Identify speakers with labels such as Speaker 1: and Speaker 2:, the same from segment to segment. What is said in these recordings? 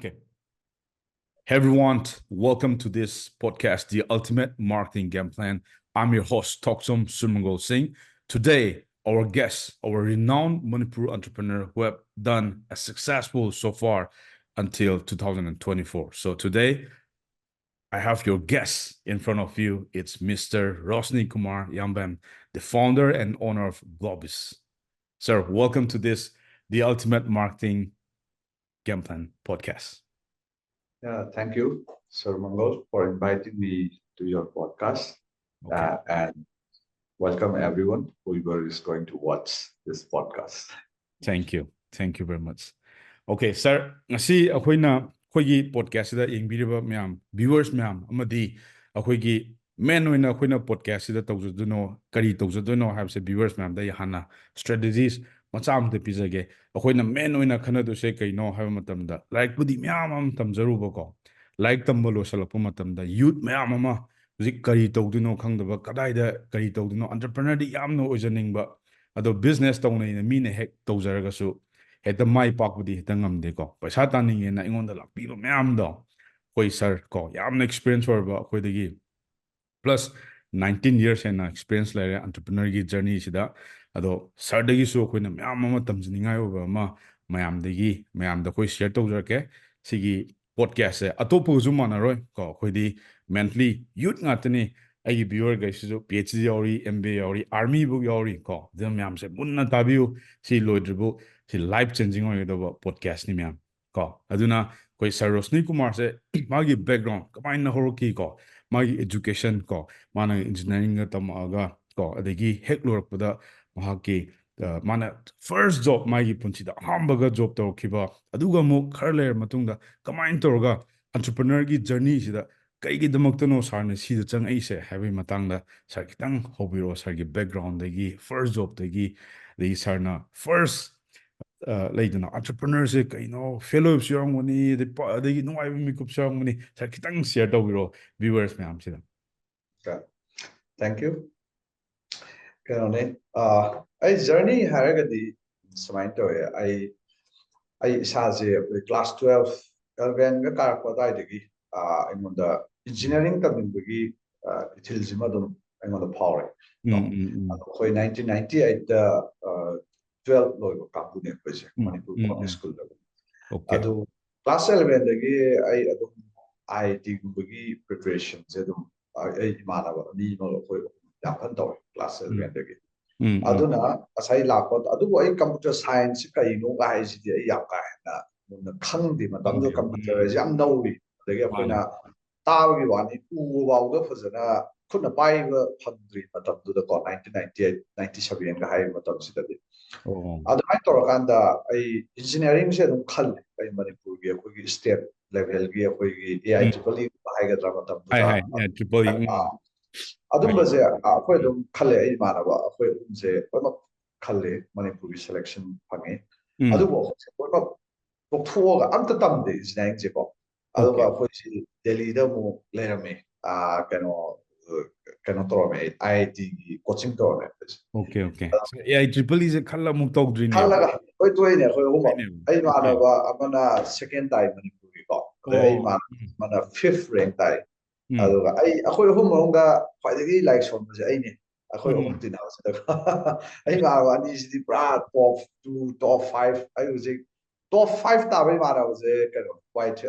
Speaker 1: Okay. Hey everyone, welcome to this podcast, The Ultimate Marketing Game Plan. I'm your host, Thokchom Surmangol Singh. Today, our guest, our renowned Manipur entrepreneur who have done as successful so far until 2024. So today, I have your guest in front of you. It's Mr. Roshini Kumar Yambem, the founder and owner of Globis. Sir, welcome to this, The Ultimate Marketing Game Plan podcast.
Speaker 2: Thank you, Sir Surmangol, for inviting me to your podcast.
Speaker 1: Okay.
Speaker 2: And welcome everyone who is going to watch this podcast.
Speaker 1: Thank you. Thank you very much. Okay, sir. Ngasi akhoi podcast da ingbiriba myam viewers myam amadi akhoi main oina akhoi podcast da tawjuduno kari tawjuduno habse viewers myam da hana strategies macham de pizage akhoi main oina khana do se kaino hab matam da like budi myam am tamjaruba ko like tambalo salapum matam da youth myam ama zik kari tawduno khangdaba kadai da kari tawduno entrepreneur di yamno ojaningba ado business tawna mine hek tawjaragasu heta mai pakbudi heta ngamde ko paisa taninge na ingonda lakpiba myam do koi sir ko yamna experience orba koi degi plus 19 years and experience lere entrepreneur gi journey sida ado sir degi so koi na myam ama tamjningai oba ma mayam degi mayam da koi share tawjarke sigi podcast se atopu zu manaroi ko koi di mentally youth ngatani ai viewer guys so PhD yauri MBA yauri army book yauri ko dem myam se munna tabiu si loidribu si life changing oidaba podcast ni myam ko aduna koi Sir Roshini Kumar se magi background kamain na horoki ko magi education ko mana engineering ga tamaga ko adegi hek lorakpada mahaki mana first job magi punchida hambaga job tawkiba aduga mo kharler matungda kamain toroga entrepreneur gi journey sida kaigi damaktono sarne sida chang aise habi matangda sar kitang hobiro sar gi background dagi first job dagi sarna first leidana entrepreneurs kaino fellows yongoni the no I make up songoni sar kitang share tawiro viewers myam sida.
Speaker 2: Thank you. I journey haragadi samaito I saje class 12 11 ga karakpada degi the engineering community ithilsima dum the power no 1998 12 logo kampune pese Manipur public school adu class 11 dagi adum IT gumbagi preparation se dum manaba ni no koi yapan to class 11 dagi aduna asai lakot adu computer science kai no ga hai si yaka na khangdi matam do computer jam nawi dagi apna tawi wani u wawda fazana khuna pai ba phadri matam do ko 1998 97 ga hai matam sidadi adu ai torakanda ai engineering se dum khal ai Manipur gi ko state level gi ko gi AI triple hai ga dra matam do
Speaker 1: hai triple
Speaker 2: adum baze ko dum khale ai manaba ko se ko khale Manipur selection phange adu bo ko bokhuoga amta tamde engineering je ko adu ba ko si Delhi da mu lerame kano torome IIT coaching torome
Speaker 1: okay so AI triple is khalla mu tawdrini
Speaker 2: khalla koi toine koi huma ai manaba amana second time Manipur ko ai mana fifth rank tai adu ga ai akoi huma nga khwaidagi like som je ai ne akoi hum tina sa ai ma wa ni si pra top 2 top 5 ai uje top 5 ta bai mara uje kano white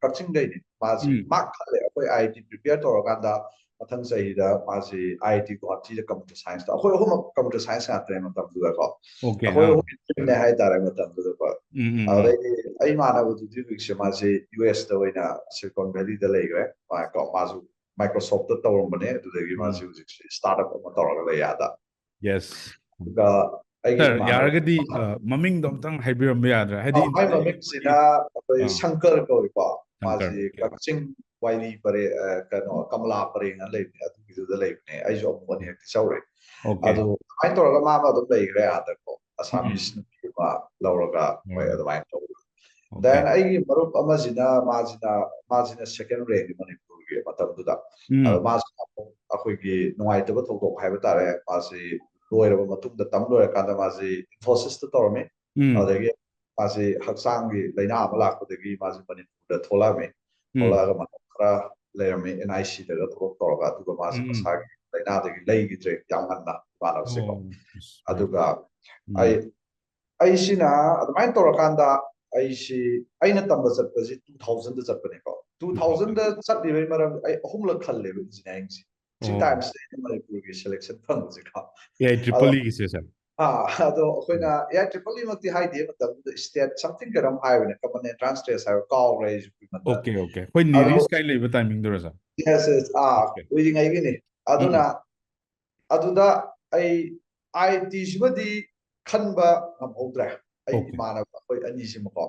Speaker 2: coaching day ni mazi mak khale akoi IT prepare to ganda mathang sai da mazi IT ko ati computer science ta akoi huma computer science na tre matam du ko
Speaker 1: okay
Speaker 2: akoi hum ne hai tare matam du ko ai mana bu du du mazi US da waina Silicon Valley da legre ma ko mazu Microsoft ta tawrambane du dagi mazi startup ma tawraga la yada
Speaker 1: yes
Speaker 2: ga
Speaker 1: sir yaragadi maming dom tang haibiram yadra hadi
Speaker 2: my maming sina Shankar ko ko mazi coaching waili pare kano kamla pare na le adu bidu da le ne ai jo mo ne ti saure adu ai to ga ma do le gre ada ko asamis ni ma lauraga mai adu mai to then ai marup amazina mazina second rank Manipur ge matam du da mas akoi gi nuai to ba thok hai ba tare masi loiraba matungda tam loira kanda masi Infosys ta torme adagi ꯃꯥꯁꯤ ꯍꯛꯆꯥꯡꯒꯤ ꯂꯥꯏꯅꯥ ꯑꯃ ꯂꯥꯛꯄꯗꯒꯤ ꯃꯥꯁꯤ ꯃꯅꯤꯄꯨꯔꯗ ꯊꯣꯛꯂꯛꯑꯝꯃꯤ ꯊꯣꯛꯂꯛꯑꯒ ꯃꯇꯝ ꯈꯔ ꯂꯩꯔꯝꯃꯤ NIC-ꯗꯒ ꯊꯕꯛ ꯇꯧꯔꯒ ꯑꯗꯨꯒ ꯃꯥꯁꯤ ꯃꯁꯥꯒꯤ ꯂꯥꯏꯅꯥꯗꯒꯤ ꯂꯩꯈꯤꯗ꯭ꯔꯦ ꯌꯥꯝ ꯉꯟꯅ ꯏꯃꯥꯟꯅꯕꯁꯦꯀꯣ ꯑꯗꯨꯒ ꯑꯩꯁꯤꯅ ꯑꯗꯨꯃꯥꯏꯅ ꯇꯧꯔꯀꯥꯟꯗ ꯑꯩꯅ ꯇꯝꯕ ꯆꯠꯄꯁꯤ 2000ꯗ ꯆꯠꯄꯅꯦꯀꯣ 2000ꯗ ꯆꯠꯂꯤꯕꯩ ꯃꯔꯝ ꯑꯩ 3ꯂꯛ ꯈꯜꯂꯦꯕ ꯏꯟꯖꯤꯅꯤꯌꯥꯔꯤꯡꯁꯦ 3 times ꯃꯅꯤꯄꯨꯔꯒꯤ ꯁꯦꯂꯦꯛꯁꯟ ꯐꯪꯕꯁꯦꯀꯣ
Speaker 1: AIEEE ꯁꯦ
Speaker 2: ꯑꯗꯣ ꯑꯩꯈꯣꯏꯅ AIEEE ꯃꯛꯇꯤ ꯍꯥꯏꯗꯦ ꯃꯇꯝꯗꯨꯗ ꯁ꯭ꯇꯦꯠ ꯁꯝꯊꯤꯡ ꯀꯩꯅꯣꯝ ꯍꯥꯏꯕꯅꯦ ꯀꯃꯟ ꯑꯦꯟꯇ꯭ꯔꯥꯟꯁ ꯇꯦꯁ ꯍꯥꯏꯕ ꯀꯥꯎꯈ꯭ꯔꯦ ꯑꯩꯁꯨ
Speaker 1: ꯑꯣꯀꯦ ꯑꯩꯈꯣꯏ ꯅꯤꯔꯤꯁ ꯀꯥꯏ ꯂꯩꯕ ꯇꯥꯏꯃꯤꯡꯗꯨꯔ ꯁꯥꯔ
Speaker 2: ꯌꯦꯁ ꯑꯣꯏꯔꯤꯉꯩꯒꯤꯅꯤ ꯑꯗꯨꯅ ꯑꯗꯨꯗ IIT ꯁꯤꯃꯗꯤ ꯈꯟꯕ ꯉꯝꯍꯧꯗ꯭ꯔꯦ ꯑꯩ ꯏꯃꯥꯟꯅꯕ ꯑꯩꯈꯣꯏ ꯑꯅꯤꯁꯤꯃꯀꯣ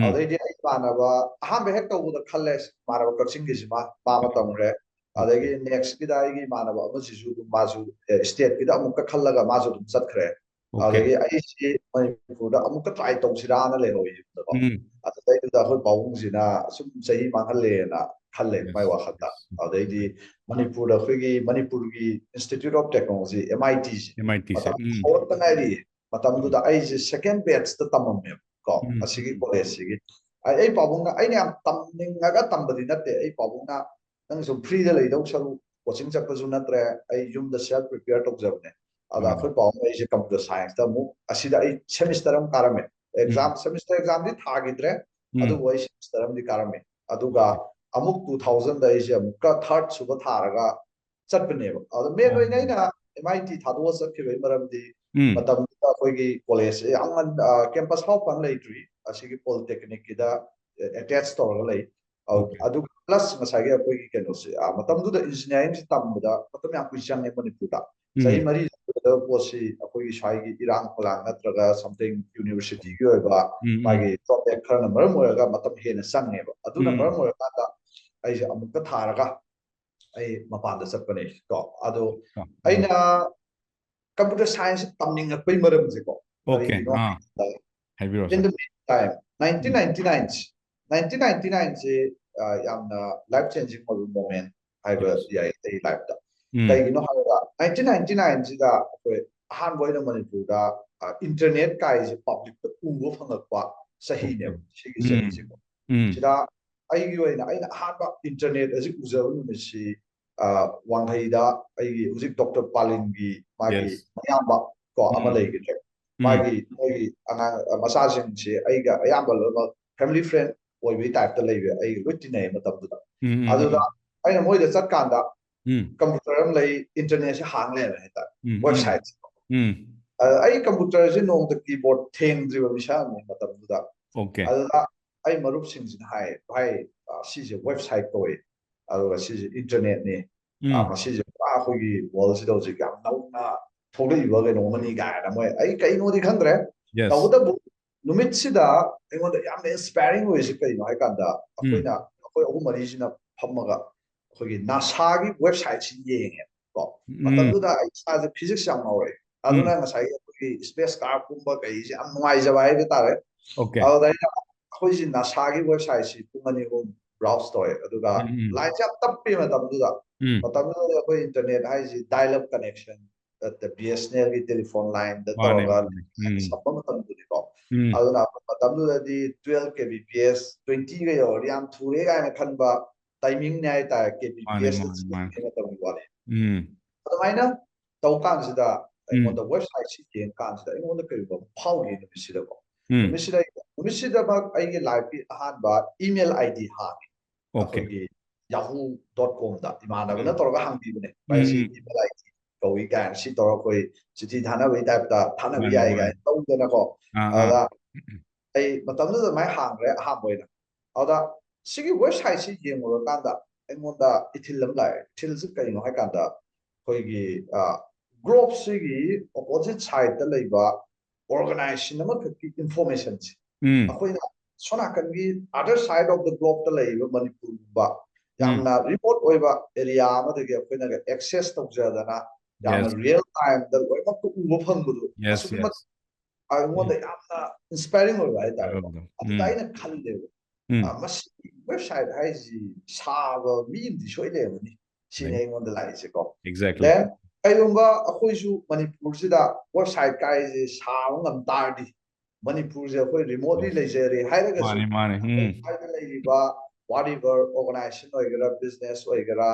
Speaker 2: ꯑꯗꯩꯗꯤ ꯑꯩ ꯏꯃꯥꯟꯅꯕ ꯑꯍꯥꯟꯕ ꯍꯦꯛ ꯇꯧꯕꯗ ꯈꯜꯂꯦ ꯏꯃꯥꯟꯅꯕ ꯀꯛꯆꯤꯡꯒꯤꯁꯤꯃ ꯃꯥ ꯇꯝꯈ꯭ꯔꯦ ꯑꯗꯒꯤ ꯅꯦꯛꯁꯀꯤꯗ ꯑꯩꯒꯤ ꯏꯃꯥꯟꯅꯕ ꯑꯃꯁꯤꯁꯨ ꯑꯗꯨꯝ ꯃꯥꯁꯨ ꯁ꯭ꯇꯦꯠꯀꯤꯗ ꯑꯃꯨꯛꯀ ꯈꯜꯂꯒ ꯃꯥꯁꯨ ꯑꯗꯨꯝ ꯆꯠꯈ꯭ꯔꯦ ꯑꯗꯒꯤ ꯑꯩꯁꯤ ꯃꯅꯤꯄꯨꯔꯗ ꯑꯃꯨꯛꯀ ꯇ꯭ꯔꯥꯏ ꯇꯧꯁꯤꯔꯥꯅ ꯂꯩꯍꯧꯏ ꯌꯨꯝꯗꯀꯣ ꯑꯗꯨꯗꯩꯗꯨꯗ ꯑꯩꯈꯣꯏ ꯄꯥꯕꯨꯡꯁꯤꯅ ꯁꯨꯝ ꯆꯍꯤ ꯃꯥꯡꯍꯜꯂꯦꯅ ꯈꯜꯂꯦ ꯃꯥꯏ ꯋꯥꯈꯜꯗ ꯑꯗꯩꯗꯤ ꯃꯅꯤꯄꯨꯔꯗ ꯑꯩꯈꯣꯏꯒꯤ ꯃꯅꯤꯄꯨꯔꯒꯤ ꯏꯟꯁꯇꯤꯇ꯭ꯌꯨꯠ ꯑꯣꯐ ꯇꯦꯛꯅꯣꯂꯣꯖꯤ MITꯁꯦ ꯃꯇꯝ ꯍꯧꯔꯛꯇ ꯉꯥꯏꯔꯤꯌꯦ ꯃꯇꯝꯗꯨꯗ ꯑꯩꯁꯦ ꯁꯦꯀꯦꯟ ꯕꯦꯠꯁꯇ ꯇꯝꯃꯝꯃꯦꯕ ꯀꯣ ꯑꯁꯤꯒꯤ ꯀꯣꯂꯦꯖꯁꯤꯒꯤ ꯑꯩ ꯄꯥꯕꯨꯡꯅ ꯑꯩꯅ ꯌꯥꯝ ꯇꯝꯅꯤꯡꯉꯒ ꯇꯝꯕꯗꯤ ꯅꯠꯇꯦ ꯑꯩ ꯄꯥꯕꯨꯡꯅ ꯅꯪ ꯁꯨꯝ ꯐ꯭ꯔꯤꯗ ꯂꯩꯗꯧ ꯁꯔꯨꯛ ꯀꯣꯆꯤꯡ ꯆꯠꯄꯁꯨ ꯅꯠꯇ꯭ꯔꯦ ꯑꯩ ꯌꯨꯝꯗ ꯁꯦꯜꯐ ꯄ꯭ꯔꯤꯄꯦꯌꯔ ꯇꯧꯖꯕꯅꯦ ꯑꯗ ꯑꯩꯈꯣꯏ ꯄꯥꯕꯨꯡ ꯑꯩꯁꯦ ꯀꯝꯄ꯭ꯌꯨꯇꯔ ꯁꯥꯏꯟꯁꯇ ꯑꯃꯨꯛ ꯑꯁꯤꯗ ꯑꯩ ꯁꯦꯃꯤꯁꯇꯔ ꯑꯃ ꯀꯥꯔꯝꯃꯦ ꯁꯦꯃꯤꯁꯇꯔ ꯑꯦꯛꯖꯥꯝꯗꯤ ꯊꯥꯈꯤꯗ꯭ꯔꯦ ꯑꯗꯨꯕꯨ ꯑꯩ ꯁꯦꯃꯤꯁꯇꯔ ꯑꯃꯗꯤ ꯀꯥꯔꯝꯃꯦ ꯑꯗꯨꯒ ꯑꯃꯨꯛ 2000ꯗ ꯑꯩꯁꯦ ꯑꯃꯨꯛꯀ ꯊꯥꯔꯠ ꯁꯨꯕ ꯊꯥꯔꯒ ꯆꯠꯄꯅꯦꯕ ꯑꯗꯣ ꯃꯦꯟ ꯑꯣꯏꯅ ꯑꯩꯅ MIT ꯊꯥꯗꯣꯛꯑ ꯆꯠꯈꯤꯕꯒꯤ ꯃꯔꯝꯗꯤ ꯃꯇꯝꯗꯨꯗ ꯑꯩꯈꯣꯏꯒꯤ ꯀꯣꯂꯦꯖꯁꯦ ꯌꯥꯝ ꯉꯟꯅ ꯀꯦꯝꯄꯁ ꯐꯥꯎ ꯂꯩꯇ꯭ꯔꯤ ꯑꯁꯤꯒꯤ ꯄꯣꯂꯤꯇꯦꯛꯅꯤꯛꯀꯤꯗ ꯑꯦꯇꯦꯆ ꯇꯧꯔꯒ ꯂꯩ ꯑꯗꯨꯒ ꯄ꯭ꯂꯁ ꯉꯁꯥꯏꯒꯤ ꯑꯩꯈꯣꯏꯒꯤ ꯀꯩꯅꯣꯁꯦ ꯃꯇꯝꯗꯨꯗ ꯏꯟꯖꯤꯅꯤꯌꯥꯔꯤꯡꯁꯦ ꯇꯝꯕꯗ ꯃꯇꯝ ꯌꯥꯝ ꯀꯨꯏ ꯆꯪꯉꯦ ꯃꯅꯤꯄꯨꯔꯗ ꯆꯍꯤ 4 ꯆꯪꯒꯗꯕ ꯄꯣꯠꯁꯤ ꯑꯩꯈꯣꯏꯒꯤ ꯁ꯭ꯋꯥꯏꯒꯤ ꯏꯔꯥꯡ ꯐꯂꯥꯡ ꯅꯠꯇ꯭ꯔꯒ ꯁꯝꯊꯤꯡ ꯌꯨꯅꯤꯚꯔꯁꯤꯇꯤꯒꯤ ꯑꯣꯏꯕ ꯃꯥꯒꯤ ꯗ꯭ꯔꯣꯕꯦꯛ ꯈꯔꯅ ꯃꯔꯝ ꯑꯣꯏꯔꯒ ꯃꯇꯝ ꯍꯦꯟꯅ ꯆꯪꯉꯦꯕ ꯑꯗꯨꯅ ꯃꯔꯝ ꯑꯣꯏꯔꯀꯥꯟꯗ ꯑꯩꯁꯦ ꯑꯃꯨꯛꯀ ꯊꯥꯔꯒ ꯑꯩ ꯃꯄꯥꯟꯗ ꯆꯠꯄꯅꯦ ꯀꯣ ꯑꯗꯣ ꯑꯩꯅ ꯀꯝꯄ꯭ꯌꯨꯇꯔ ꯁꯥꯏꯟꯁ ꯇꯝꯅꯤꯡꯉꯛꯄꯩ ꯃꯔꯝꯁꯦꯀꯣ ꯀꯔꯤꯒꯤꯅꯣ ꯏꯟ ꯗ ꯃꯤꯟ ꯇꯥꯏꯝ 1999ꯁꯦ ꯌꯥꯝꯅ ꯂꯥꯏꯐ ꯆꯦꯟꯖꯤꯡ ꯑꯣꯏꯕ ꯃꯣꯃꯦꯟ ꯍꯥꯏꯕ ꯌꯥꯏ ꯑꯩ ꯂꯥꯏꯐꯇ ꯀꯩꯒꯤꯅꯣ ꯍꯥꯏꯔꯒ 1999ꯁꯤꯗ ꯑꯩꯈꯣꯏ ꯑꯍꯥꯟꯕ ꯑꯣꯏꯅ ꯃꯅꯤꯄꯨꯔꯗ ꯏꯟꯇꯔꯅꯦꯠ ꯀꯥꯏꯁꯦ ꯄꯕ꯭ꯂꯤꯛꯇ ꯎꯕ ꯐꯪꯉꯛꯄ ꯆꯍꯤꯅꯦꯕ ꯁꯤꯒꯤ ꯆꯍꯤꯁꯦꯀꯣ ꯁꯤꯗ ꯑꯩꯒꯤ ꯑꯣꯏꯅ ꯑꯩꯅ ꯑꯍꯥꯟꯕ ꯏꯟꯇꯔꯅꯦꯠ ꯑꯁꯤ ꯎꯖꯕ ꯅꯨꯃꯤꯠꯁꯤ ꯋꯥꯡꯈꯩꯗ ꯑꯩꯒꯤ ꯍꯧꯖꯤꯛ ꯗꯣꯛꯇꯔ ꯄꯥꯂꯤꯟꯒꯤ ꯃꯥꯒꯤ ꯃꯌꯥꯝꯕ ꯀꯣ ꯑꯃ ꯂꯩꯈꯤꯗ꯭ꯔꯦ ꯃꯣꯏꯒꯤ ꯑꯉꯥꯡ ꯃꯆꯥꯁꯤꯡꯁꯦ ꯑꯩꯒ ꯑꯌꯥꯝꯕ ꯂꯣꯏꯅꯃꯛ ꯐꯦꯃꯤꯂꯤ ꯐ꯭ꯔꯦꯟ ꯑꯣꯏꯕꯒꯤ ꯇꯥꯏꯞꯇ ꯂꯩꯕ ꯑꯩꯒ ꯂꯣꯏ ꯇꯤꯟꯅꯩ ꯃꯇꯝꯗꯨꯗ ꯑꯗꯨꯗ ꯑꯩꯅ ꯃꯣꯏꯗ ꯆꯠꯀꯥꯟꯗ ꯀꯝꯄ꯭ꯌꯨꯇꯔ ꯑꯃ ꯂꯩ ꯏꯟꯇꯔꯅꯦꯠꯁꯦ ꯍꯥꯡ ꯂꯩꯔꯝꯃꯦ ꯍꯥꯏꯇꯥꯔꯦ ꯋꯦꯕꯁꯥꯏꯠ ꯑꯩ ꯀꯝꯄ꯭ꯌꯨꯇꯔꯁꯦ ꯅꯣꯡꯃꯇ ꯀꯤꯕꯣꯔꯗ ꯊꯦꯡꯗ꯭ꯔꯤꯕ ꯃꯤꯁꯛꯅꯦ ꯃꯇꯝꯗꯨꯗ ꯑꯗꯨꯗ ꯑꯩ ꯃꯔꯨꯞꯁꯤꯡꯁꯤꯅ ꯍꯥꯏ ꯚꯥꯏ ꯁꯤꯁꯦ ꯋꯦꯕꯁꯥꯏꯠ ꯀꯧꯏ ꯑꯗꯨꯒ ꯁꯤꯁꯦ ꯏꯟꯇꯔꯅꯦꯠꯅꯤ ꯃꯁꯤꯁꯦ ꯄꯨꯔꯥ ꯑꯩꯈꯣꯏꯒꯤ ꯋꯥꯔꯜꯁꯤꯗ ꯍꯧꯖꯤꯛ ꯌꯥꯝ ꯅꯧꯅ ꯊꯣꯛꯂꯛꯏꯕ ꯀꯩꯅꯣꯃꯅꯤ ꯀꯥꯏꯅ ꯃꯣꯏ ꯑꯩ ꯀꯩꯅꯣꯗꯤ ꯈꯪꯗ꯭ꯔꯦ ꯇꯧꯕꯇꯕꯨ ꯅꯨꯃꯤꯠꯁꯤꯗ ꯑꯩꯉꯣꯟꯗ ꯌꯥꯝꯅ ꯏꯟꯁꯄꯥꯏꯔꯤꯡ ꯑꯣꯏꯔꯤꯁꯤ ꯀꯩꯅꯣ ꯍꯥꯏ ꯀꯥꯟꯗ ꯑꯩꯈꯣꯏ ꯑꯍꯨꯝ ꯃꯔꯤꯁꯤꯅ ꯐꯝꯃꯒ ꯑꯩꯈꯣꯏꯒꯤ ꯅꯥꯁꯥꯒꯤ ꯋꯦꯕꯁꯥꯏꯠꯁꯤ ꯌꯦꯡꯉꯦ ꯀꯣ ꯃꯇꯝꯗꯨꯗ ꯑꯩ ꯏꯁꯥꯁꯦ ꯐꯤꯖꯤꯛꯁ ꯌꯥꯝ ꯉꯥꯎꯔꯛꯑꯦ ꯑꯗꯨꯅ ꯉꯁꯥꯏꯒꯤ ꯑꯩꯈꯣꯏꯒꯤ ꯁ꯭ꯄꯦꯁ ꯀ꯭ꯔꯥꯐꯀꯨꯝꯕ ꯀꯩꯁꯦ ꯌꯥꯝ ꯅꯨꯡꯉꯥꯏꯖꯕ ꯍꯥꯏꯕ ꯇꯥꯔꯦ ꯑꯗꯨꯗ ꯑꯩꯅ ꯑꯩꯈꯣꯏꯁꯤ ꯅꯥꯁꯥꯒꯤ ꯋꯦꯕꯁꯥꯏꯠꯁꯤ ꯄꯨꯡ 2-3 ꯕ꯭ꯔꯥꯎꯁ ꯇꯧꯋꯦ ꯑꯗꯨꯒ ꯂꯥꯏꯟꯁꯦ ꯌꯥꯝ ꯇꯞꯄꯦ ꯃꯇꯝꯗꯨꯗ ꯑꯩꯈꯣꯏ ꯏꯟꯇꯔꯅꯦꯠ ꯍꯥꯏꯁꯤ ꯗꯥꯏꯜ ꯑꯞ ꯀꯅꯦꯛꯁꯟ BSNLꯒꯤ ꯇꯦꯂꯤꯐꯣꯟ ꯂꯥꯏꯟꯗ ꯇꯧꯔꯒ ꯁꯝꯕ ꯃꯇꯝꯗꯨꯅꯤꯀꯣ ꯑꯗꯨꯅ ꯃꯇꯝꯗꯨꯗꯗꯤ 12 kbps 20ꯒ ꯌꯧꯔꯗꯤ ꯌꯥꯝ ꯊꯨꯔꯦ ꯀꯥꯏꯅ ꯈꯟꯕ ꯇꯥꯏꯃꯤꯡꯅꯦ ꯍꯥꯏꯇꯥꯔꯦ kbpsꯇ ꯃꯇꯝꯒꯤ ꯋꯥꯅꯤ ꯑꯗꯨꯃꯥꯏꯅ ꯇꯧ ꯀꯥꯟꯁꯤꯗ ꯑꯩꯉꯣꯟꯗ ꯋꯦꯕꯁꯥꯏꯠꯁꯤ ꯌꯦꯡ ꯀꯥꯟꯁꯤꯗ ꯑꯩꯉꯣꯟꯗ ꯀꯔꯤꯒꯨꯝꯕ ꯐꯥꯎꯈꯤ ꯅꯨꯃꯤꯠꯁꯤꯗꯀꯣ ꯅꯨꯃꯤꯠꯁꯤꯗꯃꯛ ꯑꯩꯒꯤ ꯂꯥꯏꯐꯀꯤ ꯑꯍꯥꯟꯕ ꯏꯃꯦꯜ ID ꯍꯥꯡꯉꯦ ꯑꯩꯈꯣꯏꯒꯤ yahoo.comꯗ ꯏꯃꯥꯟꯅꯕꯅ ꯇꯧꯔꯒ ꯍꯥꯡꯕꯤꯕꯅꯦ ꯚꯥꯏꯁꯤ ꯏꯃꯦꯜ ID ꯀꯧꯏ ꯀꯥꯏꯅ ꯁꯤ ꯇꯧꯔ ꯑꯩꯈꯣꯏ ꯆꯤꯊꯤ ꯊꯥꯅꯕꯒꯤ ꯇꯥꯏꯞꯇ ꯊꯥꯅꯕ ꯌꯥꯏ ꯀꯥꯏꯅ ꯇꯧꯗꯅꯀꯣ ꯑꯗꯨꯗ ꯑꯩ ꯃꯇꯝꯗꯨꯗ ꯑꯗꯨꯃꯥꯏꯅ ꯍꯥꯡꯈ꯭ꯔꯦ ꯑꯍꯥꯟꯕ ꯑꯣꯏꯅ ꯑꯗꯨꯗ ꯁꯤꯒꯤ ꯋꯦꯕꯁꯥꯏꯠꯁꯤ ꯌꯦꯡꯉꯨꯔꯀꯥꯟꯗ ꯑꯩꯉꯣꯟꯗ ꯏꯊꯤꯜ ꯑꯃ ꯂꯥꯛꯑꯦ ꯏꯊꯤꯜꯁꯤ ꯀꯩꯅꯣ ꯍꯥꯏ ꯀꯥꯟꯗ ꯑꯩꯈꯣꯏꯒꯤ ꯒ꯭ꯂꯣꯞꯁꯤꯒꯤ ꯑꯣꯄꯣꯖꯤꯠ ꯁꯥꯏꯗꯇ ꯂꯩꯕ ꯑꯣꯔꯒꯅꯥꯏꯖꯦꯁꯟ ꯑꯃꯈꯛꯀꯤ ꯏꯟꯐꯣꯔꯃꯦꯁꯟꯁꯤ ꯑꯩꯈꯣꯏꯅ ꯁꯣꯝ ꯅꯥꯀꯟꯒꯤ ꯑꯗꯔ ꯁꯥꯏड ꯑꯣꯐ ꯗ ꯒ꯭ꯂꯣꯞꯇ ꯂꯩꯔꯤꯕ ꯃꯅꯤꯄꯨꯔꯒꯨꯝꯕ ꯌꯥꯝꯅ ꯔꯤꯃꯣꯠ ꯑꯣꯏꯕ ꯑꯦꯔꯤꯌꯥ ꯑꯃꯗꯒꯤ ꯑꯩꯈꯣꯏꯅ ꯑꯦꯛꯁꯦꯁ ꯇꯧꯖꯗꯅ ꯌꯥꯝꯅ ꯔꯤꯌꯦꯜ ꯇꯥꯏꯝꯗ ꯂꯣꯏꯅꯃꯛꯇ ꯎꯕ ꯐꯪꯕꯗꯣ ꯑꯁꯨꯛꯀꯤ ꯃꯇꯤꯛ ꯑꯩꯉꯣꯟꯗ ꯌꯥꯝꯅ ꯏꯟꯁꯄꯥꯏꯔꯤꯡ ꯑꯣꯏꯕ ꯍꯥꯏꯇꯥꯔꯦꯀꯣ ꯑꯗꯨꯗ ꯑꯩꯅ ꯈꯜꯂꯦꯕ ꯃꯁꯤ ꯋꯦꯕꯁꯥꯏꯠ ꯍꯥꯏꯁꯤ ꯁꯥꯕ ꯃꯤ ꯑꯃꯗꯤ ꯁꯣꯏ ꯂꯩꯔꯝꯒꯅꯤ ꯁꯤꯅꯤ ꯑꯩꯉꯣꯟꯗ ꯂꯥꯛꯏꯁꯦꯀꯣ ꯀꯩꯒꯨꯝꯕ ꯑꯩꯈꯣꯏꯁꯨ ꯃꯅꯤꯄꯨꯔꯁꯤꯗ ꯋꯦꯕꯁꯥꯏꯠ ꯀꯥꯏꯁꯦ ꯁꯥꯕ ꯉꯝ ꯇꯥꯔꯗꯤ Manipur je remotely
Speaker 1: Yes.
Speaker 2: leisure
Speaker 1: Money, money.
Speaker 2: whatever organization or business or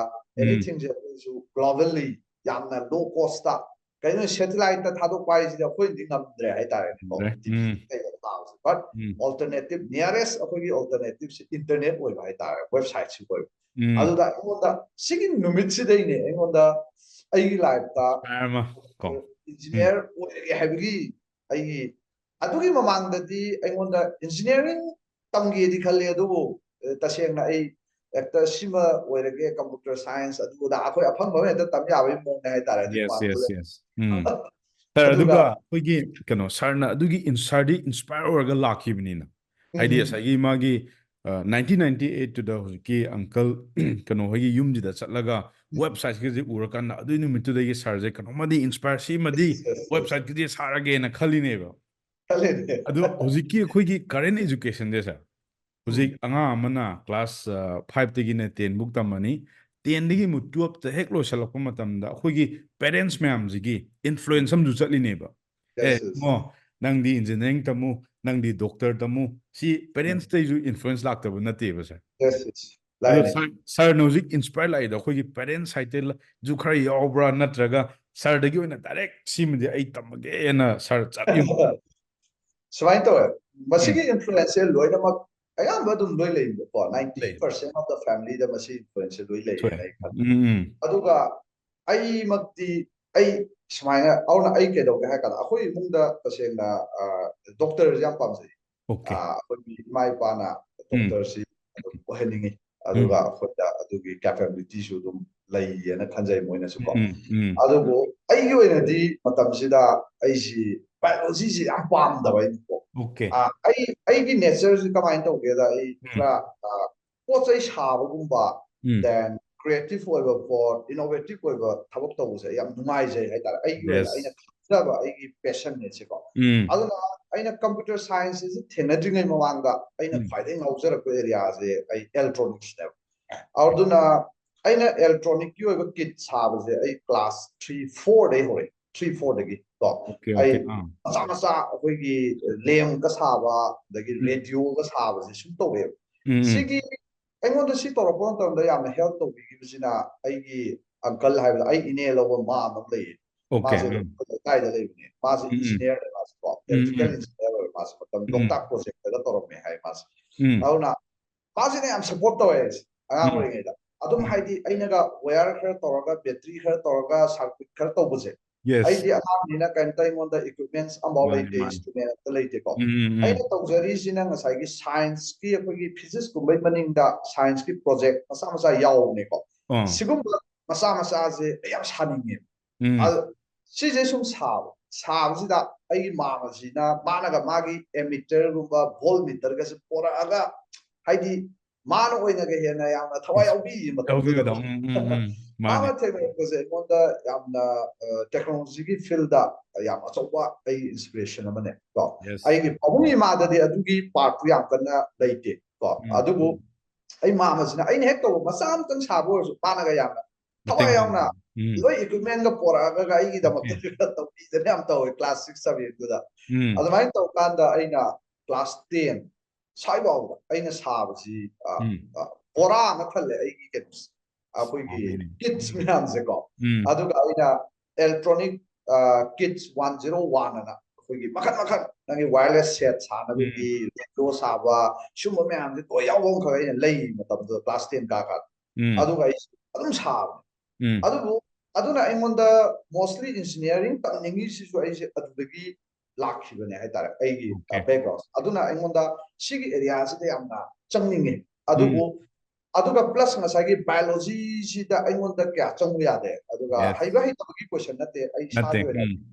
Speaker 2: anything globally yamna low cost kaino satellite ta thado pai ji ko dingamdre hai tare ko but alternative nearest akoi alternative internet oi hai tare website si ko adu da ingonda sigin numit si dei ne ingonda ai life ta engineer oi habigi ai adugi mamang dadi ingonda engineering tamgi di khalle adu tasengna ai ekta sima oirage computer science adu da akoi afang ba ta tam ya bai mong hai tare adu ma
Speaker 1: Yes. Sir, aduga hoigi kano sarna adugi inspire oraga lakibnina idea sagi magi 1998 to the hoiki uncle kano hoigi yumji da chatlaga website ki urakan adu numitu da sarje kano madi inspire si madi website ki sarage na khali neba adu hoiki hoigi current education de sir hoiki anga amana class 5 tegi na 10 book tamani 10 digi mu 12 ta hek lo salakpa matamda hoigi parents mayam jigi influence am ju chatli neba mo nang di engineering tamu nang di doctor tamu si parents te ju influence lakta bu na teba sir ado sir no zik inspire lai da hoigi parents side ju khari yobra natraga sir dagi na direct simdi ai tamage na sir chatli
Speaker 2: Swain to masigi influence loina mak ayam badum loi lei ko 90% of the family da masi influence loi lei nai khan aduga ai makti ai smaina auna ai ke do ga ka akhoi mungda tasengna doctor jam pam sai akhoi mai pana doctor si oheningi aduga khoda adugi capability su dum lei yana khanjai moina su ko adugo ai yoina di matam sida ai si biology si am pam da bai ko I nature is combined together. What's a shabagumba, then creative over for innovative over Tabok say, I'm Numaise, I passion. I know computer science is teenaging in Mawanga, I know fighting outside areas, electronics. Orduna, I know electronic, you have kids have a class 3-4 day, 3-4 day. I masa akhoi lem ka saba dagi radio ka saba se sum to we sigi aingonda si toropon to da yam help to bi bisina ai gi uncle hai ai ine lo ma ma le ma se kai da le ni ma se engineer ma se electrical engineer ma se tam dokta project da torop me hai ma se auna ma se ne am support to we anga ko ngai da adum hai di aina ga wire kha toraga battery kha toraga circuit kha to buje I di amina kan time on the equipments about like the instrument the late ko I to jari sina ngasai gi science ki akogi physics ko mai maning da science ki project masa yaw ne ko sigum masa je yam saning ne si je sum sab si da ai ma si na mana ga magi emitter gumba voltmeter ga se pora aga haidi mana oina ga hena yam thawai aubi mama technology monda yamna technology ki field da yam achoba ai inspiration amane ko ai gi pamuni ma da de adugi part yam kana leite ko adugu ai mama sina ai hek to masam tang sabo so pana ga yamna thawai yamna loi equipment ga pora ga ai gi da mak to bi da yam to class 6 7 gu da adumai to kan da aina class 10 sai ba aina sabo si pora ma khalle ai gi ke akoigi kits myam se ko aduga aina electronic kits 101 ana akoigi makhan nangi wireless set sana bi do saba shuma myam se to yawon kha ina lei matam do class 10 ka aduga adum sab aduna ingonda mostly engineering taningi sisu ai se adugagi lakhibane hai tara aigi background aduna ingonda sigi area se yamna changninge aduga plus ngasagi biology sida aingonda kya changmu yade aduga haiba hi tabagi question nate ai sa de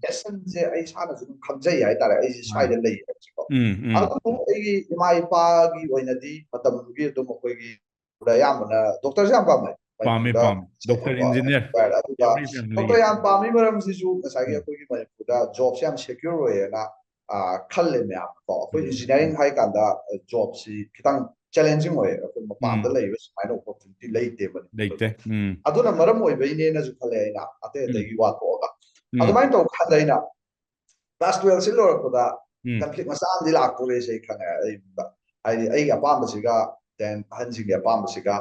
Speaker 2: lesson je ai sa na zum khamjai hai tare ai sai de lei ko adu ai mai pa gi oinadi matam gi dum ko gi da yamna doctor jam pa mai
Speaker 1: pam doctor engineer
Speaker 2: doctor yam pa mi maram si ju ngasagi ko gi mai da job yam secure hoye na khalle me am ko engineering hai kanda job si kitang challenging way of the labor I know opportunity late aduna maram oi bai ne na ju khale ina ate de gi wa to ga adumai to khadaina class 12 silor ko da conflict masa amdi lakpore sei khanga ai ai apambasiga then ahanjingi apambasiga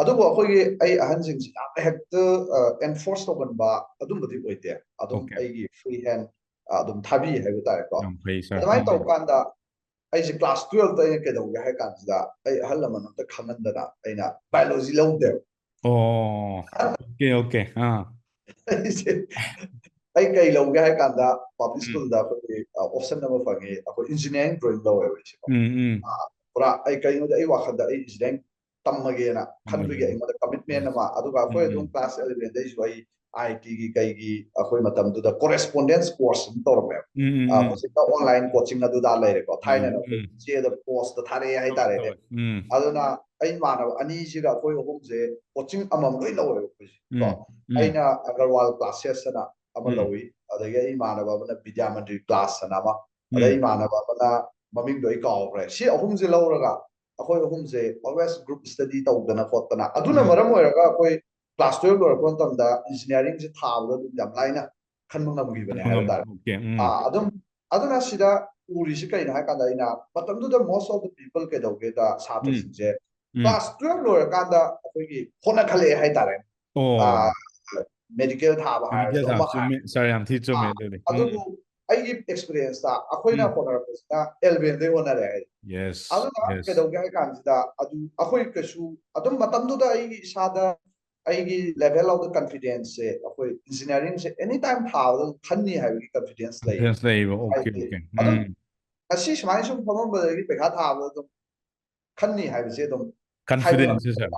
Speaker 2: adubo akhoi ai ahanjing hekta enforce tobanba adumbadi oite adum aigi free hand adum thabi haiba tare ko adumai tawkanda aise class 12 ta ke dawga hai kansida ai ahal laman amta khamandana aina biology lawde
Speaker 1: oh okay
Speaker 2: ai kai lawga hai kanda public school da ko option number fangi ako engineering drawing lawe wise ko pura ai kai no ai wakhanda ai engineering tammagena khanbige ai mada commitment ama aduga ko dum class 11 dai jo ai IT gi kai gi akoi matam du da correspondence course torme ko sita online coaching adu da lai ko thaina no che da post da thare hai tare ne aduna ai mana ani ji ga koi hom je coaching amam loi lawe ko aina agarwal classes na ama lawi adagi ai mana ba na vidya mandri class na ma adai mana ba na maming doi kaw re si ahum je lawraga akoi ahum je always group study tawdana khotana aduna maram oiraga akoi class 12 lor kon tamda engineering je thabda dum yam laina khanmang namgi bane ha dar adum aduna sida uri si kai na kanda ina patam du the most of the people ke dawge da satra singje class 12 lor kanda akoi gi khona khale hai tare medical thaba har so ma
Speaker 1: sorry am thi chume
Speaker 2: adubu ai experience ta akoina honor na elben de honor ai
Speaker 1: yes
Speaker 2: aduna ke dawge hai kansida adu akoi kesu adum matam du da ai sada ai level of the confidence se akoi engineering se anytime how khanni hai confidence lai
Speaker 1: okay
Speaker 2: adum asi smai sum phamam ba gi pekha thaba dum khanni hai se dum
Speaker 1: confidence sir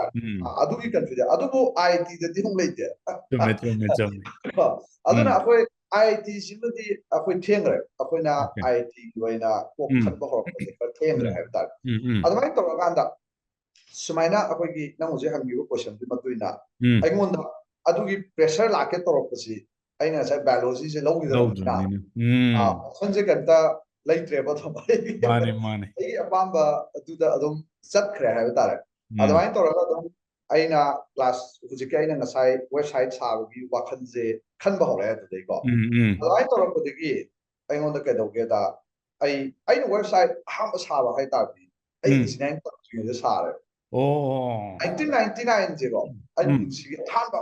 Speaker 2: adu gi confidence adubu IT da di hong leite
Speaker 1: chume
Speaker 2: aduna akoi IT simadi akoi thengre akoina IT loina kok khanba horok se ka thengre hai ta adumai to ganda sumaina akoi gi nang uje hangi ko question bi matuina aingonda adugi pressure lake toropasi aina sa biology se logi da sonje kanta laitre ba thamai
Speaker 1: mane
Speaker 2: ai apamba aduda adum chatkre hai tare adumai to adum aina class hujike aina nasai website sabagi wakhanje khanba hore adai ko adumai to rodigi aingonda ke doge da aina website hamba saba hai ta bi ai engineering to sare 1999 제거 아니 지금 한바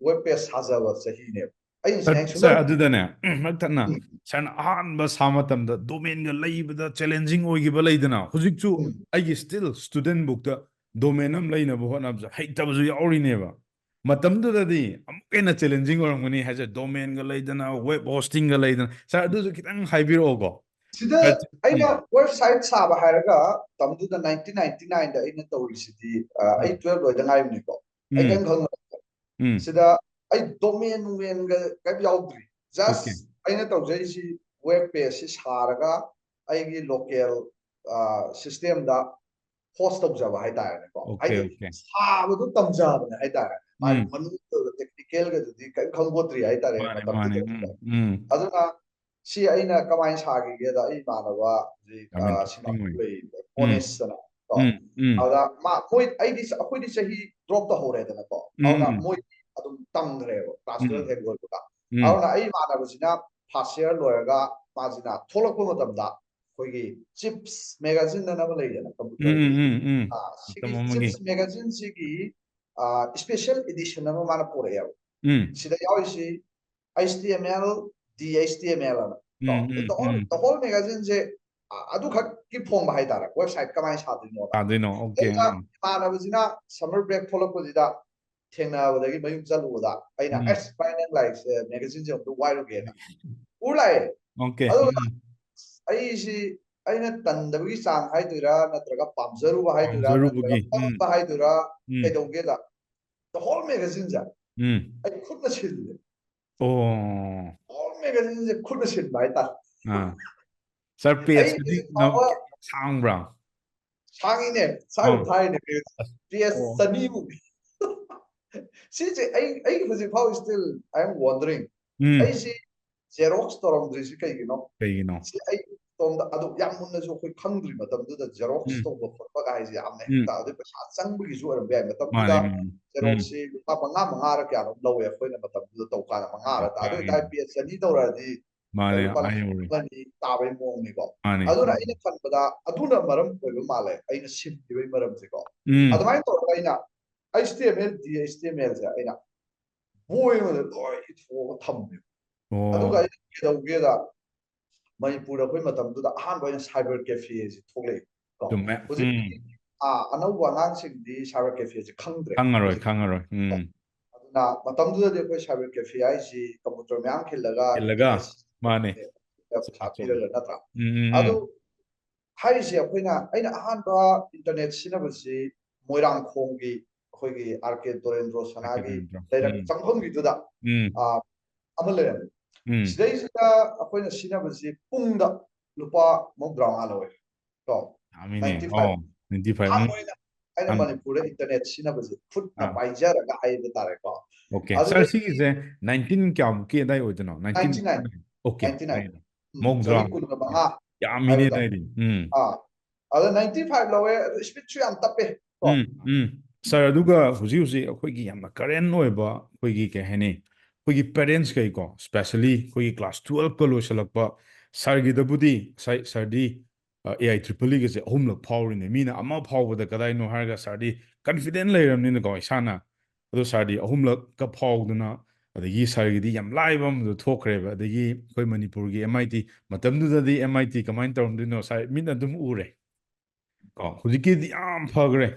Speaker 2: 웹페이지 사자와 사히네 아니
Speaker 1: sir adudane makthana san ahanba samatamda domain ga leibada challenging oigiba leidana hujikchu ai still student book da domain am leina bo honabja heitabu yaurineba matamdudadi amukena challenging oramgani has a domain ga leidana web hosting ga leidana sir adu kitang haibiro
Speaker 2: sida aina website saba haraga tamduda 1999 da aina tawrisidi ai 12 loida ngaibni ko ai kan khang sida ai domain men ga yaudri just aina tawjai si web page si saraga ai gi local system da host tawjaba hai ta ne ko ai saba du tamjaba ne hai ta mai manu technical ga di kan khang bodri hai ta re aduna si aina kamai sagi ge da ai manaba ji sima play honest na to ada ma moi ai dis akoi dis sahi drop ta hore da na ko ada moi adum tamgre class 12 he go ka ada ai manaba sina first year loyaga majina tholok ko matam da koi gi chips magazine na na lei da na computer chips magazine si gi special edition na mana pore ya sida yawi si HTML DHTML the whole magazine je adu khak ki phong ba hai dara website kamai sadino
Speaker 1: okay
Speaker 2: manabusina summer break tholok ko jida thengna badagi mayum chalu da aina aspirations like magazine je to wide again ulai
Speaker 1: okay
Speaker 2: ai si aina tandabagi sang hai dura natraga pamjaru ba hai dura natraga ba hai dura kedoge da the whole magazine ja ai khudna chhil magazine je khudna chhil bai ta
Speaker 1: sir page no sangbra
Speaker 2: sangine sai thai ne ps sani mu si je ai huji how still I am wondering ai si xerox torom dri kai gino si ai tom da adu yam mun na so khoi khangdri matam du da xerox to ba khot ba gai ji am ne ta du pa sang bu gi su ram ba matam du da xerox si pa manga ra kya no lo ya khoi na matam du to ka na manga ra ta du dai ps sani to ra di
Speaker 1: Mane,
Speaker 2: lupa
Speaker 1: I agree.
Speaker 2: mani tabai mong ni ko
Speaker 1: Mane.
Speaker 2: aduna ina khanbada aduna maram oiba male aina simdibai maram se ko
Speaker 1: Mm.
Speaker 2: adumai to aina HTML HTML se aina boy mo loi itho thammi aduga
Speaker 1: Oh.
Speaker 2: dauge da Manipur akhoi matam du da han boy cyber cafe se thogle ko
Speaker 1: Chumme.
Speaker 2: hoji anau wanang sing di cyber cafe se khangdre
Speaker 1: Khangaroi,
Speaker 2: hoji
Speaker 1: khangaroi.
Speaker 2: aduna matam du da akhoi cyber cafe ai si computer myam khilaga
Speaker 1: Ilaga.
Speaker 2: internet
Speaker 1: Mane.
Speaker 2: pesa piraga natra adu
Speaker 1: Mm.
Speaker 2: 하이시 ꯑꯩꯈꯣꯏꯅ ꯑꯩꯅ ꯑꯍꯥꯟꯕ internet ꯁꯤꯖꯤꯟꯅꯕꯁꯤ ꯃꯣꯏꯔꯥꯡꯈꯣꯡꯒꯤ ꯑꯩꯈꯣꯏꯒꯤ R ꯀꯦ ꯗꯣꯔꯦꯟꯗ꯭ꯔꯣ ꯁꯅꯥꯒꯤ ꯂꯩꯔꯛ ꯆꯪꯐꯝꯒꯤꯗꯨꯗ ꯑꯃ ꯂꯩꯔꯝꯃꯤ ꯁꯤꯗꯩꯁꯤꯗ ꯑꯩꯈꯣꯏꯅ ꯁꯤꯖꯤꯟꯅꯕꯁꯤ ꯄꯨꯡꯗ ꯂꯨꯄꯥ 35 ꯂꯧꯋꯦ ꯀꯣ
Speaker 1: Amine.
Speaker 2: 95
Speaker 1: Oh, 95.
Speaker 2: ꯑꯍꯥꯟꯕ ꯑꯣꯏꯅ ꯑꯩꯅ ꯃꯅꯤꯄꯨꯔꯗ ꯏꯟꯇꯔꯅꯦꯠ ꯁꯤꯖꯤꯟꯅꯕꯁꯤ ꯈꯨꯠꯅ ꯄꯥꯏꯖꯔꯒ ꯍꯥꯏꯕ ꯇꯥꯔꯦꯀꯣ
Speaker 1: Okay. Sir, see, is 19 kya ke dai hoy no? 19.
Speaker 2: 99
Speaker 1: Okay.
Speaker 2: 99
Speaker 1: Mogdra.
Speaker 2: ꯆꯍꯤ 15
Speaker 1: Yamine
Speaker 2: ꯍꯥꯏꯕꯗ
Speaker 1: dai di.
Speaker 2: ꯑꯗ 95 ꯂꯧꯋꯦ ꯑꯗꯨ ꯁ꯭ꯄꯤꯠꯁꯨ ꯌꯥꯝ ꯇꯞꯄꯦ ꯀꯣ
Speaker 1: Sir, aduga huji akhoi yamna current oiba akhoi ke haini akhoi parents kai ko especially akhoi class 12 ko loisalakpa sir gi dabudi sir di AI triple E ge se ahumlak phawri ne mina ama phawbada kadai no harga sir di confident leiramni ne ko isana adu sir di ahumlak ka phawduna adagi sir gi di yam laibam du thokhreba adagi akhoi Manipur gi MIT matamdu da di MIT kamain tawndino sir mina dum ure ko hujiki di am phagre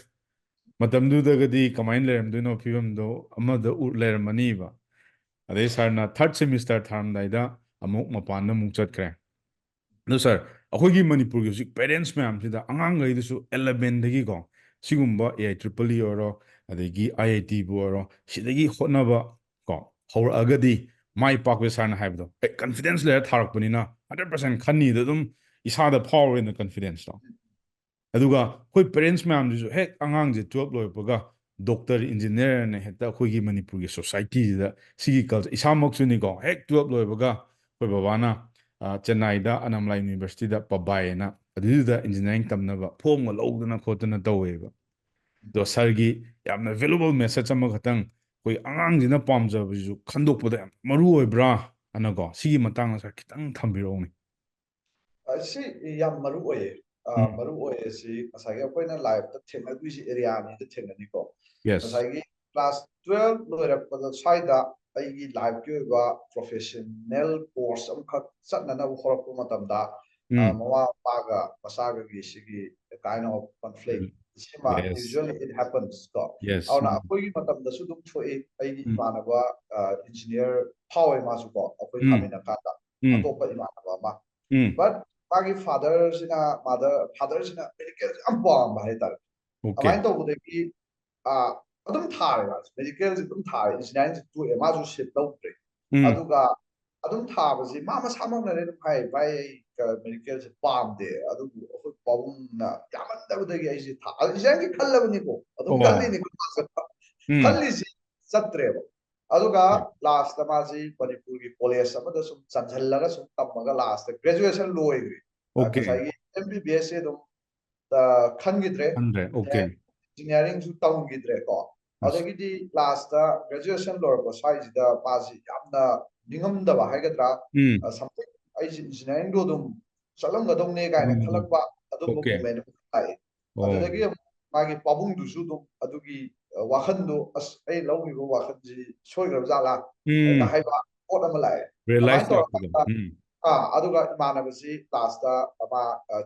Speaker 1: matamdudagadi kamain leramduno phibamdo amada leramaniba adai sarna third semester thamdaida amuk mapanda muk chatkre no sir akhogi Manipur gi husik parents mayam sida angang gai dusu 11 dagi ko sigumba AI triple E oro adagi IIT bu oro sidagi hotnaba ko hor agadi mai pakwe sarna haibdo confidence layer tharakpanina 100% khani da dum isada power in the confidence to aduga koi parents mayam ju hek angang je 12 loipaga doctor engineer ne heta khoi gi Manipur gi society da sigi culture isamok chuni ko hek 12 loipaga koi babana Chennai da Anamla University da pabai na aduda engineering tamnaba phom ga lowduna khotuna taweba do sargi yamna valuable message ama khatang koi angang jina pamjaba ju khandokpada yam maru oibra anago sigi matang sa khitang thambirong
Speaker 2: ꯁꯤ ꯌꯥꯝ ꯃꯔꯨ ꯑꯣꯏꯌꯦ ꯃꯔꯨ ꯑꯣꯏꯌꯦ ꯁꯤ ꯉꯁꯥꯏꯒꯤ ꯑꯩꯈꯣꯏꯅ ꯂꯥꯏꯐꯇ ꯊꯦꯡꯅꯗꯣꯏꯁꯤ ꯑꯦꯔꯤꯌꯥꯅꯤꯗ ꯊꯦꯡꯅꯅꯤꯀꯣ
Speaker 1: yes
Speaker 2: ꯉꯁꯥꯏꯒꯤ ꯀ꯭ꯂꯥꯁ 12 ꯂꯣꯏꯔꯛꯄꯗ ꯁ꯭ꯋꯥꯏꯗ ꯑꯩꯒꯤ ꯂꯥꯏꯐꯀꯤ ꯑꯣꯏꯕ ꯄ꯭ꯔꯣꯐꯦꯁꯅꯦꯜ ꯀꯣꯔꯁ ꯑꯃꯈꯛ ꯆꯠꯅꯅꯕ ꯍꯧꯔꯛꯄ ꯃꯇꯝꯗ ꯃꯃꯥ ꯃꯄꯥꯒ ꯃꯆꯥꯒꯒꯤ ꯁꯤꯒꯤ ꯀꯥꯏꯟ ꯑꯣꯐ ꯀꯟꯐ꯭ꯂꯤꯛ ꯁꯤꯃ
Speaker 1: yes
Speaker 2: ꯌꯨꯖꯨꯋꯦꯜꯂꯤ ꯏꯠ ꯍꯦꯄꯟꯁ ꯀꯣ
Speaker 1: yes
Speaker 2: ꯑꯗꯨꯅ ꯑꯩꯈꯣꯏꯒꯤ ꯃꯇꯝꯗꯁꯨ ꯑꯗꯨꯝ ꯊꯣꯛꯏ ꯑꯩꯒꯤ ꯏꯃꯥꯟꯅꯕ ꯏꯟꯖꯤꯅꯤꯌꯔ ꯐꯥꯎꯋꯦ ꯃꯥꯁꯨ ꯀꯣ ꯑꯩꯈꯣꯏ ꯊꯥꯃꯤꯟꯅꯀꯥꯟꯗ ꯑꯇꯣꯞꯄ ꯏꯃꯥꯟꯅꯕ ꯑꯃ ꯕꯠ ꯃꯥꯒꯤ ꯐꯥꯗꯔꯁꯤꯅ ꯃꯦꯗꯤꯀꯦꯜꯁꯦ ꯌꯥꯝ ꯄꯥꯝꯕ ꯍꯥꯏꯇꯥꯔꯦ
Speaker 1: okay
Speaker 2: ꯑꯗꯨꯃꯥꯏꯅ ꯇꯧꯕꯗꯒꯤ ꯑꯗꯨꯝ ꯊꯥꯔꯦ ꯃꯥꯁꯦ ꯃꯦꯗꯤꯀꯦꯜꯁꯦ ꯑꯗꯨꯝ ꯊꯥꯔꯦ ꯏꯟꯖꯤꯅꯤꯌꯥꯔꯤꯡꯁꯦ ꯇꯣꯛꯑꯦ ꯃꯥꯁꯨ ꯁꯤꯠ ꯂꯧꯗ꯭ꯔꯦ ꯑꯗꯨꯒ ꯑꯗꯨꯝ ꯊꯥꯕꯁꯤ ꯃꯥ ꯃꯁꯥꯃꯛꯅꯗꯤ ꯑꯗꯨꯝ ꯍꯥꯏ ꯚꯥꯏ ꯑꯩ ꯃꯦꯗꯤꯀꯦꯜꯁꯦ ꯄꯥꯝꯗꯦ ꯑꯗꯨꯕꯨ ꯑꯩꯈꯣꯏ ꯄꯥꯕꯨꯡꯅ ꯌꯥꯝꯃꯟꯗꯕꯗꯒꯤ ꯑꯩꯁꯦ ꯏꯟꯖꯤꯅꯤꯌꯥꯔꯤꯡꯒꯤ ꯈꯜꯂꯕꯅꯤꯀꯣ ꯑꯗꯨꯝ ꯈꯜꯂꯤꯅꯤꯀꯣ ꯈꯜꯂꯤꯁꯤ ꯆꯠꯇ꯭ꯔꯦꯕ ꯑꯗꯨꯒ ꯂꯥꯁꯇ ꯃꯥꯁꯤ ꯃꯅꯤꯄꯨꯔꯒꯤ ꯀꯣꯂꯦꯖ ꯑꯃꯗ ꯁꯨꯝ ꯆꯟꯁꯤꯜꯂꯒ ꯁꯨꯝ ꯇꯝꯃꯒ ꯂꯥꯁꯇ ꯒ꯭ꯔꯦꯖꯨꯑꯦꯁꯟ ꯂꯣꯏꯈ꯭ꯔꯦ
Speaker 1: okay
Speaker 2: ꯉꯁꯥꯏꯒꯤ MBBS ꯁꯦ ꯑꯗꯨꯝ ꯈꯟꯈꯤꯗ꯭re
Speaker 1: 100 okay
Speaker 2: ꯏꯟꯖꯤꯅꯤꯌꯥꯔꯤꯡꯁꯨ ꯇꯝꯈꯤꯗ꯭re ꯀꯣ ꯑꯗꯒꯤꯗꯤ ꯂꯥꯁꯇ ꯒ꯭ꯔꯦꯖꯨꯑꯦꯁꯟ ꯂꯣꯏꯔꯛꯄ ꯁ꯭ꯋꯥꯏꯁꯤꯗ ꯃꯥꯁꯤ ꯌꯥꯝꯅ ꯅꯤꯡꯉꯝꯗꯕ ꯍꯥꯏꯒꯗ꯭ꯔꯥ ꯁꯝꯊꯤꯡ ꯑꯩꯁꯤ ꯏꯟꯖꯤꯅꯤꯌꯥꯔꯤꯡꯗꯣ ꯑꯗꯨꯝ ꯆꯠꯂꯝꯒꯗꯧꯅꯦ ꯀꯥꯏꯅ ꯈꯜꯂꯛꯄ ꯑꯗꯨꯝꯕ
Speaker 1: okay
Speaker 2: ꯃꯣꯃꯦꯟ ꯑꯃ ꯂꯥꯛꯑꯦ ꯑꯗꯨꯗꯒꯤ ꯃꯥꯒꯤ ꯄꯥꯕꯨꯡꯗꯨꯁꯨ ꯑꯗꯨꯝ ꯑꯗꯨꯒꯤ ꯋꯥꯈꯟꯗꯣ ꯑꯁ ꯑꯩ ꯂꯧꯔꯤꯕ ꯋꯥꯈꯟꯁꯤ ꯁꯣꯏꯈ꯭ꯔꯕ ꯖꯥꯠꯂꯥ ꯀ ꯍꯥꯏꯕ ꯄꯣꯠ ꯑꯃ ꯂꯥꯛꯑꯦ
Speaker 1: realize
Speaker 2: ꯑꯗꯨꯃꯥꯏꯅ
Speaker 1: lakpado
Speaker 2: ꯇꯧꯔꯀꯥꯟꯗ ꯑꯗꯨꯒ ꯏꯃꯥꯟꯅꯕꯁꯤ ꯂꯥꯁꯇ ꯑꯃ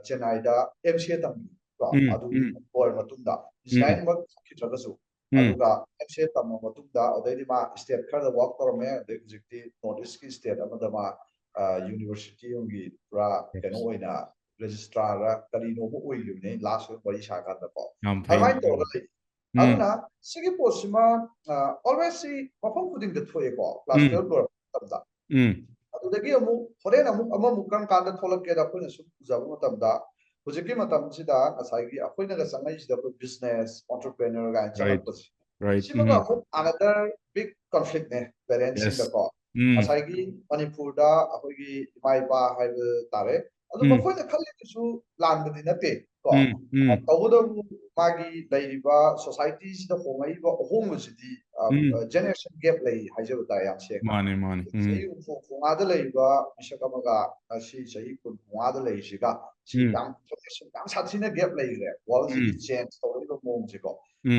Speaker 2: ꯆꯦꯟꯅꯥꯏꯗ MCA ꯇꯝꯃꯤ ꯀꯣ ꯑꯗꯨ ꯂꯣꯏꯔ ꯃꯇꯨꯡꯗ ꯏꯟꯖꯤꯅꯤꯌꯥꯔꯤꯡꯃꯛ ꯆꯠꯈꯤꯗ꯭ꯔꯒꯁꯨ ꯑꯗꯨꯒ MCA ꯇꯝꯃ ꯃꯇꯨꯡꯗ ꯑꯗꯩꯗꯤ ꯃꯥ ꯁ꯭ꯇꯦꯠ ꯈꯔꯗ ꯋꯥꯛ ꯇꯧꯔꯝꯃꯦ ꯑꯗꯩ ꯍꯧꯖꯤꯛꯇꯤ ꯅꯣꯔꯠ ꯏꯁꯀꯤ ꯁ꯭ꯇꯦꯠ ꯑꯃꯗ ꯃꯥ ꯌꯨꯅꯤꯚꯔꯁꯤꯇꯤ ꯑꯃꯒꯤ ꯄꯨꯔꯥ ꯀꯩꯅꯣ ꯑꯣꯏꯅ ꯔꯦꯖꯤꯁꯇ꯭ꯔꯥꯔ ꯀꯔꯤꯅꯣꯃ ꯑꯣꯏꯈꯤꯕꯅꯦ ꯂꯥꯁ ꯑꯣꯏꯅ ꯋꯥꯔꯤ ꯁꯥꯀꯥꯟꯗꯀꯣ ꯑꯗꯨꯃꯥꯏꯅ ꯇꯧꯔꯒ ꯂꯩ ꯑꯗꯨꯅ ꯁꯤꯒꯤ ꯄꯣꯠꯁꯤꯃ ꯑꯣꯜꯋꯦꯁ ꯁꯤ ꯃꯐꯝ ꯈꯨꯗꯤꯡꯗ ꯊꯣꯛꯑꯦꯀꯣ ꯀ꯭ꯂꯥꯁ 12 ꯂꯣꯏꯔꯛꯄ ꯃꯇꯝꯗ ꯑꯗꯨꯗꯒꯤ ꯑꯃꯨꯛ ꯍꯣꯔꯦꯟ ꯑꯃꯨꯛ ꯀꯔꯝ ꯀꯥꯟꯗ ꯊꯣꯛꯂꯛꯀꯦꯗ ꯑꯩꯈꯣꯏꯅ ꯁꯨꯝ ꯎꯖꯕ ꯃꯇꯝꯗ ꯍꯧꯖꯤꯛꯀꯤ ꯃꯇꯝꯁꯤꯗ ꯉꯁꯥꯏꯒꯤ ꯑꯩꯈꯣꯏꯅꯒ ꯆꯪꯉꯛꯏꯁꯤꯗ ꯑꯩꯈꯣꯏ ꯕꯤꯖꯤꯅꯦꯁ ꯑꯣꯟꯇꯔꯄ꯭ꯔꯦꯅꯔ ꯀꯥꯏꯅ ꯆꯪꯉꯛꯄꯁꯦ ꯁꯤꯃꯒ ꯑꯃꯨꯛ ꯑꯅꯗꯔ ꯕꯤగ్ ꯀꯟꯐ꯭ꯂꯤꯛꯅꯦ ꯄꯦꯔꯦꯟꯁꯁꯤꯡꯗꯀꯣ ꯉꯁꯥꯏꯒꯤ ꯃꯅꯤꯄꯨꯔꯗ ꯑꯩꯈꯣꯏꯒꯤ ꯏꯃꯥ ꯏꯄꯥ ꯍꯥꯏꯕ ꯇꯥꯔꯦ ꯑꯗꯨ ꯃꯈꯣꯏꯅ ꯈꯜꯂꯤꯗꯨꯁꯨ ꯂꯥꯟꯕꯗꯤ ꯅꯠꯇꯦ ꯀꯣ ꯇꯧꯕꯇꯕꯨ ꯃꯥꯒꯤ ꯂꯩꯔꯤꯕ ꯁꯣꯁꯥꯏꯇꯤꯁꯤꯗ ꯍꯣꯡꯉꯛꯏꯕ ꯑꯍꯣꯡꯕꯁꯤꯗꯤ ꯖꯦꯅꯦꯔꯦꯁꯟ ꯒꯦꯞ ꯂꯩ ꯍꯥꯏꯖꯕ ꯇꯥꯔꯦ ꯌꯥꯝ ꯁꯦꯡꯅ ꯆꯍꯤ ꯍꯨꯝꯐꯨ-ꯍꯨꯝꯐꯨꯃꯉꯥꯗ ꯂꯩꯔꯤꯕ ꯃꯤꯁꯛ ꯑꯃꯒ ꯉꯁꯤ ꯆꯍꯤ 20-30ꯗ ꯂꯩꯔꯤꯁꯤꯒ ꯁꯤ ꯌꯥꯝ ꯁꯥꯊꯤꯅ ꯒꯦꯞ ꯂꯩꯈ꯭ꯔꯦ ꯋꯥꯔꯜꯁꯤꯒꯤ ꯆꯦꯟꯖ ꯇꯧꯔꯛꯏꯕ ꯃꯑꯣꯡꯁꯤꯀꯣ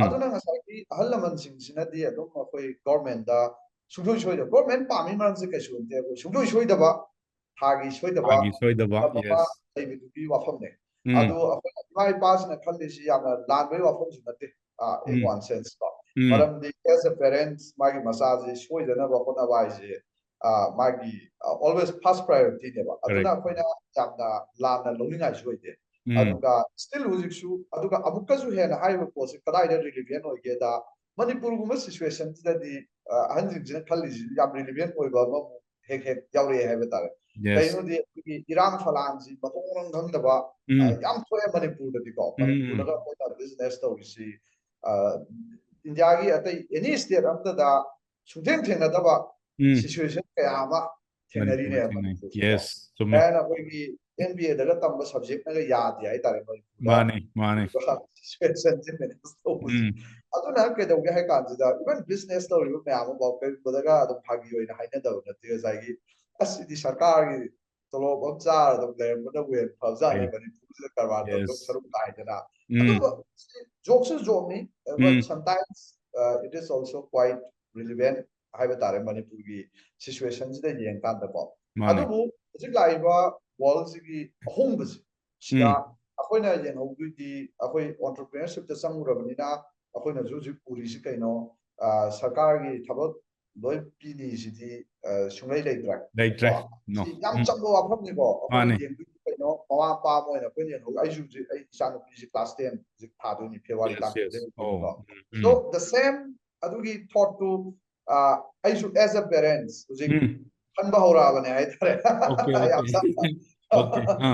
Speaker 2: ꯑꯗꯨꯅ ꯉꯁꯥꯏꯒꯤ ꯑꯍꯜ ꯂꯃꯟꯁꯤꯡꯁꯤꯅꯗꯤ ꯑꯗꯨꯝ ꯑꯩꯈꯣꯏ ꯒꯣꯔꯃꯦꯟꯗ ꯁꯨꯡꯁꯣꯏ ꯁꯣꯏꯗꯕ ꯒꯣꯔꯃꯦꯟ ꯄꯥꯝꯃꯤ ꯃꯔꯝꯁꯦ ꯀꯩꯁꯨ ꯅꯠꯇꯦ ꯑꯩꯈꯣꯏ ꯁꯨꯡꯁꯣꯏ ꯁꯣꯏꯗꯕ ꯊꯥꯒꯤ ꯁꯣꯏꯗꯕ ꯑꯃ ꯂꯩꯕꯗꯨꯒꯤ ꯋꯥꯐꯝꯅꯦ ꯑꯗꯣ ꯑꯩꯈꯣꯏꯅ ꯏꯃꯥ ꯏꯄꯥꯁꯤꯅ ꯈꯜꯂꯤꯁꯤ ꯌꯥꯝꯅ ꯂꯥꯟꯕꯒꯤ ꯋꯥꯐꯝꯁꯨ ꯅꯠꯇꯦ ꯏꯟ ꯋꯥꯟ ꯁꯦꯟꯁ ꯀꯣ ꯃꯔꯝꯗꯤ ꯑꯦꯁ ꯑꯦ ꯄꯦꯔꯦꯟꯁ ꯃꯥꯒꯤ ꯃꯆꯥꯁꯤ ꯁꯣꯏꯗꯅꯕ ꯍꯣꯠꯅꯕ ꯍꯥꯏꯁꯦ ꯃꯥꯒꯤ ꯑꯣꯜꯋꯦꯁ ꯐꯥꯔꯁ ꯄ꯭ꯔꯥꯏꯌꯣꯔꯤꯇꯤꯅꯦꯕ ꯑꯗꯨꯅ ꯑꯩꯈꯣꯏꯅ ꯌꯥꯝꯅ ꯂꯥꯟꯅ ꯂꯧꯅꯤꯡꯉꯥꯏꯁꯨ ꯑꯣꯏꯗꯦ ꯑꯗꯨꯒ ꯁ꯭ꯇꯤꯜ ꯍꯧꯖꯤꯛꯁꯨ ꯑꯗꯨꯒ ꯑꯃꯨꯛꯀꯁꯨ ꯍꯦꯟꯅ ꯍꯥꯏꯔꯤꯕ ꯄꯣꯠꯁꯤ ꯀꯗꯥꯏꯗ ꯔꯤꯂꯤꯚꯦꯟ ꯑꯣꯏꯒꯦꯗ ꯃꯅꯤꯄꯨꯔꯒꯨꯝꯕ ꯁꯤꯆꯨꯋꯦꯁꯟꯁꯤꯗꯗꯤ ꯑꯍꯟꯁꯤꯡꯁꯤꯅ ꯈꯜꯂꯤꯁꯤ ꯌꯥꯝ ꯔꯤꯂꯤꯚꯦꯟ ꯑꯣꯏꯕ ꯑꯃꯃꯨꯛ ꯍꯦꯛ ꯍꯦꯛ ꯌꯥꯎꯔꯛꯑꯦ ꯍꯥꯏꯕ ꯇꯥꯔꯦ ꯀꯩꯅꯣꯗꯤ ꯑꯩꯈꯣꯏꯒꯤ ꯏꯔꯥꯡ ꯐꯂꯥꯡꯁꯤ ꯃꯊꯣꯡ ꯃꯔꯝ ꯈꯪꯗꯕ ꯌꯥꯝ ꯊꯣꯛꯑꯦ ꯃꯅꯤꯄꯨꯔꯗꯗꯤꯀꯣ ꯃꯅꯤꯄꯨꯔꯗꯒ ꯑꯩꯈꯣꯏꯅ ꯕꯤꯖꯤꯅꯦꯁ ꯇꯧꯔꯤꯁꯤ ꯏꯟꯗꯤꯌꯥꯒꯤ ꯑꯇꯩ ꯑꯦꯅꯤ ꯁ꯭ꯇꯦꯠ ꯑꯝꯇꯗ ꯁꯨꯡꯊꯦꯡ ꯊꯦꯡꯅꯗꯕ ꯁꯤꯆꯨꯋꯦꯁꯟ ꯀꯌꯥ ꯑꯃ ꯊꯦꯡꯅꯔꯤꯅꯦ ꯃꯅꯤꯄꯨꯔꯁꯤꯀꯣ ꯍꯥꯏꯅ ꯑꯩꯈꯣꯏꯒꯤ MBA ꯇꯝꯕ ꯁꯕꯖꯦꯛꯅꯒ ꯌꯥꯗꯦ ꯍꯥꯏꯇꯥꯔꯦ ꯃꯅꯤꯄꯨꯔꯗ ꯁꯤꯆꯨꯋꯦꯁꯟꯁꯤ ꯃꯦꯅꯦꯖ ꯇꯧꯕꯁꯤ ꯑꯗꯨꯅ ꯀꯩꯗꯧꯒꯦ ꯍꯥꯏ ꯀꯥꯟꯁꯤꯗ ꯏꯚꯟ ꯕꯤꯖꯤꯅꯦꯁ ꯇꯧꯔꯤꯕ ꯃꯌꯥꯝ ꯑꯃ ꯀꯩꯒꯨꯝꯕꯗꯒ ꯑꯗꯨꯝ ꯐꯥꯒꯤ ꯑꯣꯏꯅ ꯍꯥꯏꯅꯗꯕ ꯅꯠꯇꯦ ꯉꯁꯥꯏꯒꯤ ꯑꯁꯤꯗꯤ ꯁꯔꯀꯥꯔꯒꯤ ꯇꯣꯂꯣꯞ ꯑꯃ ꯆꯥꯔ ꯑꯗꯨꯝ ꯂꯩꯔꯝꯕꯅꯕꯨ ꯍꯦꯟꯅ ꯐꯕꯖꯥꯠꯅꯤ ꯃꯅꯤꯄꯨꯔꯁꯤꯗ ꯀꯔꯕꯥꯔ ꯇꯧꯗꯧ ꯁꯔꯨꯛ ꯀꯥꯏꯗꯅ ꯑꯗꯨꯒ ꯖꯣꯛꯁꯨ ꯖꯣꯛꯅꯤ but sometimes it is also quite relevant ꯍꯥꯏꯕ ꯇꯥꯔꯦ ꯃꯅꯤꯄꯨꯔꯒꯤ ꯁꯤꯆꯨꯋꯦꯁꯟꯁꯤꯗ ꯌꯦꯡꯀꯥꯟꯗꯀꯣ ꯑꯗꯨꯕꯨ ꯍꯧꯖꯤꯛ ꯂꯥꯛꯏꯕ ꯋꯥꯔꯜꯁꯤꯒꯤ ꯑꯍꯣꯡꯕꯁꯤ ꯁꯤꯗ ꯑꯩꯈꯣꯏꯅ ꯌꯦꯡꯍꯧꯗꯣꯏꯗꯤ ꯑꯩꯈꯣꯏ ꯑꯣꯟꯇꯔꯄ꯭ꯔꯤꯅꯔꯁꯤꯞꯇ ꯆꯪꯉꯨꯔꯕꯅꯤna ꯑꯩꯈꯣꯏꯅꯁꯨ ꯍꯧꯖꯤꯛ ꯎꯔꯤꯁꯤ ꯀꯩꯅꯣ ꯁꯔꯀꯥꯔꯒꯤ ꯊꯕꯛ ꯂꯣꯏ ꯄꯤꯅꯤꯁꯤꯗꯤ ꯁꯨꯡꯂꯩ ꯂꯩꯇ꯭ꯔꯦ ꯀꯣ ꯁꯤ ꯌꯥꯝ ꯆꯝꯕ ꯋꯥꯐꯝꯅꯤꯀꯣ ꯑꯩꯈꯣꯏꯅ ꯌꯦꯡꯗꯣꯏꯁꯤ ꯀꯩꯅꯣ ꯃꯃꯥ ꯃꯄꯥ ꯑꯃ ꯑꯣꯏꯅ ꯑꯩꯈꯣꯏꯅ ꯌꯦꯡꯍꯧ ꯑꯩꯁꯨ ꯍꯧꯖꯤꯛ ꯑꯩ ꯏꯆꯥꯅꯨꯄꯤꯁꯤ ꯀ꯭ꯂꯥꯁ 10 ꯍꯧꯖꯤꯛ ꯊꯥꯗꯣꯏꯅꯤ ꯐꯦꯕꯋꯥꯔꯤ ꯇꯥꯡ 2ꯀꯣ ꯁꯣ ꯗ ꯁꯦꯝ ꯑꯗꯨꯒꯤ ꯊꯣꯠꯇꯨ ꯑꯩꯁꯨ ꯑꯦꯖ ꯑ ꯄꯦꯔꯦꯟꯁ ꯍꯧꯖꯤꯛ ꯈꯟꯕ ꯍꯧꯔꯛꯑꯕꯅꯦ ꯍꯥꯏꯇꯥꯔꯦ ꯌꯥꯝ ꯇꯞꯅ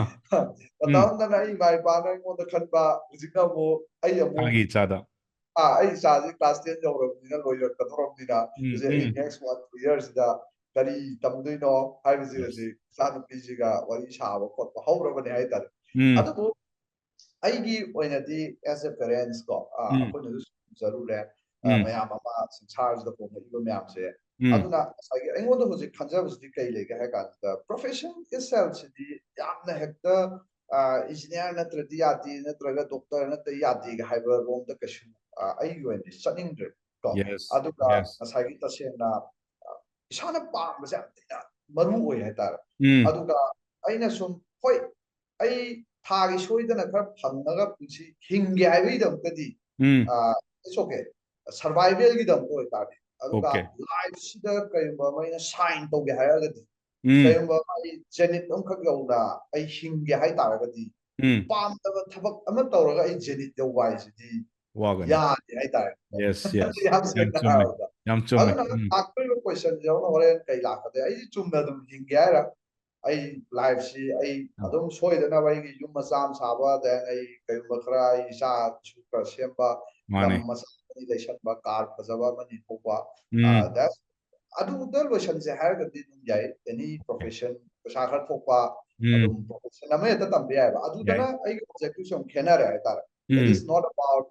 Speaker 2: ꯃꯇꯝꯗꯅ ꯑꯩ ꯏꯃꯥ ꯏꯄꯥꯅ ꯑꯩꯉꯣꯟꯗ ꯈꯟꯕ ꯍꯧꯖꯤꯛꯅ ꯑꯃꯨꯛ ꯑꯩ ꯑꯃꯨꯛ ꯑꯩ ꯏꯆꯥꯁꯤ ꯀ꯭ꯂꯥꯁ 10 ꯌꯧꯔꯕꯅꯤꯅ ꯂꯣꯏꯔꯛꯀꯗꯧꯔꯕꯅꯤꯅ ꯍꯧꯖꯤꯛ ꯑꯩ ꯅꯦꯛꯁ 1-2 ꯌꯔꯁꯤꯗ ꯀꯔꯤ ꯇꯝꯗꯣꯏꯅꯣ ꯍꯥꯏꯕꯁꯤ ꯍꯧꯖꯤꯛ ꯏꯆꯥꯅꯨꯄꯤꯁꯤꯒ ꯋꯥꯔꯤ ꯁꯥꯕ ꯈꯣꯠꯄ ꯍꯧꯔꯕꯅꯦ ꯍꯥꯏꯇꯥꯔꯦ ꯑꯗꯨꯕꯨ ꯑꯩꯒꯤ ꯑꯣꯏꯅꯗꯤ ꯑꯦꯁ ꯑꯦ ꯄꯦꯔꯦꯟꯁ ꯀꯣ ꯑꯩꯈꯣꯏꯅꯁꯨ ꯖꯔꯨꯔꯦ ꯃꯌꯥꯝ ꯑꯃ ꯁꯪꯁꯥꯔꯁꯤꯗ ꯍꯣꯡꯉꯛꯏꯕ ꯃꯌꯥꯝꯁꯦ ꯑꯗꯨꯅ ꯉꯁꯥꯏꯒꯤ ꯑꯩꯉꯣꯟꯗ ꯍꯧꯖꯤꯛ ꯈꯟꯖꯕꯁꯤꯗꯤ ꯀꯩ ꯂꯩꯒꯦ ꯍꯥꯏ ꯀꯥꯟꯁꯤꯗ ꯄ꯭ꯔꯣꯐꯦꯁꯟ ꯏꯠꯁꯦꯜꯐꯁꯤꯗꯤ ꯌꯥꯝꯅ ꯍꯦꯛꯇ ꯏꯟꯖꯤꯅꯤꯌꯥꯔ ꯅꯠꯇ꯭ꯔꯗꯤ ꯌꯥꯗꯦ ꯅꯠꯇ꯭ꯔꯒ ꯗꯣꯛꯇꯔ ꯅꯠꯇ꯭ꯔꯗꯤ ꯌꯥꯗꯦꯒ ꯍꯥꯏꯕ ꯔꯣꯝꯗ ꯀꯩꯁꯨ ꯑꯩꯒꯤ ꯑꯣꯏꯅꯗꯤ ꯆꯠꯅꯤꯡꯗ꯭ꯔꯦ ꯀꯣ ꯑꯗꯨꯒ ꯉꯁꯥꯏꯒꯤ ꯇꯁꯦꯡꯅ ꯏꯁꯥꯅ ꯄꯥꯝꯕꯁꯦ ꯌꯥꯝ ꯊꯤꯅ ꯃꯔꯨ ꯑꯣꯏ ꯍꯥꯏꯇꯥꯔꯦ ꯑꯗꯨꯒ ꯑꯩꯅ ꯁꯨꯝ ꯍꯣꯏ ꯑꯩ ꯊꯥꯒꯤ ꯁꯣꯏꯗꯅ ꯈꯔ ꯐꯪꯉꯒ ꯄꯨꯟꯁꯤ ꯍꯤꯡꯒꯦ ꯍꯥꯏꯕꯒꯤꯗꯃꯛꯇꯗꯤ ꯏꯠꯁ ꯑꯣꯀꯦ ꯁꯔꯚꯥꯏꯚꯦꯜꯒꯤꯗꯃꯛꯇ ꯑꯣꯏꯇꯥꯔꯗꯤ ꯑꯗꯨꯒ ꯂꯥꯏꯐꯁꯤꯗ ꯀꯔꯤꯒꯨꯝꯕ ꯑꯃ ꯑꯩꯅ ꯁꯥꯏꯟ ꯇꯧꯒꯦ ꯍꯥꯏꯔꯒꯗꯤ ꯀꯔꯤꯒꯨꯝꯕ ꯑꯩ ꯖꯦꯅꯤꯠ ꯑꯃꯈꯛ ꯌꯧꯅ ꯑꯩ ꯍꯤꯡꯒꯦ ꯍꯥꯏꯇꯥꯔꯒꯗꯤ ꯄꯥꯝꯗꯕ ꯊꯕꯛ ꯑꯃ ꯇꯧꯔꯒ ꯑꯩ ꯖꯦꯅꯤꯠ ꯌꯧꯕ ꯍꯥꯏꯁꯤꯗꯤ ꯌꯥꯗꯦ ꯍꯥꯏꯇꯥꯔꯦ ꯌꯥꯝ ꯁꯦꯡꯅ ꯍꯥꯏꯔꯕꯗ ꯑꯗꯨꯅ ꯂꯥꯛꯇꯣꯏꯕ ꯀꯣꯏꯁꯟꯁꯦ ꯍꯣꯔꯦꯟ ꯀꯩ ꯂꯥꯛꯀꯗꯦ ꯑꯩꯁꯤ ꯆꯨꯝꯅ ꯑꯗꯨꯝ ꯍꯤꯡꯒꯦ ꯍꯥꯏꯔ ꯑꯩ ꯂꯥꯏꯐꯁꯤ ꯑꯩ ꯑꯗꯨꯝ ꯁꯣꯏꯗꯅꯕ ꯑꯩꯒꯤ ꯌꯨꯝ ꯃꯆꯥ ꯑꯃ ꯁꯥꯕ ꯗꯦꯟ ꯑꯩ ꯀꯩꯒꯨꯝꯕ ꯈꯔ ꯑꯩ ꯏꯆꯥꯁꯨ ꯈꯔ ꯁꯦꯝꯕ ꯂꯝ ꯃꯆꯥ ꯑꯃꯅꯤ ꯂꯩꯁꯟꯕ ꯀꯥꯔ ꯐꯖꯕ ꯑꯃꯅꯤ ꯊꯧꯕ ꯑꯗꯨꯗ ꯂꯣꯏꯁꯟꯁꯦ ꯍꯥꯏꯔꯒꯗꯤ ꯑꯗꯨꯝ ꯌꯥꯏ ꯑꯦꯅꯤ ꯄ꯭ꯔꯣꯐꯦꯁꯟ ꯄꯩꯁꯥ ꯈꯔ ꯊꯣꯛꯄ ꯑꯗꯨꯝ ꯄ꯭ꯔꯣꯐꯦꯁꯟ ꯑꯃ ꯍꯦꯛꯇ ꯇꯝꯕ ꯌꯥꯏꯕ ꯑꯗꯨꯗꯅ ꯑꯩꯒꯤ ꯑꯣꯕꯖꯦꯛꯇꯤቭꯁꯦ ꯑꯃꯨꯛ ꯈꯦꯠꯅꯔꯦ ꯍꯥꯏꯇꯥꯔꯦ it is not about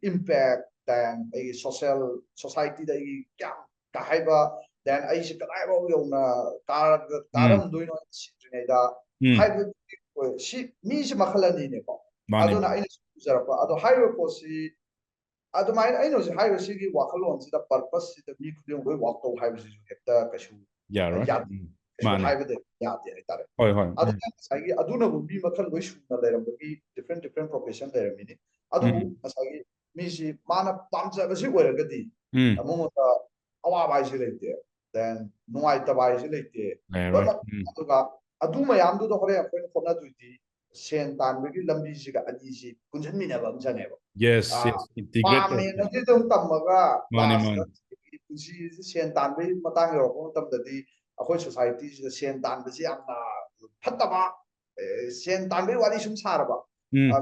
Speaker 2: impact then ꯑꯩꯒꯤ ꯁꯣꯁꯥꯏꯇꯤꯗ ꯑꯩꯒꯤ ꯀꯌꯥꯝ ꯀꯥꯍꯩꯕ ꯗꯦꯟ ꯑꯩꯁꯦ ꯀꯗꯥꯏꯐꯥꯎ ꯌꯧꯅ ꯀꯥꯔꯝꯗꯣꯏꯅꯣ ꯁꯤꯗ꯭ꯔꯤꯉꯩꯗ ꯍꯥꯏꯕꯗꯤ ꯁꯤ ꯃꯤꯁꯦ ꯃꯈꯜ ꯑꯅꯤꯅꯦꯀꯣ ꯑꯗꯨꯅ ꯑꯩꯅ ꯎꯖꯔꯛꯄ ꯑꯗꯣ ꯍꯥꯏꯔꯤꯕ ꯄꯣꯠꯁꯤ ꯑꯗꯨꯃꯥꯏꯅ ꯑꯩꯅ ꯍꯧꯖꯤꯛ ꯍꯥꯏꯔꯤꯕ ꯁꯤꯒꯤ ꯋꯥꯈꯜꯂꯣꯟꯁꯤꯗ ꯄꯔꯄꯁꯁꯤꯗ ꯃꯤ ꯈꯨꯗꯤꯡꯃꯛ ꯂꯣꯏ ꯋꯥꯛ ꯇꯧ ꯍꯥꯏꯕꯁꯤꯁꯨ ꯍꯦꯛꯇ ꯀꯩꯁꯨ ꯌꯥꯗꯦ ꯀꯩꯁꯨ ꯍꯥꯏꯕꯗ ꯌꯥꯗꯦ ꯍꯥꯏꯇꯥꯔꯦ ꯑꯗꯨꯅ ꯉꯁꯥꯏꯒꯤ ꯑꯗꯨꯅꯕꯨ ꯃꯤ ꯃꯈꯜ ꯂꯣꯏ ꯁꯨꯅ ꯂꯩꯔꯝꯕꯒꯤ ꯗꯤꯐ꯭ꯔꯦꯟ ꯄ꯭ꯔꯣꯐꯦꯁꯟ ꯂꯩꯔꯝꯃꯤꯅꯤ ꯑꯗꯨꯕꯨ ꯉꯁꯥꯏꯒꯤ ꯃꯤꯁꯤ ꯃꯥꯅ ꯄꯥꯝꯖꯕꯁꯤ ꯑꯣꯏꯔꯒꯗꯤ ꯃꯉꯣꯟꯗ ꯑꯋꯥꯕ ꯍꯥꯏꯁꯦ ꯂꯩꯇꯦ ꯗꯦꯟ ꯅꯨꯡꯉꯥꯏꯇꯕ ꯍꯥꯏꯁꯦ ꯂꯩꯇꯦ ꯂꯣꯏꯅꯃꯛ ꯑꯗꯨꯒ ꯑꯗꯨ ꯃꯌꯥꯝꯗꯨꯗ ꯍꯣꯔꯦꯟ ꯑꯩꯈꯣꯏꯅ ꯍꯣꯠꯅꯗꯣꯏꯗꯤ ꯁꯦꯟ ꯇꯥꯟꯕꯒꯤ ꯂꯝꯕꯤꯁꯤꯒ ꯑꯅꯤꯁꯤ ꯄꯨꯟꯁꯤꯟꯃꯤꯟꯅꯕ ꯑꯃ ꯆꯪꯉꯦꯕ ꯄꯥꯝꯃꯦꯅꯗꯤ ꯑꯗꯨꯝ ꯇꯝꯃꯒ ꯂꯥꯁꯇ ꯄꯨꯟꯁꯤꯁꯤ ꯁꯦꯟ ꯇꯥꯟꯕꯒꯤ ꯃꯇꯥꯡ ꯌꯧꯔꯛꯄ ꯃꯇꯝꯗꯗꯤ ꯑꯩꯈꯣꯏ ꯁꯣꯁꯥꯏꯇꯤꯁꯤꯗ ꯁꯦꯟ ꯇꯥꯟꯕꯁꯤ ꯌꯥꯝꯅ ꯐꯠꯇꯕ ꯁꯦꯟ ꯇꯥꯟꯕꯒꯤ ꯋꯥꯔꯤ ꯁꯨꯝ ꯁꯥꯔꯕ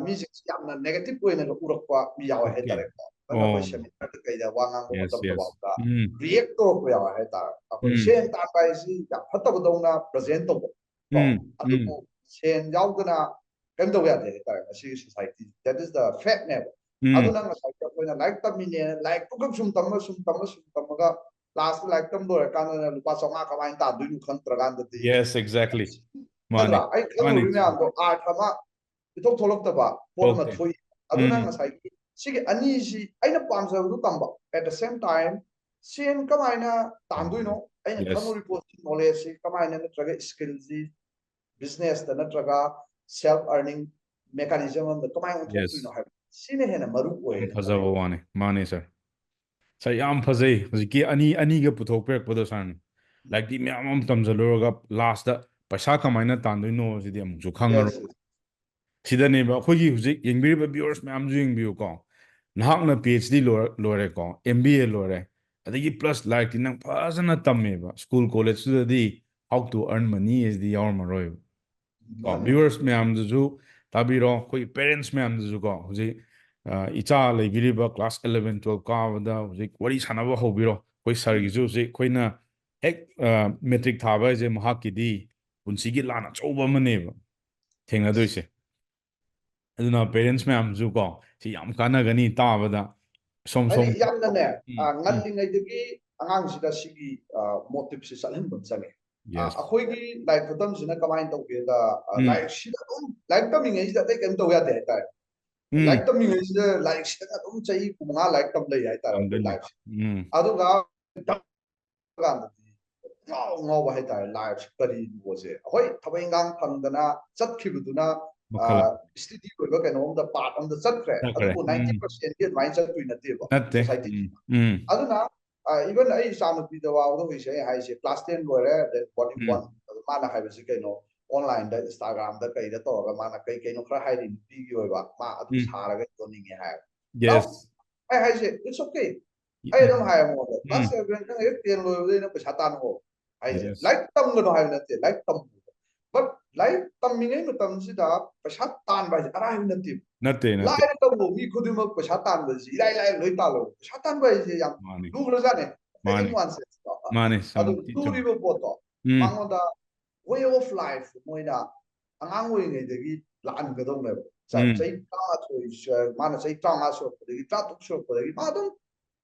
Speaker 2: ꯃꯤꯁꯤꯡꯁꯤ ꯌꯥꯝꯅ ꯅꯦꯒꯦꯇꯤቭ ꯑꯣꯏꯅ ꯎꯔꯛꯄ ꯃꯤ ꯌꯥꯎꯋꯦ ꯍꯥꯏꯇꯥꯔꯦꯀꯣ ꯑꯗꯨꯅ ꯑꯩꯈꯣꯏ ꯁꯦꯃꯤꯅꯥꯔꯗ ꯀꯩꯗ ꯋꯥ ꯉꯥꯡꯕ ꯃꯇꯝꯗꯐꯥꯎꯗ ꯔꯤꯌꯦꯛ ꯇꯧꯔꯛꯄ ꯌꯥꯎꯋꯦ ꯍꯥꯏꯇꯥꯔꯦ ꯑꯩꯈꯣꯏ ꯁꯦꯟ ꯇꯥꯟꯕ ꯍꯥꯏꯁꯤ ꯌꯥꯝ ꯐꯠꯇꯕꯗꯧꯅ ꯄ꯭ꯔꯖꯦꯟ ꯇꯧꯕ ꯀꯣ ꯑꯗꯨꯕꯨ sen yaudana kem do ya de ta si society that is the fact never
Speaker 1: Mm.
Speaker 2: aduna nga sai ta koina like tam mine like to sum tam ga last like tam do kan na lupa songa ka main ta du khan tragan de
Speaker 1: Yes, exactly. Money.
Speaker 2: adra ai khalo
Speaker 1: Money.
Speaker 2: ri me ando art ama itok tholok ta ba por ma thoi aduna nga sai sige ani si aina pamsa du tamba at the same time sen kamaina tanduino aina
Speaker 1: Yes.
Speaker 2: khano report knowledge si kamaina na traga skills business da na traga self earning mechanism da kamaina thok tuino
Speaker 1: Yes.
Speaker 2: ha sine hena maru oye
Speaker 1: Fazaba wani. Money, sir. Sir, yam fazay. Huziki ani ga puthok pek pado san. Like di miyam am tamzaluraga last da paisa kamaina tanduino sidi amuksu khangaro.
Speaker 2: yes
Speaker 1: Sidaneba khogi huzik yengbiriba viewers ma'am ju yengbiu ko nahakna PhD lore ko MBA lore adagi plus like nang phasana tammeba school college su di how to earn money is the yaw maroi ko viewers ma'am ju tabiro khoi parents ma'am ju ko huzik icha leibiriba class 11 12 ka wada huzik wari sanaba hobiro khoi sir gi ju huzik khoina hek metric thaba je mahaki di punsigi lana choba maneba thengna doise aduna parents ma'am ju ko si yam kana gani ta bada som
Speaker 2: ani
Speaker 1: som
Speaker 2: yamna ne
Speaker 1: mm.
Speaker 2: ngallingai dagi angang sida sigi motive si salhin bam sange
Speaker 1: Yes.
Speaker 2: akhoi gi like khatam sina kamain to ge da
Speaker 1: Mm.
Speaker 2: like sida like taming ngai sida te kem to ya de ta
Speaker 1: Mm.
Speaker 2: like taming ngai sida like sida chai kumanga like tam le ya ta ko
Speaker 1: Tamdani.
Speaker 2: life
Speaker 1: Mm.
Speaker 2: adu ga ga ngau ba hai ta life kari wo se akhoi thabai ngang phangdana chatkibuduna
Speaker 1: Makhala.
Speaker 2: study ko ba kano da part on the chakre adu
Speaker 1: Takre.
Speaker 2: 90% ge mindset tu na te ba
Speaker 1: Natte.
Speaker 2: society
Speaker 1: Mm.
Speaker 2: aduna even ai samupi da wa do ise hai se class 10 lore that what you want mana hai basi kaino online da instagram da kai da to ga mana kai kaino khara hai ri pi gi oi ba ma adu sara ga to ninge hai now
Speaker 1: Yes.
Speaker 2: ai hai se it's okay ai dam hai mo da class
Speaker 1: Mm.
Speaker 2: 7 kan ek 10 lo de na pesa tan ho hai se
Speaker 1: Yes.
Speaker 2: like tam ga no hai na te like tam but like tam mi ngai tam si da pesa tan ba ara hai na te
Speaker 1: Natte. Natte.
Speaker 2: lai ka mo mi khudi ma pesa tan ba ji lai loi ta lo pesa tan ba ji yam
Speaker 1: Mani.
Speaker 2: lu lo jane
Speaker 1: Mani.
Speaker 2: in one sense
Speaker 1: Mani.
Speaker 2: adu
Speaker 1: Sam.
Speaker 2: turi bo poto
Speaker 1: Mm.
Speaker 2: mangoda way of life moina angang oi ngai degi lan ga dong ne sa
Speaker 1: Mm.
Speaker 2: chai ta choi mana chai ta ma so degi ta tuk so degi ma dong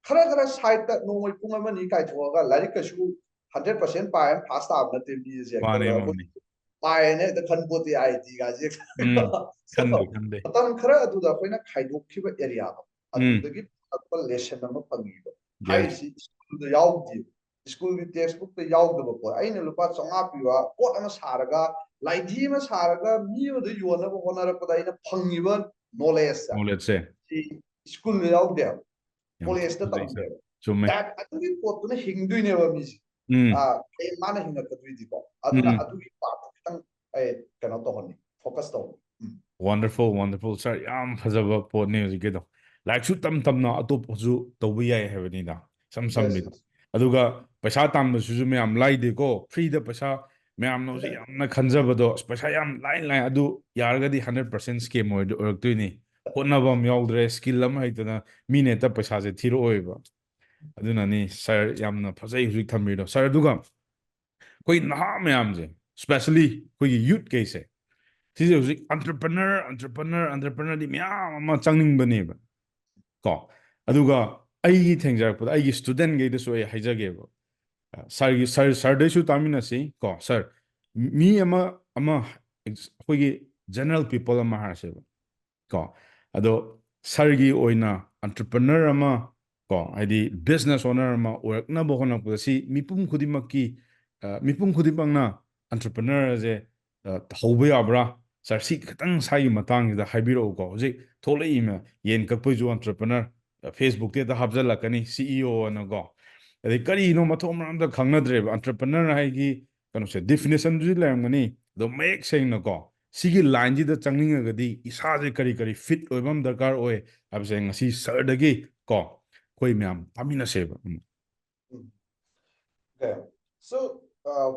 Speaker 2: khara khara side ta no moi punga ma ni kai thoga ga lari ka shu 100% pa fast up na te bi je
Speaker 1: Mani.
Speaker 2: ka
Speaker 1: Mani.
Speaker 2: pa ne da khan po ti ai ti ga je
Speaker 1: Mm.
Speaker 2: so
Speaker 1: Khande. Khande.
Speaker 2: tam khara adu da koina khaidok khiba area ba adu
Speaker 1: Mm.
Speaker 2: degi akpa lesson ma pangi ba hai
Speaker 1: Yes.
Speaker 2: si school da yaw di school की textbook पे याव दबो को आई ने लुपा चंगा पिवा pot अमा सारगा लाइधी मा सारगा me the योना बो होना र पदा इन फंगिबा knowledge सा
Speaker 1: Let's say.
Speaker 2: school ले याव दे
Speaker 1: Yam
Speaker 2: college ता तम
Speaker 1: sir.
Speaker 2: दे
Speaker 1: Chumme.
Speaker 2: that अदुगी पोट ने हिंदुई ने वा मी
Speaker 1: Mm.
Speaker 2: ए माना हिंगा कदुई दी को अदुना अदुगी पार्ट खतंग ए कनो तो होनी फोकस तो
Speaker 1: Wonderful, wonderful, sir. Yam fazaba potne hujike do. Like su tam na atop su tawbi yai hebani da. Sam
Speaker 2: yes
Speaker 1: bit. Aduga paisa tam su su me am lai de ko free da paisa me am no si am na khanjaba do paisa yam lai adu yarga di 100% scam or tu ni. Honna bam yaudre skill lam haitana mine ta paisa je thiro oiba. Aduna ni sir yam na fazai hujik thambi do. Sir aduga koi naha me am je especially koi youth case 시제 hꯧzik entrepreneur di miyam ama changningbane ba ko aduga aigi thengjarapda aigi student gei desu ai haijageba sir desu tamina si ko sir mi ama hoigi general people ama haseba ko ado sir gi oina entrepreneur ama ko haidi business owner ama workna bohona pasi mipum khudimaki mipum khudimangna entrepreneur je hauba yabra sir si khitang sai matang da haibiro ko hojik tholei ma yen kakpoi ju entrepreneur Facebook te da habjalakani CEO na go ade kari no mathom ram da khangnadre entrepreneur hai gi kanu se definition ju lamgani do make saying na go sigi line ji da changning ga di isa je kari fit oibam darkar oe ab se ngasi sir da gi ko koi myam tamina seba
Speaker 2: okay so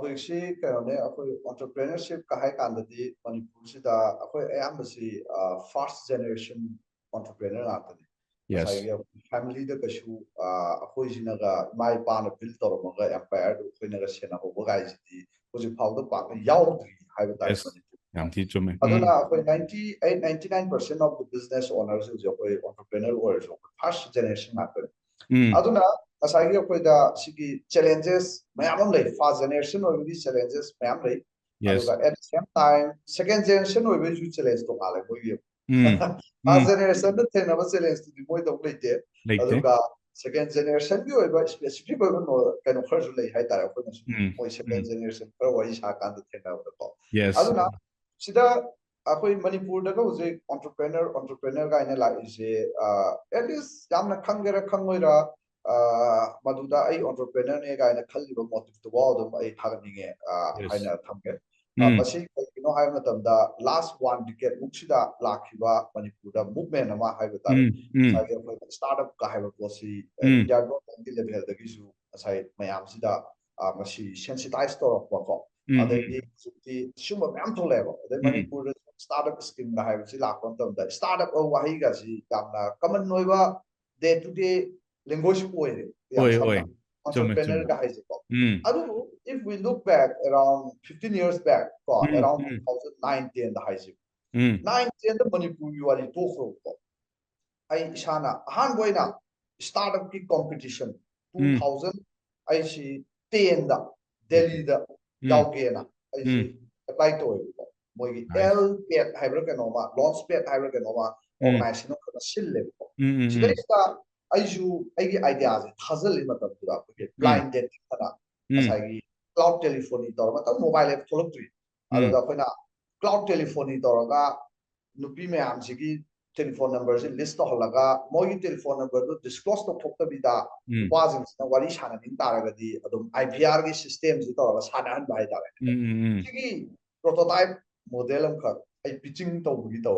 Speaker 2: we see kind of entrepreneurship ka hai kan di Manipur si da akoi ayam si first generation entrepreneur ata ni
Speaker 1: yes
Speaker 2: sai family da kashu akoi jina ga mai pa na build tor ma ga empire do koi na ga sena ho ga ji di ko ji phau da pa yaw di hai ba tai
Speaker 1: yes Yam thi chume.
Speaker 2: Aduna akhoi 99% of the business owners is akhoi entrepreneur or first generation happen. Aduna asagi akhoi da sigi challenges mayam lay first generation or these challenges mayam lay.
Speaker 1: Yes.
Speaker 2: Aduga at the same time second generation or which challenge to ngale boy. First generation the thing about challenge to the boy the way there. Aduga second generation you over specific no kind of first lay hai tara akhoi second generation per wai sha kan the thing about the.
Speaker 1: Yes.
Speaker 2: Aduna sida akhoi Manipur da go je entrepreneur ga ina la is at least yamna khangera khangoi maduda ai entrepreneur ne ga ina khalliba motive to wa dum ai thagninge haina thamge masi no hai matam da last one decade muksida lakhiba Manipur da movement ama hai bata sai startup ka hai posi india government level da gisu sai mayam sida masi sensitize to ko adagi suma mayam to level the Manipur startup scheme ga hai si lakon tam da startup o wahi ga si yamna common noiba day to day language ko oi entrepreneur ga hai ko adu if we look back around 15 years back around 2019 the high 9 10 the Manipur you are to ko ai shana han boina startup ki competition 2000 ai si 10 da Delhi da yauge na ai si apply to ko moigi L pet hybrid kanoma launch pet hybrid kanoma organization ko sille ko sidai sta aiju aigi ideas thazal matam da blind dating kana asagi cloud telephony tor matam mobile app tholok tri ado da koina cloud telephony tor ga nupi me am sigi telephone number se list to halaga mogi telephone number do disclose to thokta bida wazing na wari shana din taraga di adum IVR gi system ji tor shana han bai tare sigi prototype model am kha ai pitching to bugi to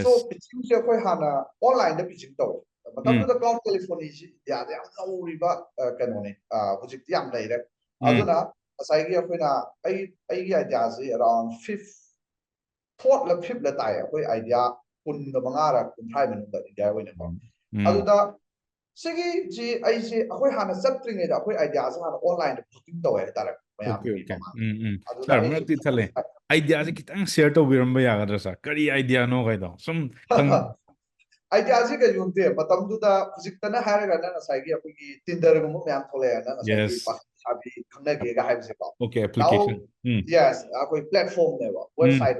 Speaker 2: so pitching se koi hana online da pitching to matam da cloud telephony ji ya da am no riba kanone hujik ti am dai re aduna asai gi akoina ai gi idea ji around 5th 4th la 5th la tai akoi idea kun da mangara kun thai men da idea wena ko aduda sigi ji ai ji akoi hana saptring da akoi idea ji hana online da putting to ai tara mayam
Speaker 1: sir merti thale idea ji kitang share to biramba yagadra sa kari idea no kai do sum
Speaker 2: idea ji ka yunte matam du da physictana haraga na sai gi akoi Tinder gum mayam thole na sai gi sabi khangna ge ga hai se ko
Speaker 1: okay application
Speaker 2: yes akoi platform ne website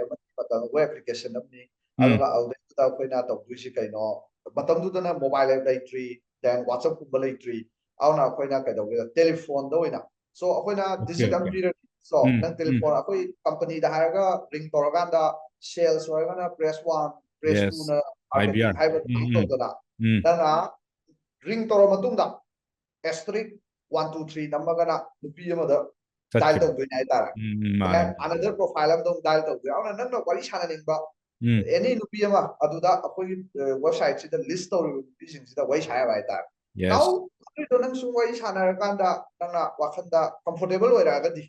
Speaker 2: web application ni aduga auda koina to duisi kaino matam du na mobile app tree then WhatsApp ku balai tree auna koina ka doge telephone do ina so koina digital period so na telephone akoi company da haraga ring toraganda sales organa press 1 press 2 na marketing hybrid to da na ring toro matung da asterisk 1 2 3 namagana nupi amada dial to doina itara and another profile am dong dial to auna nang no wari shana ningba any nupi ama aduda akoi website sida list to nupi sida wai shaya bai ta now do nang sung wai shana kanda nang wakhanda comfortable oira ga di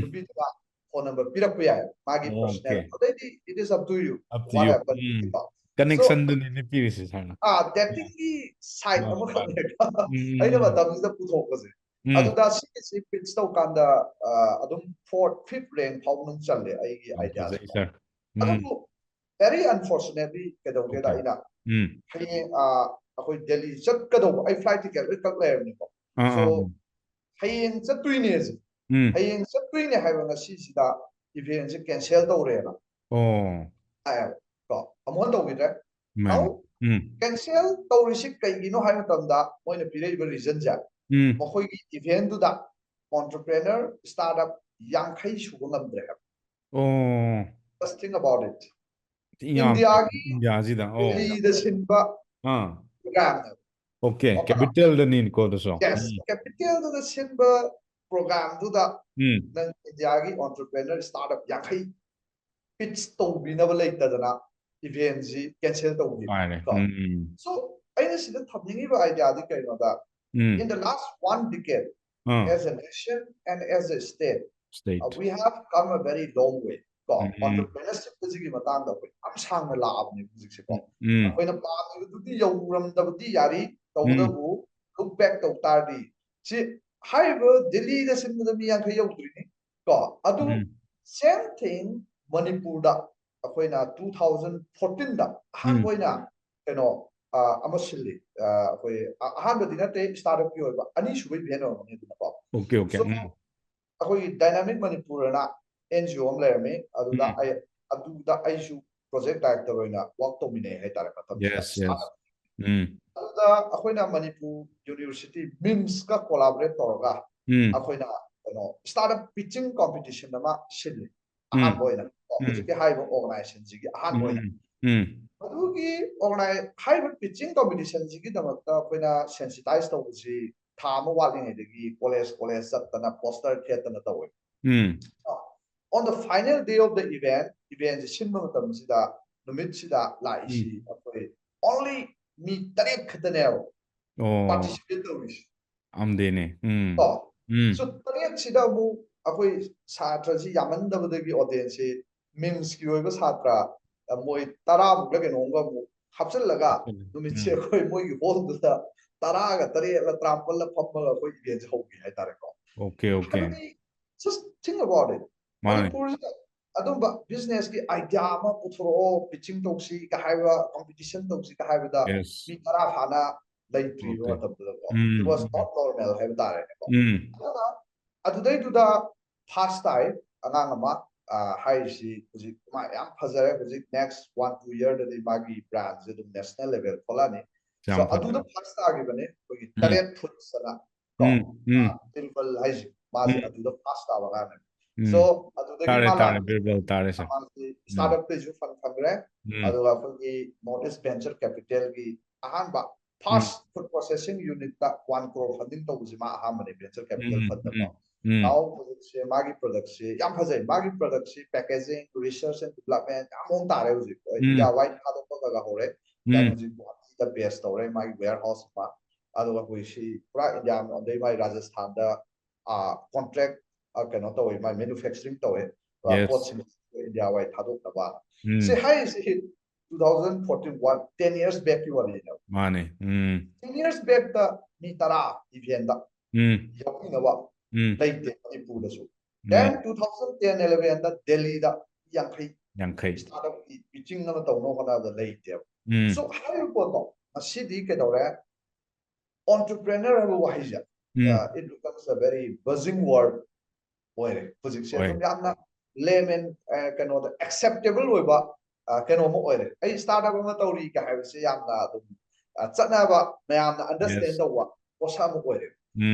Speaker 2: nupi da phone number pirak pu ya magi personal it is up to you whatever
Speaker 1: connection do ni piri se sana
Speaker 2: dating ki site ama khane ka aina matam sida puthok ko se aduda si pitch to kanda adum 4th 5th rank phau nung challe ai gi idea adu very unfortunately kedoge da ina haye akoi Delhi chat kado ai flight ticket kak le ni ko so haye chatui ne haye chatui ne haiba ngasi sida event se cancel to re na ai ko amon do bidre now cancel to risk kai gino hai matam da moina pire ba reason ja mokhoi gi event du da entrepreneur startup yang khai su ngam dre just think about it India ji da Delhi da sinba program
Speaker 1: okay capital da nin ko da so
Speaker 2: yes capital da sinba program du da nang India gi entrepreneur startup yang khai pitch to binaba laita dana event ji cancel to bi so aina sida thamningi ba idea di kai no da in the last 1 decade as a nation and as a state we have come a very long way entrepreneurship ji matang da am sang na la ab ni ji se ko akoina pa du di yauram da di yari to da bu look back to tar di si haiba Delhi da sin da mi yang khai yau tri ni ko adu same thing Manipurda akoina 2014 da hanboina keno ama silli akoi ahan dinate startup ki oiba ani shubai beno ni dina
Speaker 1: Okay, okay.
Speaker 2: so akoi dynamic Manipur na NGO am lerame aduda aduda aishu project director oina work to mine hai tare patam
Speaker 1: Yes, yes.
Speaker 2: aduda akoina Manipur University MIMS ka collaborate toroga akoina keno startup pitching competition ama silli ahan boina hojike haiba organization jigi ahan boina adugi organize haiba pitching competition jigi damakta akoina sensitize tawuji thama waling edagi college satana poster khetana tawe on the final day of the event sinma matam sida numit sida laishi akoi only me tarik khataneo participate tawish
Speaker 1: amdene
Speaker 2: so tarik sida mu akoi satra ji yaman dabadagi audience memes ki oiba satra moi tara mugla nonga mu hapsal laga numit se akoi moi gi hol da tara ga tare la trampal la phamma akoi event hogi hai tare ko
Speaker 1: okay
Speaker 2: just think about it Manipur adumba business ki idea ama puthro pitching toksi ka haiba competition toksi ka haiba da mi tara hana laitri wa tabda ko it was not normal haiba tare ko adudai duda first time angang ama haisi kuji ma yam phajare kuji next 1-2 year da magi brands the national level kolani so aduda first time bane kuji taret foot sana ko tilbal haisi maji aduda first time agane so adudagi mala startup pe ju fund fangre aduga fugi notice venture capital gi ahanba first food processing unit ta 1 crore funding to bujima ahamane venture capital fund ta now se magi product se yam phajai magi product se packaging research and development among tare uji india wide hado ko ga hore then uji the best tore magi warehouse ma aduga hui si pura india on dei mai rajasthan da contract cannot away my manufacturing to it ports in India wide thadok na ba say hi say 2014 10 years back you are you know
Speaker 1: mane
Speaker 2: 10 years back the ni tara event da yapi na ba like the Manipur so then 2010 11 da Delhi da yankai startup pitching na to no kana da late so how you go to a city ke dore entrepreneur ro wahija it becomes a very buzzing word oire physics dum yamna layman kano the acceptable oiba kano mo oire ai startup ma tawri ka haibse yamna dum chana ba mayamna understand the wa osa mo oire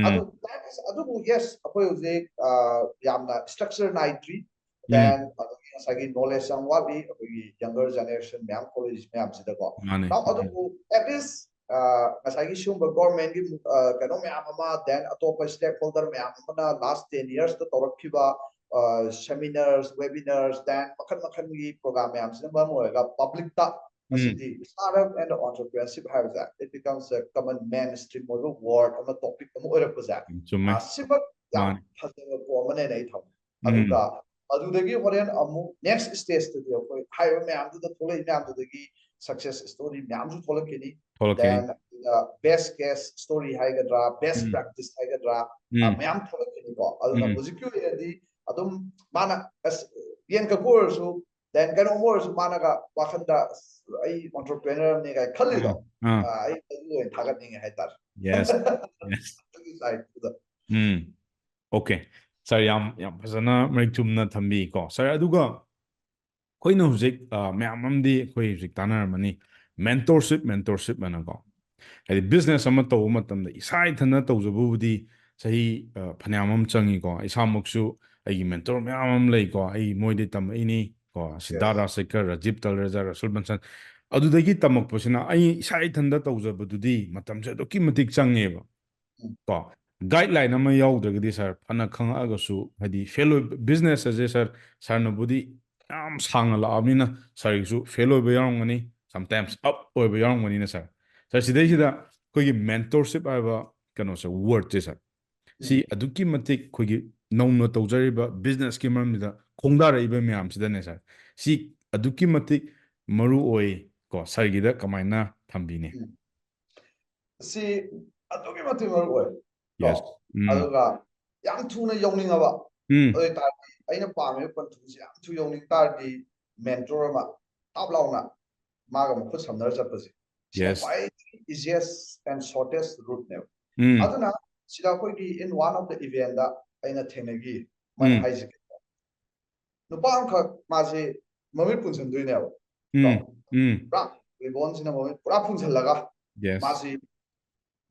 Speaker 2: adu that is adu yes apoi uje yamna structure naitri then sagi knowledge ang wabi apoi younger generation mayam college mayam sida ko now adu at least ngasagi sumba government gi kano mayam ama then atopa stakeholder mayam na last 10 years to torakhiba seminars webinars then makhan gi program mayam sida ba mo ga public ta asidi startup and entrepreneurship have that it becomes a common mainstream or word on the topic mo ora ko za siba ya phasaba ko mane nei tham aduga adudagi horen amu next stage to the higher mayam to the thole mayam to the success story mayam su tholakini then best case story haigadra best practice haigadra mayam tholakini ko aduna hojikku edi adum mana yen ka course then kan more mana ga wakhanda ai entrepreneur ne ga khalido ai ai thaganing haitar
Speaker 1: yes okay sir yam fazana mai chumna thambi ko sir aduga khoina hujik mayam amdi khoi hujik tanar mani mentorship mana ko ai business ama to matam da isai thana to jabudi sahi phanyam am changi ko isamuksu ai mentor mayam am lei ko ai moide tam ini ko sidara sekar rajib talraja rasul bansan adudagi tamak posina ai isai thanda to jabududi matam se doki matik change ba ko guideline ama yaudragadi sir phana khangagasu hadi fellow business as sir sarnabudi am sangala amina sir su fellow be yarangani sometimes up or be yarangani na sir sir sidai kogi mentorship aba kano se word je sir si aduki matik kogi nauna tawjariba business ki maramida khongdara iba myam sidane sir si aduki matik maru oi ko sir gida kamaina thambine
Speaker 2: si aduki matik maru oi
Speaker 1: yes
Speaker 2: aduga yam thuna yawningaba oi ta ꯑꯩꯅ ꯄꯥꯝꯃꯤꯕ ꯄꯟꯊꯨꯡꯁꯤ ꯌꯥꯝ ꯊꯨ ꯌꯧꯅꯤꯡ ꯇꯥꯔꯗꯤ mentor ꯑꯃ ꯇꯥꯞ ꯂꯥꯎꯅ ꯃꯥꯒ ꯃꯈꯨꯠ ꯁꯝꯅꯔ ꯆꯠꯄꯁꯦ ꯁꯤꯅ
Speaker 1: Yes.
Speaker 2: ꯈ꯭ꯋꯥꯏꯗꯒꯤ ꯏꯖꯤꯌꯦꯁ ꯑꯦꯟ ꯁꯣꯔꯇꯦꯁ ꯔꯨꯠꯅꯦꯕ ꯑꯗꯨꯅ ꯁꯤꯗ ꯑꯩꯈꯣꯏꯒꯤ ꯏꯟ ꯋꯥꯟ ꯑꯣꯐ ꯗ ꯏꯚꯦꯟꯗ ꯑꯩꯅ ꯊꯦꯡꯅꯈꯤ ꯃꯥꯅ ꯍꯥꯏꯁꯦ ꯅꯨꯄꯥ ꯑꯃꯈꯛ ꯃꯥꯁꯦ ꯃꯃꯤꯠ ꯄꯨꯟꯁꯤꯟꯗꯣꯏꯅꯦꯕ ꯄꯨꯔꯥ ꯔꯤꯕꯣꯟꯁꯤꯅ ꯃꯃꯤꯠ ꯄꯨꯔꯥ ꯄꯨꯟꯁꯤꯜꯂꯒ
Speaker 1: Yes.
Speaker 2: ꯃꯥꯁꯤ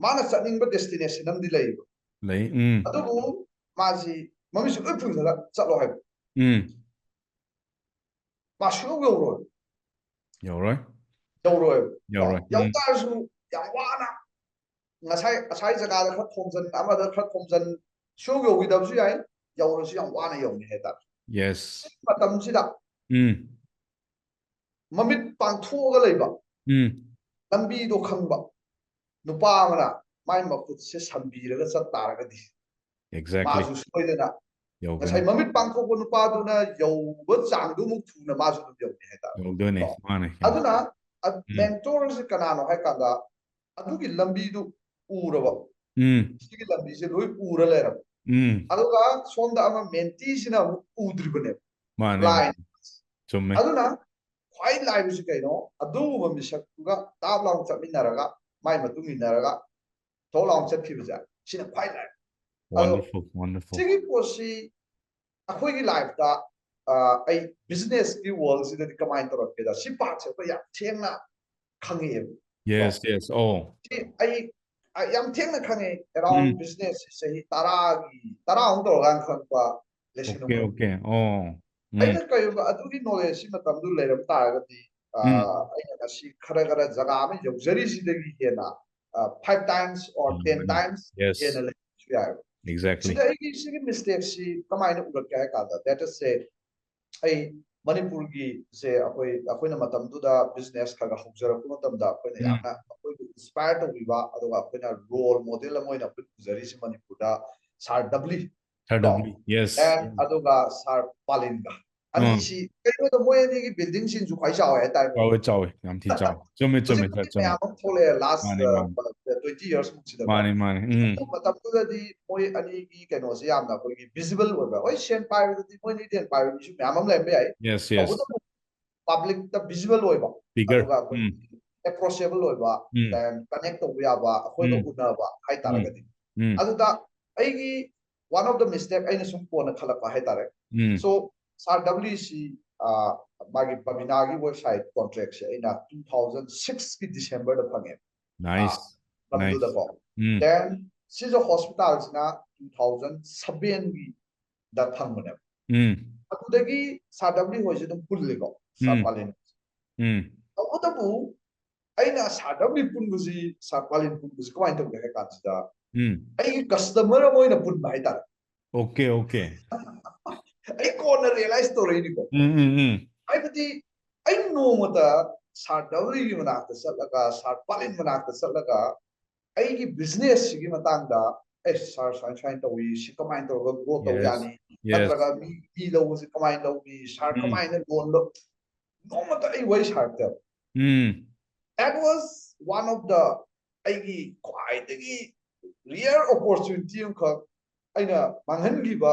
Speaker 2: ꯃꯥꯅ ꯆꯠꯅꯤꯡꯕ ꯗꯦꯁꯇꯤꯅꯦꯁꯟ ꯑꯃꯗꯤ ꯂꯩꯌꯦꯕ ꯑꯗꯨꯕꯨ ꯃꯥꯁꯤ ꯃꯃꯤꯠꯁꯨ ꯂꯣꯏ ꯄꯨꯟꯁꯤꯜꯂꯒ ꯆꯠꯂꯣ ꯍꯥꯏꯕ ꯃꯥ ꯁꯨꯡꯌꯧ ꯌꯧꯔꯣꯏ ꯌꯧꯔꯣꯏꯕ ꯌꯧꯇꯥꯔꯁꯨ ꯌꯥꯝ ꯋꯥꯅꯉꯁꯥꯏ ꯖꯒꯥꯗ ꯈꯔ ꯊꯣꯝꯖꯟ ꯑꯃꯗ ꯈꯔ ꯊꯣꯝꯖꯟ ꯁꯨꯡꯌꯧ ꯌꯧꯈꯤꯗꯕꯁꯨ ꯌꯥꯏ ꯌꯧꯔꯁꯨ ꯌꯥꯝ ꯋꯥꯅ ꯌꯧꯅꯤ ꯍꯥꯏꯇꯥꯔꯦ
Speaker 1: Yes.
Speaker 2: ꯃꯇꯝꯁꯤꯗ ꯃꯃꯤꯠ ꯄꯥꯡꯊꯣꯛꯑꯒ ꯂꯩꯕ ꯂꯝꯕꯤꯗꯣ ꯈꯪꯕ ꯅꯨꯄꯥ ꯑꯃꯅ ꯃꯥꯏ ꯃꯈꯨꯠꯁꯦ ꯁꯝꯕꯤꯔꯒ ꯆꯠ ꯇꯥꯔꯒꯗꯤ
Speaker 1: Exactly.
Speaker 2: ꯃꯥꯁꯨ ꯁꯣꯏꯗꯅ
Speaker 1: Yogani.
Speaker 2: ꯉꯁꯥꯏ ꯃꯃꯤꯠ ꯄꯥꯡꯊꯣꯛꯄ ꯅꯨꯄꯥꯗꯨꯅ ꯌꯧꯕ ಚಾꯡꯗꯨꯃꯨꯛ ꯊꯨꯅ ꯃꯥꯁꯨ ꯑꯗꯨꯝ ꯌꯧꯅꯤ ꯍꯥꯏꯇꯥꯔꯦ
Speaker 1: Yogani. Mane.
Speaker 2: ꯑꯗꯨꯅ ꯃꯦꯟꯇꯣꯔꯁꯦ ꯀꯅꯥꯅꯣ ꯍꯥꯏꯀꯥꯟꯗ ꯑꯗꯨꯒꯤ ꯂꯝꯕꯤꯗꯨ ꯎꯔꯕ ꯁꯤꯒꯤ ꯂꯝꯕꯤꯁꯦ ꯂꯣꯏ ꯎꯔ ꯂꯩꯔꯕ ꯑꯗꯨꯒ ꯁꯣꯝꯗ ꯑꯃ ꯃꯦꯟꯇꯤꯁꯤꯅ ꯑꯃꯨꯛ ꯎꯗ꯭ꯔꯤꯕꯅꯦꯕ ꯕ꯭ꯂꯥꯏꯟ ꯑꯗꯨꯅ ꯈ꯭ꯋꯥꯏ ꯂꯥꯏꯕꯁꯤ ꯀꯩꯅꯣ ꯑꯗꯨꯒꯨꯝꯕ ꯃꯤꯁꯛꯇꯨꯒ ꯇꯥꯞ ꯂꯥꯎꯅ ꯆꯠꯃꯤꯟꯅꯔꯒ ꯃꯥꯏ ꯃꯇꯨꯡ ꯏꯟꯅꯔꯒ ꯊꯣꯛ ꯂꯥꯎꯅ ꯆꯠꯈꯤꯕꯁꯦ ꯁꯤꯅ ꯈ꯭ꯋꯥꯏ ꯂꯥꯏ
Speaker 1: Wonderful. Wonderful.
Speaker 2: ꯁꯤꯒꯤ ꯄꯣꯠꯁꯤ ꯑꯩꯈꯣꯏꯒꯤ ꯂꯥꯏꯐꯇ ꯑꯩ ꯕꯤꯖꯤꯅꯦꯁꯀꯤ ꯋꯥꯔꯜꯁꯤꯗꯗꯤ ꯀꯃꯥꯏꯅ ꯇꯧꯔꯛꯀꯦꯗ ꯁꯤ ꯄꯥꯔꯠꯁꯦ ꯑꯩꯈꯣꯏ ꯌꯥꯝ ꯊꯦꯡꯅ ꯈꯪꯉꯛꯑꯦꯕ
Speaker 1: Yes. Yes. Oh.
Speaker 2: ꯑꯩ ꯌꯥꯝ ꯊꯦꯡꯅ ꯈꯪꯉꯦ ꯑꯦꯔꯥꯎꯟ ꯕꯤꯖꯤꯅꯦꯁ ꯆꯍꯤ ꯇꯔꯥꯃꯨꯛ ꯇꯧꯔꯀꯥꯟꯗ ꯈꯪꯉꯛꯄ ꯂꯦꯁꯟ
Speaker 1: Okay.
Speaker 2: ꯑꯃ
Speaker 1: Okay. Oh.
Speaker 2: ꯑꯩꯅ ꯀꯩꯒꯨꯝꯕ ꯑꯗꯨꯒꯤ ꯅꯣꯂꯦꯖꯁꯤ ꯃꯇꯝꯗꯨ ꯂꯩꯔꯝ ꯇꯥꯔꯒꯗꯤ ꯑꯩꯅ ꯉꯁꯤ ꯈꯔ ꯖꯒꯥ ꯑꯃ ꯌꯧꯖꯔꯤꯁꯤꯗꯒꯤ ꯍꯦꯟꯅ 5 times or 10 times
Speaker 1: Yes.
Speaker 2: ꯍꯦꯟꯅ ꯂꯩꯕꯁꯨ ꯌꯥꯏꯑꯕ
Speaker 1: Exactly.
Speaker 2: ꯁꯤꯗ ꯑꯩꯒꯤ ꯁꯤꯒꯤ ꯃꯤꯁꯇꯦꯛꯁꯤ ꯀꯃꯥꯏꯅ ꯎꯔꯛꯀꯦ ꯍꯥꯏ ꯀꯥꯟꯗ ꯗꯦꯠ ꯏꯁ ꯑꯩ ꯃꯅꯤꯄꯨꯔꯒꯤꯁꯦ ꯑꯩꯈꯣꯏꯅ ꯃꯇꯝꯗꯨꯗ ꯕꯤꯖꯤꯅꯦꯁ ꯈꯔ ꯍꯧꯖꯔꯛꯄ ꯃꯇꯝꯗ ꯑꯩꯈꯣꯏꯅ ꯌꯥꯝꯅ ꯑꯩꯈꯣꯏꯕꯨ ꯏꯟꯁꯄꯥꯌꯔ ꯇꯧꯕꯤꯕ ꯑꯗꯨꯒ ꯑꯩꯈꯣꯏꯅ ꯔꯣꯜ ꯃꯣꯗꯦꯜ ꯑꯃ ꯑꯣꯏꯅ ꯑꯩꯈꯣꯏ ꯄꯨꯖꯔꯤꯁꯤ ꯃꯅꯤꯄꯨꯔꯗ ꯁꯥꯔ ꯗꯕ꯭ꯂꯤ
Speaker 1: Yes.
Speaker 2: ꯑꯗꯨꯒ ꯁꯥꯔ ꯄꯥꯂꯤꯟꯒ ꯑꯅꯤꯁꯤ ꯀꯩꯅꯣꯗ ꯃꯣꯏ ꯑꯅꯤꯒꯤ ꯕꯤꯜꯗꯤꯡꯁꯤꯡꯁꯨ ꯈ꯭ꯋꯥꯏ ꯆꯥꯎꯋꯦ ꯍꯥꯏꯇꯥꯔꯦ
Speaker 1: ꯆꯥꯎꯋꯦ ꯌꯥꯝ ꯊꯤ ꯆꯥꯎꯋꯦ ꯆꯨꯝꯃꯦ
Speaker 2: ꯍꯧꯖꯤꯛꯄꯨꯗꯤ ꯃꯌꯥꯝ ꯑꯃ ꯊꯣꯛꯂꯛꯑꯦ ꯂꯥꯁ 20 years ꯃꯨꯛꯁꯤꯗꯀꯣ ꯃꯇꯝꯗꯨꯗꯗꯤ ꯃꯣꯏ ꯑꯅꯤꯒꯤ ꯀꯩꯅꯣꯁꯦ ꯌꯥꯝꯅ ꯑꯩꯈꯣꯏꯒꯤ ꯚꯤꯖꯤꯕꯜ ꯑꯣꯏꯕ ꯍꯣꯏ ꯁꯦꯟ ꯄꯥꯏꯕꯗꯗꯤ ꯃꯣꯏ ꯑꯅꯤꯗꯤ ꯄꯥꯏꯕ ꯃꯤꯁꯨ ꯃꯌꯥꯝ ꯑꯃ ꯂꯩꯔꯝꯕ ꯌꯥꯏ ꯇꯧꯕꯇꯕꯨ ꯄꯥꯕ꯭ꯂꯤꯛꯇ ꯚꯤꯖꯤꯕꯜ ꯑꯣꯏꯕ ꯑꯗꯨꯒ ꯑꯩꯈꯣꯏ ꯑꯦꯄ꯭ꯔꯣꯆꯦꯕꯜ ꯑꯣꯏꯕ ꯀꯅꯦꯛ ꯇꯧꯕ ꯌꯥꯕ ꯑꯩꯈꯣꯏꯒ ꯎꯅꯕ ꯍꯥꯏꯇꯥꯔꯒꯗꯤ ꯑꯗꯨꯗ ꯑꯩꯒꯤ ꯋꯥꯟ ꯑꯣꯐ ꯗ ꯃꯤꯁꯇꯦꯛ ꯑꯩꯅ ꯁꯨꯝ ꯀꯣꯟꯅ ꯈꯜꯂꯛꯄ ꯍꯥꯏꯇꯥꯔꯦ ꯁꯣ ꯁꯥꯔ ꯗꯕ꯭ꯂꯤꯎꯁꯤ ꯃꯥꯒꯤ ꯕꯕꯤꯅꯥꯒꯤ ꯋꯦꯕꯁꯥꯏꯠ ꯀꯣꯟꯇ꯭ꯔꯦꯛꯁꯦ ꯑꯩꯅ 2006ꯀꯤ ꯗꯤꯁꯦꯝꯕꯔꯗ ꯐꯪꯉꯦ ꯃꯇꯝꯗꯨꯗꯀꯣ ꯗꯦꯟ ꯁꯤꯁꯨ ꯍꯣꯁꯄꯤꯇꯥꯜꯁꯤꯅ 2007ꯒꯤꯗ ꯐꯪꯕꯅꯦꯕ ꯑꯗꯨꯗꯒꯤ ꯁꯥꯔ ꯗꯕ꯭ꯂꯤꯎ ꯍꯣꯏꯁꯦ ꯑꯗꯨꯝ ꯄꯨꯜꯂꯤꯀꯣ ꯁꯥꯔ ꯄꯥꯂꯤꯟ ꯇꯧꯕꯇꯕꯨ ꯑꯩꯅ ꯁꯥꯔ ꯗꯕ꯭ꯂꯤꯎ ꯄꯨꯟꯕꯁꯤ ꯁꯥꯔ ꯄꯥꯂꯤꯟ ꯄꯨꯟꯕꯁꯤ ꯀꯃꯥꯏꯅ ꯇꯧꯒꯦ ꯍꯥꯏ ꯀꯥꯟꯁꯤꯗ ꯑꯩꯒꯤ ꯀꯁꯇꯃꯔ ꯑꯃ ꯑꯣꯏꯅ ꯄꯨꯟꯕ ꯍꯥꯏꯇꯥꯔꯦ ꯑꯩ ꯀꯣꯟꯅ ꯔꯤꯌꯦꯂꯥꯏꯁ ꯇꯧꯔꯛꯏꯅꯤꯀꯣ ꯍꯥꯏꯕꯗꯤ ꯑꯩ ꯅꯣꯡꯃꯗ ꯁꯥꯔ ꯗꯕ꯭ꯂꯤꯎꯒꯤ ꯃꯅꯥꯛꯇ ꯆꯠꯂꯒ ꯁꯥꯔ ꯄꯥꯂꯤꯟ ꯃꯅꯥꯛꯇ ꯆꯠꯂꯒ ꯑꯩꯒꯤ ꯕꯤꯖꯤꯅꯦꯁꯁꯤꯒꯤ ꯃꯇꯥꯡꯗ ꯁꯥꯔ ꯁꯨꯃꯥꯏꯅ ꯇꯧꯋꯤ ꯁꯤ ꯀꯃꯥꯏꯅ ꯇꯧꯔꯒ ꯒ꯭ꯔꯣ ꯇꯧ ꯌꯥꯅꯤ ꯅꯠꯇ꯭ꯔꯒ ꯃꯤ ꯂꯧꯕꯁꯤ ꯀꯃꯥꯏꯅ ꯂꯧꯅꯤ ꯁꯥꯔ ꯀꯃꯥꯏꯅ ꯂꯣꯟ ꯂꯧ ꯅꯣꯡꯃꯇ ꯑꯩ ꯋꯥꯔꯤ ꯁꯥꯔꯛꯇꯦꯕ that was one of the ꯑꯩꯒꯤ ꯈ꯭ꯋꯥꯏꯗꯒꯤ ꯔꯤꯌꯔ ꯑꯣꯄꯣꯔꯆꯨꯅꯤꯇꯤ ꯑꯃꯈꯛ ꯑꯩꯅ ꯃꯥꯡꯍꯟꯈꯤꯕ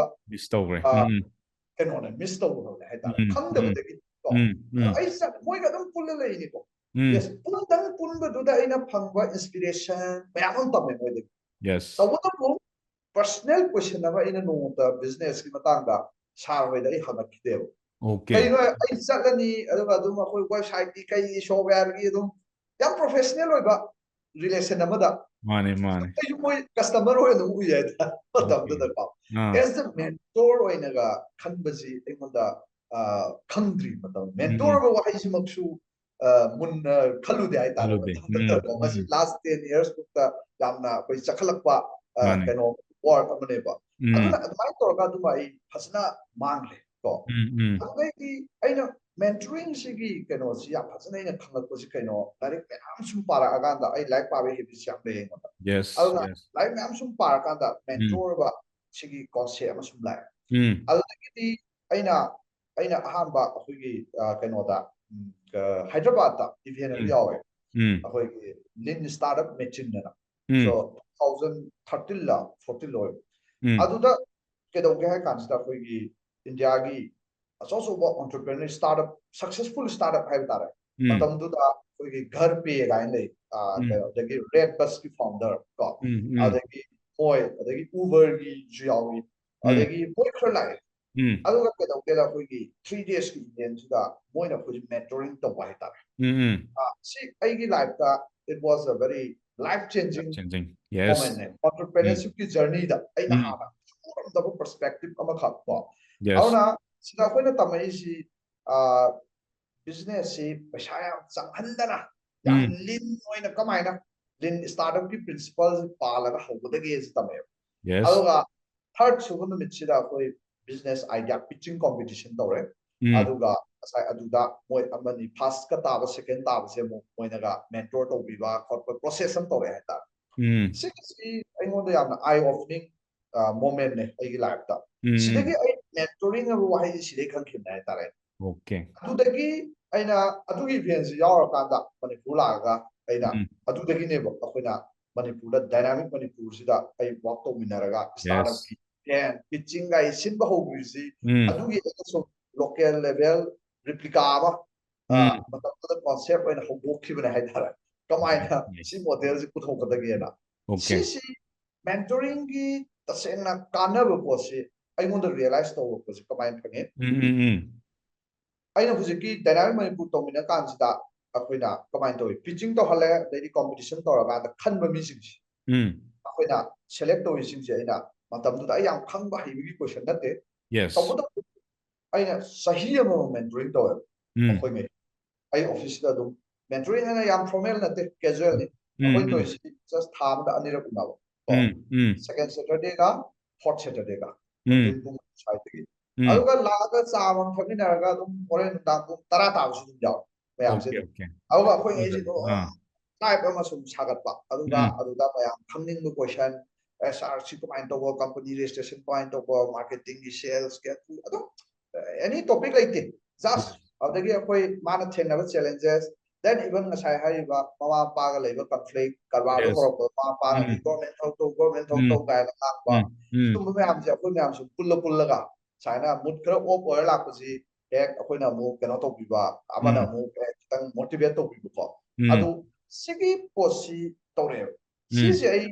Speaker 2: ꯀꯩꯅꯣꯅꯦ ꯃꯤꯁ ꯇꯧꯕꯅꯦ ꯍꯥꯏꯇꯥꯔꯦ ꯈꯪꯗꯕꯗꯒꯤ ꯑꯩ ꯃꯣꯏꯒ ꯑꯗꯨꯝ ꯄꯨꯜꯂ ꯂꯩꯅꯤꯀꯣ ꯌꯦꯁ ꯄꯨꯟꯕꯗꯨꯗ ꯑꯩꯅ ꯐꯪꯕ ꯏꯟꯁꯄꯤꯔꯦꯁꯟ ꯃꯌꯥꯝ ꯑꯃ ꯇꯝꯃꯦ ꯃꯣꯏꯗꯒꯤ ꯇꯧꯕꯇꯕꯨ ꯄꯔꯁꯅꯦꯜ ꯀꯣꯏꯁꯟ ꯑꯃ ꯑꯩꯅ ꯅꯣꯡꯃꯇ ꯕꯤꯖꯤꯅꯦꯁꯀꯤ ꯃꯇꯥꯡꯗ ꯁꯥꯔ ꯍꯣꯏꯗ ꯑꯩ ꯍꯪꯉꯛꯈꯤꯗꯦꯕ ꯀꯩꯅꯣ ꯑꯩ ꯆꯠꯂꯅꯤ ꯑꯗꯨꯒ ꯑꯗꯨꯝ ꯑꯩꯈꯣꯏ ꯋꯦꯕꯁꯥꯏꯠꯀꯤ ꯀꯩ ꯁꯣꯐꯋꯦꯌꯔꯒꯤ ꯑꯗꯨꯝ ꯌꯥꯝ ꯄ꯭ꯔꯣꯐꯦꯁꯅꯦꯜ ꯑꯣꯏꯕ ꯔꯤꯂꯦꯁꯟ ꯑꯃꯗ ꯑꯩꯁꯨ ꯃꯣꯏ ꯀꯁꯇꯃꯔ ꯑꯣꯏꯅ ꯑꯗꯨꯝ ꯎꯏ ꯍꯥꯏꯇꯥꯔꯦ ꯃꯇꯝꯗꯨꯗꯀꯣ ꯑꯦꯁ ꯗ ꯃꯦꯟꯇꯣꯔ ꯑꯣꯏꯅꯒ ꯈꯟꯕꯁꯤ ꯑꯩꯉꯣꯟꯗ ꯈꯪꯗ꯭ꯔꯤ ꯃꯇꯝ ꯃꯦꯟꯇꯣꯔꯒ ꯋꯥꯍꯩꯁꯤꯃꯛꯁꯨ ꯃꯨꯟꯅ ꯈꯜꯂꯨꯗꯦ ꯍꯥꯏꯇꯥꯔꯦ ꯃꯇꯝꯗꯨꯗꯀꯣ ꯃꯁꯤ ꯂꯥꯁ 10 years ꯃꯨꯛꯇ ꯌꯥꯝꯅ ꯑꯩꯈꯣꯏ ꯆꯈꯠꯂꯛꯄ ꯀꯩꯅꯣ ꯋꯥꯔꯛ ꯑꯃꯅꯦꯕ ꯑꯗꯨꯅ ꯑꯗꯨꯃꯥꯏꯅ ꯇꯧꯔꯒ ꯑꯗꯨꯝ ꯑꯩ ꯐꯖꯅ ꯃꯥꯡꯈ꯭ꯔꯦ ꯀꯣ ꯑꯗꯨꯗꯩꯗꯤ ꯑꯩꯅ ꯃꯦꯟꯇꯣꯔꯤꯡꯁꯤꯒꯤ ꯀꯩꯅꯣꯁꯤ ꯌꯥꯝ ꯐꯖꯅ ꯑꯩꯅ ꯈꯪꯂꯛꯄꯁꯤ ꯀꯩꯅꯣ ꯂꯥꯏꯔꯤꯛ ꯃꯌꯥꯝ ꯁꯨꯝ ꯄꯥꯔꯛꯑꯀꯥꯟꯗ ꯑꯩ ꯂꯥꯏꯔꯤꯛ ꯄꯥꯕꯒꯤ ꯍꯦꯕꯤꯠꯁꯤ ꯌꯥꯝ ꯂꯩ ꯑꯩꯉꯣꯟꯗ ꯑꯗꯨꯅ ꯂꯥꯏꯔꯤꯛ ꯃꯌꯥꯝ ꯁꯨꯝ ꯄꯥꯔꯀꯥꯟꯗ ꯃꯦꯟꯇꯣꯔꯒ ꯁꯤꯒꯤ ꯀꯣꯟꯁꯦꯞ ꯑꯃ ꯁꯨꯝ ꯂꯥꯛꯑꯦ ꯑꯗꯨꯗꯒꯤꯗꯤ ꯑꯩꯅ ꯑꯍꯥꯟꯕ ꯑꯩꯈꯣꯏꯒꯤ ꯀꯩꯅꯣꯗ ꯍꯥꯏꯗ꯭ꯔꯕꯥꯠꯇ ꯏꯚꯦꯟ ꯑꯃ ꯌꯥꯎꯋꯦ ꯑꯩꯈꯣꯏꯒꯤ ꯂꯤꯟ ꯁ꯭ꯇꯥꯔꯠ ꯑꯞ ꯃꯦꯆꯤꯟꯗꯅ ꯁꯣ 2013 ꯂ 14 ꯑꯣꯏꯕ ꯑꯗꯨꯗ ꯀꯩꯗꯧꯒꯦ ꯍꯥꯏ ꯀꯥꯟꯁꯤꯗ ꯑꯩꯈꯣꯏꯒꯤ Indiaꯒꯤ ꯑꯆꯧ ꯑꯆꯧꯕ entrepreneur startup successful startup ꯍꯥꯏꯕ ꯇꯥꯔꯦ
Speaker 1: Mm.
Speaker 2: ꯃꯇꯝꯗꯨꯗ ꯑꯩꯈꯣꯏꯒꯤ ꯘꯔ ꯄꯦ ꯀꯥꯏꯅ ꯂꯩ ꯀꯩꯅꯣꯗꯒꯤ ꯔꯦꯗ ꯕꯁꯀꯤ ꯐꯥꯎꯟꯗꯔ ꯀꯣ ꯑꯗꯒꯤ ꯃꯣꯏ ꯑꯗꯒꯤ ꯎꯕꯔꯒꯤꯁꯨ ꯌꯥꯎꯏ ꯑꯗꯒꯤ ꯃꯣꯏ ꯈꯔ ꯂꯥꯛꯑꯦ ꯑꯗꯨꯒ ꯀꯩꯗꯧꯒꯦꯗ ꯑꯩꯈꯣꯏꯒꯤ 3 daysꯀꯤ ꯏꯚꯦꯟꯠꯁꯤꯗ ꯃꯣꯏꯅ ꯑꯩꯈꯣꯏꯁꯤ ꯃꯦꯟꯇꯣꯔꯤꯡ ꯇꯧꯕ ꯍꯥꯏꯇꯥꯔꯦ ꯁꯤ ꯑꯩꯒꯤ ꯂꯥꯏꯐꯇ it was a very life changing
Speaker 1: Yes.
Speaker 2: momentꯅꯦ entrepreneurshipꯀꯤ ꯖꯔꯅꯤꯗ ꯑꯩꯅ ꯍꯥꯟꯅ ꯎꯔꯝꯗꯕ perspective ꯑꯃꯈꯛ ꯀꯣ
Speaker 1: Yes.
Speaker 2: ꯑꯗꯨꯅ ꯁꯤꯗ ꯑꯩꯈꯣꯏꯅ ꯇꯝꯃꯛꯏꯁꯤ ꯕꯤꯖꯤꯅꯦꯁꯁꯤ ꯄꯩꯁꯥ ꯌꯥꯝ ꯆꯪꯍꯟꯗꯅ ꯌꯥꯝ ꯂꯤꯟ ꯑꯣꯏꯅ ꯀꯃꯥꯏꯅ ꯂꯤꯟ ꯁ꯭ꯇꯥꯔꯠꯑꯞꯀꯤ ꯄ꯭ꯔꯤꯟꯁꯤꯄꯜꯁꯤ ꯄꯥꯜꯂꯒ ꯍꯧꯒꯗꯒꯦꯁꯤ ꯇꯝꯃꯛꯑꯦꯕ
Speaker 1: Yes.
Speaker 2: ꯑꯗꯨꯒ ꯊꯥꯔꯠ ꯁꯨꯕ ꯅꯨꯃꯤꯠꯁꯤꯗ ꯑꯩꯈꯣꯏ ꯕꯤꯖꯤꯅꯦꯁ ꯑꯥꯏꯗꯤꯌꯥ ꯄꯤꯆꯤꯡ ꯀꯣꯝꯄꯤꯇꯤꯁꯟ ꯇꯧꯔꯦ ꯑꯗꯨꯒ ꯉꯁꯥꯏ ꯑꯗꯨꯗ ꯃꯣꯏ ꯑꯃꯅꯤ ꯐꯥꯔꯁꯠꯀ ꯇꯥꯕ ꯁꯦꯀꯦꯟ ꯇꯥꯕꯁꯦ ꯑꯃꯨꯛ ꯃꯣꯏꯅꯒ ꯃꯦꯟꯇꯣꯔ ꯇꯧꯕꯤꯕ ꯈꯣꯠꯄ ꯄ꯭ꯔꯣꯁꯦꯁ ꯑꯃ ꯇꯧꯔꯦ ꯍꯥꯏꯇꯥꯔꯦ ꯁꯤꯒꯤꯁꯤ ꯑꯩꯉꯣꯟꯗ ꯌꯥꯝꯅ ꯑꯥꯏ ꯑꯣꯄꯅꯤꯡ ꯃꯣꯃꯦꯟꯅꯦ ꯑꯩꯒꯤ ꯂꯥꯏꯐꯇ ꯁꯤꯗꯒꯤ ꯑꯩ ꯃꯦꯟꯇꯣꯔꯤꯡ ꯍꯥꯏꯕ ꯋꯥꯍꯩꯁꯤ ꯁꯤꯗꯩ ꯈꯪꯈꯤꯕꯅꯦ ꯍꯥꯏꯇꯥꯔꯦ
Speaker 1: Okay.
Speaker 2: ꯑꯗꯨꯗꯒꯤ ꯑꯩꯅ ꯑꯗꯨꯒꯤ ꯏꯚꯦꯟꯠꯁꯤ ꯌꯥꯎꯔꯀꯥꯟꯗ ꯃꯅꯤꯄꯨꯔ ꯂꯥꯛꯑꯒ ꯑꯩꯅ ꯑꯗꯨꯗꯒꯤꯅꯦꯕ ꯑꯩꯈꯣꯏꯅ ꯃꯅꯤꯄꯨꯔꯗ ꯗꯥꯏꯅꯥꯃꯤꯛ ꯃꯅꯤꯄꯨꯔꯁꯤꯗ ꯑꯩ ꯋꯥꯛ ꯇꯧꯃꯤꯟꯅꯔꯒ ꯁ꯭ꯇꯥꯔꯠꯑꯞꯀꯤ ꯄꯤꯆꯤꯡꯒꯥꯏ ꯁꯤꯟꯕ ꯍꯧꯈ꯭ꯔꯤꯁꯤ ꯑꯗꯨꯒꯤ ꯑꯩꯅ ꯁꯨꯝ ꯂꯣꯀꯦꯜ ꯂꯦꯚꯦꯜ ꯔꯤꯄ꯭ꯂꯤꯀꯥ ꯑꯃ ꯃꯇꯝꯗꯨꯗ ꯀꯣꯟꯁꯦꯞ ꯑꯣꯏꯅ ꯍꯧꯗꯣꯛꯈꯤꯕꯅꯦ ꯍꯥꯏꯇꯥꯔꯦ ꯀꯃꯥꯏꯅ ꯁꯤ ꯃꯣꯗꯦꯜꯁꯤ ꯄꯨꯊꯣꯛꯀꯗꯒꯦꯅ ꯁꯤꯁꯤ ꯃꯦꯟꯇꯣꯔꯤꯡꯒꯤ ꯇꯁꯦꯡꯅ ꯀꯥꯟꯅꯕ ꯄꯣꯠꯁꯤ ꯑꯩꯉꯣꯟꯗ ꯔꯤꯌꯦꯂꯥꯏꯁ ꯇꯧꯕ ꯄꯣꯠꯁꯤ ꯀꯃꯥꯏꯅ ꯐꯪꯉꯤ ꯑꯩꯅ ꯍꯧꯖꯤꯛꯀꯤ ꯗꯥꯏꯅꯥꯃꯤꯛ ꯃꯅꯤꯄꯨꯔ ꯇꯧꯃꯤꯟꯅ ꯀꯥꯟꯁꯤꯗ ꯑꯩꯈꯣꯏꯅ ꯀꯃꯥꯏꯅ ꯇꯧꯏ ꯄꯤꯆꯤꯡ ꯇꯧꯍꯜꯂꯦ ꯑꯗꯩꯗꯤ ꯀꯣꯝꯄꯤꯇꯤꯁꯟ ꯇꯧꯔꯀꯥꯟꯗ ꯈꯟꯕ ꯃꯤꯁꯤꯡꯁꯤ ꯑꯩꯈꯣꯏꯅ ꯁꯦꯂꯦꯛ ꯇꯧꯔꯤꯁꯤꯡꯁꯦ ꯑꯩꯅ ꯃꯇꯝꯗꯨꯗ ꯑꯩ ꯌꯥꯝ ꯈꯪꯕ ꯍꯩꯕꯒꯤ ꯀꯣꯏꯁꯟ ꯅꯠꯇꯦ
Speaker 1: Yes.
Speaker 2: ꯇꯧꯕꯇꯕꯨ ꯑꯩꯅ ꯆꯍꯤ ꯑꯃꯃꯝ ꯃꯦꯟꯇꯣꯔꯤꯡ ꯇꯧꯋꯦꯕ ꯑꯩꯈꯣꯏꯉꯩ ꯑꯩ ꯑꯣꯐꯤꯁꯁꯤꯗ ꯑꯗꯨꯝ ꯃꯦꯟꯇꯣꯔꯤꯡ ꯍꯥꯏꯅ ꯌꯥꯝ ꯐꯣꯔꯃꯦꯜ ꯅꯠꯇꯦ ꯀꯦꯖꯨꯋꯦꯜꯅꯤ ꯑꯩꯈꯣꯏ ꯇꯧꯔꯤꯁꯤ ꯖꯁ ꯊꯥ ꯑꯃꯗ ꯑꯅꯤꯔꯛ ꯎꯅꯕ ꯀꯣ ꯁꯦꯀꯦꯟ ꯁꯦꯇꯔꯗꯦꯒ ꯐꯣꯔꯠ ꯁꯦꯇꯔꯗꯦꯒ ꯅꯨꯡꯊꯤꯟ ꯄꯨꯡ ꯁ꯭ꯋꯥꯏꯗꯒꯤ ꯑꯗꯨꯒ ꯂꯥꯛꯑꯒ ꯆꯥ ꯑꯃ ꯊꯛꯃꯤꯟꯅꯔꯒ ꯑꯗꯨꯝ ꯍꯣꯔꯦꯟ ꯅꯨꯡꯗꯥꯡ ꯄꯨꯡ 10 ꯇꯥꯕꯁꯨ ꯑꯗꯨꯝ ꯌꯥꯎꯋꯦ ꯃꯌꯥꯝꯁꯦ
Speaker 1: Okay.
Speaker 2: ꯑꯗꯨꯝ
Speaker 1: Okay.
Speaker 2: ꯑꯗꯨꯒ ꯑꯩꯈꯣꯏꯉꯩꯁꯤ ꯑꯗꯨꯝ ꯂꯥꯏꯐ ꯑꯃ ꯁꯨꯝ ꯁꯥꯒꯠꯄ ꯑꯗꯨꯒ ꯑꯗꯨꯗ ꯃꯌꯥꯝ ꯈꯪꯅꯤꯡꯕ ꯀꯣꯏꯁꯟ ꯑꯦꯁ ꯑꯥꯔ ꯁꯤ ꯀꯃꯥꯏꯅ ꯇꯧꯕ ꯀꯝꯄꯅꯤ ꯔꯦꯖꯤꯁꯇ꯭ꯔꯦꯁꯟ ꯀꯃꯥꯏꯅ ꯇꯧꯕ ꯃꯥꯔꯀꯦꯇꯤꯡꯒꯤ ꯁꯦꯜꯁ ꯑꯗꯨꯝ ꯑꯦꯅꯤ ꯇꯣꯄꯤꯛ ꯂꯩꯇꯦ ꯖꯁ ꯑꯗꯨꯗꯒꯤ ꯑꯩꯈꯣꯏ ꯃꯥꯅ ꯊꯦꯡꯅꯕ ꯆꯦꯂꯦꯟꯖꯦꯁ ꯗꯦꯟ ꯏꯚꯟ ꯉꯁꯥꯏ ꯍꯥꯏꯔꯤꯕ ꯃꯃꯥ ꯃꯄꯥꯒ ꯂꯩꯕ ꯀꯟꯐ꯭ꯂꯤꯛ ꯀꯔꯕꯥꯔꯗ
Speaker 1: Yes.
Speaker 2: ꯍꯧꯔꯛꯄꯗ ꯃꯃꯥ ꯃꯄꯥꯅꯗꯤ ꯒꯣꯔꯃꯦꯟ ꯊꯕꯛ ꯇꯧ ꯒꯣꯔꯃꯦꯟ ꯊꯕꯛ ꯇꯧ ꯀꯥꯏꯅ ꯉꯥꯡꯕ ꯁꯤꯒꯨꯝꯕ ꯃꯌꯥꯝꯁꯦ ꯑꯩꯈꯣꯏ ꯃꯌꯥꯝꯁꯨ ꯄꯨꯜꯂꯒ ꯁꯨꯃꯥꯏꯅ ꯃꯨꯠ ꯈꯔ ꯑꯣꯐ ꯑꯣꯏꯔ ꯂꯥꯛꯄꯁꯤ ꯍꯦꯛ ꯑꯩꯈꯣꯏꯅ ꯑꯃꯨꯛ ꯀꯩꯅꯣ ꯇꯧꯕꯤꯕ ꯑꯃꯅ ꯑꯃꯨꯛ ꯈꯤꯇꯪ ꯃꯣꯇꯤꯚꯦꯠ ꯇꯧꯕꯤꯕꯀꯣ ꯑꯗꯨ ꯁꯤꯒꯤ ꯄꯣꯠꯁꯤ ꯇꯧꯔꯛꯑꯦꯕ ꯁꯤꯁꯦ ꯑꯩ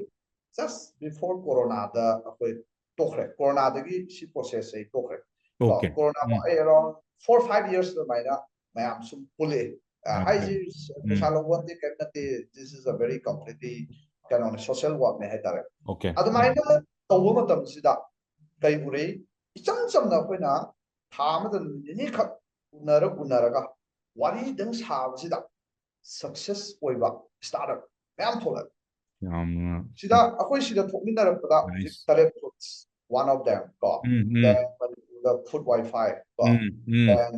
Speaker 2: ꯖꯁ ꯕꯤꯐꯣꯔ ꯀꯣꯔꯣꯅꯥꯗ ꯑꯩꯈꯣꯏ ꯇꯣꯛꯈ꯭ꯔꯦ ꯀꯣꯔꯣꯅꯥꯗꯒꯤ ꯁꯤ ꯄ꯭ꯔꯣꯁꯦꯁꯁꯦ ꯑꯩ ꯇꯣꯛꯈ꯭ꯔꯦ ꯀꯣ
Speaker 1: Okay.
Speaker 2: ꯀꯣꯔꯣꯅꯥ ꯑꯩ ꯑꯦꯔꯥꯎꯟ 4-5 years ꯑꯗꯨꯃꯥꯏꯅ ꯃꯌꯥꯝ ꯁꯨꯝ ꯄꯨꯜꯂꯛꯑꯦ ꯍꯥꯏꯁꯤ ꯄꯩꯁꯥ ꯂꯧꯕ ꯅꯠꯇꯦ ꯀꯩꯝ ꯅꯠꯇꯦ ꯗꯤꯁ ꯏꯁ ꯑ ꯚꯦꯔꯤ ꯀꯝꯄ꯭ꯂꯤꯠꯂꯤ ꯀꯩꯅꯣꯅꯦ ꯁꯣꯁꯤꯌꯦꯜ ꯋꯥꯔꯛꯅꯦ ꯍꯥꯏꯇꯥꯔꯦ
Speaker 1: Okay.
Speaker 2: ꯑꯗꯨꯃꯥꯏꯅ ꯇꯧꯕ ꯃꯇꯝꯁꯤꯗ ꯀꯩ ꯎꯔꯛꯏ ꯏꯆꯝ ꯆꯝꯅ ꯑꯩꯈꯣꯏꯅ ꯊꯥ ꯑꯃꯗ ꯅꯨꯃꯤꯠ ꯅꯤꯅꯤꯈꯛ ꯎꯅꯔꯒ ꯋꯥꯔꯤꯗꯪ ꯁꯥꯕꯁꯤꯗ ꯁꯛꯁꯦꯁ ꯑꯣꯏꯕ ꯁ꯭ꯇꯥꯔꯠꯑꯞ ꯃꯌꯥꯝ ꯊꯣꯛꯂꯛꯑꯦ ꯁꯤꯗ ꯑꯩꯈꯣꯏ ꯁꯤꯗ ꯊꯣꯛꯃꯤꯟꯅꯔꯛꯄꯗ ꯍꯧꯖꯤꯛ
Speaker 1: Nice.
Speaker 2: ꯇꯔꯦꯠ ꯐꯨꯗꯁ ꯋꯥꯟ ꯑꯣꯐ ꯗꯦꯝ ꯀꯣ ꯗꯦꯟ ꯃꯅꯤꯄꯨꯔꯗ ꯐꯨꯗ ꯋꯥꯏꯐꯥꯏ ꯀꯣ ꯗꯦꯟ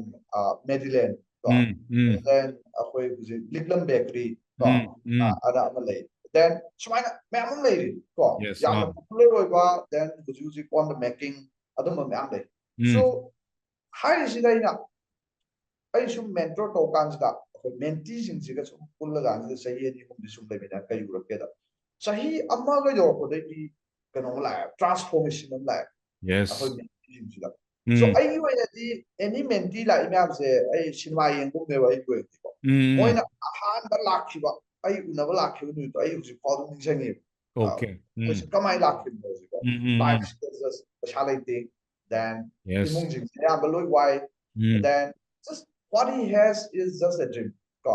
Speaker 2: ꯃꯦꯗꯤꯂꯦꯟ ꯀꯣ ꯗꯦꯟ ꯑꯩꯈꯣꯏ ꯍꯧꯖꯤꯛ ꯂꯤꯛꯂꯝ ꯕꯦꯀꯔꯤ ꯀꯣ ꯑꯗ ꯑꯃ ꯂꯩ ꯗꯦꯟ ꯁꯨꯃꯥꯏꯅ ꯃꯌꯥꯝ ꯑꯃ ꯂꯩꯔꯤ ꯀꯣ
Speaker 1: Yes.
Speaker 2: ꯌꯥꯝꯅ ꯄꯣꯄꯨꯂꯔ ꯑꯣꯏꯕ ꯗꯦꯟ ꯍꯧꯖꯤꯛ ꯑꯣꯟ ꯗ ꯃꯦꯀꯤꯡ ꯑꯗꯨꯝꯕ ꯃꯌꯥꯝ ꯂꯩ ꯁꯣ ꯍꯥꯏꯔꯤꯁꯤꯗ ꯑꯩ ꯁꯨꯝ ꯃꯦꯟꯇꯣꯔ ꯇꯧ ꯀꯥꯟꯁꯤꯗ ꯑꯩꯈꯣꯏ ꯃꯦꯟꯇꯤꯁꯤꯡꯁꯤꯒ ꯁꯨꯝ ꯄꯨꯜꯂ ꯀꯥꯟꯁꯤꯗ ꯆꯍꯤ 2-3 ꯁꯨꯝ ꯂꯩꯃꯤꯟꯅ ꯀꯔꯤ ꯎꯔꯛꯀꯦꯗ ꯆꯍꯤ ꯑꯃꯒ ꯌꯧꯔꯛꯄꯗꯒꯤ ꯀꯩꯅꯣꯝ ꯂꯥꯛꯑꯦ ꯇ꯭ꯔꯥꯟꯁꯐꯣꯔꯃꯦꯁꯟ ꯑꯃ ꯂꯥꯛꯑꯦ
Speaker 1: Yes.
Speaker 2: ꯑꯩꯈꯣꯏ ꯃꯦꯟꯇꯤꯁꯤꯡꯁꯤꯗ ꯁꯣ ꯑꯩꯒꯤ ꯑꯣꯏꯅꯗꯤ ꯑꯦꯅꯤ ꯃꯦꯟꯇꯤ ꯂꯥꯛꯏ ꯃꯌꯥꯝꯁꯦ ꯑꯩ ꯁꯤꯅꯦꯃꯥ ꯌꯦꯡꯒꯨꯝꯅꯦꯕ ꯑꯩꯒꯤ ꯑꯣꯏꯅꯗꯤꯀꯣ ꯃꯣꯏꯅ ꯑꯍꯥꯟꯕ ꯂꯥꯛꯈꯤꯕ ꯑꯩ ꯎꯅꯕ ꯂꯥꯛꯈꯤꯕ ꯅꯨꯃꯤꯠꯇꯣ ꯑꯩ ꯍꯧꯖꯤꯛꯐꯥꯎ ꯑꯗꯨꯝ ꯅꯤꯡꯁꯤꯡꯉꯦꯕ
Speaker 1: Okay.
Speaker 2: ꯃꯣꯏꯁꯦ ꯀꯃꯥꯏꯅ ꯂꯥꯛꯈꯤꯕꯅꯣ ꯍꯧꯖꯤꯛꯀꯣ ꯂꯥꯏꯐꯁꯤꯗ ꯖꯁ ꯄꯩꯁꯥ ꯂꯩꯇꯦ ꯗꯦꯟ
Speaker 1: Yes.
Speaker 2: ꯏꯃꯨꯡꯁꯤꯡꯁꯦ ꯑꯌꯥꯝꯕ ꯂꯣꯏ ꯋꯥꯏ then just what he has is just a dream ꯀꯣ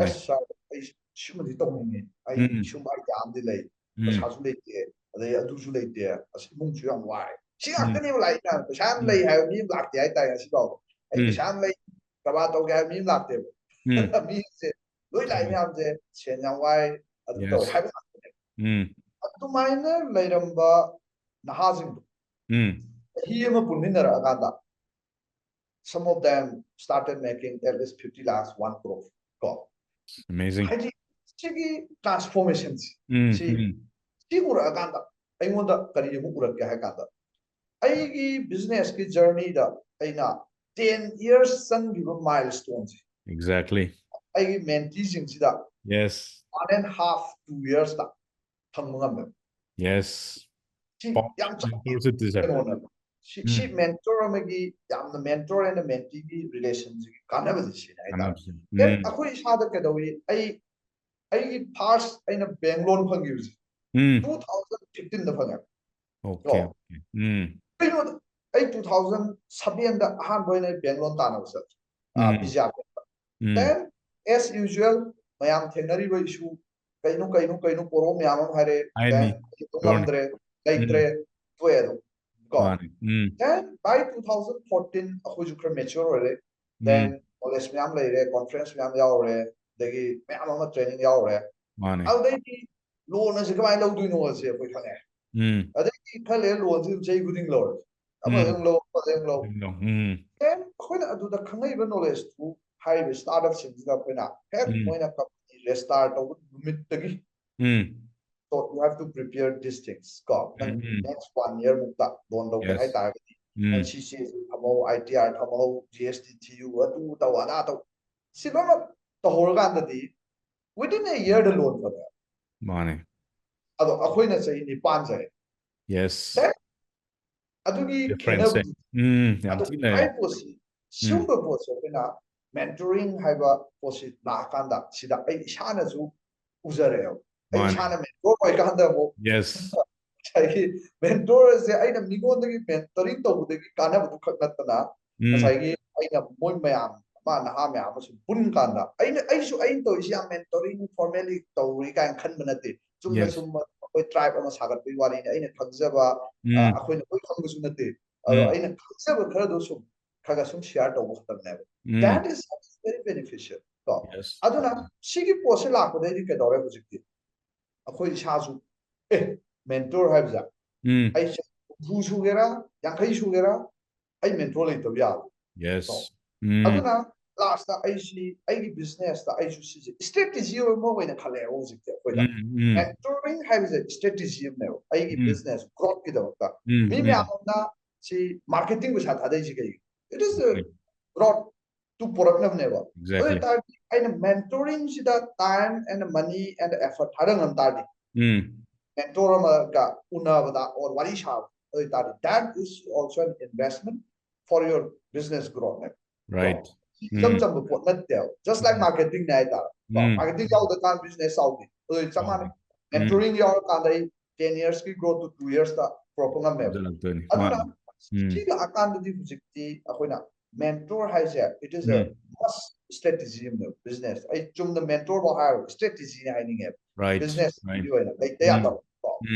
Speaker 2: ꯑꯁ ꯑꯩ ꯁꯤꯃꯗꯤ ꯇꯧꯅꯤꯡꯉꯦ ꯑꯩ ꯁꯨꯝꯕ ꯑꯥꯏꯗꯤꯌꯥ ꯑꯃꯗꯤ ꯂꯩ ꯄꯩꯁꯥꯁꯨ ꯂꯩꯇꯦ ꯑꯗꯩ ꯑꯗꯨꯁꯨ ꯂꯩꯇꯦ ꯑꯁ ꯏꯃꯨꯡꯁꯨ ꯌꯥꯝ ꯋꯥꯏ ꯁꯤ ꯉꯥꯛꯇꯅꯦꯕ ꯂꯥꯛꯏ ꯃꯌꯥꯝ ꯄꯩꯁꯥ ꯌꯥꯝ ꯂꯩ ꯍꯥꯏꯕ ꯃꯤ ꯑꯃ ꯂꯥꯛꯇꯦ ꯍꯥꯏꯇꯥꯔꯦ ꯉꯁꯤꯐꯥꯎꯕ ꯑꯩ ꯄꯩꯁꯥ ꯌꯥꯝ ꯂꯩ ꯀꯔꯕꯥꯔ ꯇꯧꯒꯦ ꯍꯥꯏꯕ ꯃꯤ ꯑꯃ ꯂꯥꯛꯇꯦꯕ ꯃꯤꯁꯦ ꯂꯣꯏ ꯂꯥꯛꯏ ꯃꯌꯥꯝꯁꯦ ꯁꯦꯟ ꯌꯥꯝ ꯋꯥꯏ ꯑꯗꯨ ꯇꯧꯋꯦ ꯍꯥꯏꯕ ꯉꯥꯛꯇꯅꯦ ꯑꯗꯨꯃꯥꯏꯅ ꯂꯩꯔꯝꯕ ꯅꯍꯥꯁꯤꯡꯗꯣ ꯆꯍꯤ ꯑꯃ ꯄꯨꯟꯃꯤꯟꯅꯔꯛꯑꯀꯥꯟꯗ some of them started making at least 50 lakhs 1 crore ko
Speaker 1: Amazing.
Speaker 2: haji sigi transformations si urakanda aingonda kari amu urakke ha kanda aigi business ki journey da aina 10 years sangiba milestones
Speaker 1: Exactly.
Speaker 2: aigi mentee sing sida
Speaker 1: Yes.
Speaker 2: 1.5 2 years da thangmangam
Speaker 1: Yes.
Speaker 2: si yam 시 멘토ꯔ ꯑꯃꯒꯤ ꯌꯥꯝꯅ 멘tor and mentee relationship ꯀꯥꯟꯅꯕꯗꯤ ꯁꯤꯅ ꯍꯥꯏꯇꯥꯔꯦ then ꯑꯩꯈꯣꯏ ꯏꯁꯥꯗ ꯀꯩꯗꯧꯏ ꯑꯩꯒꯤ first ꯑꯩꯅ bank ꯂꯣꯟ ꯐꯪꯈꯤꯕꯁꯦ 2015ꯗ ꯐꯪꯉꯦ
Speaker 1: Okay.
Speaker 2: ꯀꯩꯅꯣꯗ ꯑꯩ 2007ꯗ ꯑꯍꯥꯟꯕ ꯑꯣꯏꯅ ꯕꯦꯡ ꯂꯣꯟ ꯇꯥꯟꯅꯕ ꯆꯠꯂꯦ ꯕꯤꯖꯥꯄꯨꯔꯗ ꯗꯦꯟ as usual ꯃꯌꯥꯝ ꯊꯦꯡꯅꯔꯤꯕ ꯏꯁꯨ ꯀꯩꯅꯣ ꯄꯣꯔꯣ ꯃꯌꯥꯝ ꯑꯃ ꯍꯥꯏꯔꯦ ꯗꯦꯟ ꯉꯝꯗ꯭ꯔꯦ ꯂꯩꯇ꯭ꯔꯦ ꯇꯣꯛꯑꯦ ꯑꯗꯨꯝ ꯀꯣ ꯗꯦꯟ ꯕꯥꯏ 2014 ꯑꯩꯈꯣꯏꯁꯨ ꯈꯔ ꯃꯦꯆꯣꯔ ꯑꯣꯏꯔꯦ ꯗꯦꯟ ꯀꯣꯂꯦꯖ ꯃꯌꯥꯝ ꯂꯩꯔꯦ ꯀꯣꯟꯐꯔꯦꯟꯁ ꯃꯌꯥꯝ ꯌꯥꯎꯔꯦ ꯑꯗꯒꯤ ꯃꯌꯥꯝ ꯑꯃ ꯇ꯭ꯔꯦꯅꯤꯡ ꯌꯥꯎꯔꯦ ꯑꯗꯨꯗꯩꯗꯤ ꯂꯣꯟ ꯑꯁꯤ ꯀꯃꯥꯏꯅ ꯂꯧꯗꯣꯏꯅꯣ ꯑꯁꯤ ꯑꯩꯈꯣꯏ ꯈꯪꯉꯦ ꯑꯗꯩꯗꯤ ꯈꯔ ꯂꯩꯔ ꯂꯣꯟꯁꯤ ꯆꯍꯤ ꯈꯨꯗꯤꯡ ꯂꯧꯔꯦ ꯑꯃꯗꯪ ꯂꯧ ꯑꯃꯗꯪ ꯂꯧ ꯗꯦꯟ ꯑꯩꯈꯣꯏꯅ ꯑꯗꯨꯗ ꯈꯪꯉꯛꯏꯕ ꯅꯣꯂꯦꯖꯇꯨ ꯍꯥꯏꯔꯤꯕ ꯁ꯭ꯇꯥꯔꯠꯑꯞꯁꯤꯡꯁꯤꯗ ꯑꯩꯈꯣꯏꯅ ꯍꯦꯛ ꯃꯣꯏꯅ ꯀꯝꯄꯅꯤ ꯔꯦꯁꯇꯥꯔ ꯇꯧꯕ ꯅꯨꯃꯤꯠꯇꯒꯤ so you have to prepare these things ꯀꯣ ꯅꯪ next 1 year ꯃꯨꯛꯇ ꯂꯣꯟ ꯂꯧꯒꯦ ꯍꯥꯏꯇꯥꯔꯒꯗꯤ ꯅꯪ ꯁꯤꯁꯤ ꯊꯝꯍꯧ ITR ꯊꯝꯍꯧ GST TU ꯑꯗꯨ ꯇꯧ ꯑꯗꯥ ꯇꯧ ꯁꯤ ꯂꯣꯏꯅꯃꯛ ꯇꯧꯍꯧꯔꯀꯥꯟꯗꯗꯤ within a year ꯗ ꯂꯣꯟ ꯐꯪꯉꯦ
Speaker 1: Money.
Speaker 2: ꯑꯗꯣ ꯑꯩꯈꯣꯏꯅ ꯆꯍꯤ 9 ꯆꯪꯉꯦ
Speaker 1: Yes.
Speaker 2: ꯑꯗꯨꯒꯤ
Speaker 1: Difference.
Speaker 2: ꯈꯦꯠꯅꯕꯗꯨ ꯑꯗꯣ ꯍꯥꯏ ꯄꯣꯠꯁꯤ ꯁꯤꯒꯨꯝꯕ ꯄꯣꯠꯁꯦ ꯑꯩꯈꯣꯏꯅ ꯃꯦꯟꯇꯣꯔꯤꯡ ꯍꯥꯏꯕ ꯄꯣꯠꯁꯤ ꯂꯥꯛꯑꯀꯥꯟꯗ ꯁꯤꯗ ꯑꯩ ꯏꯁꯥꯅꯁꯨ ꯎꯖꯔꯦꯕ ꯑꯩ ꯏꯁꯥꯅ ꯃꯦꯟꯇꯣꯔ ꯑꯣꯏꯀꯥꯟꯗ ꯑꯃꯨꯛ ꯉꯁꯥꯏꯒꯤ ꯃꯦꯟꯇꯣꯔꯁꯦ ꯑꯩꯅ ꯃꯤꯉꯣꯟꯗꯒꯤ ꯃꯦꯟꯇꯣꯔꯤꯡ ꯇꯧꯕꯗꯒꯤ ꯀꯥꯟꯅꯕꯗꯨ ꯈꯛ ꯅꯠꯇꯅ ꯉꯁꯥꯏꯒꯤ ꯑꯩꯅ ꯃꯣꯏ ꯃꯌꯥꯝ ꯅꯍꯥ ꯃꯌꯥꯝ ꯑꯃꯁꯨ ꯄꯨꯟ ꯀꯥꯟꯗ ꯑꯩꯁꯨ ꯑꯩꯅ ꯇꯧꯔꯤꯁꯤ ꯌꯥꯝ ꯃꯦꯟꯇꯣꯔꯤꯡ ꯐꯣꯔꯃꯦꯂꯤ ꯇꯧꯔꯤ ꯀꯥꯏꯅ ꯈꯟꯕ ꯅꯠꯇꯦ ꯆꯨꯝꯅ ꯁꯨꯝ ꯑꯩꯈꯣꯏ ꯇ꯭ꯔꯥꯏꯕ ꯑꯃ ꯁꯥꯒꯠꯄꯒꯤ ꯋꯥꯔꯤꯅꯤ ꯑꯩꯅ ꯈꯪꯖꯕ ꯑꯩꯈꯣꯏꯅ ꯂꯣꯏ ꯈꯪꯕꯁꯨ ꯅꯠꯇꯦ ꯑꯗꯣ ꯑꯩꯅ ꯈꯪꯖꯕ ꯈꯔꯗꯣ ꯁꯨꯝ ꯈꯔ ꯁꯨꯝ ꯁꯤꯌꯥꯔ ꯇꯧꯕ ꯈꯛꯇꯪꯅꯦꯕ ꯗꯦꯠ ꯏꯁ ꯚꯦꯔꯤ ꯕꯦꯅꯤꯐꯤꯁꯤꯌꯦꯜ ꯀꯣ ꯑꯗꯨꯅ ꯁꯤꯒꯤ ꯄꯣꯠꯁꯦ ꯂꯥꯛꯄꯗꯩꯗꯤ ꯀꯩꯗꯧꯔꯦ ꯍꯧꯖꯤꯛꯇꯤ ꯑꯩꯈꯣꯏ ꯏꯁꯥꯁꯨ ꯃꯦꯟꯇꯣꯔ ꯍꯥꯏꯕꯁꯦ ꯑꯩꯁꯦ 50 ꯁꯨꯒꯦꯔꯥ 50 ꯁꯨꯒꯦꯔꯥ ꯑꯩ ꯃꯦꯟꯇꯣꯔ ꯂꯩꯇꯕ ꯌꯥꯗꯦ ꯑꯗꯨꯅ ꯂꯥꯁꯇ ꯑꯩꯒꯤ ꯕꯤꯖꯤꯅꯦꯁꯇ ꯑꯩꯁꯨ ꯁꯤꯁꯦ ꯏꯁꯇ꯭ꯔꯦꯇꯦꯖꯤ ꯑꯃ ꯑꯣꯏꯅ ꯈꯜꯂꯛꯑꯦꯕ ꯍꯧꯖꯤꯛꯇꯤ ꯑꯩꯈꯣꯏꯗ ꯃꯦꯟꯇꯣꯔꯤꯡ ꯍꯥꯏꯕꯁꯦ ꯏꯁꯇ꯭ꯔꯦꯇꯦꯖꯤ ꯑꯃꯅꯦꯕ ꯑꯩꯒꯤ ꯕꯤꯖꯤꯅꯦꯁ ꯒ꯭ꯔꯣꯠꯀꯤꯗꯃꯛꯇ ꯃꯤ ꯃꯌꯥꯝ ꯑꯃꯅ ꯁꯤ ꯃꯥꯔꯀꯦꯇꯤꯡ ꯄꯩꯁꯥ ꯊꯥꯗꯩꯁꯤ ꯀꯩꯒꯤ ꯏꯠ ꯏꯁ ꯒ꯭ꯔꯣꯠ ꯇꯨ ꯄꯨꯔꯛꯅꯕꯅꯦꯕ ꯑꯗꯨ ꯑꯣꯏꯇꯥꯔꯗꯤ ꯑꯩꯅ ꯃꯦꯟꯇꯣꯔꯤꯡꯁꯤꯗ time and money and effort ꯊꯥꯗꯉꯝ ꯇꯥꯔꯗꯤ ꯃꯦꯟꯇꯣꯔ ꯑꯃꯒ ꯎꯅꯕꯗ ꯑꯣꯔ ꯋꯥꯔꯤ ꯁꯥꯕ ꯑꯗꯨ ꯑꯣꯏꯇꯥꯔꯗꯤ that is also an investment for your business ꯒ꯭ꯔꯣꯠꯅꯦ ꯏꯆꯝ ꯆꯝꯕ ꯄꯣꯠ ꯅꯠꯇꯦꯕ ꯖꯁ ꯂꯥꯏꯛ ꯃꯥꯔꯀꯦꯇꯤꯡꯅꯦ ꯍꯥꯏꯇꯥꯔꯦ ꯃꯥꯔꯀꯦꯇꯤꯡ ꯌꯥꯎꯗꯀꯥꯟ ꯕꯤꯖꯤꯅꯦꯁ ꯆꯥꯎꯗꯦ ꯑꯗꯨ ꯆꯞ ꯃꯥꯟꯅꯩ ꯃꯦꯟꯇꯣꯔꯤꯡ ꯌꯥꯎꯔꯀꯥꯟꯗ ꯑꯩ 10 yearsꯀꯤ ꯒ꯭ꯔꯣꯠꯇꯨ 2 yearsꯇ ꯄꯨꯔꯛꯄ ꯉꯝꯃꯦꯕ ꯑꯗꯨꯅ ꯁꯤ ꯂꯥꯛꯑꯀꯥꯟꯗꯗꯤ ꯍꯧꯖꯤꯛꯇꯤ ꯑꯩꯈꯣꯏꯅ ꯃꯦꯟꯇꯣꯔ ꯍꯥꯏꯁꯦ ꯏꯠ ꯏꯁ ꯑ ꯃꯁ ꯏꯁꯇ꯭ꯔꯦꯇꯦꯖꯤ ꯑꯃꯅꯦꯕ ꯕꯤꯖꯤꯅꯦꯁ ꯑꯩ ꯆꯨꯝꯅ ꯃꯦꯟꯇꯣꯔꯐꯥꯎ ꯍꯥꯏꯔꯣ ꯏꯁꯇ꯭ꯔꯦꯇꯦꯖꯤꯅꯦ ꯍꯥꯏꯅꯤꯡꯉꯦꯕ ꯕꯤꯖꯤꯅꯦꯁꯀꯤ ꯑꯣꯏꯅ ꯂꯩꯇ ꯌꯥꯗꯕ ꯀꯣ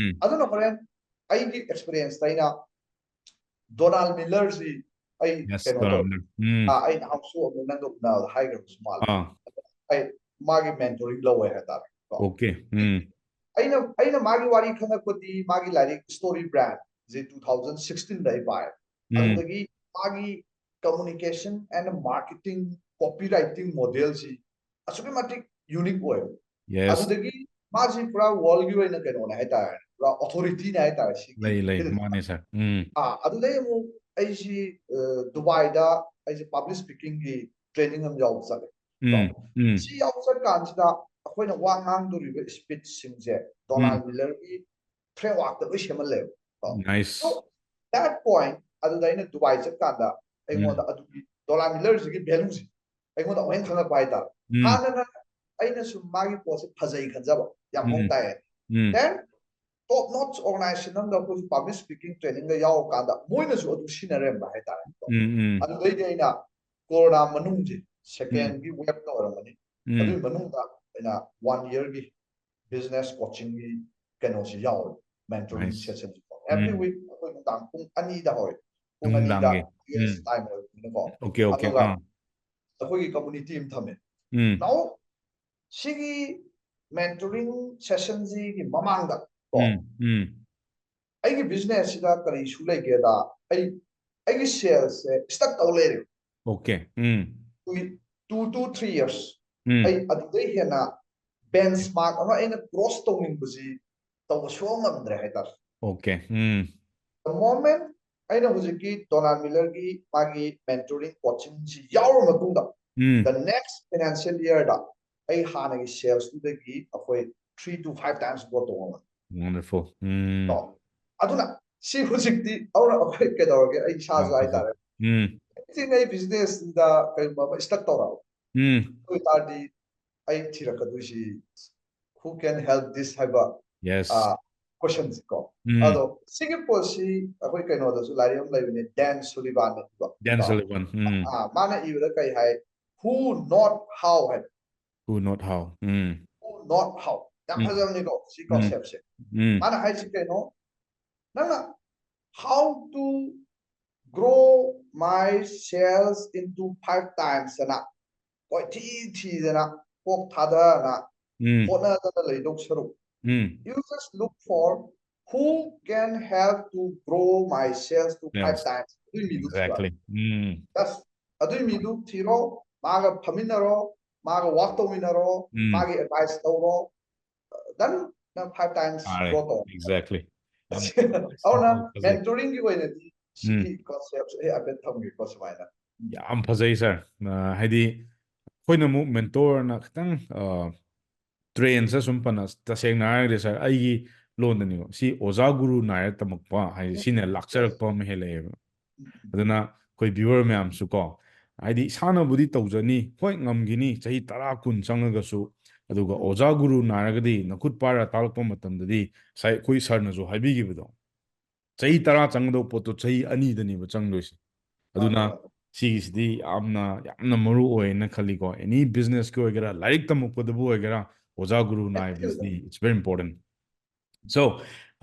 Speaker 2: ꯑꯗꯨꯅ ꯍꯣꯔꯦꯟ ꯑꯩꯒꯤ ꯑꯦꯛꯁꯄꯤꯔꯤꯌꯦꯟꯁꯇ ꯑꯩꯅ ꯗꯣꯅꯥꯜ ꯃꯤꯂꯔꯁꯤ ꯑꯩ ꯀꯩꯅꯣ ꯇꯧꯋꯦ ꯑꯩ ꯅꯍꯥꯟꯁꯨ ꯑꯃꯨꯛ ꯅꯪꯒ ꯎꯅꯕꯗ ꯍꯥꯏꯈ꯭ꯔꯕꯁꯨ ꯃꯥꯜꯂꯦ ꯑꯩ ꯃꯥꯒꯤ ꯃꯦꯟꯇꯣꯔꯤꯡ ꯂꯧꯋꯦ ꯍꯥꯏꯇꯥꯔꯦ ꯀꯣ ꯑꯩꯅ ꯃꯥꯒꯤ ꯋꯥꯔꯤ ꯈꯪꯉꯛꯄꯗꯤ ꯃꯥꯒꯤ ꯂꯥꯏꯔꯤꯛ ꯁ꯭ꯇꯣꯔꯤ ꯕ꯭ꯔꯥꯟ ꯖꯤ 2016ꯗ ꯑꯩ ꯄꯥꯏ ꯑꯗꯨꯗꯒꯤ ꯃꯥꯒꯤ ꯀꯝꯃꯨꯅꯤꯀꯦꯁꯟ ꯑꯦꯟड ꯃꯥꯔꯀꯦꯇꯤꯡ ꯀꯣꯄꯤ ꯔꯥꯏꯇꯤꯡ ꯃꯣꯗꯦꯜꯁꯤ ꯑꯁꯨꯛꯀꯤ ꯃꯇꯤꯛ ꯌꯨꯅꯤꯛ ꯑꯣꯏ ꯑꯗꯨꯗꯒꯤ ꯃꯥꯁꯤ ꯄꯨꯔꯥ ꯋꯥꯔꯜꯒꯤ ꯑꯣꯏꯅ ꯀꯩꯅꯣꯅꯦ ꯍꯥꯏꯇꯥꯔꯦ ꯄꯨꯔꯥ ꯑꯣꯊꯣꯔꯤꯇꯤꯅꯦ ꯍꯥꯏꯇꯥꯔꯦ ꯁꯤꯒꯤ
Speaker 1: ꯃꯥꯅꯦ ꯁꯔ
Speaker 2: ꯑꯗꯨꯗꯩ ꯑꯃꯨꯛ ꯑꯩꯁꯤ ꯗꯨꯕꯥꯏꯗ ꯑꯩꯁꯦ ꯄꯥꯕ꯭ꯂꯤꯛ ꯁ꯭ꯄꯤꯀꯤꯡꯒꯤ ꯇ꯭ꯔꯦꯅꯤꯡ ꯑꯃ ꯌꯥꯎꯕ ꯆꯠꯂꯦ ꯁꯤ ꯌꯥꯎꯕ ꯆꯠꯀꯥꯟꯁꯤꯗ ꯑꯩꯈꯣꯏꯅ ꯋꯥ ꯉꯥꯡꯗꯣꯔꯤꯕ ꯁ꯭ꯄꯤꯆꯁꯤꯡꯁꯦ ꯗꯣꯅꯥꯜ ꯃꯤꯂꯔꯒꯤ ꯐ꯭ꯔꯦꯝꯋꯥꯔꯛꯇ ꯂꯣꯏ ꯁꯦꯝꯍꯜꯂꯦꯕ ꯁꯣ ꯗꯦꯠ ꯄꯣꯏꯟꯠ ꯑꯗꯨꯗ ꯑꯩꯅ ꯗꯨꯕꯥꯏ ꯆꯠꯀꯥꯟꯗ ꯑꯩꯉꯣꯟꯗ ꯑꯗꯨꯒꯤ ꯗꯣꯅꯥꯜ ꯃꯤꯂꯔꯁꯤꯒꯤ ꯚꯦꯂꯨꯁꯤ ꯑꯩꯉꯣꯟꯗ ꯑꯃꯨꯛ ꯍꯦꯟꯅ ꯈꯪꯉꯛꯄ ꯍꯥꯏꯇꯥꯔꯦ ꯍꯥꯟꯅꯅ ꯑꯩꯅ ꯁꯨꯝ ꯃꯥꯒꯤ ꯄꯣꯠꯁꯦ ꯐꯖꯩ ꯈꯟꯖꯕ ꯌꯥꯝ ꯃꯑꯣꯡ ꯇꯥꯏꯌꯦ ꯗꯦꯟ ꯇꯣꯞ ꯅꯣꯠꯁ ꯑꯣꯔꯒꯅꯥꯏꯖꯦꯁꯟ ꯑꯃꯗ ꯑꯩꯈꯣꯏꯁꯨ ꯄꯥꯕ꯭ꯂꯤꯛ ꯁ꯭ꯄꯤꯀꯤꯡ ꯇ꯭ꯔꯦꯅꯤꯡꯒ ꯌꯥꯎꯔꯀꯥꯟꯗ ꯃꯣꯏꯅꯁꯨ ꯑꯗꯨ ꯁꯤꯖꯤꯟꯅꯔꯝꯕ ꯍꯥꯏꯇꯥꯔꯦ ꯑꯗꯨꯗꯩꯗꯤ ꯑꯩꯅ ꯀꯣꯔꯣꯅꯥ ꯃꯅꯨꯡꯁꯦ ꯁꯦꯀꯦꯟꯒꯤ ꯋꯦꯕꯇ ꯑꯣꯏꯔꯝꯒꯅꯤ ꯑꯗꯨꯒꯤ ꯃꯅꯨꯡꯗ ꯑꯩꯅ 1 yearꯒꯤ ꯕꯤꯖꯤꯅꯦꯁ ꯀꯣꯆꯤꯡꯒꯤ ꯀꯩꯅꯣꯁꯤ ꯌꯥꯎꯋꯦ ꯃꯦꯟꯇꯣꯔꯤꯡ ꯁꯦꯁꯟꯁꯤ ꯑꯦꯚ꯭ꯔꯤ ꯋꯤꯛ ꯑꯩꯈꯣꯏ ꯅꯨꯡꯗꯥꯡ ꯄꯨꯡ 2ꯗ ꯍꯧꯋꯦ ꯄꯨꯡ 2ꯗ US ꯇꯥꯏꯝ ꯑꯣꯏꯕꯅꯤꯅꯀꯣ ꯑꯗꯨꯒ ꯑꯩꯈꯣꯏꯒꯤ ꯀꯝꯃꯨꯅꯤꯇꯤ ꯑꯃ ꯊꯝꯃꯦ ꯅꯥꯎ ꯁꯤꯒꯤ ꯃꯦꯟꯇꯣꯔꯤꯡ ꯁꯦꯁꯟꯁꯤꯒꯤ ꯃꯃꯥꯡꯗ ꯀꯣ ꯑꯩꯒꯤ ꯕꯤꯖꯤꯅꯦꯁꯁꯤꯗ ꯀꯔꯤꯁꯨ ꯂꯩꯒꯦꯗ ꯑꯩꯒꯤ ꯁꯦꯜꯁꯁꯦ ꯁ꯭ꯇꯛ ꯇꯧ ꯂꯩꯔꯦ 2 to 3 years ꯑꯩ ꯑꯗꯨꯗꯩ ꯍꯦꯟꯅ ꯕꯦꯟꯆꯃꯥꯔꯛ ꯑꯃ ꯑꯩꯅ ꯀ꯭ꯔꯣꯁ ꯇꯧꯅꯤꯡꯕꯁꯤ ꯇꯧꯕ ꯁꯨꯡꯉꯝ ꯉꯝꯗ꯭ꯔꯦ ꯍꯥꯏꯇꯥꯔꯦ ꯗ ꯃꯣꯃꯦꯟ ꯑꯩꯅ ꯍꯧꯖꯤꯛꯀꯤ ꯗꯣꯅꯥꯜ ꯃꯤꯂꯔꯒꯤ ꯃꯥꯒꯤ ꯃꯦꯟꯇꯣꯔꯤꯡ ꯀꯣꯆꯤꯡꯁꯤ ꯌꯥꯎꯔ ꯃꯇꯨꯡꯗ ꯗ ꯅꯦꯛꯁ ꯐꯥꯏꯅꯥꯟꯁꯤꯌꯦꯜ ꯏꯌꯔꯗ ꯑꯩ ꯍꯥꯟꯅꯒꯤ ꯁꯦꯜꯁꯇꯨꯗꯒꯤ ꯑꯩꯈꯣꯏ 3 to 5 times ꯒ꯭ꯔꯣ ꯇꯧꯕ ꯉꯝꯃꯦ ꯑꯗꯨꯅ ꯁꯤ ꯍꯧꯖꯤꯛꯇꯤ ꯑꯩꯈꯣꯏ ꯀꯩꯗꯧꯔꯒꯦ ꯑꯩ ꯏꯁꯥꯁꯨ ꯍꯥꯏꯇꯥꯔꯦ ꯑꯩ ꯕꯤꯖꯤꯅꯦꯁꯗ ꯀꯩꯒꯨꯝꯕ ꯑꯃ ꯁ꯭ꯇꯛ ꯇꯧꯔꯛꯑꯕ ꯑꯗꯨ ꯑꯣꯏꯇꯥꯔꯗꯤ ꯑꯩ ꯊꯤꯔꯛꯀꯗꯣꯏꯁꯤ who can help this ꯍꯥꯏꯕ ꯀꯣꯏꯁꯟꯁꯤ ꯀꯣ ꯑꯗꯣ ꯁꯤꯒꯤ ꯄꯣꯠꯁꯤ ꯑꯩꯈꯣꯏ ꯀꯩꯅꯣꯗꯁꯨ ꯂꯥꯏꯔꯤꯛ ꯑꯃ ꯂꯩꯕꯅꯦ ꯗꯦꯟ ꯁꯨꯂꯤꯚꯥꯟ ꯃꯥꯅ ꯏꯕꯗ ꯀꯩ ꯍꯥꯏ who not how ꯍꯥꯏꯕ
Speaker 1: who not how
Speaker 2: who not how ꯌꯥꯝ ꯐꯖꯕꯅꯤꯀꯣ ꯁꯤ ꯀꯣꯟꯁꯦꯞꯁꯦ ꯃꯥꯅ ꯍꯥꯏꯁꯤ ꯀꯩꯅꯣ ꯅꯪꯅ how to grow my sales into 5 times ꯑꯅ ꯀꯣꯏꯊꯤ ꯊꯤꯗꯅ ꯀꯣꯛ ꯊꯥꯗꯅ ꯍꯣꯠꯅꯗꯅ ꯂꯩꯗꯧ ꯁꯔꯨꯛ you just look for who can help to grow my sales to 5 times ꯑꯗꯨꯏ ꯃꯤꯗꯨ ꯊꯤꯔꯣ ꯑꯗꯨꯏ ꯃꯤꯗꯨ ꯊꯤꯔꯣ ꯃꯥꯒ ꯐꯝꯃꯤꯟꯅꯔꯣ ꯃꯥꯒ ꯋꯥꯛ ꯇꯧꯃꯤꯟꯅꯔꯣ ꯃꯥꯒꯤ ꯑꯦꯗꯚꯥꯏꯁ ꯇꯧꯔꯣ then 5 times grow ꯇꯧ ꯑꯗꯨꯅ ꯃꯦꯟꯇꯣꯔꯤꯡꯒꯤ ꯑꯣꯏꯅꯗꯤ ꯁꯤꯒꯤ ꯀꯣꯟꯁꯦꯞꯁꯦ ꯑꯩ ꯍꯥꯏꯐꯦꯠ ꯊꯝꯒꯦꯀꯣ ꯁꯨꯃꯥꯏꯅ
Speaker 1: ꯌꯥꯝ ꯐꯖꯩ ꯁꯥꯔ ꯍꯥꯏꯗꯤ ꯑꯩꯈꯣꯏꯅ ꯑꯃꯨꯛ ꯃꯦꯟꯇꯣꯔꯅ ꯈꯤꯇꯪ ꯇ꯭ꯔꯦꯟꯁꯦ ꯁꯨꯝ ꯄꯟꯅ ꯇꯁꯦꯡꯅ ꯍꯥꯏꯔꯒꯗꯤ ꯁꯥꯔ ꯑꯩꯒꯤ ꯂꯣꯟꯗꯅꯤꯀꯣ ꯁꯤ ꯑꯣꯖꯥ ꯒꯨꯔꯨ ꯅꯥꯏꯔ ꯇꯝꯃꯛꯄ ꯍꯥꯏꯗꯤ ꯁꯤꯅ ꯂꯥꯛꯆꯔꯛꯄ ꯑꯃ ꯍꯦꯜꯂꯛꯑꯦꯕ ꯑꯗꯨꯅ ꯑꯩꯈꯣꯏ ꯚ꯭ꯌꯨꯋꯔ ꯃꯌꯥꯝꯁꯨ ꯀꯣ ꯍꯥꯏꯗꯤ ꯏꯁꯥꯅꯕꯨꯗꯤ ꯇꯧꯖꯅꯤ ꯍꯣꯏ ꯉꯝꯈꯤꯅꯤ ꯆꯍꯤ 10-10 ꯆꯪꯉꯒꯁꯨ ꯑꯗꯨꯒ ꯑꯣꯖꯥ ꯒꯨꯔꯨ ꯅꯥꯏꯔꯒꯗꯤ ꯅꯈꯨꯠ ꯄꯥꯏꯔ ꯇꯥꯛꯂꯛꯄ ꯃꯇꯝꯗꯗꯤ ꯉꯁꯥꯏ ꯑꯩꯈꯣꯏ ꯁꯥꯔꯅꯁꯨ ꯍꯥꯏꯕꯤꯈꯤꯕꯗꯣ ꯆꯍꯤ 10 ꯆꯪꯒꯗꯧꯕ ꯄꯣꯠꯇꯣ ꯆꯍꯤ 2ꯗꯅꯦꯕ ꯆꯪꯗꯣꯏꯁꯦ ꯑꯗꯨꯅ ꯁꯤꯒꯤꯁꯤꯗꯤ ꯌꯥꯝꯅ ꯃꯔꯨ ꯑꯣꯏꯅ ꯈꯜꯂꯤꯀꯣ ꯑꯦꯅꯤ ꯕꯤꯖꯤꯅꯦꯁꯀꯤ ꯑꯣꯏꯒꯦꯔꯥ ꯂꯥꯏꯔꯤꯛ ꯇꯝꯃꯛꯄꯗꯕꯨ ꯑꯣꯏꯒꯦꯔꯥ ꯑꯣꯖꯥ ꯒꯨꯔु ꯅꯥꯏꯕꯁꯤꯗꯤ ꯏꯠꯁ ꯚꯦꯔꯤ ꯏꯝꯄꯣꯔꯇꯦꯟ ꯁꯣ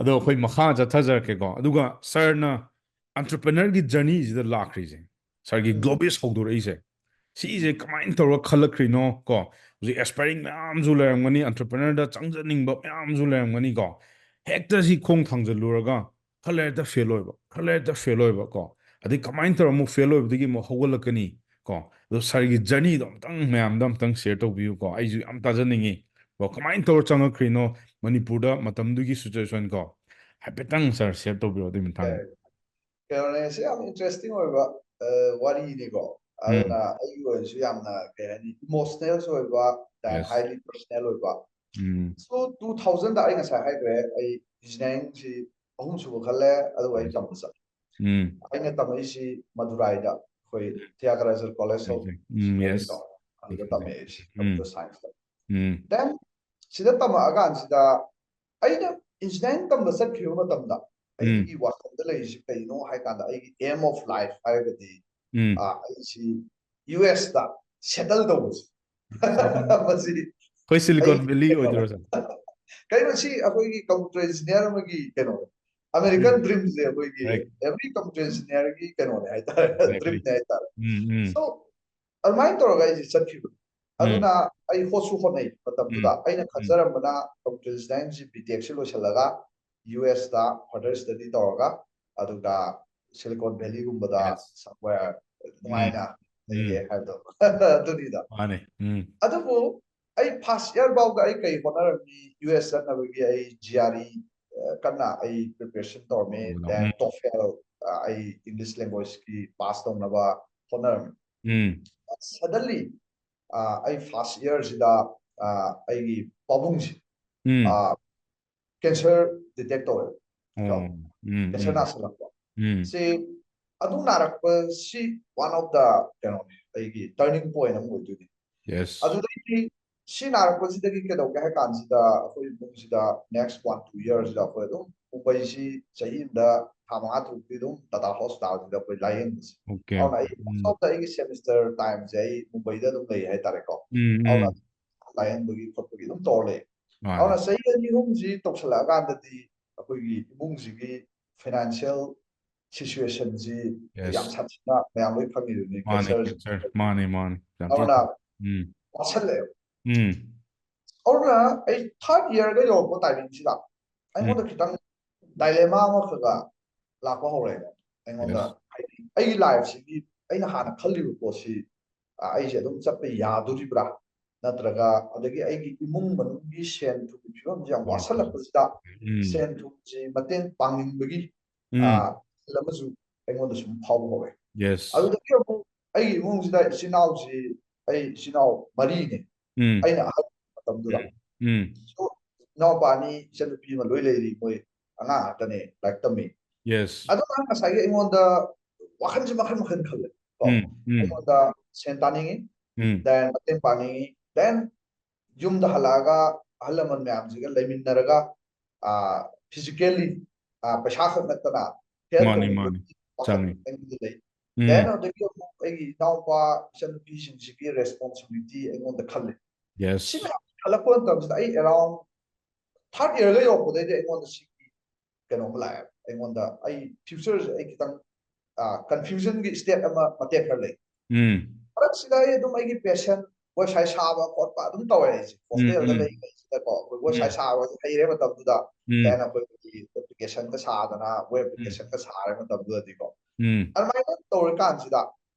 Speaker 1: ꯑꯗꯣ ꯑꯩꯈꯣꯏ ꯃꯈꯥ ꯆꯠꯊꯖꯔꯛꯀꯦꯀꯣ ꯑꯗꯨꯒ ꯁꯥꯔꯅ ꯑꯟꯇꯔꯄ꯭ꯔꯦꯅꯔꯒꯤ ꯖꯔꯅꯤꯁꯤꯗ ꯂꯥꯛꯈ꯭ꯔꯤꯁꯦ ꯁꯥꯔꯒꯤ ꯒ꯭ꯂꯣꯕꯦꯁ ꯍꯧꯗꯣꯔꯛꯏꯁꯦ ꯁꯤꯁꯦ ꯀꯃꯥꯏꯅ ꯇꯧꯔꯒ ꯈꯜꯂꯛꯈ꯭ꯔꯤꯅꯣ ꯀꯣ ꯍꯧꯖꯤꯛ ꯑꯦꯁꯄꯥꯏꯔꯤꯡ ꯃꯌꯥꯝꯁꯨ ꯂꯩꯔꯝꯒꯅꯤ ꯑꯟꯇꯔꯄ꯭ꯔꯦꯅꯔꯗ ꯆꯪꯖꯅꯤꯡꯕ ꯃꯌꯥꯝꯁꯨ ꯂꯩꯔꯝꯒꯅꯤ ꯀꯣ ꯍꯦꯛꯇ ꯁꯤ ꯈꯣꯡ ꯊꯥꯡꯖꯜꯂꯨꯔꯒ ꯈꯔ ꯂꯩꯔꯛꯇ ꯐꯦꯜ ꯑꯣꯏꯕ ꯈꯔ ꯂꯩꯔꯛꯇ ꯐꯦꯜ ꯑꯣꯏꯕ ꯀꯣ ꯑꯗꯩ ꯀꯃꯥꯏꯅ ꯇꯧꯔ ꯑꯃꯨꯛ ꯐꯦꯜ ꯑꯣꯏꯕꯗꯒꯤ ꯑꯃꯨꯛ ꯍꯧꯒꯠꯂꯛꯀꯅꯤ ꯀꯣ ꯑꯗꯣ ꯁꯥꯔꯒꯤ ꯖꯔꯅꯤꯗꯣ ꯑꯝꯇꯪ ꯃꯌꯥꯝꯗ ꯑꯝꯇꯪ ꯁꯦꯌꯔ ꯇꯧꯕꯤꯌꯨꯀꯣ ꯑꯩꯁꯨ ꯌꯥꯝ ꯇꯥꯖꯅꯤꯡꯉꯤ ꯀꯣ ꯀꯃꯥꯏꯅ ꯇꯧꯔ ꯆꯪꯉꯛꯈ꯭ꯔꯤꯅꯣ ꯃꯅꯤꯄꯨꯔꯗ ꯃꯇꯝꯗꯨꯒꯤ ꯁꯤꯆꯨꯋꯦꯁꯟ ꯀꯣ ꯍꯥꯏꯐꯦꯠꯇꯪ ꯁꯥꯔ ꯁꯦꯌꯔ ꯇꯧꯕꯤꯔꯣ ꯑꯗꯨꯒꯤ ꯃꯇꯥꯡꯗ
Speaker 2: ꯀꯩꯅꯣꯅꯦ ꯁꯤ ꯌꯥꯝ ꯏꯟꯇꯔꯦꯁꯇꯤꯡ ꯑꯣꯏꯕ ꯋꯥꯔꯤꯅꯤꯀꯣ ꯑꯗꯨꯅ ꯑꯩꯒꯤ ꯑꯣꯏꯅꯁꯨ ꯌꯥꯝꯅ ꯀꯩ ꯍꯥꯏꯅꯤ ꯏꯃꯣꯁꯅꯦꯜꯁꯨ ꯑꯣꯏꯕ ꯗꯦꯟ ꯍꯥꯏꯂꯤ ꯄꯔꯁꯣꯅꯦꯜ ꯑꯣꯏꯕ ꯁꯣ 2000ꯗ ꯑꯩ ꯉꯁꯥꯏ ꯍꯥꯏꯈ꯭ꯔꯦ ꯑꯩ ꯏꯟꯖꯤꯅꯤꯌꯥꯔꯤꯡꯁꯤ 3 ꯁꯨꯕ ꯈꯜꯂꯦ ꯑꯗꯨꯒ ꯑꯩ ꯇꯝꯕ ꯆꯠꯂꯦ ꯑꯩꯅ ꯇꯝꯃꯛꯏꯁꯤ ꯃꯗꯨꯔꯥꯏꯗ ꯑꯩꯈꯣꯏ ꯊꯤꯌꯥꯒꯔꯥꯖꯔ ꯀꯣꯂꯦꯖ ꯑꯣꯐ ꯏꯟꯖꯤꯅꯤꯌꯥꯔꯤꯡꯗꯣ ꯑꯗꯨꯗ ꯇꯝꯃꯛꯑꯦ ꯀꯝꯄ꯭ꯌꯨꯇꯔ ꯁꯥꯏꯟꯁꯇ ꯗꯦꯟ ꯁꯤꯗ ꯇꯝꯃꯛꯑꯀꯥꯟꯁꯤꯗ ꯑꯩꯅ ꯏꯟꯖꯤꯅꯤꯌꯥꯔꯤꯡ ꯇꯝꯕ ꯆꯠꯈꯤꯕ ꯃꯇꯝꯗ ꯑꯩꯒꯤ ꯋꯥꯈꯜꯗ ꯂꯩꯔꯤꯁꯤ ꯀꯩꯅꯣ ꯍꯥꯏ ꯀꯥꯟꯗ ꯑꯩꯒꯤ ꯑꯦꯝ ꯑꯣꯐ ꯂꯥꯏꯐ ꯍꯥꯏꯔꯒꯗꯤ ꯑꯩꯁꯤ US ꯗ ꯁꯦꯇꯜ ꯇꯧꯕꯁꯤ ꯃꯁꯤ
Speaker 1: ꯑꯩꯈꯣꯏ ꯁꯤꯂꯤꯀꯣꯟ ꯚꯦꯂꯤ ꯑꯣꯏꯗꯣꯏꯔꯣ ꯁꯥꯔ
Speaker 2: ꯀꯩꯅꯣ ꯁꯤ ꯑꯩꯈꯣꯏꯒꯤ ꯀꯝꯄ꯭ꯌꯨꯇꯔ ꯏꯟꯖꯤꯅꯤꯌꯥꯔ ꯑꯃꯒꯤ ꯀꯩꯅꯣꯅꯦ ꯑꯃꯦꯔꯤꯀꯟ ꯗ꯭ꯔꯤꯝꯁꯦ ꯑꯩꯈꯣꯏꯒꯤ ꯑꯦꯚ꯭ꯔꯤ ꯀꯝꯄ꯭ꯌꯨꯇꯔ ꯏꯟꯖꯤꯅꯤꯌꯥꯔꯒꯤ ꯀꯩꯅꯣꯅꯦ ꯍꯥꯏꯇꯥꯔꯦ ꯗ꯭ꯔꯤꯝꯅꯦ ꯍꯥꯏꯇꯥꯔꯦ ꯁꯣ ꯑꯗꯨꯃꯥꯏꯅ ꯇꯧꯔꯒ ꯑꯩꯁꯦ ꯆꯠꯈꯤꯕꯅꯦ ꯑꯗꯨꯅ ꯑꯩ ꯍꯣꯠꯁꯨ ꯍꯣꯠꯅꯩ ꯃꯇꯝꯗꯨꯗ ꯑꯩꯅ ꯈꯟꯖꯔꯝꯕꯅ ꯀꯝꯄ꯭ꯌꯨꯇꯔ ꯏꯟꯖꯤꯅꯤꯌꯥꯔꯤꯡꯁꯤ BTech ꯂꯣꯏꯁꯤꯜꯂꯒ US ꯗ ꯐꯔꯗꯔ ꯁ꯭ꯇꯗꯤ ꯇꯧꯔꯒ ꯑꯗꯨꯒ ꯁꯤꯂꯤꯀꯣꯟ ꯚꯦꯂꯤꯒꯨꯝꯕꯗ ꯁꯝꯋꯦꯌꯔ ꯅꯨꯡꯉꯥꯏꯅ ꯂꯩꯒꯦ ꯍꯥꯏꯕꯗꯣ ꯑꯗꯨꯅꯤꯗ ꯑꯗꯨꯕꯨ ꯑꯩ ꯐꯥꯔꯁ ꯏꯌꯔ ꯐꯥꯎꯗ ꯑꯩ ꯀꯩ ꯍꯣꯠꯅꯔꯝꯃꯤ US ꯆꯠꯅꯕꯒꯤ ꯑꯩ GRE ꯀꯟꯅ ꯑꯩ ꯄ꯭ꯔꯤꯄꯦꯔꯦꯁꯟ ꯇꯧꯔꯝꯃꯤ ꯗꯦꯟ TOEFL ꯑꯩ ꯏꯪꯂꯤꯁ ꯂꯦꯡꯒ꯭ꯋꯦꯖꯀꯤ ꯄꯥꯁ ꯇꯧꯅꯕ ꯍꯣꯠꯅꯔꯝꯃꯤ ꯁꯗꯟꯂꯤ ꯑꯩ ꯐꯥꯔꯁ ꯏꯌꯔꯁꯤꯗ ꯑꯩꯒꯤ ꯄꯥꯕꯨꯡꯁꯤ ꯀꯦꯟꯁꯔ ꯗꯤꯇꯦꯛ ꯇꯧꯋꯦꯕ ꯀꯦꯟꯁꯔ ꯅꯥꯁꯤꯜꯂꯛꯄ ꯁꯤ ꯑꯗꯨ ꯅꯥꯔꯛꯄꯁꯤ ꯋꯥꯟ ꯑꯣꯐ ꯗ ꯀꯩꯅꯣꯅꯦ ꯑꯩꯒꯤ ꯇꯔꯅꯤꯡ ꯄꯣꯏꯟ ꯑꯃ ꯑꯣꯏꯗꯣꯏꯅꯤ ꯑꯗꯨꯗꯒꯤ ꯁꯤ ꯅꯥꯔꯛꯄꯁꯤꯗꯒꯤ ꯀꯩꯗꯧꯒꯦ ꯍꯥꯏ ꯀꯥꯟꯁꯤꯗ ꯑꯩꯈꯣꯏ ꯏꯃꯨꯡꯁꯤꯗ ꯅꯦꯛꯁ 1-2 ꯏꯌꯔꯁꯤꯗ ꯑꯩꯈꯣꯏ ꯑꯗꯨꯝ ꯃꯨꯝꯕꯩꯁꯤ ꯆꯍꯤ ꯑꯃꯗ ꯊꯥ 5 ꯇꯔꯨꯛꯇꯤ ꯑꯗꯨꯝ ꯇꯥꯇꯥ ꯍꯣꯁꯄꯤꯇꯥꯜꯁꯤꯗ ꯑꯩꯈꯣꯏ ꯂꯥꯏꯌꯦꯡꯕꯁꯦ ꯑꯗꯨꯅ ꯑꯩ ꯃꯣꯁ ꯑꯣꯐ ꯗ ꯑꯩꯒꯤ ꯁꯦꯃꯤꯁꯇꯔ ꯇꯥꯏꯝꯁꯦ ꯑꯩ ꯃꯨꯝꯕꯩꯗ ꯑꯗꯨꯝ ꯂꯩ ꯍꯥꯏꯇꯥꯔꯦꯀꯣ ꯑꯗꯨꯅ ꯂꯥꯏꯌꯦꯡꯕꯒꯤ ꯈꯣꯠꯄꯒꯤ ꯑꯗꯨꯝ ꯇꯧꯔ ꯂꯩ ꯑꯗꯨꯅ ꯆꯍꯤ 2-3ꯁꯤ ꯇꯧꯁꯜꯂꯛꯑꯀꯥꯟꯗꯗꯤ ꯑꯩꯈꯣꯏꯒꯤ ꯏꯃꯨꯡꯁꯤꯒꯤ ꯐꯥꯏꯅꯥꯟꯁꯤꯌꯦꯜ ꯁꯤꯆꯨꯋꯦꯁꯟꯁꯤ ꯌꯥꯝ ꯁꯥꯊꯤꯅ ꯃꯌꯥꯝ ꯂꯣꯏ ꯈꯪꯉꯤꯗꯨꯅꯤ ꯀꯦꯟꯁꯔ ꯑꯗꯨꯅ ꯋꯥꯁꯜꯂꯛꯑꯦꯕ ꯑꯗꯨꯅ ꯑꯩ ꯊꯥꯔꯠ ꯏꯌꯔꯒ ꯌꯧꯔꯛꯄ ꯇꯥꯏꯃꯤꯡꯁꯤꯗ ꯑꯩꯉꯣꯟꯗ ꯈꯤꯇꯪ ꯗꯥꯏꯂꯦꯃꯥ ꯑꯃ ꯈꯔ ꯂꯥꯛꯄ ꯍꯧꯔꯛꯑꯦꯕ ꯑꯩꯉꯣꯟꯗ ꯍꯥꯏꯗꯤ ꯑꯩꯒꯤ ꯂꯥꯏꯐꯁꯤꯒꯤ ꯑꯩꯅ ꯍꯥꯟꯅ ꯈꯜꯂꯤꯕ ꯄꯣꯠꯁꯤ ꯑꯩꯁꯦ ꯑꯗꯨꯝ ꯆꯠꯄ ꯌꯥꯗꯣꯔꯤꯕ꯭ꯔꯥ ꯅꯠꯇ꯭ꯔꯒ ꯑꯗꯒꯤ ꯑꯩꯒꯤ ꯏꯃꯨꯡ ꯃꯅꯨꯡꯒꯤ ꯁꯦꯟ ꯊꯨꯝꯒꯤ ꯐꯤꯕꯝꯁꯦ ꯌꯥꯝ ꯋꯥꯁꯜꯂꯛꯄꯁꯤꯗ ꯁꯦꯟ ꯊꯨꯝꯁꯤ ꯃꯇꯦꯡ ꯄꯥꯡꯅꯤꯡꯕꯒꯤ ꯑꯃꯁꯨ ꯑꯩꯉꯣꯟꯗ ꯁꯨꯝ ꯐꯥꯎꯕ ꯍꯧꯔꯛꯑꯦ ꯑꯗꯨꯗꯒꯤ ꯑꯃꯨꯛ ꯑꯩꯒꯤ ꯏꯃꯨꯡꯁꯤꯗ ꯏꯆꯤꯟ ꯏꯅꯥꯎꯁꯤ ꯑꯩ ꯏꯆꯤꯟ ꯏꯅꯥꯎ 4ꯅꯦ ꯑꯩꯅ ꯑꯍꯜ ꯃꯇꯝꯗꯨꯗ ꯏꯅꯥꯎꯄꯥ 2 ꯏꯆꯟꯅꯨꯄꯤ 1 ꯂꯣꯏ ꯂꯩꯔꯤ ꯃꯣꯏ ꯑꯉꯥꯡ ꯉꯥꯛꯇꯅꯦ ꯂꯥꯏꯔꯤꯛ ꯇꯝꯃꯤ
Speaker 1: Yes.
Speaker 2: ꯑꯗꯨꯅ ꯉꯁꯥꯏꯒꯤ ꯑꯩꯉꯣꯟꯗ ꯋꯥꯈꯜꯁꯦ ꯃꯈꯜ ꯃꯈꯜ ꯈꯜꯂꯦ ꯀꯣ ꯑꯩꯉꯣꯟꯗ ꯁꯦꯟ ꯇꯥꯅꯤꯡꯉꯤ ꯗꯦꯟ ꯃꯇꯦꯡ ꯄꯥꯡꯅꯤꯡꯉꯤ ꯗꯦꯟ ꯌꯨꯝꯗ ꯍꯜꯂꯛꯑꯒ ꯑꯍꯜ ꯂꯃꯟ ꯃꯌꯥꯝꯁꯤꯒ ꯂꯩꯃꯤꯟꯅꯔꯒ ꯐꯤꯖꯤꯀꯦꯜꯂꯤ ꯄꯩꯁꯥ ꯈꯛ ꯅꯠꯇꯅ ꯍꯦꯜꯞ
Speaker 1: ꯃꯥꯅꯤ ꯃꯥꯅꯤ
Speaker 2: ꯇꯧꯅꯤꯡꯕꯒꯤ ꯋꯥꯈꯜ
Speaker 1: ꯆꯪꯉꯤ
Speaker 2: ꯑꯩꯉꯣꯟꯗ ꯂꯩ ꯗꯦꯟ ꯑꯗꯒꯤ ꯑꯃꯨꯛ ꯑꯩꯒꯤ ꯏꯅꯥꯎꯄꯥ ꯏꯆꯟꯅꯨꯄꯤꯁꯤꯡꯁꯤꯒꯤ ꯔꯦꯁꯄꯣꯟꯁꯤꯕꯤꯂꯤꯇꯤ ꯑꯩꯉꯣꯟꯗ ꯈꯜꯂꯤ ꯁꯤ
Speaker 1: ꯌꯦꯁ
Speaker 2: ꯃꯌꯥꯝ ꯈꯜꯂꯛꯄ ꯃꯇꯝꯁꯤꯗ ꯑꯩ ꯑꯦꯔꯥꯎꯟ ꯊꯥꯔꯠ ꯏꯌꯔꯒ ꯌꯧꯔꯛꯄꯗꯩꯗꯤ ꯑꯩꯉꯣꯟꯗ ꯁꯤꯒꯤ ꯀꯩꯅꯣꯝ ꯂꯥꯛꯑꯦ ꯑꯩꯉꯣꯟꯗ ꯑꯩ ꯐ꯭ꯌꯨꯆꯔꯁꯦ ꯑꯩ ꯈꯤꯇꯪ ꯀꯟꯐ꯭ꯌꯨꯖꯟꯒꯤ ꯁ꯭ꯇꯦꯠ ꯑꯃ ꯃꯇꯦꯛ ꯈꯔ ꯂꯩ ꯃꯔꯛꯁꯤꯗ ꯑꯩ ꯑꯗꯨꯝ ꯑꯩꯒꯤ ꯄꯦꯁꯟ ꯋꯦꯕꯁꯥꯏꯠ ꯁꯥꯕ ꯈꯣꯠꯄ ꯑꯗꯨꯝ ꯇꯧꯔꯦ ꯑꯩꯁꯦ ꯍꯣꯁꯇꯦꯜꯗ ꯂꯩꯔꯤꯉꯩꯁꯤꯗꯀꯣ ꯑꯩꯈꯣꯏ ꯋꯦꯕꯁꯥꯏꯠ ꯁꯥꯕꯁꯦ ꯍꯩꯔꯦ ꯃꯇꯝꯗꯨꯗ ꯗꯦꯟ ꯑꯩꯈꯣꯏꯒꯤ ꯑꯦꯄ꯭ꯂꯤꯀꯦꯁꯟꯒ ꯁꯥꯗꯅ ꯋꯦꯕ ꯑꯦꯄ꯭ꯂꯤꯀꯦꯁꯟꯒ ꯁꯥꯔꯦ ꯃꯇꯝꯗꯨꯗꯗꯤꯀꯣ ꯑꯗꯨꯃꯥꯏꯅ ꯇꯧꯔꯤꯀꯥꯟꯁꯤꯗ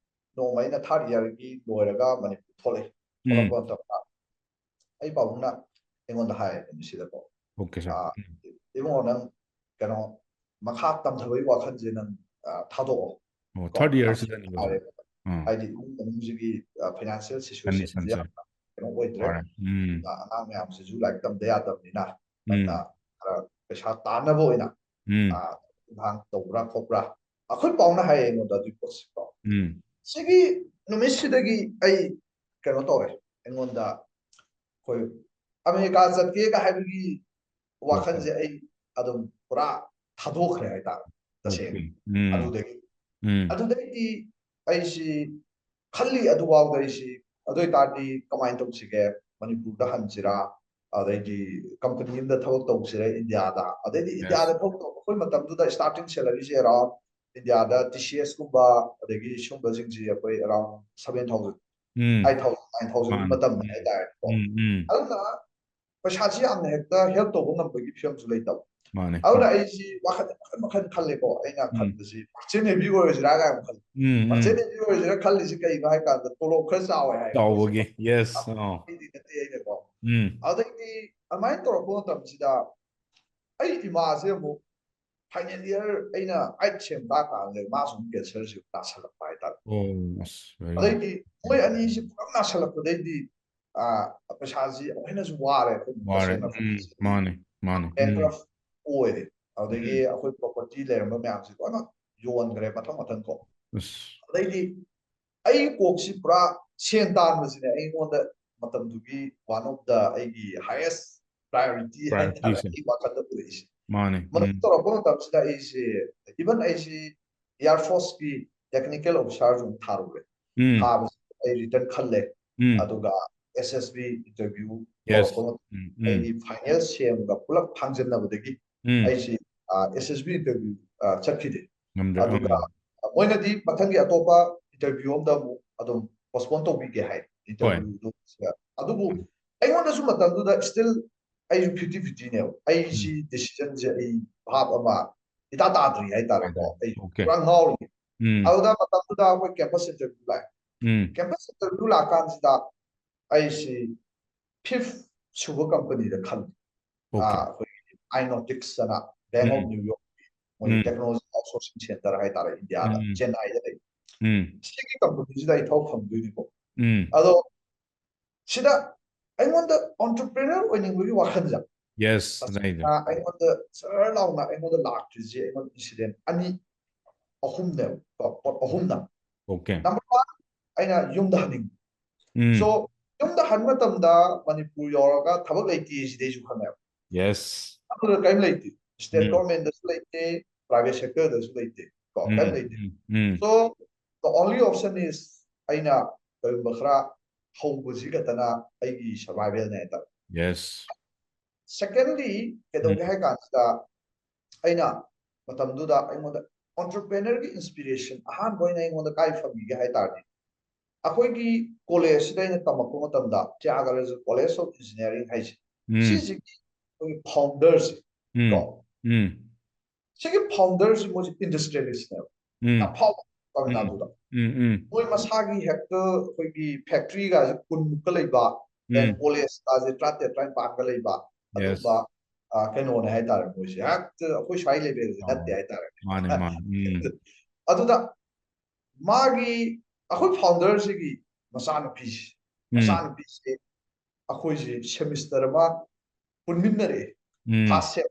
Speaker 2: ꯅꯣꯡꯃ ꯑꯩꯅ ꯊꯥꯔꯠ ꯏꯌꯔꯒꯤ ꯂꯣꯏꯔꯒ ꯃꯅꯤꯄꯨꯔ ꯊꯣꯛꯂꯛꯏ ꯊꯣꯛꯂꯛꯄ ꯃꯇꯝꯗ ꯑꯩ ꯄꯥꯕꯨꯡꯅ ꯑꯩꯉꯣꯟꯗ ꯍꯥꯏꯌꯦ ꯁꯤꯗꯀꯣ
Speaker 1: ꯑꯣꯀꯦ ꯁꯔ
Speaker 2: ꯏꯕꯨꯡꯉꯣ ꯅꯪ ꯀꯩꯅꯣ ꯃꯈꯥ ꯇꯝꯊꯕꯒꯤ ꯋꯥꯈꯜꯁꯦ ꯅꯪ ꯊꯥꯗꯣꯛꯑꯣ
Speaker 1: ꯑꯣ
Speaker 2: ꯀꯣ
Speaker 1: ꯊꯥꯔꯠ
Speaker 2: ꯌꯥꯝ
Speaker 1: ꯏꯌꯔꯁꯤꯗꯅꯤꯀꯣ ꯁꯔ
Speaker 2: ꯍꯥꯏꯔꯦ ꯍꯥꯏꯗꯤ ꯏꯃꯨꯡ ꯃꯅꯨꯡꯁꯤꯒꯤ ꯐꯥꯏꯅꯥꯟꯁꯤꯌꯦꯜ ꯁꯤꯆꯨꯋꯦꯁꯟꯁꯦ
Speaker 1: ꯀꯟꯗꯤꯁꯟꯁꯦ
Speaker 2: ꯌꯥꯝꯅ ꯀꯩꯅꯣ ꯑꯣꯏꯗ꯭ꯔꯦ
Speaker 1: ꯍꯣꯏ
Speaker 2: ꯑꯉꯥꯡ ꯃꯌꯥꯝꯁꯤꯁꯨ ꯂꯥꯏꯔꯤꯛ ꯇꯝꯗ ꯌꯥꯗꯕꯅꯤꯅ ꯅꯪꯅ ꯈꯔ ꯄꯩꯁꯥ ꯇꯥꯟꯅꯕ ꯑꯣꯏꯅ ꯏꯟꯈꯥꯡ ꯇꯧꯕ꯭ꯔꯥ ꯈꯣꯠꯄ꯭ꯔꯥ ꯑꯩꯈꯣꯏ ꯄꯥꯎꯅ ꯍꯥꯏꯌꯦ ꯑꯩꯉꯣꯟꯗ ꯑꯗꯨꯒꯤ ꯄꯣꯠꯁꯤꯀꯣ ꯁꯤꯒꯤ ꯅꯨꯃꯤꯠꯁꯤꯗꯒꯤ ꯑꯩ ꯀꯩꯅꯣ ꯇꯧꯔꯦ ꯑꯩꯉꯣꯟꯗ ꯑꯩꯈꯣꯏ ꯑꯃꯦꯔꯤꯀꯥ ꯆꯠꯀꯦꯒ ꯍꯥꯏꯕꯒꯤ
Speaker 1: ꯑꯣꯀꯦ
Speaker 2: ꯋꯥꯈꯜꯁꯦ ꯑꯩ ꯑꯗꯨꯝ ꯄꯨꯔꯥ ꯊꯥꯗꯣꯛꯈ꯭ꯔꯦ ꯍꯥꯏꯇꯥꯔꯦ
Speaker 1: ꯑꯣꯀꯦ
Speaker 2: ꯇꯁꯦꯡꯅ ꯑꯗꯨꯗꯩꯗꯤ ꯑꯩꯁꯤ ꯈꯜꯂꯤ ꯑꯗꯨꯐꯥꯎꯗ ꯑꯩꯁꯤ ꯑꯗꯨ ꯑꯣꯏꯇꯥꯔꯗꯤ ꯀꯃꯥꯏꯅ ꯇꯧꯁꯤꯒꯦ ꯃꯅꯤꯄꯨꯔꯗ ꯍꯟꯁꯤꯔꯥ ꯑꯗꯩꯗꯤ ꯀꯝꯄꯅꯤ ꯑꯃꯗ ꯊꯕꯛ ꯇꯧꯁꯤꯔꯦ ꯏꯟꯗꯤꯌꯥꯗ ꯑꯗꯩꯗꯤ ꯏꯟꯗꯤꯌꯥꯗ
Speaker 1: ꯌꯦꯁ
Speaker 2: ꯊꯕꯛ ꯇꯧꯕ ꯑꯩꯈꯣꯏ ꯃꯇꯝꯗꯨꯗ ꯁ꯭ꯇꯥꯔꯇꯤꯡ ꯁꯦꯂꯔꯤꯁꯦ ꯑꯦꯔꯥꯎꯟ ꯏꯟꯗꯤꯌꯥꯗ TCS ꯀꯨꯝꯕ ꯑꯗꯒꯤ ꯁꯨꯝꯕꯁꯤꯡꯁꯤ ꯑꯩꯈꯣꯏ ꯑꯦꯔꯥꯎꯟ 7,000 8,000 9,000ꯒꯤ
Speaker 1: ꯃꯥꯅꯤ
Speaker 2: ꯃꯇꯝ ꯍꯥꯏꯇꯥꯔꯦꯀꯣ ꯑꯗꯨꯅ ꯄꯩꯁꯥꯁꯤ ꯌꯥꯝꯅ ꯍꯦꯛꯇ ꯍꯦꯜꯞ ꯇꯧꯕ ꯉꯝꯕꯒꯤ ꯐꯤꯕꯝꯁꯨ ꯂꯩꯇꯕ
Speaker 1: ꯃꯥꯅꯤ
Speaker 2: ꯑꯗꯨꯅ ꯑꯩꯁꯤ ꯋꯥꯈꯜ ꯃꯈꯜ ꯃꯈꯜ ꯈꯜꯂꯦꯀꯣ ꯑꯩꯅ ꯈꯟꯕꯁꯤ ꯃꯥꯔꯆꯦꯟ ꯅꯦꯚꯤ ꯑꯣꯏꯔꯁꯤꯔꯥ ꯀꯥꯏꯅ ꯈꯜꯂꯤ ꯃꯥꯔꯆꯦꯟ ꯅꯦꯚꯤ ꯑꯣꯏꯔꯁꯤꯔꯥ ꯈꯜꯂꯤꯁꯤ ꯀꯩꯅꯣ ꯍꯥꯏ ꯀꯥꯟꯗ ꯇꯣꯂꯣꯞ ꯈꯔ ꯆꯥꯎꯋꯦ ꯍꯥꯏꯌꯦꯕ ꯃꯣꯏꯁꯦ
Speaker 1: ꯆꯥꯎꯕꯒꯤ ꯌꯦꯁ
Speaker 2: ꯅꯠꯇꯦ ꯑꯩꯅꯀꯣ ꯑꯗꯩꯗꯤ ꯑꯗꯨꯃꯥꯏꯅ ꯇꯧꯔꯛꯄ ꯃꯇꯝꯁꯤꯗ ꯑꯩ ꯏꯃꯥꯁꯦ ꯑꯃꯨꯛ ꯐꯥꯏꯅꯦꯜ ꯏꯌꯔ ꯑꯩꯅ 8 ꯁꯦꯝ ꯇꯥꯀꯥꯟꯗ ꯃꯥꯁꯨ ꯀꯦꯟꯁꯔꯁꯤ ꯅꯥꯁꯜꯂꯛꯄ ꯍꯥꯏꯇꯥꯔꯦ
Speaker 1: ꯑꯣ ꯑꯁ ꯚꯦꯔꯤ
Speaker 2: ꯑꯗꯩꯗꯤ ꯃꯣꯏ ꯑꯅꯤꯁꯤ ꯄꯨꯂꯞ ꯅꯥꯁꯜꯂꯛꯄꯗꯩꯗꯤ ꯄꯩꯁꯥꯁꯤ ꯑꯃꯨꯛ ꯍꯦꯟꯅꯁꯨ ꯋꯥꯔꯦ ꯑꯩꯈꯣꯏ
Speaker 1: ꯋꯥꯔꯦ
Speaker 2: ꯇꯁꯦꯡꯅ
Speaker 1: ꯃꯥꯅꯤ ꯃꯥꯅꯤ
Speaker 2: ꯕꯦꯡꯀ꯭ꯔꯐ ꯑꯣꯏꯔꯦ ꯑꯗꯨꯗꯒꯤ ꯑꯩꯈꯣꯏ ꯄ꯭ꯔꯣꯄꯔꯇꯤ ꯂꯩꯔꯝꯕ ꯃꯌꯥꯝꯁꯤ ꯂꯣꯏꯅꯃꯛ ꯌꯣꯟꯈ꯭ꯔꯦ ꯃꯊꯪ ꯃꯊꯪ ꯀꯣ
Speaker 1: ꯑꯁ
Speaker 2: ꯑꯗꯩꯗꯤ ꯑꯩꯒꯤ ꯀꯣꯛꯁꯤ ꯄꯨꯔꯥ ꯁꯦꯟ ꯇꯥꯟꯕꯁꯤꯅꯦ ꯑꯩꯉꯣꯟꯗ ꯃꯇꯝꯗꯨꯒꯤ ꯋꯥꯟ ꯑꯣꯐ ꯗ ꯑꯩꯒꯤ ꯍꯥꯏꯌꯦꯁ ꯄ꯭ꯔꯥꯏꯌꯣꯔꯤꯇꯤ ꯍꯥꯏꯇꯥꯔꯦ
Speaker 1: ꯄ꯭ꯔꯥꯏꯌꯣꯔꯤꯇꯤꯁꯦ
Speaker 2: ꯑꯩ ꯋꯥꯈꯜꯗ ꯄꯨꯔꯛꯏꯁꯦ
Speaker 1: ꯃꯥꯅꯤ
Speaker 2: ꯃꯗꯨ ꯇꯧꯔꯛꯄ ꯃꯇꯝꯁꯤꯗ ꯑꯩꯁꯦ ꯏꯚꯟ ꯑꯩꯁꯤ ꯏꯌꯥꯔ ꯐꯣꯔꯁꯀꯤ ꯇꯦꯛꯅꯤꯀꯦꯜ ꯑꯣꯐꯤꯁꯥꯔꯁꯨ ꯊꯥꯔꯨꯔꯦ ꯊꯥꯕꯁꯤꯗ ꯑꯩ ꯔꯤꯇꯟ ꯈꯜꯂꯦ ꯑꯗꯨꯒ SSB ꯏꯟꯇꯔꯚꯤꯌꯨ ꯇꯧꯔꯛꯄ ꯃꯇꯝꯗ ꯑꯩꯒꯤ ꯐꯥꯏꯅꯦꯜ ꯁꯦꯝꯒ ꯄꯨꯂꯞ ꯐꯥꯡꯖꯟꯅꯕꯗꯒꯤ ꯑꯩꯁꯤ SSB ꯏꯟꯇꯔꯚꯤꯌꯨ ꯆꯠꯈꯤꯗꯦ
Speaker 1: ꯉꯝꯗ꯭ꯔꯦ
Speaker 2: ꯑꯗꯨꯒ ꯃꯣꯏꯅꯗꯤ ꯃꯊꯪꯒꯤ ꯑꯇꯣꯞꯄ ꯏꯟꯇꯔꯚꯤꯌꯨ ꯑꯝꯗ ꯑꯃꯨꯛ ꯑꯗꯨꯝ ꯄꯣꯁꯄꯣꯟ ꯇꯧꯕꯤꯒꯦ ꯍꯥꯏ
Speaker 1: ꯍꯣꯏ
Speaker 2: ꯏꯟꯇꯔꯚꯤꯌꯨꯗꯨ ꯑꯗꯨꯕꯨ ꯑꯩꯉꯣꯟꯗꯁꯨ ꯃꯇꯝꯗꯨꯗ ꯁ꯭ꯇꯤꯜ ꯑꯩꯁꯨ 50-50ꯅꯦꯕ ꯑꯩꯁꯤ ꯗꯤꯁꯤꯖꯟꯁꯦ ꯑꯩ ꯚꯥꯕ ꯑꯃ ꯏꯇꯥ ꯇꯥꯗ꯭ꯔꯤ ꯍꯥꯏꯇꯥꯔꯦꯀꯣ ꯑꯩ
Speaker 1: ꯑꯣꯀꯦ
Speaker 2: ꯄꯨꯔꯥ ꯉꯥꯎꯔꯤ ꯑꯗꯨꯗ ꯃꯇꯝꯗꯨꯗ ꯑꯩꯈꯣꯏ ꯀꯦꯝꯄꯁ ꯏꯟꯇꯔꯚꯤꯌꯨ ꯂꯥꯛꯑꯦ ꯀꯦꯝꯄꯁ ꯏꯟꯇꯔꯚꯤꯌꯨ ꯂꯥꯛꯀꯥꯟꯁꯤꯗ ꯑꯩꯁꯤ 5th ꯁꯨꯕ ꯀꯝꯄꯅꯤꯗ ꯈꯜꯂꯤ
Speaker 1: ꯑꯣꯀꯦ
Speaker 2: ꯑꯩꯈꯣꯏꯒꯤ ꯑꯥꯏꯅꯣꯇꯤꯛꯁ ꯑꯅ ꯕꯦꯡꯛ ꯑꯣꯐ ꯅ꯭ꯌꯨ ꯌꯣꯔꯛ ꯃꯣꯏ ꯇꯦꯛꯅꯣꯂꯣꯖꯤ ꯑꯥꯎꯠꯁꯣꯔꯁꯤꯡ ꯁꯦꯟꯇꯔ ꯍꯥꯏꯇꯥꯔꯦ ꯏꯟꯗꯤꯌꯥꯗ ꯆꯦꯟꯅꯥꯏꯗ ꯂꯩ ꯁꯤꯒꯤ ꯀꯝꯄꯅꯤꯁꯤꯗ ꯑꯩ ꯊꯕꯛ ꯐꯪꯗꯣꯏꯅꯤꯀꯣ ꯑꯗꯣ ꯁꯤꯗ ꯑꯩꯉꯣꯟꯗ ꯑꯣꯟꯇꯔꯄ꯭ꯔꯦꯅꯔ ꯑꯣꯏꯅꯤꯡꯕꯒꯤ ꯋꯥꯈꯜꯁꯦ
Speaker 1: ꯌꯦꯁ ꯂꯩꯗ
Speaker 2: ꯑꯩꯉꯣꯟꯗ ꯁꯔ ꯂꯥꯎꯅ ꯑꯩꯉꯣꯟꯗ ꯂꯥꯛꯇ꯭ꯔꯤꯁꯦ ꯑꯩꯉꯣꯟꯗ ꯏꯟꯁꯤꯗꯦꯟ ꯑꯍꯨꯝꯅꯦꯕ ꯄꯣꯠ ꯑꯍꯨꯝꯅ
Speaker 1: ꯑꯣꯀꯦ
Speaker 2: ꯅꯝꯕꯔ 1 ꯑꯩꯅ ꯌꯨꯝꯗ ꯍꯟꯅꯤꯡꯕ ꯁꯣ ꯌꯨꯝꯗ ꯍꯟꯕ ꯃꯇꯝꯗ ꯃꯅꯤꯄꯨꯔ ꯌꯧꯔꯒ ꯊꯕꯛ ꯂꯩꯇꯦ ꯁꯤꯗꯩꯁꯨ ꯈꯪꯉꯦꯕ
Speaker 1: ꯌꯦꯁ
Speaker 2: ꯑꯗꯨꯗ ꯀꯔꯤꯝ ꯂꯩꯇꯦ ꯁ꯭ꯇꯦꯠ ꯒꯣꯔꯃꯦꯟꯗꯁꯨ ꯂꯩꯇꯦ ꯄ꯭ꯔꯥꯏꯚꯦꯠ ꯁꯦꯛꯇꯔꯗꯁꯨ ꯂꯩꯇꯦ ꯀꯣ ꯀꯔꯤꯝ ꯂꯩꯇꯦ ꯁꯣ ꯗ ꯑꯣꯟꯂꯤ ꯑꯣꯞꯁꯟ ꯏꯁ ꯑꯩꯅ ꯀꯔꯤꯒꯨꯝꯕ ꯈꯔ ꯍꯧꯕꯁꯤ ꯈꯛꯇꯅ ꯑꯩꯒꯤ ꯁꯔꯚꯥꯏꯚꯦꯜꯅꯦ ꯍꯥꯏꯇꯥꯔꯦ
Speaker 1: ꯌꯦꯁ
Speaker 2: ꯁꯦꯀꯦꯟꯂꯤ ꯀꯩꯗꯧꯒꯦ ꯍꯥꯏ ꯀꯥꯟꯁꯤꯗ ꯑꯩꯅ ꯃꯇꯝꯗꯨꯗ ꯑꯩꯉꯣꯟꯗ ꯑꯣꯟꯇꯔꯄ꯭ꯔꯦꯅꯔꯒꯤ ꯏꯟꯁꯄꯤꯔꯦꯁꯟ ꯑꯍꯥꯟꯕ ꯑꯣꯏꯅ ꯑꯩꯉꯣꯟꯗ ꯀꯥꯏ ꯐꯪꯈꯤꯒꯦ ꯍꯥꯏ ꯇꯥꯔꯗꯤ ꯑꯩꯈꯣꯏꯒꯤ ꯀꯣꯂꯦꯖꯁꯤꯗ ꯑꯩꯅ ꯇꯝꯃꯛꯄ ꯃꯇꯝꯗ ꯇ꯭ꯌꯥꯒꯔꯥꯖ ꯀꯣꯂꯦꯖ ꯑꯣꯐ ꯏꯟꯖꯤꯅꯤꯌꯥꯔꯤꯡ ꯍꯥꯏꯁꯦ ꯁꯤꯁꯤꯒꯤ ꯑꯩꯈꯣꯏꯒꯤ ꯐꯥꯎꯟꯗꯔꯁꯦ ꯀꯣ ꯁꯤꯒꯤ ꯐꯥꯎꯟꯗꯔꯁꯤ ꯃꯣꯏꯁꯤ ꯏꯟꯗꯁꯇ꯭ꯔꯤꯌꯦꯂꯤꯁꯅꯦꯕ ꯌꯥꯝ ꯐꯥꯎꯕ ꯇꯥꯃꯤꯜ ꯅꯥꯗꯨꯗ ꯃꯣꯏ ꯃꯁꯥꯒꯤ ꯍꯦꯛꯇ ꯑꯩꯈꯣꯏꯒꯤ ꯐꯦꯛꯇ꯭ꯔꯤꯒꯁꯦ 10ꯃꯨꯛꯀ ꯂꯩꯕ ꯗꯦꯟ ꯀꯣꯂꯦꯖꯀꯁꯦ 13-14 ꯂꯩꯕ ꯑꯗꯨꯝꯕ ꯀꯩꯅꯣꯅꯦ ꯍꯥꯏꯇꯥꯔꯦ ꯃꯣꯏꯁꯦ ꯍꯦꯛꯇ ꯑꯩꯈꯣꯏ ꯁ꯭ꯋꯥꯏ ꯂꯦꯚꯦꯜꯁꯦ ꯅꯠꯇꯦ ꯍꯥꯏꯇꯥꯔꯦ ꯑꯗꯨꯗ ꯃꯥꯒꯤ ꯑꯩꯈꯣꯏ ꯐꯥꯎꯟꯗꯔꯁꯤꯒꯤ ꯃꯆꯥꯅꯨꯄꯤꯁꯦ ꯑꯩꯈꯣꯏꯁꯦ ꯁꯦꯃꯤꯁꯇꯔ ꯑꯃ ꯄꯨꯟꯃꯤꯟꯅꯔꯛꯑꯦ ꯐꯥꯔꯁ ꯁꯦꯝ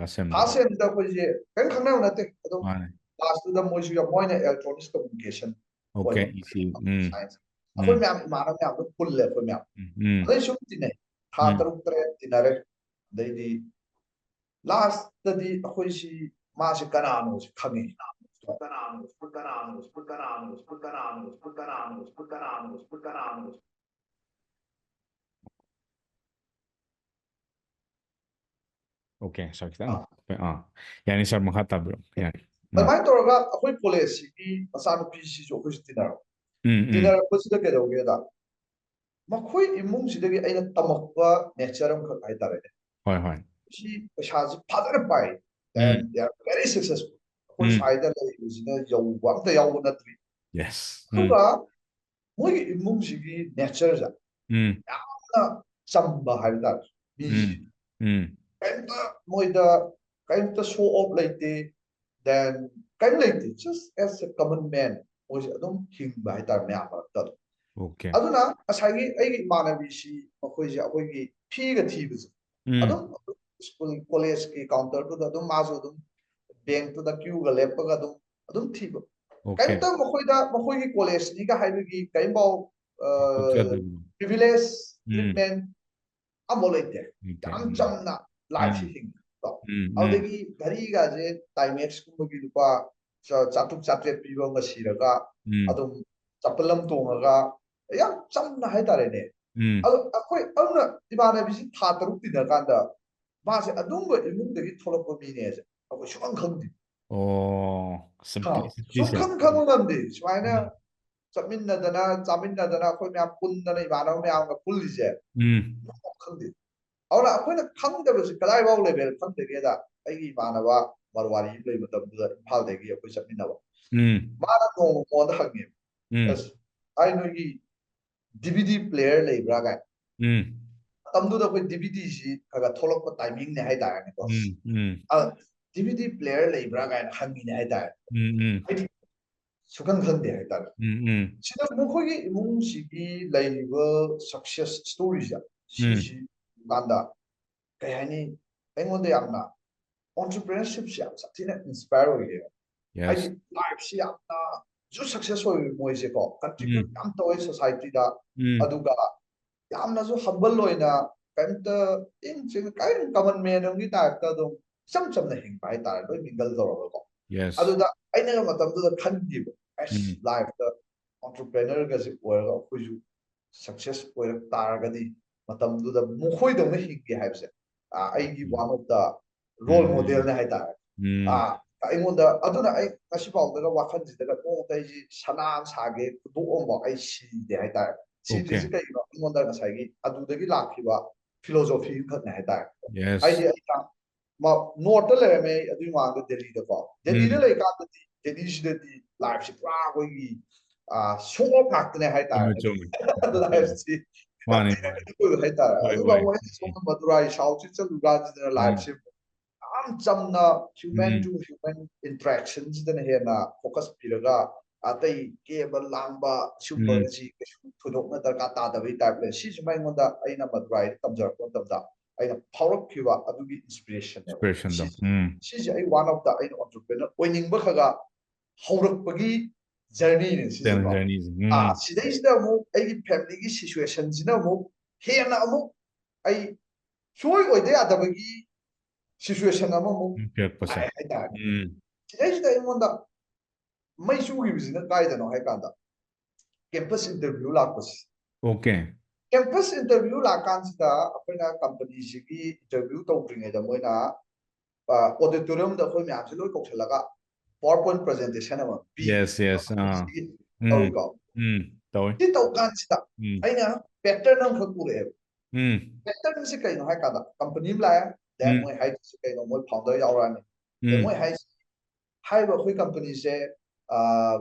Speaker 1: assembly
Speaker 2: First sem da koi je kan khangna na te adum
Speaker 1: mane
Speaker 2: last to the moju ya moina electronics communication
Speaker 1: okay
Speaker 2: oiba
Speaker 1: easy
Speaker 2: science akoi
Speaker 1: mm
Speaker 2: myam mana myam do pulle akoi myam
Speaker 1: mm
Speaker 2: adai shum tine tha
Speaker 1: mm
Speaker 2: taruk tre tinare dai di last da di akoi si ma se kanano se khangi
Speaker 1: okay so yani sir makha tabro yani
Speaker 2: admai toraga akoi college ki masanu pi si jo akoi tinaro tinara pasida ke doge da makhoi imung sidagi aina tamakwa nature am khak hai tare
Speaker 1: hoi hoi
Speaker 2: she has father pai and they are very successful akoi saida le usina yo wamta yaw na tri
Speaker 1: yes
Speaker 2: tuga moi imung sigi nature ja yamna chamba hai da mi kaimta moida kaimta show off laite then kaim laite just as a common man moi adum hing bai tar me ama ta
Speaker 1: okay
Speaker 2: aduna asagi ai manabi si makoi ja akoi gi phi ga thi bu adum school college ki counter to adum maso adum bank to the queue ga lepa ga adum thiba
Speaker 1: okay
Speaker 2: kaimta makoi gi college ni ga haibi gi kaimbao privilege treatment amolete yam chamna life hing to adagi gari ga je timex kumba gi lupa chatuk chatre pibo ga siraga adum chapalam tonga yam chamna hai tare ne akoi auna ibana bisi tha taruk tina kanda mase adumba imungdagi tholakpa mine je akoi shuang khangdi
Speaker 1: oh simplicity
Speaker 2: sum khang namdi sumaina chaminna dana chaminna dana akoi myam pundana ibana myam ga pulise khangdi auna akoi na khangda bisi kalai baw level khangdege da aigi ibana wa marwari lei matam da phal degi akoi chaminna ba mana no mo da hangi as ai no gi DVD player leibra ga tamdu da koi DVD si kaga tholok ko timing ne hai da ne ko DVD player leibra ga hangi ne hai da ai sukan khan de hai da sida mo gi imung si gi laiba success stories ya si banda kai hani engon de amna entrepreneurship si am satina inspire ho ge ai
Speaker 1: yes
Speaker 2: life si amna ju successful mo je ko contribute am to society da aduga yamnasu humble loina kaimta in ching kaim common man ngi ta ta dong samna hing pai ta loi mingle do ko
Speaker 1: yes
Speaker 2: aduda aina matam du khanji as life the entrepreneur ga si or ga khuju success or tar ga di matam du da mu khoi dong hing gi haibse ai gi one of the role model na hai ta aingonda aduna ai ngasi paw da wakhan ji da ko tai ji sanam sage du om ba ai si de hai ta
Speaker 1: okay
Speaker 2: si kai no aingonda ngasai gi adudagi lakhiba philosophy khat na hai ta ai
Speaker 1: yes
Speaker 2: di ai ka ma north le me adu ma ga delhi da ko delhi le ka da di delhi shi da di life shi pra ko gi show up nak ne hai ta life shi
Speaker 1: mane
Speaker 2: ko hai ta
Speaker 1: hoi
Speaker 2: adu ba
Speaker 1: hoi
Speaker 2: mo so madurai south chi chalu ga ji life shi am chamna human to human interactions then here na focus piraga atai ke lamba super ji thudok na darka ta da wi type le si jmai ngonda aina madrai tamjar ko tamda aina power kiwa adugi inspiration ne
Speaker 1: expression da
Speaker 2: si ji ai one of the aina entrepreneur oining ba khaga haurak pagi journey ne si ji ko sidai sida mo ai family gi situation jina mo he na mo ai choi oide adabagi situation ama mo ai ta sidai sida imonda mai su gi bizina kaida no hai kanda campus interview lakpas
Speaker 1: okay
Speaker 2: campus interview lakan sida apna company sigi interview tawtringe da moina auditorium da khoi myam se loi koksalaga PowerPoint presentation ama p
Speaker 1: yes yes
Speaker 2: tawi ko
Speaker 1: tawi
Speaker 2: ti tawkan sida aina pattern am khak pure pattern se kai no hai kada company la then moi hai se kai no moi founder yaurani then moi hai hai ba khoi company se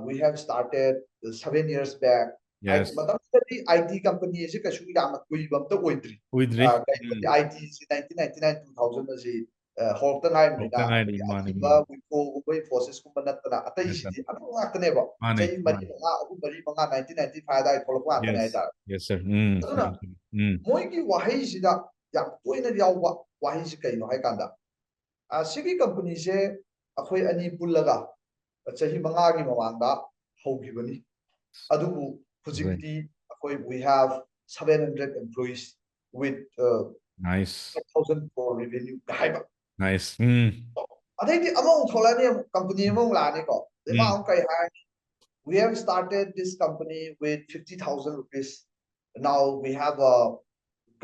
Speaker 2: we have started 7 years back
Speaker 1: yes
Speaker 2: matam di IT company se ka shu ya ma kui bam to oidri
Speaker 1: uidri
Speaker 2: IT 1999 2000 ji horta ngai mina ba we ko go forces ko banatna atai si anu ngakne ba chai mari nga abu mari manga 1995 dai thol ko ngakne ai ta
Speaker 1: yes sir
Speaker 2: aduna moi ki wahai sida ya toina yawa wahai si kai no hai kanda Sigi company se akhoi ani pullaga chahi mangagi mamanda hogibani adubu hujikti akhoi we have 700 employees with
Speaker 1: nice
Speaker 2: 1,000 crore revenue haiba
Speaker 1: nice
Speaker 2: adai among tholani company among lani ko the amount kai hai we have started this company with 50,000 rupees now we have a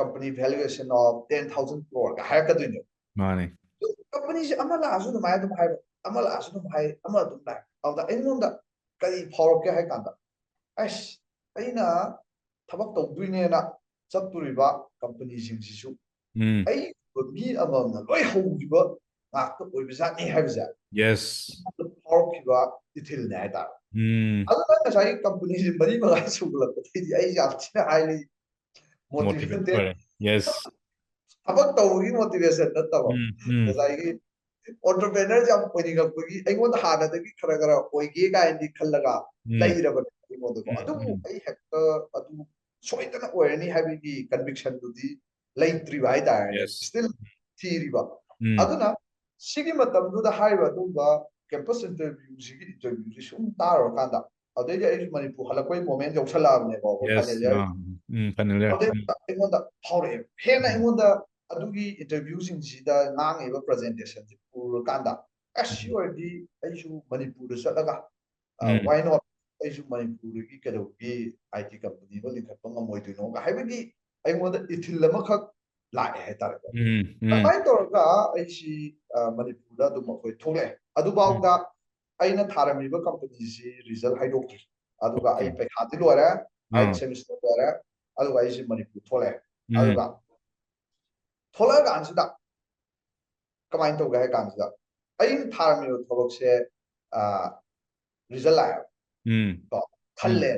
Speaker 2: company valuation of 10,000 crore hai ka duino
Speaker 1: mane
Speaker 2: company se amala asu no mai dum hai amala asu no hai ama dum lai awda engunda kai phawke hai kanda as aina thabak tawduine na chapturiba company sing sisu ai mi amamna loi hougiba ngak to oi bisa ni hai bisa
Speaker 1: yes
Speaker 2: phawkiba ithil na ta aduna ngasai company se bari ba sugla ti ai ja china highly
Speaker 1: motivate
Speaker 2: motivated
Speaker 1: yes
Speaker 2: thabak tawgi motivation na tabo ngasai entrepreneur jam oiningakpagi aingonda hanadagi khara khara oige gaindi khallaga lairabani aingonda ko adu ai hekta adu soitana oirani habigi conviction dudi laitri bai tare
Speaker 1: yes
Speaker 2: still theory ba aduna sigi matam du da haiba du ba campus interview sigi interview ji sum taro kanda adai ai manipur halakoi moment yausalabne ba
Speaker 1: yes final year
Speaker 2: adai aingonda phawre hena aingonda adugi interview sing sida ngang presentation ji pur kanda assurely aishu manipur da sadaga why not aishu manipur gi kedogi IT company no likhatpa ngamoi tuino ga haibagi aingonda ithil lama khak lae hai tar ko mai torga aishi manipur da dum khoi thole adu bawda aina tharamiba company si result haidokti aduga ai pekha ti lora 8 semester lora aduga aishi manipur thole aduga thola gansida kamain to ga gansida ain tharamiba thobokse result aaya to khalle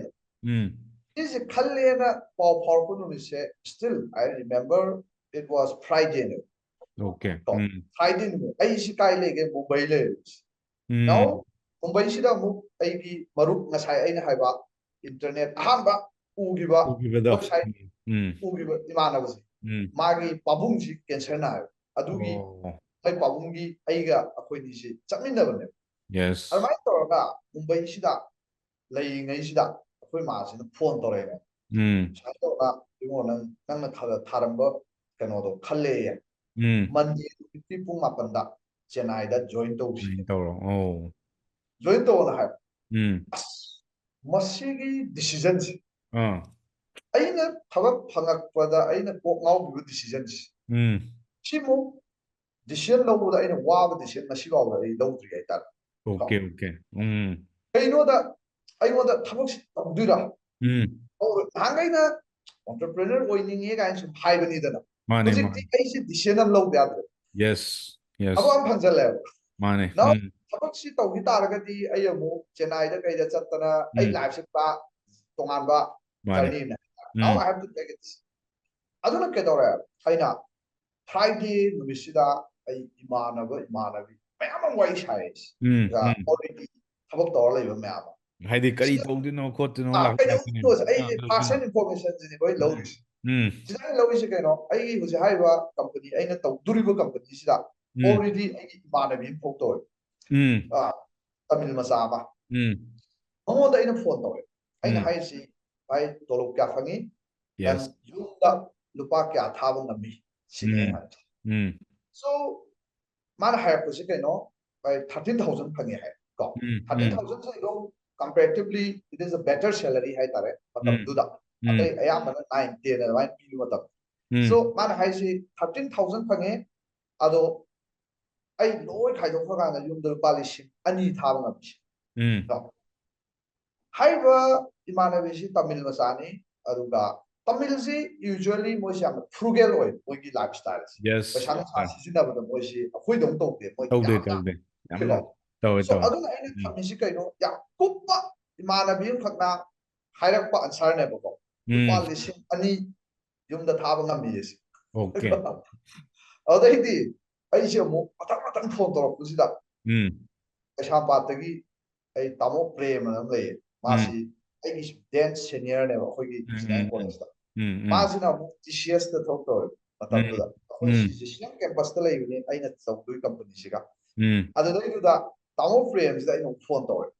Speaker 2: is khalle na paw powerful no se still I remember it was Friday no
Speaker 1: okay
Speaker 2: Friday no ai si kai lege Mumbai le now Mumbai sida mu ai gi maruk ngasai aina haiba internet ahamba ugiba website ugiba imana basi magi pabung si cancer na adugi ai pabungi aiga akhoi ni si chaminabane
Speaker 1: yes
Speaker 2: almai torga Mumbai sida layingai sida akhoi ma sina phone torega sai torga ingo nang na tharamba kano do khalle ya mandi 50 pung mapanda Chennai da join to si join to na ha masigi decision si aina thabak phangakpada aina kok ngau bi decision si simu decision lawda aina waba decision masi bawda ai lawdri ai tar
Speaker 1: okay
Speaker 2: kainoda aingoda thabak tawdira hangaina entrepreneur oininge gain sum haibani dana hojikti aisi decision am lawda yadre
Speaker 1: yes
Speaker 2: abo am phanjale
Speaker 1: mane
Speaker 2: now thabak si tawgi taragadi ayamu Chennai da kaida chattana ai life se pa tongan ba journey na now I have to take it aduna kedora aina Friday numisida ai imanabi mayam wai sai ga already thabak tawar laiba mayam
Speaker 1: haidi kari tawdino khotino
Speaker 2: lakini ai person information ni boy lowis sida lowis kaino ai husi haiba company aina tawduriba company sida already ai imanabi phokto tamil masaba amonda aina phone tawe aina haisi ai tolok kya phangi dan yunda lupa kya thaba ngami sine so mana hire ko kaino by 13,000 phangi hai ko 13,000 se go comparatively it is a better salary hai tare matam duda atai ayamana 9 10 and 1 pi matam so mana haisi 13,000 phangi ado ai loi khai do phaga na yum dal palishin ani thaba ngami haiba imanabisi Tamil masani aduga Tamil si usually moi si am frugal oi moi ki lifestyle si
Speaker 1: yes
Speaker 2: paisa sa sisina ba moi si akhoi dong tok de moi
Speaker 1: tawde yamna
Speaker 2: so aduna aina thamisi kaino ya kuppa imanabi khakna hairakpa answer ne ba ko lupa lising ani yumda thaba ngami si
Speaker 1: okay
Speaker 2: adai di ai si mo patang phone torok kusida paisa patagi ai tamo prem nam le masi ai dance senior ne ba khoi ki engineering college da masina TCS da thok to ꯃꯇꯝꯗꯨꯗ ꯑꯩꯈꯣꯏ ꯁꯤꯖꯤꯁꯤꯅ ꯀꯦꯝꯄꯁꯇ ꯂꯩꯕꯅꯤ ꯑꯩꯅ ꯇꯧꯗꯣꯏ ꯀꯝꯄꯅꯤꯁꯤꯒ ꯑꯗꯨꯗꯩꯗꯨꯗ ꯇꯥꯃꯣ ꯐ꯭ꯔꯦꯝꯁꯤꯗ ꯑꯩꯅ phone ꯇꯧꯔꯦ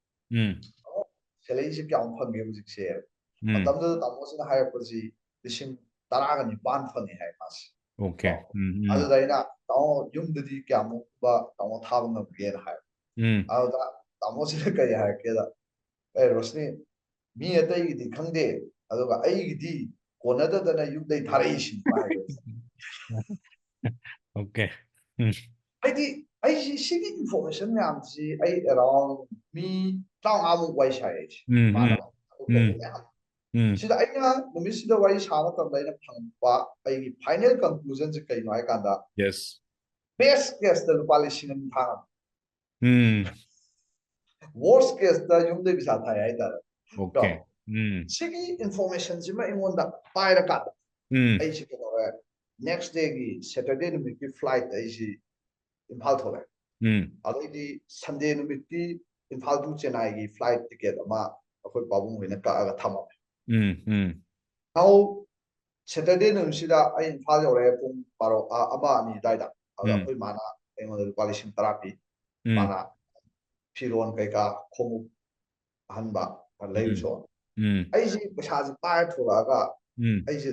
Speaker 2: ꯁꯦꯂꯔꯤꯁꯤ ꯀꯌꯥꯝ ꯐꯪꯒꯦ ꯍꯧꯖꯤꯛꯁꯦ ꯃꯇꯝꯗꯨꯗ ꯇꯥꯃꯣꯁꯤꯅ ꯍꯥꯏꯔꯛꯄꯁꯤ 19,000 ꯐꯪꯉꯦ ꯍꯥꯏ ꯃꯥꯁꯤ ꯑꯗꯨꯗ ꯑꯩꯅ ꯇꯥꯃꯣ ꯌꯨꯝꯗꯗꯤ ꯀꯌꯥꯃꯨꯛꯀꯨꯝꯕ ꯇꯥꯃꯣ ꯊꯥꯕ ꯉꯝꯒꯦꯅ ꯍꯥꯏ ꯑꯗꯨꯗ ꯇꯥꯃꯣꯁꯤꯅ ꯀꯔꯤ ꯍꯥꯏꯔꯛꯀꯦꯗ ꯔꯣꯁꯅꯤ ꯃꯤ ꯑꯇꯩꯒꯤꯗꯤ ꯈꯪꯗꯦ ꯑꯗꯨꯒ ꯑꯩꯒꯤꯗꯤ ꯀꯣꯟꯅꯗꯗꯅ ꯌꯨꯝꯗꯩ ꯊꯥꯔꯛꯏꯁꯤꯅꯤ
Speaker 1: Okay.
Speaker 2: ꯍꯥꯏꯗꯤ ꯑꯩꯁꯤ ꯁꯤꯒꯤ ꯏꯟꯐꯣꯔꯃꯦꯁꯟ ꯃꯌꯥꯝꯁꯤ ꯑꯩ ꯑꯦꯔꯥꯎꯟ ꯃꯤ 35ꯃꯨꯛ ꯋꯥꯔꯤ ꯁꯥꯏ ꯑꯩꯁꯤ ꯏꯃꯥꯟꯅꯕ ꯃꯌꯥꯝ ꯁꯤꯗ ꯑꯩꯅ ꯅꯨꯃꯤꯠꯁꯤꯗ ꯋꯥꯔꯤ ꯁꯥꯕ ꯃꯇꯝꯗ ꯑꯩꯅ ꯐꯪꯕ ꯑꯩꯒꯤ ꯐꯥꯏꯅꯦꯜ ꯀꯟꯀ꯭ꯂꯨꯖꯟꯁꯤ ꯀꯩꯅꯣ ꯍꯥꯏ ꯀꯥꯟꯗ
Speaker 1: Yes.
Speaker 2: ꯕꯦꯁ ꯀꯦꯁꯇ ꯂꯨꯄꯥ 2,000 ꯊꯥꯉꯝꯃꯤ ꯋꯥꯔꯁ ꯀꯦꯁꯇ ꯌꯨꯝꯗꯩ ꯄꯩꯁꯥ ꯊꯥꯏ ꯍꯥꯏꯇꯥꯔꯦ
Speaker 1: Okay.
Speaker 2: ꯁꯤꯒꯤ ꯏꯟꯐꯣꯔꯃꯦꯁꯟꯁꯤꯃ ꯑꯩꯉꯣꯟꯗ ꯄꯥꯏꯔꯀꯥꯟꯗ ꯑꯩꯁꯤ ꯀꯩꯗꯧꯔꯦ ꯅꯦꯛꯁ ꯗꯦꯒꯤ ꯁꯦꯇꯔꯗꯦ ꯅꯨꯃꯤꯠꯀꯤ ꯐ꯭ꯂꯥꯏꯠ ꯑꯩꯁꯤ ꯏꯝꯐꯥꯜ ꯊꯣꯛꯂꯛꯑꯦ ꯑꯗꯩꯗꯤ ꯁꯟꯗे ꯅꯨꯃꯤꯠꯀꯤ ꯏꯝꯐꯥꯜ ꯇꯨ ꯆꯦꯟꯅꯥꯏꯒꯤ ꯐ꯭ꯂꯥꯏꯠ ꯇꯤꯀꯦꯠ ꯑꯃ ꯑꯩꯈꯣꯏ ꯄꯥꯕꯨꯡ ꯍꯣꯏꯅ ꯀꯛꯑꯒ ꯊꯝꯃꯝꯃꯦ ꯅꯥꯎ ꯁꯦꯇꯔꯗꯦ ꯅꯨꯃꯤꯠꯁꯤꯗ ꯑꯩ ꯏꯝꯐꯥꯜ ꯌꯧꯔꯛꯑꯦ ꯄꯨꯡ 1-2 ꯑꯗꯨꯋꯥꯏꯗ ꯑꯗꯨꯗ ꯑꯩꯈꯣꯏ ꯃꯥꯅ ꯑꯩꯉꯣꯟꯗ ꯂꯨꯄꯥ 10,000 ꯄꯤ ꯃꯥꯅ ꯐꯤꯔꯣꯟ ꯀꯩꯀꯥ ꯈꯣꯡꯎꯞ ꯑꯍꯟꯕ ꯂꯩꯔꯨꯁꯣ ꯑꯩꯁꯤ ꯄꯩꯁꯥꯁꯤ ꯄꯥꯏꯔ ꯊꯣꯛꯂꯛꯑꯒ ꯑꯩꯁꯦ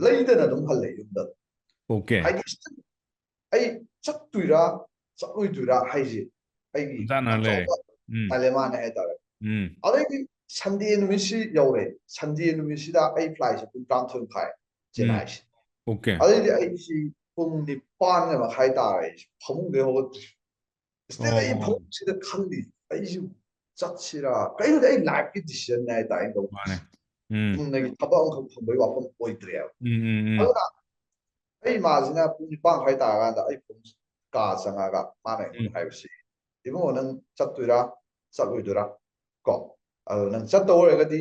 Speaker 2: ꯂꯩꯗꯅ ꯑꯗꯨꯝ ꯍꯜꯂꯦ ꯌꯨꯝꯗ
Speaker 1: Okay.
Speaker 2: ꯍꯥꯏꯗꯤ ꯑꯩ ꯆꯠꯇꯣꯏꯔꯥ ꯆꯠꯂꯣꯏꯗꯣꯏꯔꯥ ꯍꯥꯏꯁꯦ ꯑꯩꯒꯤ ꯑꯆꯧꯕ ꯗꯥꯏꯂꯦꯃꯥꯅꯦ ꯍꯥꯏꯇꯥꯔꯦ ꯑꯗꯩꯗꯤ ꯁꯟꯗꯦ ꯅꯨꯃꯤꯠꯁꯤ ꯌꯧꯔꯦ ꯁꯟꯗꯦ ꯅꯨꯃꯤꯠꯁꯤꯗ ꯑꯩ ꯐ꯭ꯂꯥꯏꯠꯁꯦ ꯄꯨꯡ 12:30 ꯆꯦꯟꯅꯥꯏꯁꯤ
Speaker 1: Okay.
Speaker 2: ꯑꯗꯩꯗꯤ ꯑꯩꯁꯤ ꯄꯨꯡ 9:30 ꯇꯥꯔꯦ ꯑꯩꯁꯤ ꯐꯃꯨꯡꯗꯩ ꯍꯧꯒꯠꯇ꯭ꯔꯤ ꯏꯁꯇꯤꯜ ꯑꯩ ꯐꯃꯨꯡꯁꯤꯗ ꯈꯜꯂꯤ ꯑꯩꯁꯤ ꯆꯠꯁꯤꯔꯥ ꯀꯩꯅꯣꯗꯤ ꯑꯩ ꯂꯥꯏꯐꯀꯤ ꯗꯤꯁꯤꯖꯟꯅꯦ ꯍꯥꯏꯇꯥꯔꯦ ꯑꯩꯅ ꯇꯧꯗꯣꯏꯁꯤ ꯆꯨꯝꯅꯒꯤ ꯊꯕꯛ ꯑꯃꯈꯛ ꯐꯪꯕꯒꯤ ꯋꯥꯐꯝ ꯑꯣꯏꯗ꯭ꯔꯦꯕ ꯑꯗꯨꯅ ꯑꯩ ꯏꯃꯥꯁꯤꯅ ꯄꯨꯡ 9:30 ꯇꯥꯔꯀꯥꯟꯗ ꯑꯩ ꯐꯃꯨꯡ ꯀꯥ ꯆꯪꯉꯒ ꯃꯥꯅ ꯑꯩꯉꯣꯟꯗ ꯍꯥꯏꯕꯁꯤ ꯏꯕꯨꯡꯉꯣ ꯅꯪ ꯆꯠꯇꯣꯏꯔꯥ ꯆꯠꯂꯣꯏꯗꯣꯏꯔꯥ ꯀꯣ ꯑꯗꯣ ꯅꯪ ꯆꯠꯇꯧ ꯑꯣꯏꯔꯒꯗꯤ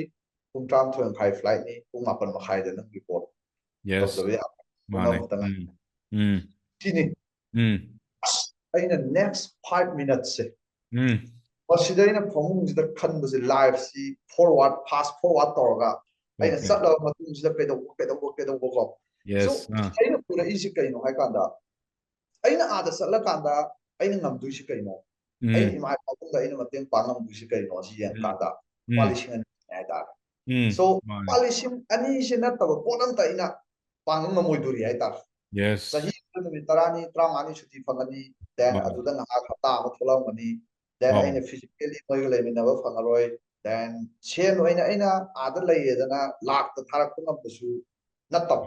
Speaker 2: ꯄꯨꯡ 12:30 ꯐ꯭ꯂꯥꯏꯠꯅꯤ ꯄꯨꯡ 9:30 ꯅꯪ ꯔꯤꯄꯣꯔꯠ
Speaker 1: Yes.
Speaker 2: ꯇꯧꯗꯕ ꯌꯥꯕ ꯄꯨꯡ
Speaker 1: Mane.
Speaker 2: ꯑꯃꯈꯛꯇꯪ ꯁꯤꯅꯤ ꯑꯩꯅ ネꯛꯁ 5 ꯃꯤꯅꯠꯁꯦ ꯃꯁꯤꯗ ꯑꯩꯅ ꯐꯃꯨꯡꯁꯤꯗ ꯈꯟꯕꯁꯦ ꯂꯥꯏꯐꯁꯤ ꯐꯥꯁ ꯐꯣꯔꯋꯥꯔꯗ ꯇꯧꯔꯒ ꯑꯩꯅ
Speaker 1: Okay.
Speaker 2: ꯆꯠꯂꯕ ꯃꯇꯨꯡꯁꯤꯗ ꯀꯩꯗꯧꯕꯀꯣ ꯁꯣ
Speaker 1: Yes.
Speaker 2: ꯑꯩꯅ ꯄꯨꯔꯛꯏꯁꯤ ꯀꯩꯅꯣ ꯍꯥꯏ ꯀꯥꯟꯗ ꯑꯩꯅ ꯑꯥꯗ ꯆꯠꯂꯀꯥꯟꯗ ꯑꯩꯅ ꯉꯝꯗꯣꯏꯁꯤ ꯀꯩꯅꯣ ꯑꯩꯅ ꯏꯃꯥ ꯏꯄꯥꯕꯨꯡꯗ ꯑꯩꯅ ꯃꯇꯦꯡ ꯄꯥꯡ ꯉꯝꯗꯣꯏꯁꯤ ꯀꯩꯅꯣ ꯁꯤ ꯌꯦꯡꯀꯥꯟꯗ ꯂꯨꯄꯥ 2,000 ꯍꯥꯏꯇꯥꯔꯦ ꯁꯣ ꯂꯨꯄꯥ 2,000 ꯅꯠꯇꯕ ꯄꯣꯠ ꯑꯝꯇ ꯑꯩꯅ ꯄꯥꯡꯕ ꯉꯝꯃꯣꯏꯗꯣꯔꯤ ꯍꯥꯏꯇꯥꯔꯦ
Speaker 1: Yes.
Speaker 2: ꯆꯍꯤ ꯅꯨꯃꯤꯠ 10ꯅꯤ 15ꯅꯤ ꯁꯨꯇꯤ ꯐꯪꯒꯅꯤ ꯗꯦꯟ ꯑꯗꯨꯗ ꯉꯥꯏꯍꯥꯛ ꯍꯞꯇꯥ ꯑꯃ ꯊꯣꯛꯂꯝꯒꯅꯤ ꯗꯦꯟ ꯑꯩꯅ ꯐꯤꯖꯤꯀꯦꯜꯂꯤ ꯃꯣꯏꯒ ꯂꯩꯃꯤꯟꯅꯕ ꯐꯪꯉꯔꯣই ꯗꯦꯟ ꯁꯦꯟ ꯑꯣꯏꯅ ꯑꯩꯅ ꯑꯥꯗ ꯂꯩꯌꯦꯗꯅ ꯂꯥꯛꯇ ꯊꯥꯔꯛꯄ ꯉꯝꯕꯁꯨ ꯅꯠꯇꯕ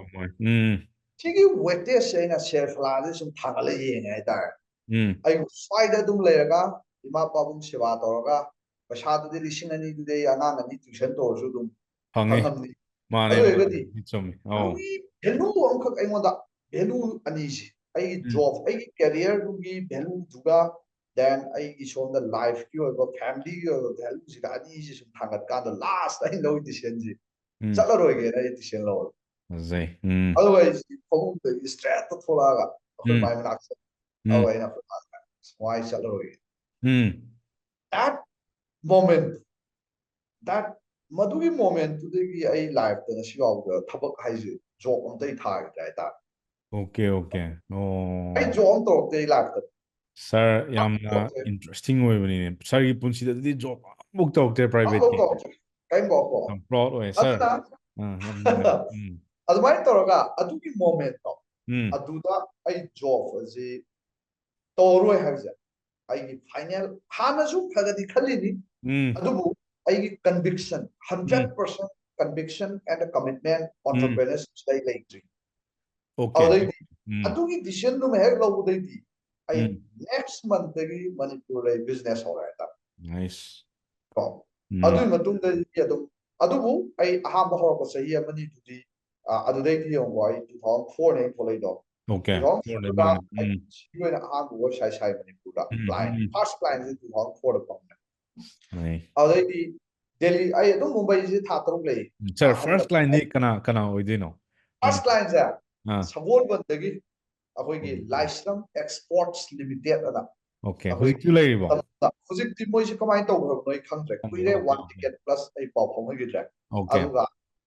Speaker 2: ꯁꯤꯒꯤ ꯋꯦꯇꯦꯖꯁꯦ ꯑꯩꯅ ꯁꯦꯔꯐꯂꯥꯗ ꯁꯨꯝ ꯊꯥꯡꯒꯠꯂ ꯌꯦꯡꯉꯦ ꯍꯥꯏꯇꯥꯔꯦ ꯑꯩ ꯁ꯭ꯋꯥꯏꯗ ꯑꯗꯨꯝ ꯂꯩꯔꯒ ꯏꯃꯥ ꯄꯥꯕꯨꯡ ꯁꯦꯕꯥ ꯇꯧꯔꯒ ꯄꯩꯁꯥꯗꯨꯗꯤ 2,200ꯗꯨꯗꯤ ꯑꯩ ꯑꯉꯥꯡ 2 ꯇ꯭ꯌꯨꯁꯟ ꯇꯧꯔꯁꯨ ꯑꯗꯨꯝ ꯐꯪꯉꯝꯅꯤ ꯑꯗꯨ ꯑꯣꯏꯔꯒꯗꯤ ꯑꯗꯨꯒꯤ ꯚꯦꯂꯨ ꯑꯃꯈꯛ ꯑꯩꯉꯣꯟꯗ ꯚꯦꯂꯨ ꯑꯅꯤꯁꯤ ꯑꯩꯒꯤ ꯖꯣꯕ ꯑꯩꯒꯤ ꯀꯦꯔꯤꯌꯔꯗꯨꯒꯤ ꯚꯦꯂꯨꯗꯨꯒ ꯗꯦꯟ ꯑꯩꯒꯤ ꯁꯣꯝꯗ ꯂꯥꯏꯐꯀꯤ ꯑꯣꯏꯕ ꯐꯦꯃꯤꯂꯤꯒꯤ ꯑꯣꯏꯕ ꯚꯦꯂꯨꯁꯤꯒ ꯑꯅꯤꯁꯤ ꯁꯨꯝ ꯊꯥꯡꯒꯠꯀꯥꯟꯗ ꯂꯥꯁꯇ ꯑꯩꯅ ꯂꯧꯔꯤ ꯗꯤꯁꯤꯖꯟꯁꯤ ꯆꯠꯂꯔꯣꯏꯒꯦꯅ ꯑꯩ ꯗꯤꯁꯤꯖꯟ ꯂꯧꯔꯦ ꯑꯗꯨꯒ ꯑꯩꯁꯤ ꯐꯃꯨꯡꯗꯒꯤ ꯏꯁꯇ꯭ꯔꯦꯠꯇ ꯊꯣꯛꯂꯛꯑꯒ ꯑꯩꯈꯣꯏ ꯃꯥꯏ ꯃꯅꯥꯛꯇ ꯑꯗꯨꯒ ꯑꯩꯅ ꯋꯥꯏ ꯆꯠꯂꯔꯣꯏꯒꯦ that moment that ꯃꯗꯨꯒꯤ ꯃꯣꯃꯦꯟꯠꯇꯨꯗꯒꯤ ꯑꯩ ꯂꯥꯏꯐꯇ ꯉꯁꯤ ꯐꯥꯎꯕꯗ ꯊꯕꯛ ꯍꯥꯏꯁꯦ ꯖꯣꯕ ꯑꯝꯇ ꯊꯥꯈꯤꯗ꯭ꯔꯦ ꯍꯥꯏꯇꯥꯔꯦ
Speaker 1: Okay. Okay.
Speaker 2: ꯑꯩ
Speaker 1: Oh.
Speaker 2: ꯖꯣꯕ ꯑꯃ ꯇꯧꯔꯛꯇꯦ ꯑꯩ ꯂꯥꯏꯐꯇ
Speaker 1: Sir, yamna interesting oibani. Sir gi punsi da di job amuk tawte private
Speaker 2: ꯑꯃꯐꯥꯎ
Speaker 1: ki.
Speaker 2: ꯇꯧꯔꯛꯇ꯭ꯔꯦ ꯀꯔꯤꯝꯐꯥꯎ
Speaker 1: I'm proud oy sir.
Speaker 2: ꯑꯗꯨꯅ
Speaker 1: Yam nungai.
Speaker 2: ꯑꯗꯨꯃꯥꯏꯅ ꯇꯧꯔꯒ ꯑꯗꯨꯒꯤ ꯃꯣꯃꯦꯟꯠꯇꯣ
Speaker 1: Hmm.
Speaker 2: ꯑꯗꯨꯗ ꯑꯩ ꯖꯣꯕ ꯑꯁꯤ ꯇꯧꯔꯔꯣꯏ ꯍꯥꯏꯕꯁꯦ ꯑꯩꯒꯤ ꯐꯥꯏꯅꯦꯜ ꯍꯥꯟꯅꯁꯨ ꯈꯔꯒꯗꯤ ꯈꯜꯂꯤꯅꯤ ꯑꯗꯨꯕꯨ ꯑꯩꯒꯤ ꯀꯟꯚꯤꯛꯁꯟ 100% ꯀꯟꯚꯤꯛꯁꯟ ꯑꯦꯟ ꯀꯃꯤꯠꯃꯦꯟ ꯑꯣꯟꯇꯔꯄ꯭ꯔꯦꯅꯔꯁꯤꯞꯁꯤꯗ ꯑꯩ ꯂꯩꯇ꯭ꯔꯤ
Speaker 1: Okay.
Speaker 2: ꯑꯗꯨꯗꯩꯗꯤ ꯑꯗꯨꯒꯤ ꯗꯤꯁꯤꯖꯟꯗꯨꯃ ꯍꯦꯛ ꯂꯧꯕꯗꯩꯗꯤ ꯑꯩ ꯅꯦꯛꯁ ꯃꯟꯠꯇꯒꯤ ꯃꯅꯤꯄꯨꯔꯗ ꯕꯤꯖꯤꯅꯦꯁ ꯍꯧꯔꯦ ꯍꯥꯏꯇꯥꯔꯦ
Speaker 1: Nice.
Speaker 2: ꯀꯣ ꯑꯗꯨꯒꯤ ꯃꯇꯨꯡꯗꯗꯤ ꯑꯗꯨꯝ ꯑꯗꯨꯕꯨ ꯑꯩ ꯑꯍꯥꯟꯕ ꯍꯧꯔꯛꯄ ꯆꯍꯤ ꯑꯃꯅꯤꯗꯨꯗꯤ ꯑꯗꯨꯗꯩꯗꯤ ꯌꯦꯡꯉꯣ ꯑꯩ 2004 ꯅꯦ ಥꯣꯛꯂꯛꯏꯗꯣ
Speaker 1: Okay.
Speaker 2: 2004ꯗ ꯑꯩ ꯁꯤꯒꯤ ꯑꯣꯏꯅ ꯑꯍꯥꯟꯕ ꯋꯦꯕꯁꯥꯏꯠ ꯁꯥꯏ ꯃꯅꯤꯄꯨꯔꯗ ꯀ꯭ꯂꯥꯏꯟ ꯐꯥꯔꯁ ꯀ꯭ꯂꯥꯏꯟꯁꯦ 2004ꯗ ꯐꯪꯉꯦ ꯑꯗꯨꯗꯩꯗꯤ ꯗꯦꯜꯂꯤ ꯑꯩ ꯑꯗꯨꯝ ꯃꯨꯝꯕꯩꯁꯦ ꯊꯥ 3 ꯂꯩ
Speaker 1: Sir, first line ni kana oidino.
Speaker 2: First ꯀ꯭ꯂꯥꯏꯟꯁꯦ ꯁꯒꯣꯜꯕꯟꯗꯒꯤ ꯑꯩꯈꯣꯏꯒꯤ ꯂꯥꯏꯁ꯭ꯔꯝ ꯑꯦꯛꯁꯄꯣꯔꯠꯁ ꯂꯤꯃꯤꯇꯦꯠ ꯑꯅ
Speaker 1: Okay.
Speaker 2: ꯑꯩꯈꯣꯏꯒꯤ
Speaker 1: Hujiktu layribo.
Speaker 2: ꯍꯧꯖꯤꯛꯇꯤ ꯃꯣꯏꯁꯤ ꯀꯃꯥꯏꯅ ꯇꯧꯈ꯭ꯔꯕꯅꯣ ꯑꯩ ꯈꯪꯗ꯭ꯔꯦ ꯀꯨꯏꯔꯦ 1 ꯇꯤꯀꯦꯠ ꯄ꯭ꯂꯁ ꯑꯩ ꯄꯥꯎ ꯐꯥꯎꯅꯈꯤꯗ꯭ꯔꯦ
Speaker 1: Okay.
Speaker 2: ꯑꯗꯨꯒ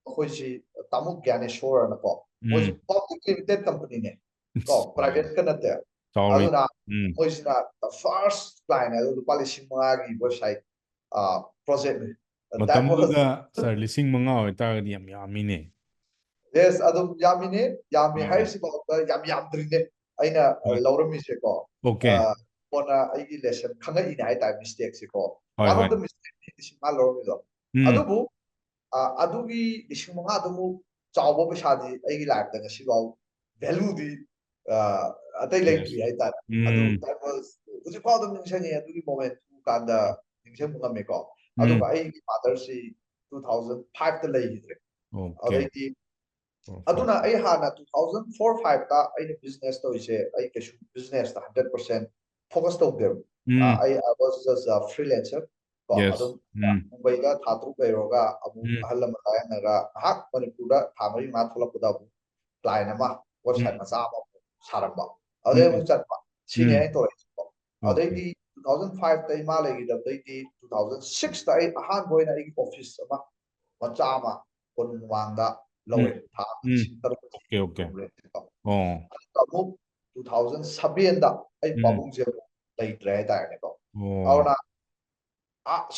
Speaker 2: ꯑꯩꯈꯣꯏꯁꯤ ꯇꯥꯃꯨꯛ ꯒ꯭ꯌꯥꯅꯦꯁꯣꯔꯅꯀꯣ ꯃꯣꯏꯁꯤ ꯄꯕ꯭ꯂꯤꯛ ꯂꯤꯃꯤꯇꯦꯠ ꯀꯝꯄꯅꯤꯅꯦ ꯀꯣ ꯄ꯭ꯔꯥꯏꯚꯦꯠꯀ ꯅꯠꯇꯦ ꯑꯗꯨꯅ ꯃꯣꯏꯁꯤꯅ ꯐꯥꯔꯁ ꯀ꯭ꯂꯥꯏꯟ ꯑꯗꯨ ꯂꯨꯄꯥ 5,000ꯒꯤ ꯋꯦꯕꯁꯥꯏꯠ ꯄ꯭ꯔꯣꯖꯦꯛꯅꯤ
Speaker 1: ꯃꯇꯝꯗꯨꯗ ꯁꯥꯔ 5,000 ꯑꯣꯏꯇꯥꯔꯒꯗꯤ ꯌꯥꯝ ꯌꯥꯝꯃꯤꯅꯦ
Speaker 2: ꯌꯦꯁ ꯑꯗꯨꯝ ꯌꯥꯝꯃꯤꯅꯦ ꯌꯥꯝꯃꯤ ꯍꯥꯏꯔꯤꯁꯤꯐꯥꯎꯗ ꯌꯥꯝꯗ꯭ꯔꯤꯅꯦ ꯑꯩꯅ ꯂꯧꯔꯝꯃꯤꯁꯦꯀꯣ ꯀꯣꯟꯅ ꯑꯩꯒꯤ ꯂꯦꯁꯟ ꯈꯪꯉꯛꯏꯅꯦ ꯍꯥꯏꯇꯥꯔꯦ ꯃꯤꯁꯇꯦꯛꯁꯦꯀꯣ ꯋꯥꯟ ꯑꯣꯐ ꯗ ꯃꯤꯁꯇꯦꯛ 5,000 ꯂꯧꯔꯝꯃꯤꯗꯣ ꯑꯗꯨꯕꯨ ꯑꯗꯨꯒꯤ 5,000ꯗꯨꯃꯨꯛ ꯆꯥꯎꯕ ꯄꯩꯁꯥꯗꯤ ꯑꯩꯒꯤ ꯂꯥꯏꯐꯇ ꯉꯁꯤꯐꯥꯎ ꯚꯦꯂꯨꯗꯤ ꯑꯇꯩ ꯂꯩꯇ꯭ꯔꯤ ꯍꯥꯏꯇꯥꯔꯦ ꯑꯗꯨ ꯍꯧꯖꯤꯛꯐꯥꯎ ꯑꯗꯨꯝ ꯅꯤꯡꯁꯤꯡꯉꯦ ꯑꯗꯨꯒꯤ ꯃꯣꯃꯦꯟ ꯀꯥꯟꯗ ꯅꯤꯡꯁꯤꯡꯕ ꯉꯝꯃꯦꯀꯣ ꯑꯗꯨꯒ ꯑꯩꯒꯤ ꯐꯥꯗꯔꯁꯤ 2005ꯗ ꯂꯩꯈꯤꯗ꯭ꯔꯦ ꯑꯗꯩꯗꯤ ꯑꯗꯨꯅ ꯑꯩ ꯍꯥꯟꯅ 2004-05ꯗ ꯑꯩꯅ ꯕꯤꯖꯤꯅꯦꯁ ꯇꯧꯔꯤꯁꯦ ꯑꯩ ꯀꯩꯁꯨ ꯕꯤꯖꯤꯅꯦꯁꯇ 100% ꯐꯣꯀꯁ ꯇꯧꯗꯦꯕ ꯑꯩ was just a freelancer ꯀꯣ ꯑꯗꯨꯝ ꯃꯨꯝꯕꯩꯗ ꯊꯥ 3 ꯂꯩꯔꯨꯔꯒ ꯑꯃꯨꯛ ꯑꯍꯜ ꯂꯃꯟ ꯇꯥꯌꯦꯡꯅꯔꯒ ꯉꯥꯏꯍꯥꯛ ꯃꯅꯤꯄꯨꯔꯗ ꯊꯥ 4-5 ꯊꯣꯛꯂꯛꯄꯗ ꯑꯃꯨꯛ ꯀ꯭ꯂꯥꯏꯟ ꯑꯃ ꯋꯦꯕꯁꯥꯏꯠ ꯃꯆꯥ ꯑꯃ ꯁꯥꯔꯝꯕ ꯑꯗꯩ ꯑꯃꯨꯛ ꯆꯠꯄ ꯁꯤꯅꯦ ꯑꯩꯅ ꯇꯧꯔꯛꯏꯁꯦꯀꯣ ꯑꯗꯩꯗꯤ 2005ꯗ ꯏꯃꯥ ꯂꯩꯈꯤꯗꯕꯗꯩꯗꯤ 2006ꯗ ꯑꯩ ꯑꯍꯥꯟꯕ ꯑꯣꯏꯅ ꯑꯩꯒꯤ ꯑꯣꯐꯤꯁ ꯑꯃ ꯃꯆꯥ ꯑꯃ ꯀꯣꯅꯨꯡ ꯃꯃꯥꯡꯗ ꯂꯧꯔꯦ ꯊꯥ 6,000 ꯑꯃꯨꯛ 2007ꯗ ꯑꯩ ꯄꯥꯕꯨꯡꯁꯦ ꯂꯩꯇ꯭ꯔꯦ ꯍꯥꯏꯇꯥꯔꯦꯅꯦꯀꯣ ꯑꯗꯨꯅ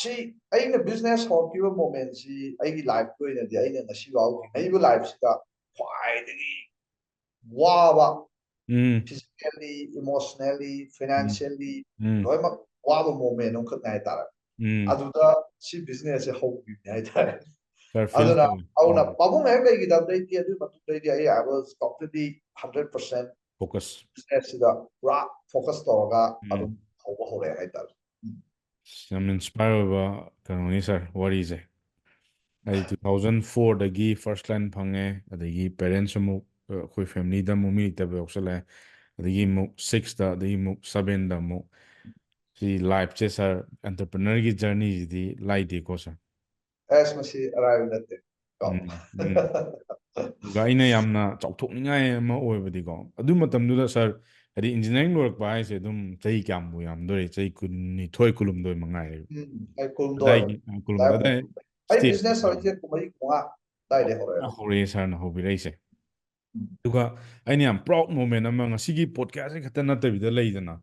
Speaker 2: ꯁꯤ ꯑꯩꯅ ꯕꯤꯖꯤꯅꯦꯁ ꯍꯧꯔꯛꯈꯤꯕ ꯃꯣꯃꯦꯟꯁꯤ ꯑꯩꯒꯤ ꯂꯥꯏꯐꯀꯤ ꯑꯣꯏꯅꯗꯤ ꯑꯩꯅ ꯉꯁꯤꯐꯥꯎ ꯍꯤꯡꯉꯛꯏꯕ ꯂꯥꯏꯐꯁꯤꯗ ꯈ꯭ꯋꯥꯏꯗꯒꯤ ꯋꯥꯕ ꯐꯤꯖꯤꯀꯦꯜꯂꯤ ꯏꯃꯣꯁꯅꯦꯜꯂꯤ ꯐꯥꯏꯅꯥꯟꯁꯤꯌꯦꯜꯂꯤ ꯂꯣꯏꯅꯃꯛ ꯋꯥꯕ ꯃꯣꯃꯦꯟ ꯑꯃꯈꯛꯅꯦ ꯍꯥꯏꯇꯥꯔꯦ ꯑꯗꯨꯗ ꯁꯤ ꯕꯤꯖꯤꯅꯦꯁꯁꯦ ꯍꯧꯈꯤꯕꯅꯦ ꯍꯥꯏꯇꯥꯔꯦ ꯑꯗꯨꯅ ꯄꯥꯕꯨꯡ ꯍꯦꯛ ꯂꯩꯈꯤꯗꯕꯗꯩꯗꯤ ꯑꯗꯨꯒꯤ ꯃꯇꯨꯡꯗꯩꯗꯤ ꯑꯩ was completely 100%
Speaker 1: ꯐꯣꯀꯁ
Speaker 2: ꯕꯤꯖꯤꯅꯦꯁꯁꯤꯗ ꯄꯨꯔꯥ ꯐꯣꯀꯁ ꯇꯧꯔꯒ ꯑꯗꯨꯝ ꯍꯧꯕ ꯍꯧꯔꯛꯑꯦ ꯍꯥꯏꯇꯥꯔꯦ
Speaker 1: ꯌꯥꯝ ꯏꯟꯁꯄꯥꯌꯔ ꯑꯣꯏꯕ ꯀꯩꯅꯣꯅꯤ ꯁꯥꯔ ꯋꯥꯔꯤꯁꯦ ꯑꯩ 2004ꯗꯒꯤ ꯐꯥꯔꯁ ꯂꯥꯏꯟ ꯐꯪꯉꯦ ꯑꯗꯒꯤ ꯄꯦꯔꯦꯟꯁ ꯑꯃꯨꯛ ꯑꯩꯈꯣꯏ ꯐꯦꯃꯤꯂꯤꯗ ꯑꯃꯨꯛ ꯃꯤ ꯂꯩꯇꯕ ꯌꯥꯎꯁꯜꯂꯛꯑꯦ ꯑꯗꯒꯤ ꯑꯃꯨꯛ 6ꯗ ꯑꯗꯒꯤ ꯑꯃꯨꯛ 7ꯗ ꯑꯃꯨꯛ ꯁꯤ ꯂꯥꯏꯐꯁꯦ ꯁꯥꯔ ꯑꯦꯟꯇꯔꯄ꯭ꯔꯤꯅꯔꯒꯤ ꯖꯔꯅꯤꯁꯤꯗꯤ ꯂꯥꯏꯗꯦꯀꯣ ꯁꯥꯔ
Speaker 2: ꯃꯁꯤ ꯑꯔꯥꯏꯕ ꯅꯠꯇꯦ
Speaker 1: ꯑꯗꯨꯒ ꯑꯩꯅ ꯌꯥꯝꯅ ꯆꯥꯎꯊꯣꯛꯅꯤꯡꯉꯥꯏ ꯑꯃ ꯑꯣꯏꯕꯗꯤꯀꯣ ꯑꯗꯨ ꯃꯇꯝꯗꯨꯗ ꯁꯥꯔ ꯍꯥꯏꯗꯤ ꯏꯟꯖꯤꯅꯤꯌꯥꯔꯤꯡ ꯂꯣꯏꯔꯛꯄ ꯍꯥꯏꯁꯦ ꯑꯗꯨꯝ ꯆꯍꯤ ꯀꯌꯥꯃꯨꯛ ꯌꯥꯝꯗꯣꯔꯦ ꯆꯍꯤ 12-13 ꯃꯉꯥꯏꯔꯦ
Speaker 2: ꯑꯩ ꯀꯨꯜꯍꯨꯝꯗꯣꯏ
Speaker 1: ꯑꯗꯥꯏꯒꯤ ꯀꯨꯜꯍꯨꯝꯗꯣꯏ ꯑꯗꯥꯏ
Speaker 2: ꯑꯩ ꯕꯤꯖꯤꯅꯦꯁ ꯍꯧꯔꯛꯏꯁꯦ 3-4 ꯑꯗꯥꯏꯗꯩ ꯍꯧꯔꯛꯑꯦꯕ
Speaker 1: ꯍꯧꯔꯛꯑꯦ ꯁꯥꯔꯅ ꯍꯧꯕꯤꯔꯛꯏꯁꯦ ꯑꯗꯨꯒ ꯑꯩꯅ ꯌꯥꯝ ꯄ꯭ꯔꯥꯎꯗ ꯃꯣꯃꯦꯟ ꯑꯃ ꯉꯁꯤꯒꯤ ꯄꯣꯗꯀꯥꯁꯁꯦ ꯈꯛꯇ ꯅꯠꯇꯕꯤꯗ ꯂꯩꯗꯅ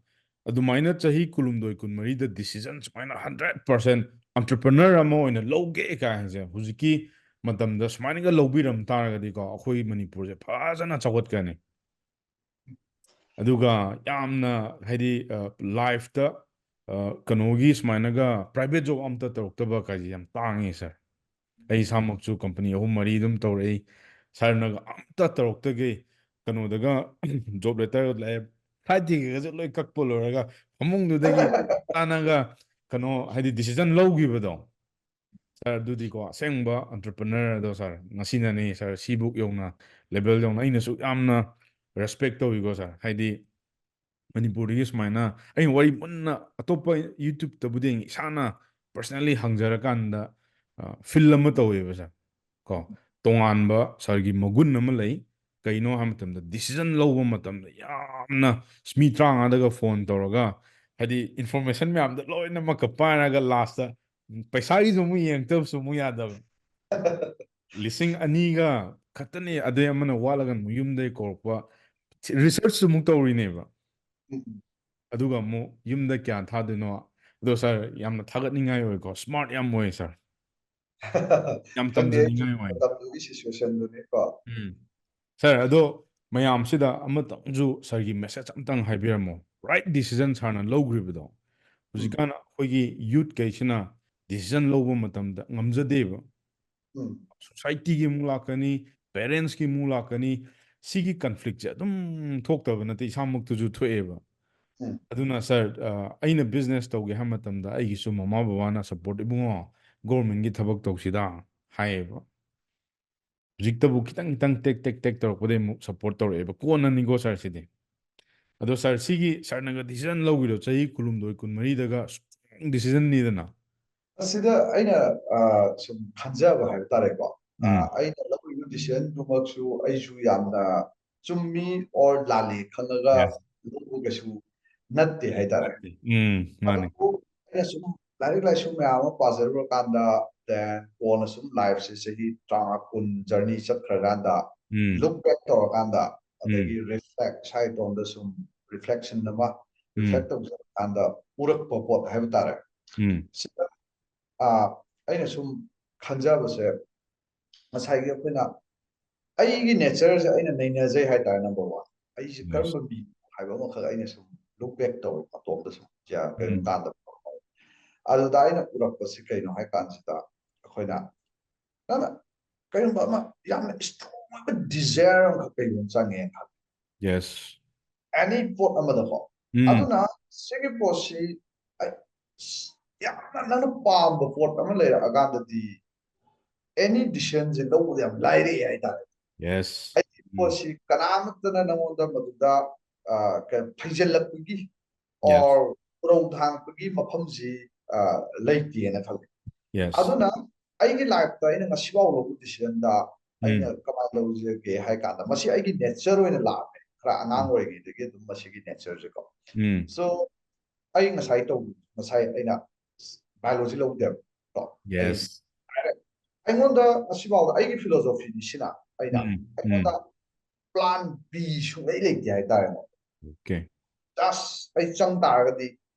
Speaker 1: ꯑꯗꯨꯃꯥꯏꯅ ꯆꯍꯤ 18-14ꯗ ꯗꯤꯁꯤꯖꯟ ꯁꯨꯃꯥꯏꯅ 100% ꯑꯟꯇꯔꯄ꯭ꯔꯤꯅꯔ ꯑꯃ ꯑꯣꯏꯅ ꯂꯧꯒꯦ ꯀꯥꯏꯁꯦ ꯍꯧꯖꯤꯛꯀꯤ ꯃꯇꯝꯗ ꯁꯨꯃꯥꯏꯅꯒ ꯂꯧꯕꯤꯔꯝ ꯇꯥꯔꯒꯗꯤꯀꯣ ꯑꯩꯈꯣꯏ ꯃꯅꯤꯄꯨꯔꯁꯦ ꯐꯖꯅ ꯆꯥꯎꯈꯠꯀꯅꯤ ꯑꯗꯨꯒ ꯌꯥꯝꯅ ꯍꯥꯏꯗꯤ ꯂꯥꯏꯐꯇ ꯀꯩꯅꯣꯒꯤ ꯁꯨꯃꯥꯏꯅꯒ ꯄ꯭ꯔꯥꯏꯚꯦꯠ ꯖꯣꯕ ꯑꯝꯇ ꯇꯧꯔꯛꯇꯕ ꯀꯥꯏꯁꯦ ꯌꯥꯝ ꯇꯥꯡꯉꯦ ꯁꯥꯔ ꯑꯩ ꯏꯁꯥꯃꯛꯁꯨ ꯀꯝꯄꯅꯤ 3-4 ꯑꯗꯨꯝ ꯇꯧꯔꯛꯏ ꯁꯥꯔꯅꯒ ꯑꯝꯇ ꯇꯧꯔꯛꯇꯒꯩ ꯀꯩꯅꯣꯗꯒ ꯖꯣꯕ ꯂꯦꯇꯔ ꯂꯥꯛꯑꯦ ꯐ꯭ꯂꯥꯏꯠ ꯇꯤꯀꯦꯠꯀꯁꯦ ꯂꯣꯏ ꯀꯛꯄ ꯂꯣꯏꯔꯒ ꯐꯃꯨꯡꯗꯨꯗꯒꯤ ꯇꯥꯅꯒ ꯀꯩꯅꯣ ꯍꯥꯏꯗꯤ ꯗꯤꯁꯤꯖꯟ ꯂꯧꯈꯤꯕꯗꯣ ꯁꯥꯔ ꯑꯗꯨꯗꯤꯀꯣ ꯑꯁꯦꯡꯕ ꯑꯟꯇꯔꯄ꯭ꯔꯤꯅꯔ ꯑꯗꯣ ꯁꯥꯔ ꯉꯁꯤꯅꯅꯦ ꯁꯥꯔ ꯁꯤꯕꯨꯛ ꯌꯧꯅ ꯂꯦꯚꯦꯜ ꯌꯧꯅ ꯑꯩꯅꯁꯨ ꯌꯥꯝꯅ ꯔꯦꯁꯄꯦꯛ ꯇꯧꯋꯤꯀꯣ ꯁꯥꯔ ꯍꯥꯏꯗꯤ ꯃꯅꯤꯄꯨꯔꯗꯒꯤ ꯁꯨꯃꯥꯏꯅ ꯑꯩꯅ ꯋꯥꯔꯤ ꯃꯨꯟꯅ ꯑꯇꯣꯞꯄ ꯌꯨꯇ꯭ꯌꯨꯕꯇꯕꯨꯗꯤ ꯏꯁꯥꯅ ꯄꯔꯁꯅꯦꯜꯂꯤ ꯍꯪꯖꯔꯀꯥꯟꯗ ꯐꯤꯜ ꯑꯃ ꯇꯧꯋꯦꯕ ꯁꯥꯔ ꯀꯣ ꯇꯣꯉꯥꯟꯕ ꯁꯥꯔꯒꯤ ꯃꯒꯨꯟ ꯑꯃ ꯂꯩ ꯀꯩꯅꯣ ꯍꯥꯏꯕ ꯃꯇꯝꯗ ꯗꯤꯁꯤꯖꯟ ꯂꯧꯕ ꯃꯇꯝꯗ ꯌꯥꯝꯅ ꯃꯤ 35ꯗꯒ ꯐꯣꯟ ꯇꯧꯔꯒ ꯍꯥꯏꯗꯤ ꯏꯟꯐꯣꯔꯃꯦꯁꯟ ꯃꯌꯥꯝꯗꯣ ꯂꯣꯏꯅꯃꯛꯀ ꯄꯥꯏꯔꯒ ꯂꯥꯁꯇ ꯄꯩꯁꯥꯒꯤꯁꯨ ꯑꯃꯨꯛ ꯌꯦꯡꯉꯛꯇꯕꯁꯨ ꯑꯃꯨꯛ ꯌꯥꯗꯕ 2,000ꯒ ꯈꯛꯇꯅꯦ ꯑꯗꯩ ꯑꯃꯅ ꯋꯥꯠꯂꯒ ꯑꯃꯨꯛ ꯌꯨꯝꯗꯒꯤ ꯀꯧꯔꯛꯄ ꯔꯤꯁꯔꯆꯁꯨ ꯑꯃꯨꯛ ꯇꯧꯔꯤꯅꯦꯕ ꯑꯗꯨꯒ ꯑꯃꯨꯛ ꯌꯨꯝꯗ ꯀꯌꯥ ꯊꯥꯗꯣꯏꯅꯣ ꯑꯗꯣ ꯁꯥꯔ ꯌꯥꯝꯅ ꯊꯥꯒꯠꯅꯤꯡꯉꯥꯏ ꯑꯣꯏꯀꯣ ꯁ꯭ꯃꯥꯔꯠ ꯌꯥꯝ ꯑꯣꯏ ꯁꯥꯔ ꯌꯥꯝ
Speaker 2: ꯈꯪꯗꯦ
Speaker 1: ꯇꯝꯖꯅꯤꯡꯉꯥꯏ ꯑꯣꯏ
Speaker 2: ꯃꯇꯝꯗꯨꯒꯤ ꯁꯤꯆꯨꯋꯦꯁꯟꯗꯨꯅꯤꯀꯣ
Speaker 1: ꯁꯥꯔ ꯑꯗꯣ ꯃꯌꯥꯝꯁꯤꯗ ꯑꯃꯇꯪꯁꯨ ꯁꯥꯔꯒꯤ ꯃꯦꯁꯦꯖ ꯑꯃꯇꯪ ꯍꯥꯏꯕꯤꯔꯝꯃꯣ ꯔꯥꯏꯠ ꯗꯤꯁꯤꯖꯟ ꯁꯥꯔꯅ ꯂꯧꯈ꯭ꯔꯤꯕꯗꯣ ꯍꯧꯖꯤꯛꯀꯥꯟ ꯑꯩꯈꯣꯏꯒꯤ ꯌꯨꯠꯈꯩꯁꯤꯅ ꯗꯤꯁꯤꯖꯟ ꯂꯧꯕ ꯃꯇꯝꯗ ꯉꯝꯖꯗꯦꯕ ꯁꯣꯁꯥꯏꯇꯤꯒꯤ ꯑꯃꯨꯛ ꯂꯥꯛꯀꯅꯤ ꯄꯦꯔꯦꯟꯁꯀꯤ ꯑꯃꯨꯛ ꯂꯥꯛꯀꯅꯤ ꯁꯤꯒꯤ ꯀꯟꯐ꯭ꯂꯤꯛꯁꯦ ꯑꯗꯨꯝ ꯊꯣꯛꯇꯕ ꯅꯠꯇꯦ ꯏꯁꯥꯃꯛꯇꯁꯨ ꯊꯣꯛꯑꯦꯕ ꯑꯗꯨꯅ ꯁꯥꯔ ꯑꯩꯅ ꯕꯤꯖꯤꯅꯦꯁ ꯇꯧꯒꯦ ꯍꯥꯏꯕ ꯃꯇꯝꯗ ꯑꯩꯒꯤꯁꯨ ꯃꯃꯥ ꯕꯕꯥꯅ ꯁꯞꯄꯣꯔꯠ ꯏꯕꯨꯡꯉꯣ ꯒꯣꯔꯃꯦꯟꯒꯤ ꯊꯕꯛ ꯇꯧꯁꯤꯗ ꯍꯥꯏꯌꯦꯕ ꯍꯧꯖꯤꯛꯇꯕꯨ ꯈꯤꯇꯪ ꯈꯤꯇꯪ ꯇꯦꯛ ꯇꯦꯛ ꯇꯦꯛ ꯇꯧꯔꯛꯄꯗꯩ ꯑꯃꯨꯛ ꯁꯞꯄꯣꯔꯠ ꯇꯧꯔꯛꯑꯦꯕ ꯀꯣꯟꯅꯅꯤꯀꯣ ꯁꯥꯔ ꯁꯤꯗꯤ ꯑꯗꯣ ꯁꯥꯔ ꯁꯤꯒꯤ ꯁꯥꯔꯅꯒ ꯗꯤꯁꯤꯖꯟ ꯂꯧꯈꯤꯗꯣ ꯆꯍꯤ 18-14ꯗꯒ ꯁ꯭ꯇꯔꯣꯡ ꯗꯤꯁꯤꯖꯟꯅꯤꯗꯅ
Speaker 2: ꯑꯁꯤꯗ ꯑꯩꯅ ꯁꯨꯝ ꯈꯟꯖꯕ ꯍꯥꯏꯕ ꯇꯥꯔꯦꯀꯣ ꯑꯩꯅ ꯂꯧꯔꯤꯕ ꯗꯤꯁꯤꯖꯟꯗꯨꯃꯛꯁꯨ ꯑꯩꯁꯨ ꯌꯥꯝꯅ ꯆꯨꯝꯃꯤ ꯑꯣꯔ ꯂꯥꯜꯂꯤ ꯈꯜꯂꯒ ꯂꯧꯕ ꯀꯩꯁꯨ ꯅꯠꯇꯦ ꯍꯥꯏꯇꯥꯔꯦ
Speaker 1: ꯃꯥꯅꯦ
Speaker 2: ꯑꯗꯨꯕꯨ ꯑꯩꯅ ꯁꯨꯝ ꯂꯥꯏꯔꯤꯛ ꯂꯥꯏꯁꯨ ꯃꯌꯥꯝ ꯑꯃ ꯄꯥꯖꯔꯨꯔꯀꯥꯟꯗ then on some lives is he trying kun journey chakraganda
Speaker 1: Mm.
Speaker 2: look back to Rwanda
Speaker 1: Mm.
Speaker 2: they reflect side on the some reflection nama
Speaker 1: Mm.
Speaker 2: reflect on the urak popot have tare
Speaker 1: Mm.
Speaker 2: aina sum khanjabase masai gi akhina aigi nature se aina nainajai hai tare number 1 ai se
Speaker 1: Yes.
Speaker 2: karma bi haiba ma kha aina sum look back to atop da sum ja
Speaker 1: Mm.
Speaker 2: kan ta da adu da aina urak pasi kai no hai kan sita akhina nana kai ba ma yam strong desire ka kai yon change
Speaker 1: Yes.
Speaker 2: any pot amada ko
Speaker 1: Mm.
Speaker 2: aduna sigi posi yamna nanu pamba pot ama leira aganda di any decisions in the yam laire ai ta
Speaker 1: Yes.
Speaker 2: ai posi kanamatna namonda maduda ka phaijalakgi
Speaker 1: Yes.
Speaker 2: or pro dhanggi mafamji leiti na khal
Speaker 1: Yes.
Speaker 2: aduna aigi life ta ina ngasibaw lo decision da aina
Speaker 1: Mm.
Speaker 2: kama lo je ge hai ka da masi aigi nature oina la khara anang oi gi de dum masi gi nature je ko
Speaker 1: Mm.
Speaker 2: so ai ngasai to ngasai aina biology lo de to ai
Speaker 1: Yes.
Speaker 2: aingonda asibaw da aigi philosophy ni sina aina
Speaker 1: Mm.
Speaker 2: aingonda
Speaker 1: Mm.
Speaker 2: plan b su ai le ti hai ta
Speaker 1: Okay.
Speaker 2: just ai chang tar ga di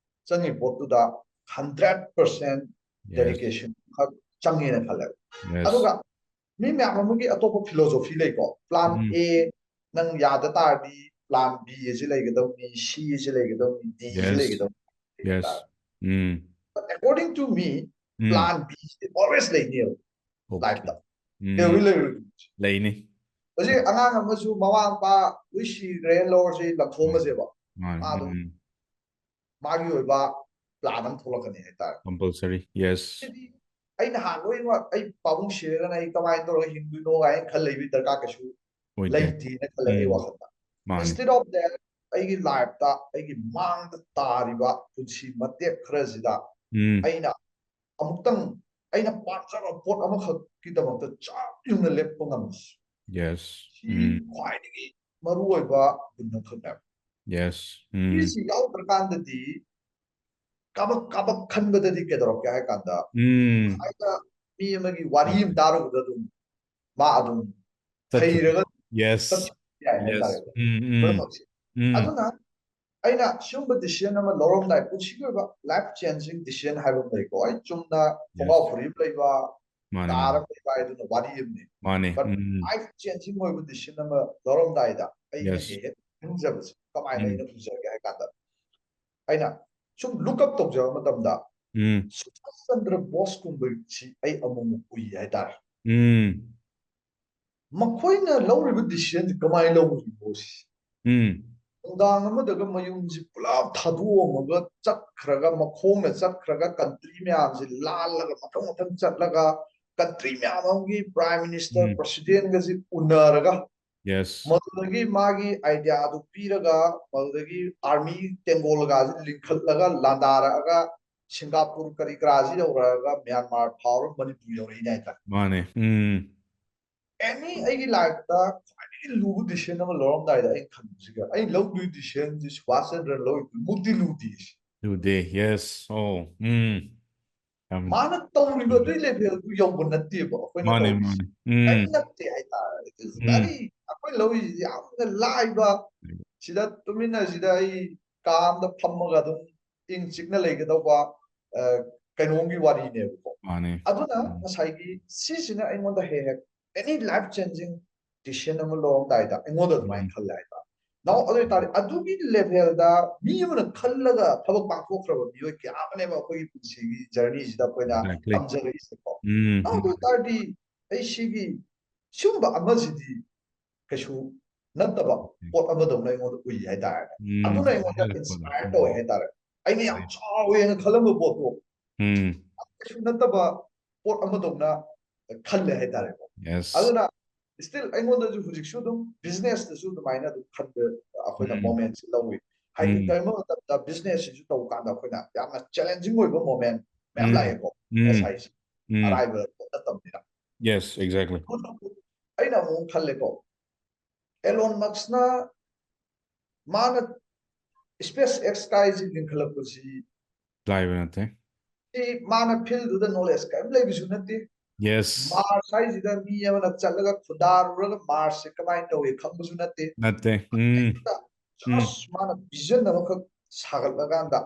Speaker 2: changi pot tu da 100%
Speaker 1: Yes.
Speaker 2: dedication changi na khala
Speaker 1: Yes.
Speaker 2: aduga mi map amagi atopa philosophy lay ko plan
Speaker 1: Mm.
Speaker 2: A nang yada tar di plan B is lay gadaw ni C is lay gadaw ni D is lay
Speaker 1: Yes.
Speaker 2: gadaw
Speaker 1: Yes. Mm.
Speaker 2: but according to me
Speaker 1: Mm.
Speaker 2: plan B is always lay near life
Speaker 1: Okay.
Speaker 2: ta ke
Speaker 1: Mm.
Speaker 2: will lay
Speaker 1: Laini.
Speaker 2: oje angang amasu mawang pa wishi grain lower se lakhoma se ba
Speaker 1: Man.
Speaker 2: adu
Speaker 1: Mm.
Speaker 2: magi oi ba plan am tholakani hai tar
Speaker 1: Compulsory. Yes.
Speaker 2: ꯑꯩꯅ ꯍꯥꯟꯅ ꯑꯩ ꯄꯥꯕꯨꯡ ꯁꯤꯔꯒꯅ ꯑꯩ ꯀꯃꯥꯏꯅ ꯇꯧꯔꯒ ꯍꯤꯡꯗꯣꯏꯅꯣ ꯀꯥꯏꯅ ꯈꯜ ꯂꯩꯕꯒꯤ ꯗꯔꯀꯥꯔ ꯀꯩꯁꯨ
Speaker 1: Oide.
Speaker 2: ꯂꯩꯇꯦꯅ ꯈꯜꯂꯦ ꯑꯩ
Speaker 1: Mm.
Speaker 2: ꯋꯥꯈꯜꯗ
Speaker 1: Mani.
Speaker 2: instead of that ꯑꯩꯒꯤ ꯂꯥꯏꯐꯇ ꯑꯩꯒꯤ ꯃꯥꯡꯗ ꯇꯥꯔꯤꯕ ꯄꯨꯟꯁꯤ ꯃꯇꯦꯛ ꯈꯔꯁꯤꯗ
Speaker 1: Mm.
Speaker 2: ꯑꯩꯅ ꯑꯃꯨꯛꯇꯪ ꯑꯩꯅ ꯄꯥꯝꯖꯕ ꯄꯣꯠ ꯑꯃꯈꯛꯀꯤꯗꯃꯛꯇ ꯆꯞ ꯌꯨꯡꯅ ꯂꯦꯞꯄ ꯉꯝꯕꯁꯤ
Speaker 1: Yes.
Speaker 2: ꯁꯤ
Speaker 1: Mm.
Speaker 2: ꯈ꯭ꯋꯥꯏꯗꯒꯤ ꯃꯔꯨꯑꯣꯏꯕ ꯒꯨꯟ ꯑꯃꯈꯛꯅꯦꯕ
Speaker 1: Yes. Mm.
Speaker 2: ꯁꯤꯁꯤ ꯌꯥꯎꯗ꯭ꯔꯀꯥꯟꯗꯗꯤ ꯀꯥꯕꯛ ꯀꯥꯕꯛ ꯈꯟꯕꯗꯗꯤ ꯀꯩꯗꯧꯔꯛꯀꯦ ꯍꯥꯏ ꯀꯥꯟꯗ
Speaker 1: Mm.
Speaker 2: ꯍꯥꯏꯅ ꯃꯤ ꯑꯃꯒꯤ ꯋꯥꯔꯤ ꯑꯃ ꯇꯥꯔꯨꯕꯗ ꯑꯗꯨꯝ ꯃꯥ ꯑꯗꯨꯝ
Speaker 1: That's
Speaker 2: ꯍꯩꯔꯒ
Speaker 1: yes.
Speaker 2: ꯆꯠꯈꯤꯕ ꯌꯥꯏ
Speaker 1: Yes.
Speaker 2: ꯍꯥꯏꯇꯥꯔꯦꯀꯣ
Speaker 1: Mm. Mm.
Speaker 2: ꯄꯨꯝꯅꯃꯛꯁꯦ
Speaker 1: Mm.
Speaker 2: ꯑꯗꯨꯅ ꯑꯩꯅ ꯁꯤꯒꯨꯝꯕ ꯗꯤꯁꯤꯖꯟ ꯑꯃ ꯂꯧꯔꯝꯗꯥꯏ ꯄꯨꯟꯁꯤꯒꯤ ꯑꯣꯏꯕ ꯂꯥꯏꯐ ꯆꯦꯟꯖꯤꯡ ꯗꯤꯁꯤꯖꯟ ꯍꯥꯏꯕ ꯑꯃ ꯂꯩꯀꯣ ꯑꯩ ꯆꯨꯝꯅ
Speaker 1: Yes.
Speaker 2: ꯈꯣꯡꯒ꯭ꯔꯥꯎ ꯐꯨꯔꯤꯠ ꯂꯩꯕ
Speaker 1: Mani.
Speaker 2: Car
Speaker 1: Mani.
Speaker 2: ꯂꯩꯕ ꯍꯥꯏꯗꯨꯅ ꯋꯥꯔꯤ ꯑꯃꯅꯤ
Speaker 1: Mani.
Speaker 2: But
Speaker 1: Mm.
Speaker 2: Life changing ꯑꯣꯏꯕ ꯗꯤꯁꯤꯖꯟ ꯑꯃ ꯂꯧꯔꯝꯗꯥꯏꯗ ꯑꯩꯅ
Speaker 1: Yes.
Speaker 2: ꯍꯦꯛ ꯍꯦꯛ ꯈꯪꯖꯕꯁꯦ ꯀꯃꯥꯏꯅ
Speaker 1: Mm.
Speaker 2: ꯑꯩꯅ ꯎꯖꯒꯦ ꯍꯥꯏ ꯀꯥꯟꯗ ꯑꯩꯅ ꯁꯨꯝ ꯂꯨꯛ ꯑꯞ ꯇꯧꯖꯕ ꯃꯇꯝꯗ
Speaker 1: Mm.
Speaker 2: ꯁꯨꯕꯥꯁ ꯆꯟꯗ꯭ꯔ ꯕꯣꯁꯀꯨꯝꯕꯁꯤ ꯑꯩ ꯑꯃꯨꯛꯃꯨꯛ ꯎꯏ ꯍꯥꯏꯇꯥꯔꯦ
Speaker 1: Mm.
Speaker 2: ꯃꯈꯣꯏꯅ ꯂꯧꯔꯤꯕ ꯗꯤꯁꯤꯖꯟꯁꯤ ꯀꯃꯥꯏꯅ ꯂꯧꯔꯤꯅꯣ ꯁꯤ
Speaker 1: Mm.
Speaker 2: ꯅꯨꯡꯗꯥꯡ ꯑꯃꯗꯒ ꯃꯌꯨꯝꯁꯤ ꯄꯨꯂꯞ ꯊꯥꯗꯣꯛꯑꯝꯃꯒ ꯆꯠꯈ꯭ꯔꯒ ꯃꯈꯣꯡꯅ ꯆꯠꯈ꯭ꯔꯒ ꯀꯟꯇ꯭ꯔꯤ ꯃꯌꯥꯝꯁꯤ ꯂꯥꯜꯂꯒ ꯃꯊꯪ ꯃꯊꯪ ꯆꯠꯂꯒ ꯀꯟꯇ꯭ꯔꯤ ꯃꯌꯥꯝ ꯑꯃꯒꯤ ꯄ꯭ꯔꯥꯏꯝ ꯃꯤꯅꯤꯁꯇꯔ
Speaker 1: Mm.
Speaker 2: ꯄ꯭ꯔꯁꯤꯗꯦꯟꯒꯁꯤ ꯎꯅꯔꯒ
Speaker 1: Yes.
Speaker 2: ꯃꯗꯨꯗꯒꯤ ꯃꯥꯒꯤ ꯑꯥꯏꯗꯤꯌꯥꯗꯨ ꯄꯤꯔꯒ ꯃꯗꯨꯗꯒꯤ ꯑꯥꯔꯃꯤ ꯇꯦꯡꯒꯣꯜꯒꯁꯤ ꯂꯤꯡꯈꯠꯂꯒ ꯂꯥꯟꯗꯥꯔꯛꯑꯒ ꯁꯤꯡꯒꯥꯄꯨꯔ ꯀꯔꯤ ꯀꯔꯥꯁꯤ ꯌꯧꯔꯛꯑꯒ ꯃ꯭ꯌꯥꯟꯃꯥꯔ ꯐꯥꯎꯔꯒ ꯃꯅꯤꯄꯨꯔ ꯌꯧꯔꯛꯏꯅꯦ ꯍꯥꯏꯇꯥꯔꯦ
Speaker 1: Mani. Mm.
Speaker 2: ꯑꯦꯅꯤ ꯑꯩꯒꯤ ꯂꯥꯏꯐꯇ ꯈ꯭ꯋꯥꯏꯗꯒꯤ ꯂꯨꯕ ꯗꯤꯁꯤꯖꯟ ꯑꯃ ꯂꯧꯔꯝꯗꯥꯏꯗ ꯑꯩꯅ ꯈꯟꯕꯁꯤꯒ ꯑꯩꯅ ꯂꯧꯗꯣꯏ ꯗꯤꯁꯤꯖꯟꯁꯤ ꯁꯨꯕꯥꯁ ꯆꯟꯗ꯭ꯔ ꯂꯧꯔꯤꯗꯨ ꯃꯨꯛꯇꯤ ꯂꯨꯗꯦ
Speaker 1: Today. Yes. Oh. Mm.
Speaker 2: ꯃꯥꯅ ꯇꯧꯔꯤꯕ ꯑꯗꯨꯏ ꯂꯦꯚꯦꯜꯗꯨ ꯌꯧꯕ ꯅꯠꯇꯦꯕ ꯑꯩꯈꯣꯏꯅ
Speaker 1: Mani.
Speaker 2: ꯇꯧꯔꯤꯁꯤ
Speaker 1: Mani. Mm.
Speaker 2: ꯀꯔꯤ ꯅꯠꯇꯦ ꯍꯥꯏꯇꯥꯔꯦ ꯏꯠ ꯏꯁ
Speaker 1: Mm.
Speaker 2: ꯚꯦꯔꯤ ꯑꯩꯈꯣꯏ ꯂꯧꯔꯤꯁꯤꯗꯤ ꯌꯥꯝꯅ ꯂꯥꯏꯕ ꯁꯤꯗ ꯇꯨꯃꯤꯟꯅꯁꯤꯗ ꯑꯩ ꯀꯥ ꯑꯃꯗ ꯐꯝꯃꯒ ꯑꯗꯨꯝ ꯏꯪ ꯆꯤꯛꯅ ꯂꯩꯒꯗꯧꯕ ꯀꯩꯅꯣꯝꯒꯤ ꯋꯥꯔꯤꯅꯦꯕꯀꯣ
Speaker 1: Mani.
Speaker 2: ꯑꯗꯨꯅ
Speaker 1: Mm.
Speaker 2: ꯉꯁꯥꯏꯒꯤ ꯁꯤꯁꯤꯅ ꯑꯩꯉꯣꯟꯗ ꯍꯦꯛ ꯍꯦꯛ ꯑꯦꯅꯤ ꯂꯥꯏꯐ ꯆꯦꯟꯖꯤꯡ ꯗꯤꯁꯤꯖꯟ ꯑꯃ ꯂꯧꯔꯝꯗꯥꯏꯗ ꯑꯩꯉꯣꯟꯗ ꯑꯗꯨꯃꯥꯏꯅ
Speaker 1: Mm.
Speaker 2: ꯈꯜꯂꯦ ꯍꯥꯏꯇꯥꯔꯦ ꯅꯥꯎ ꯑꯗꯨ ꯑꯣꯏꯇꯥꯔꯗꯤ ꯑꯗꯨꯒꯤ ꯂꯦꯚꯦꯜꯗ ꯃꯤ ꯑꯃꯅ ꯈꯜꯂꯒ ꯊꯕꯛ ꯄꯥꯡꯊꯣꯛꯈ꯭ꯔꯕ ꯃꯤꯑꯣꯏ ꯀꯌꯥ ꯑꯃꯅꯦꯕ ꯑꯩꯈꯣꯏꯒꯤ ꯄꯨꯟꯁꯤꯒꯤ ꯖꯔꯅꯤꯁꯤꯗ ꯑꯩꯈꯣꯏꯅ
Speaker 1: Exactly.
Speaker 2: ꯇꯝꯖꯔꯛꯏꯁꯦꯀꯣ
Speaker 1: Mm.
Speaker 2: ꯅꯥꯎ ꯑꯗꯨ ꯑꯣꯏꯇꯥꯔꯗꯤ ꯑꯩ ꯁꯤꯒꯤ ꯁꯤꯒꯨꯝꯕ ꯑꯃꯁꯤꯗꯤ ꯀꯩꯁꯨ ꯅꯠꯇꯕ ꯄꯣꯠ ꯑꯃꯗꯧꯅ ꯑꯩꯉꯣꯟꯗ ꯎꯏ ꯍꯥꯏꯇꯥꯔꯦ
Speaker 1: Mm.
Speaker 2: ꯑꯗꯨꯅ ꯑꯩꯉꯣꯟꯗ ꯏꯟꯁꯄꯥꯌꯔ ꯇꯧꯋꯦ
Speaker 1: Mm.
Speaker 2: ꯍꯥꯏꯇꯥꯔꯦ ꯑꯩꯅ ꯌꯥꯝ ꯆꯥꯎꯋꯦꯅ ꯈꯜꯂꯝꯕ ꯄꯣꯠꯇꯣ
Speaker 1: Mm.
Speaker 2: ꯀꯩꯁꯨ ꯅꯠꯇꯕ ꯄꯣꯠ ꯑꯃꯗꯧꯅ ꯈꯜꯂꯦ ꯍꯥꯏꯇꯥꯔꯦꯀꯣ
Speaker 1: Yes.
Speaker 2: ꯑꯗꯨꯅ ꯁ꯭ꯇꯤꯜ ꯑꯩꯉꯣꯟꯗꯁꯨ ꯍꯧꯖꯤꯛꯁꯨ ꯑꯗꯨꯝ ꯕꯤꯖꯤꯅꯦꯁꯇꯁꯨ ꯑꯗꯨꯃꯥꯏꯅ ꯑꯗꯨꯝ ꯈꯟꯕ ꯑꯩꯈꯣꯏꯅ
Speaker 1: Mm.
Speaker 2: ꯃꯣꯃꯦꯟꯠꯁꯤ ꯂꯧꯋꯤ ꯍꯥꯏꯗꯤ
Speaker 1: Mm.
Speaker 2: ꯀꯔꯤꯒꯨꯝꯕ ꯃꯇꯝꯗ ꯕꯤꯖꯤꯅꯦꯁꯁꯤꯁꯨ ꯇꯧꯕ ꯀꯥꯟꯗ ꯑꯩꯈꯣꯏꯅ ꯌꯥꯝꯅ ꯆꯦꯂꯦꯟꯖꯤꯡ ꯑꯣꯏꯕ ꯃꯣꯃꯦꯟ ꯃꯌꯥꯝ
Speaker 1: Mm.
Speaker 2: ꯂꯥꯛꯑꯦꯀꯣ ꯕꯤꯖꯤꯅꯦꯁ
Speaker 1: Mm.
Speaker 2: ꯍꯥꯏꯁꯤ
Speaker 1: Mm.
Speaker 2: ꯑꯔꯥꯏꯕ ꯄꯣꯠ ꯅꯠꯇꯕꯅꯤꯅ
Speaker 1: Yes, exactly.
Speaker 2: ꯑꯩꯅ ꯑꯃꯨꯛ ꯈꯜꯂꯦꯀꯣ ꯑꯦꯂꯣꯟ ꯃꯛꯁꯅ ꯃꯥꯅ ꯁ꯭ꯄꯦꯁ ꯑꯦꯛꯁ ꯀꯥꯏꯁꯤ ꯂꯤꯡꯈꯠꯂꯛꯄꯁꯤ
Speaker 1: Live nothing.
Speaker 2: mana field the knowledge kam le bisu nati
Speaker 1: Yes.
Speaker 2: Mars size da mi amana chalaga khudar raga Mars se kamai to e kham bisu nati
Speaker 1: Natte.
Speaker 2: just mana vision da ka sagal da ganda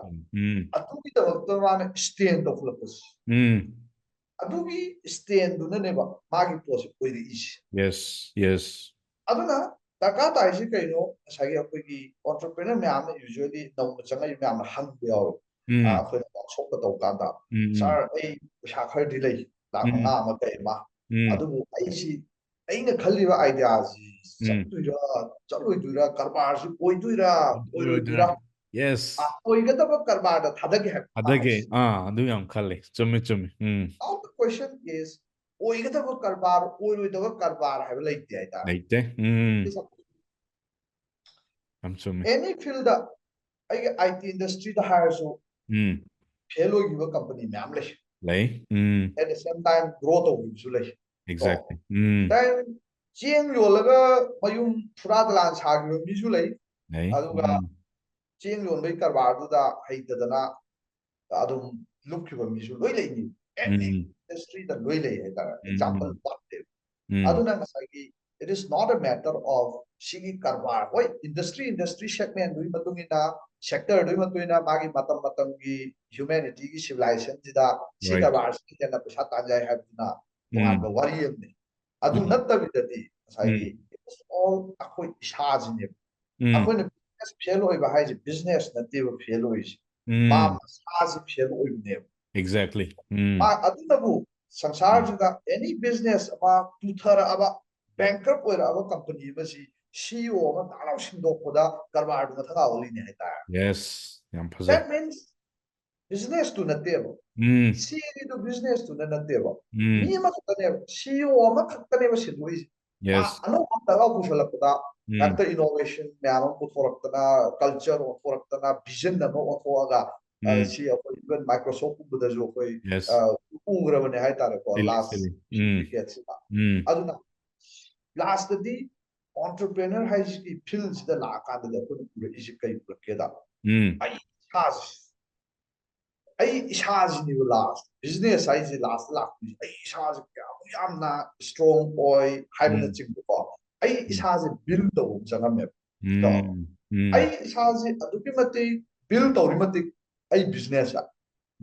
Speaker 2: atugi da wakta mana stand of lupus atugi stand du ne ba magi pose oiri is
Speaker 1: Yes. Yes.
Speaker 2: aduna taka ta isi kaino sagi akogi entrepreneur me am usually no changa me am hang yaw akhoi sok ka to kanda sar ai pesa khar di lei la nga ma kai ma adubu ai si aina khalli ba idea ji chattuira chaloi karbar si oiduira
Speaker 1: Yes.
Speaker 2: oigata ba karbar da thadagi ha
Speaker 1: Adage. Do yam khale. Chumi chumi.
Speaker 2: now the question is oigata ba karbar oiroi da karbar ha like the idea
Speaker 1: Naite. I'm chumi.
Speaker 2: any field da ai IT industry da hire so fail oigiba company myam lei
Speaker 1: Lay.
Speaker 2: at the same time growth of su lei
Speaker 1: Exactly.
Speaker 2: then cheng yolaga mayum thura dalan sagi mi su lei
Speaker 1: Lay.
Speaker 2: aduga cheng yon bai karbar du da haidadana adum lukkiba mi su loi lei ni any industry da loi lei ha example what aduna ngasagi it is not a matter of sigi karbar hoi industry segment dui matungina sector dui matungina magi matam gi humanity gi civilization jida si karbar si jana pesa tanjai habna tongan ba wari amni adu natta bidati ngasagi it is all akoi ishajine akoi na fail oi ba haji business na te fail oi ma saji fail oi ne
Speaker 1: Exactly.
Speaker 2: aduna bu sansar jida any business ama tuthara aba bankrupt oira aba company basi CEO ama tanaw sindokpoda karbar du mathaga oli ne haita
Speaker 1: Yes. Yam phase.
Speaker 2: that means business to natebo CEO to business to natebo mi ma khatane CEO ama khatane ba sidoi ma
Speaker 1: Yes.
Speaker 2: anu taga kushalakda after innovation myam puthoraktana culture puthoraktana vision na puthoraga si even Microsoft buda jo koi
Speaker 1: Yes.
Speaker 2: ungrabane haita ko last
Speaker 1: Silly.
Speaker 2: decades aduna last the entrepreneur has the pills the la ka da ko pura isi kai pura da ai has ni last business size last la ai has ka yamna strong boy hybrid ching ko ai has build the janga me to ai has aduki mate build to mate ai business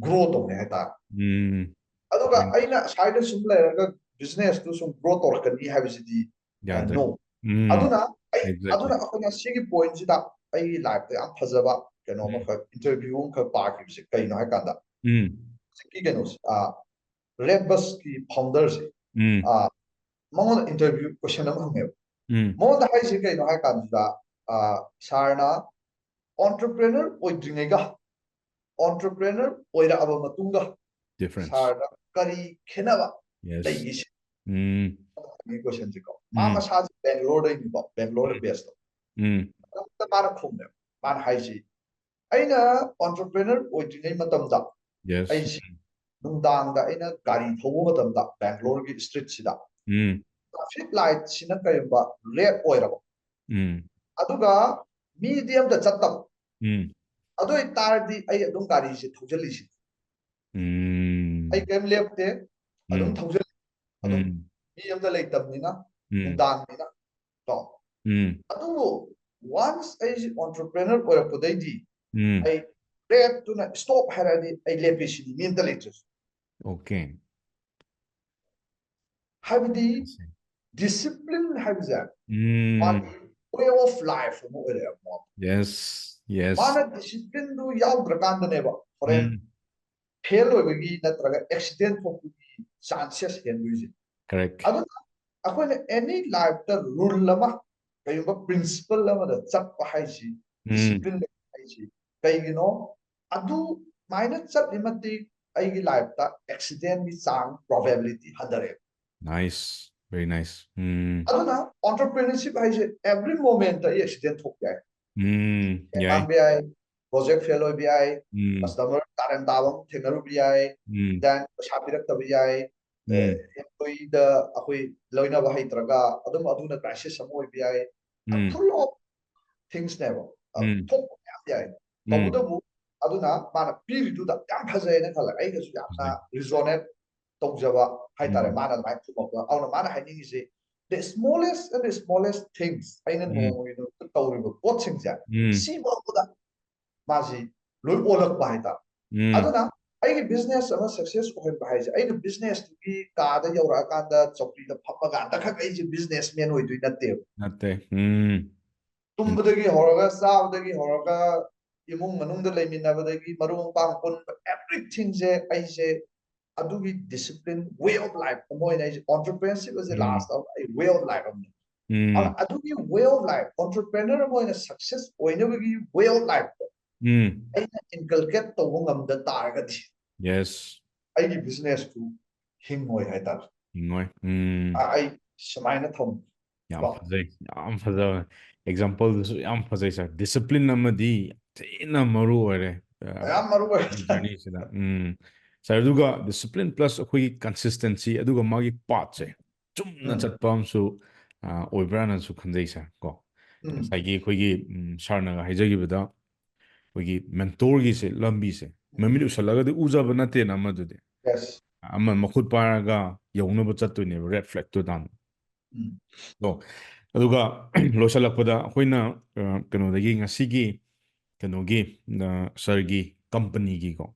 Speaker 2: grow to ne ta aduga aina side sum la business to sum grow to rakani habisidi no aduna ai aduna akona sigi point sida ai life ta am phajaba keno ma kha interview kha pa ki se kai no ha kanda ki keno red bus ki founder se mong interview question am hange mong da hai se kai no ha kanda sarna entrepreneur oidringa entrepreneur oira aba matunga
Speaker 1: Difference.
Speaker 2: sarna kari khenaba
Speaker 1: Yes.
Speaker 2: lagi se question ji ko mama sa Bangalore dai ni ko Bangalore based ta mana khumne man hai ji aina entrepreneur oidringai matamda
Speaker 1: Yes.
Speaker 2: ai nungdang da aina gari thobo matamda Bangalore gi street sida traffic light sina kayba red oira aduga medium da chattam adu itardi ai adum gari se thojali si ai kem lepte adum thojali adum medium da leitamnina nungdang nina to adu once ai entrepreneur oira podaidi ai red to na stop haradi ai lepisi mental interest
Speaker 1: Okay.
Speaker 2: habdi discipline habza way of life mo ere mo
Speaker 1: Yes. Yes.
Speaker 2: mana discipline du yaw drakanda neba foreign fail hoibagi natraga accident thokki chances hen duji
Speaker 1: Correct.
Speaker 2: adu akoina any life ta rule lama kayumba principle lama da chap haisi discipline haisi kaygino adu minus chap limati aigi life ta accident ni chang probability hadare
Speaker 1: Nice. Very nice.
Speaker 2: aduna entrepreneurship haise every moment ta accident thokya
Speaker 1: Yeah.
Speaker 2: MBI, project fellow BI, customer current tabang thengnaru BI, then shapirak ta BI, employee the akoi loina bahai traga adum aduna crisis samo BI, a full of things never. Thok BI. Tabuda bu aduna mana piriduda yam phajayna khala aigasu yamna resonate tawjaba haitare mana mai thumaba awna mana haini se the smallest things aina no you know tawriba potsingja si boda maji loi olak ba haita aduna aigi business ama success ko hen bahai ai the business ki ka da yora ka da chokri da phappa ga da kha ai businessman hoi dui natte tumbadagi horaga saabdagi horaga imung manungda leiminabadagi marung pang pun everything je ai je adugi discipline way of life moina is entrepreneurship is the last of a way of life adugi way of life entrepreneur moina success oinabagi way of life aina inculcate to ngam da targati
Speaker 1: yes
Speaker 2: ai business to hingoi haitar
Speaker 1: hingoi
Speaker 2: ai samaina thom
Speaker 1: yam fazai example du yam fazai sir discipline amadi thina maru ore
Speaker 2: yam maru
Speaker 1: journey sida sir duga discipline plus akoi consistency aduga magi path se chumna chatpa amsu oibrana su khanjai sir ko saigi akoi sarna ga haijagibada akoi mentor gi se lambi se mamilu salaga de ujaba nate na madudi
Speaker 2: yes
Speaker 1: ama makhut paraga yaunaba chattoine red flag to dan 어, ꯑꯗꯨꯒ ꯂꯣꯏꯁꯤꯜꯂꯛꯄꯗ ꯑꯩꯈꯣꯏꯅ ꯀꯩꯅꯣꯗꯒꯤ ꯉꯁꯤꯒꯤ ꯀꯩꯅꯣꯒꯤ ꯁꯔꯒꯤ ꯀꯝꯄꯅꯤꯒꯤꯀꯣ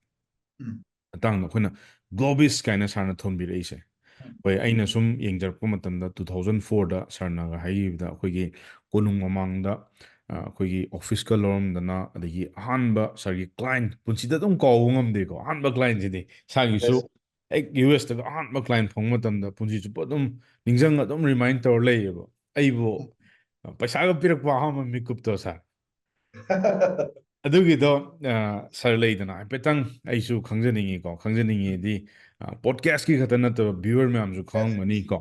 Speaker 1: ꯃꯇꯥꯡꯗ ꯑꯩꯈꯣꯏꯅ ꯒ꯭ꯂꯣꯕꯤꯁ ꯀꯥꯏꯅ ꯁꯥꯔꯅ ꯊꯣꯟꯕꯤꯔꯛꯏꯁꯦ ꯍꯣꯏ ꯑꯩꯅ ꯁꯨꯝ ꯌꯦꯡꯖꯔꯛꯄ ꯃꯇꯝꯗ 2004ꯗ ꯁꯥꯔꯅꯒ ꯍꯥꯏꯈꯤꯕꯗ ꯑꯩꯈꯣꯏꯒꯤ ꯀꯣꯅꯨꯡ ꯃꯃꯥꯡꯗ ꯑꯩꯈꯣꯏꯒꯤ ꯑꯣꯐꯤꯁꯀ ꯂꯧꯔꯝꯗꯅ ꯑꯗꯒꯤ ꯑꯍꯥꯟꯕ ꯁꯥꯔꯒꯤ ꯀ꯭ꯂꯥꯏꯟ ꯄꯨꯟꯁꯤꯗ ꯑꯗꯨꯝ ꯀꯥꯎꯕ ꯉꯝꯗꯦꯀꯣ ꯑꯍꯥꯟꯕ ꯀ꯭ꯂꯥꯏꯟꯁꯤꯗꯤ ꯏꯁꯥꯒꯤꯁꯨ ꯍꯦꯛ ꯌꯨ ꯑꯦꯁꯇꯒ ꯑꯍꯥꯟꯕ ꯀ꯭ꯂꯥꯏꯟ ꯐꯪꯕ ꯃꯇꯝꯗ ꯄꯨꯟꯁꯤ ꯆꯨꯞꯄ ꯑꯗꯨꯝ ꯅꯤꯡꯁꯤꯡꯉ ꯑꯗꯨꯝ ꯔꯤꯃꯥꯏꯟ ꯇꯧꯔ ꯂꯩꯌꯦꯕ ꯑꯩꯕꯨ ꯄꯩꯁꯥꯒ ꯄꯤꯔꯛꯄ ꯑꯍꯥꯟꯕ ꯃꯤꯀꯨꯞꯇꯣ ꯁꯥꯔ ꯑꯗꯨꯒꯤꯗꯣ ꯁꯥꯔ ꯂꯩꯗꯅ ꯍꯥꯏꯐꯦꯠꯇꯪ ꯑꯩꯁꯨ ꯈꯪꯖꯅꯤꯡꯉꯤꯀꯣ ꯈꯪꯖꯅꯤꯡꯉꯤꯗꯤ ꯄꯣꯗꯀꯥꯁꯀꯤ ꯈꯛꯇ ꯅꯠꯇꯕ ꯚ꯭ꯌꯨꯋꯔ ꯃꯌꯥꯝꯁꯨ ꯈꯪꯉꯝꯒꯅꯤꯀꯣ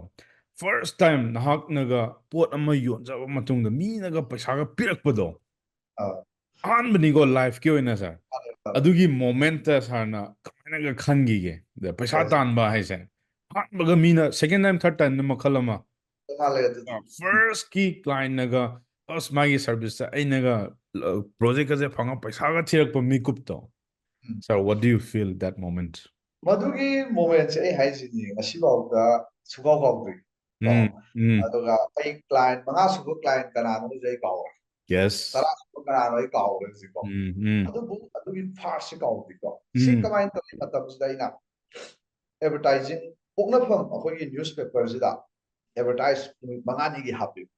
Speaker 1: ꯐꯥꯔꯁ ꯇꯥꯏꯝ ꯅꯍꯥꯛꯅꯒ ꯄꯣꯠ ꯑꯃ ꯌꯣꯟꯖꯕ ꯃꯇꯨꯡꯗ ꯃꯤꯅꯒ ꯄꯩꯁꯥꯒ ꯄꯤꯔꯛꯄꯗꯣ ꯑꯍꯥꯟꯕꯅꯤꯀꯣ ꯂꯥꯏꯐꯀꯤ ꯑꯣꯏꯅ ꯁꯥꯔ ꯑꯗꯨꯒꯤ ꯃꯣꯃꯦꯟꯠꯇ ꯁꯥꯔꯅ ꯀꯃꯥꯏꯅꯒ ꯈꯟꯈꯤꯒꯦ ꯄꯩꯁꯥ ꯇꯥꯟꯕ ꯍꯥꯏꯁꯦ ꯑꯍꯥꯟꯕꯒ ꯃꯤꯅ ꯁꯦꯀꯦꯟ ꯇꯥꯏꯝ ꯊꯥꯔꯠ ꯇꯥꯏꯝꯅ ꯃꯈꯜ ꯑꯃ ꯐꯥꯔꯁꯀꯤ ꯀ꯭ꯂꯥꯏꯟꯅꯒ ꯑꯁ ꯃꯥꯒꯤ ꯁꯥꯔꯚꯤꯁꯇ ꯑꯩꯅꯒ ꯄ꯭ꯔꯣꯖꯦꯛꯀꯁꯦ ꯐꯪꯉ ꯄꯩꯁꯥꯒ ꯊꯤꯔꯛꯄ ꯃꯤꯀꯨꯞꯇꯣ ꯁꯥꯔ ꯋꯥꯠ ꯗꯨ ꯌꯨ ꯐꯤꯜ ꯗꯦꯠ ꯃꯣꯃꯦꯟꯠ
Speaker 2: ꯃꯗꯨꯒꯤ ꯃꯣꯃꯦꯟꯠꯁꯦ ꯑꯩ ꯍꯥꯏꯁꯤꯅꯤ ꯉꯁꯤꯐꯥꯎꯗ ꯁꯨꯡꯀꯥꯎ ꯀꯥꯎꯗ꯭ꯔꯤ ꯀꯣ ꯑꯗꯨꯒ ꯑꯩ ꯀ꯭ꯂꯥꯏꯟ 5ꯁꯨꯕ ꯀ꯭ꯂꯥꯏꯟ ꯀꯅꯥꯅꯣꯁꯨ ꯑꯩ ꯀꯥꯎꯔꯦ
Speaker 1: ꯌꯦꯁ
Speaker 2: 10ꯁꯨꯕ ꯀꯅꯥꯅꯣ ꯑꯩ ꯀꯥꯎꯔꯦ ꯍꯧꯖꯤꯛꯀꯣ ꯑꯗꯨꯕꯨ ꯑꯗꯨꯒꯤ ꯐꯥꯔꯁꯁꯤ ꯀꯥꯎꯗ꯭ꯔꯤꯀꯣ ꯁꯤ ꯀꯃꯥꯏꯅ ꯇꯧꯋꯤ ꯃꯇꯝꯁꯤꯗ ꯑꯩꯅ ꯑꯦꯗꯚꯔꯇꯥꯏꯖꯤꯡ ꯄꯣꯛꯅꯐꯝ ꯑꯩꯈꯣꯏꯒꯤ ꯅ꯭ꯌꯨꯁꯄꯦꯄꯔꯁꯤꯗ ꯑꯦꯗꯚꯔꯇꯥꯏꯖ ꯅꯨꯃꯤꯠ 5ꯅꯤꯒꯤ ꯍꯥꯞꯄꯤꯕ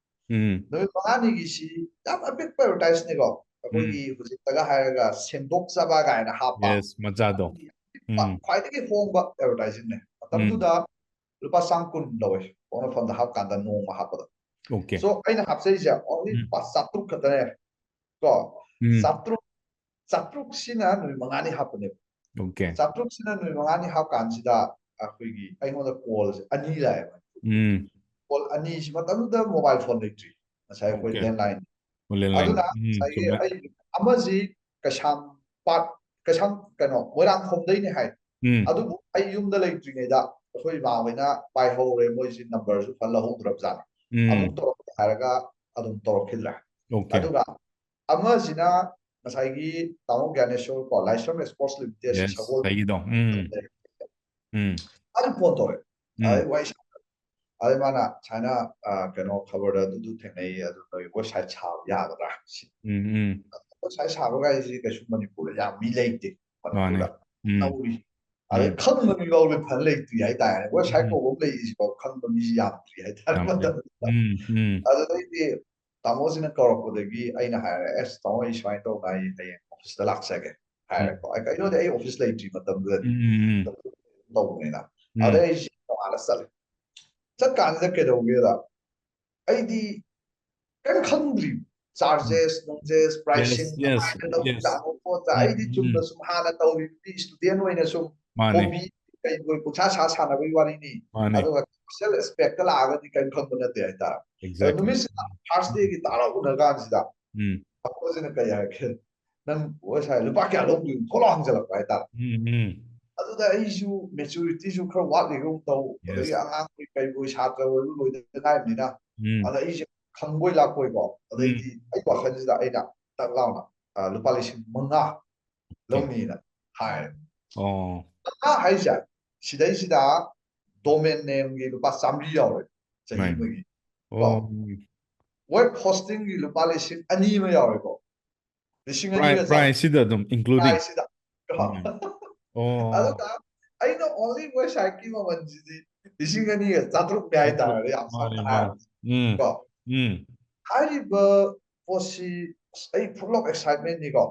Speaker 2: ꯅꯨꯃꯤꯠ 5ꯅꯤꯒꯤꯁꯤ ꯌꯥꯝ ꯑꯄꯤꯛꯄ ꯑꯦꯗꯚꯔꯇꯥꯏꯖꯅꯤꯀꯣ ꯑꯩꯈꯣꯏꯒꯤ ꯍꯧꯖꯤꯛꯇꯒ ꯍꯥꯏꯔꯒ ꯁꯦꯡꯗꯣꯛꯆꯕ ꯀꯥꯏꯅ ꯍꯥꯞꯄ
Speaker 1: ꯃꯆꯥꯗꯣ
Speaker 2: ꯈ꯭ꯋꯥꯏꯗꯒꯤ ꯍꯣꯡꯕ ꯑꯦꯗꯚꯔꯇꯥꯏꯖꯤꯡꯅꯦ ꯃꯇꯝꯗꯨꯗ ꯂꯨꯄꯥ 120 ꯂꯧꯋꯦ ꯄꯣꯛꯅꯐꯝꯗ ꯍꯥꯞꯀꯥꯟꯗ ꯅꯣꯡꯃ ꯍꯥꯞꯄꯗ ꯁꯣ ꯑꯩꯅ ꯍꯥꯞꯆꯩꯁꯦ ꯑꯣꯟꯂꯤ ꯂꯨꯄꯥ 700 ꯈꯛꯇꯅꯦ ꯀꯣ 700ꯁꯤꯅ ꯅꯨꯃꯤꯠ 5ꯅꯤ ꯍꯥꯞꯄꯅꯦꯕ 700ꯁꯤꯅ ꯅꯨꯃꯤꯠ 5ꯅꯤ ꯍꯥꯞꯀꯥꯟꯁꯤꯗ ꯑꯩꯈꯣꯏꯒꯤ ꯑꯩꯉꯣꯟꯗ ꯀꯣꯜꯁꯦ 2 ꯂꯥꯛꯑꯦꯕ ꯀꯣꯜ 2ꯁꯤ ꯃꯇꯝꯗꯨꯗ ꯃꯣꯕꯥꯏꯜ ꯐꯣꯟ ꯂꯩꯇ꯭ꯔꯤ ꯉꯁꯥꯏ ꯑꯩꯈꯣꯏ ꯂꯦꯟꯂꯥꯏꯟ ꯑꯗꯨꯅ ꯉꯁꯥꯏꯒꯤ ꯑꯩ ꯑꯃꯁꯤ ꯀꯩꯁꯥꯝꯄꯥꯠ ꯀꯩꯅꯣ ꯃꯣꯏꯔꯥꯡꯈꯣꯝꯗꯩꯅꯦ ꯍꯥꯏ ꯑꯗꯨꯕꯨ ꯑꯩ ꯌꯨꯝꯗ ꯂꯩꯇ꯭ꯔꯤꯉꯩꯗ ꯑꯩꯈꯣꯏ ꯏꯃꯥꯍꯣꯏꯅ ꯄꯥꯏꯍꯧꯔꯦ ꯃꯣꯏꯁꯤ ꯅꯝꯕꯔꯁꯨ ꯐꯟ ꯂꯧꯍꯧꯗ꯭ꯔꯕꯖꯥꯠꯅꯤ ꯑꯃꯨꯛ ꯇꯧꯔꯛꯀꯦ ꯍꯥꯏꯔꯒ ꯑꯗꯨꯝ ꯇꯧꯔꯛꯈꯤꯗ꯭ꯔꯦ ꯑꯗꯨꯒ ꯑꯃꯁꯤꯅ ꯉꯁꯥꯏꯒꯤ ꯇꯥꯃꯣ ꯒ꯭ꯌꯥꯅꯦꯁꯣꯔ ꯀꯣ ꯂꯥꯏꯁ꯭ꯔꯝ ꯑꯦꯛꯁꯄꯣꯔꯠꯁ ꯂꯤꯃꯤꯇꯦꯗ ꯁꯒꯣꯜ ꯑꯗꯨꯝ ꯐꯣꯟ ꯇꯧꯔꯦ ꯑꯗꯩ ꯋꯥꯔꯤ ꯑꯗꯩ ꯃꯥꯅ ꯁꯨꯃꯥꯏꯅ ꯀꯩꯅꯣ ꯈꯕꯔꯗ ꯑꯗꯨ ꯊꯦꯡꯅꯩ ꯑꯗꯨ ꯅꯣꯏ ꯋꯦꯕꯁꯥꯏꯠ ꯁꯥꯕ ꯌꯥꯒꯗ꯭ꯔꯥ ꯋꯦꯕꯁꯥꯏꯠ ꯁꯥꯕ ꯀꯥꯏꯁꯤ ꯀꯩꯁꯨ ꯃꯅꯤꯄꯨꯔꯗ ꯌꯥꯝ ꯃꯤ ꯂꯩꯇꯦ ꯃꯅꯤꯄꯨꯔꯗ ꯅꯧꯔꯤ ꯑꯗꯩ ꯈꯪꯕ ꯃꯤꯐꯥꯎ ꯐꯅ ꯂꯩꯇ꯭ꯔꯤ ꯍꯥꯏꯇꯥꯔꯦ ꯋꯦꯕꯁꯥꯏꯠ ꯀꯧꯕ ꯑꯃ ꯂꯩꯔꯤꯁꯤꯐꯥꯎ ꯈꯪꯕ ꯃꯤꯁꯤ ꯌꯥꯝꯗ꯭ꯔꯤ ꯍꯥꯏꯇꯥꯔꯦ ꯃꯇꯝꯗꯨꯗ ꯑꯗꯨꯗꯩꯗꯤ ꯇꯥꯃꯣꯁꯤꯅ ꯀꯧꯔꯛꯄꯗꯒꯤ ꯑꯩꯅ ꯍꯥꯏꯔꯦ ꯑꯦꯁ ꯇꯥꯃꯣ ꯑꯩ ꯁꯨꯃꯥꯏꯅ ꯇꯧꯅ ꯑꯩ ꯍꯌꯦꯡ ꯑꯣꯐꯤꯁꯇ ꯂꯥꯛꯆꯒꯦ ꯍꯥꯏꯔꯦꯀꯣ ꯑꯩ ꯀꯩꯅꯣꯗꯤ ꯑꯩ ꯑꯣꯐꯤꯁ ꯂꯩꯇ꯭ꯔꯤ ꯃꯇꯝꯗꯨꯗꯗꯤ ꯇꯧꯕꯅꯤꯅ ꯑꯗꯩ ꯑꯩꯁꯤ ꯇꯣꯉꯥꯟꯅ ꯆꯠꯂꯦ ꯆꯠꯀꯥꯟꯁꯤꯗ ꯀꯩꯗꯧꯒꯦꯗ ꯑꯩꯗꯤ ꯀꯩꯝ ꯈꯪꯗ꯭ꯔꯤ ꯆꯥꯔꯖꯦꯁ ꯅꯨꯡꯖꯦꯁ ꯄ꯭ꯔꯥꯏꯁꯤꯡ ꯀꯃꯥꯏꯅ ꯂꯧꯖꯥꯠꯅꯣ ꯈꯣꯠꯇ ꯑꯩꯗꯤ ꯆꯨꯝꯅ ꯁꯨꯝ ꯍꯥꯟꯅ ꯇꯧꯔꯤꯕꯗꯤ ꯏꯁꯇꯨꯗꯦꯟ ꯑꯣꯏꯅ ꯁꯨꯝ ꯍꯣꯕꯤ ꯀꯩ ꯄꯨꯡꯁꯥ ꯁꯥꯟꯅꯕꯒꯤ ꯋꯥꯔꯤꯅꯤ ꯑꯗꯨꯒ ꯀꯃꯔꯁꯤꯌꯦꯜ ꯑꯦꯁꯄꯦꯛꯇ ꯂꯥꯛꯑꯒꯗꯤ ꯀꯩꯝ ꯈꯪꯕ ꯅꯠꯇꯦ ꯍꯥꯏꯇꯥꯔꯦ ꯑꯗꯣ ꯅꯨꯃꯤꯠꯁꯤꯗ ꯐꯥꯔꯁ ꯗꯦꯒꯤ ꯇꯥꯔ ꯎꯅ ꯀꯥꯟꯁꯤꯗ ꯑꯩꯈꯣꯏꯁꯤꯅ ꯀꯩ ꯍꯥꯏꯔꯒꯦ ꯅꯪ ꯋꯦꯕꯁꯥꯏꯠ ꯂꯨꯄꯥ ꯀꯌꯥ ꯂꯧꯗꯣꯏꯅꯣ ꯊꯣꯛꯂꯥꯎ ꯍꯪꯖꯜꯂꯛꯄ ꯍꯥꯏꯇꯥꯔꯦ ꯑꯗꯨꯗ ꯑꯩꯁꯨ ꯃꯦꯆꯨꯔꯤꯇꯤꯁꯨ ꯈꯔ ꯋꯥꯠꯂꯤꯒꯨꯝ ꯇꯧ ꯑꯗꯒꯤ ꯑꯉꯥꯡꯕꯣꯏ ꯀꯩꯕꯣꯏ ꯁꯥꯇ꯭ꯔ ꯑꯣꯏꯕ ꯂꯣꯏꯗꯅ ꯉꯥꯏꯕꯅꯤꯅ ꯑꯗ ꯑꯩꯁꯦ ꯈꯪꯕꯣꯏ ꯂꯥꯛꯄꯣꯏꯀꯣ ꯑꯗꯩꯗꯤ ꯑꯩ ꯋꯥꯈꯜꯁꯤꯗ ꯑꯩꯅ ꯇꯛ ꯂꯥꯎꯅ ꯂꯨꯄꯥ 5,000 ꯂꯧꯅꯤꯅ ꯍꯥꯏ
Speaker 1: ꯑꯣ
Speaker 2: ꯍꯥꯏꯁꯦ ꯁꯤꯗꯩꯁꯤꯗ ꯗꯣꯃꯦꯟ ꯅꯦꯝꯒꯤ ꯂꯨꯄꯥ 100 ꯌꯥꯎꯔꯦ ꯆꯍꯤ
Speaker 1: right
Speaker 2: ꯑꯃꯒꯤ ꯀꯣ
Speaker 1: oh
Speaker 2: ꯋꯦꯕ ꯍꯣꯁꯇꯤꯡꯒꯤ ꯂꯨꯄꯥ 2,000 ꯑꯃ ꯌꯥꯎꯔꯦꯀꯣ 2,000ꯒ
Speaker 1: price ꯁꯤꯗ ꯑꯗꯨꯝ including
Speaker 2: ꯁꯤꯗ
Speaker 1: right oh
Speaker 2: ꯑꯗꯨꯒ ꯑꯩꯅ ꯑꯣꯟꯂꯤ ꯋꯦꯕꯁꯥꯏꯠꯀꯤ ꯃꯃꯜꯁꯤꯗꯤ 2,200 ꯍꯥꯏꯇꯥꯔꯦ ꯌꯥꯝ
Speaker 1: mane
Speaker 2: ꯁꯝꯅ
Speaker 1: mane
Speaker 2: ꯍꯥꯏꯔꯕꯗ ꯀꯣ ꯍꯥꯏꯔꯤꯕ ꯄꯣꯠꯁꯤ ꯑꯩ ꯐꯨꯜ ꯑꯣꯐ ꯑꯦꯛꯁꯥꯏꯠꯃꯦꯟꯅꯤꯀꯣ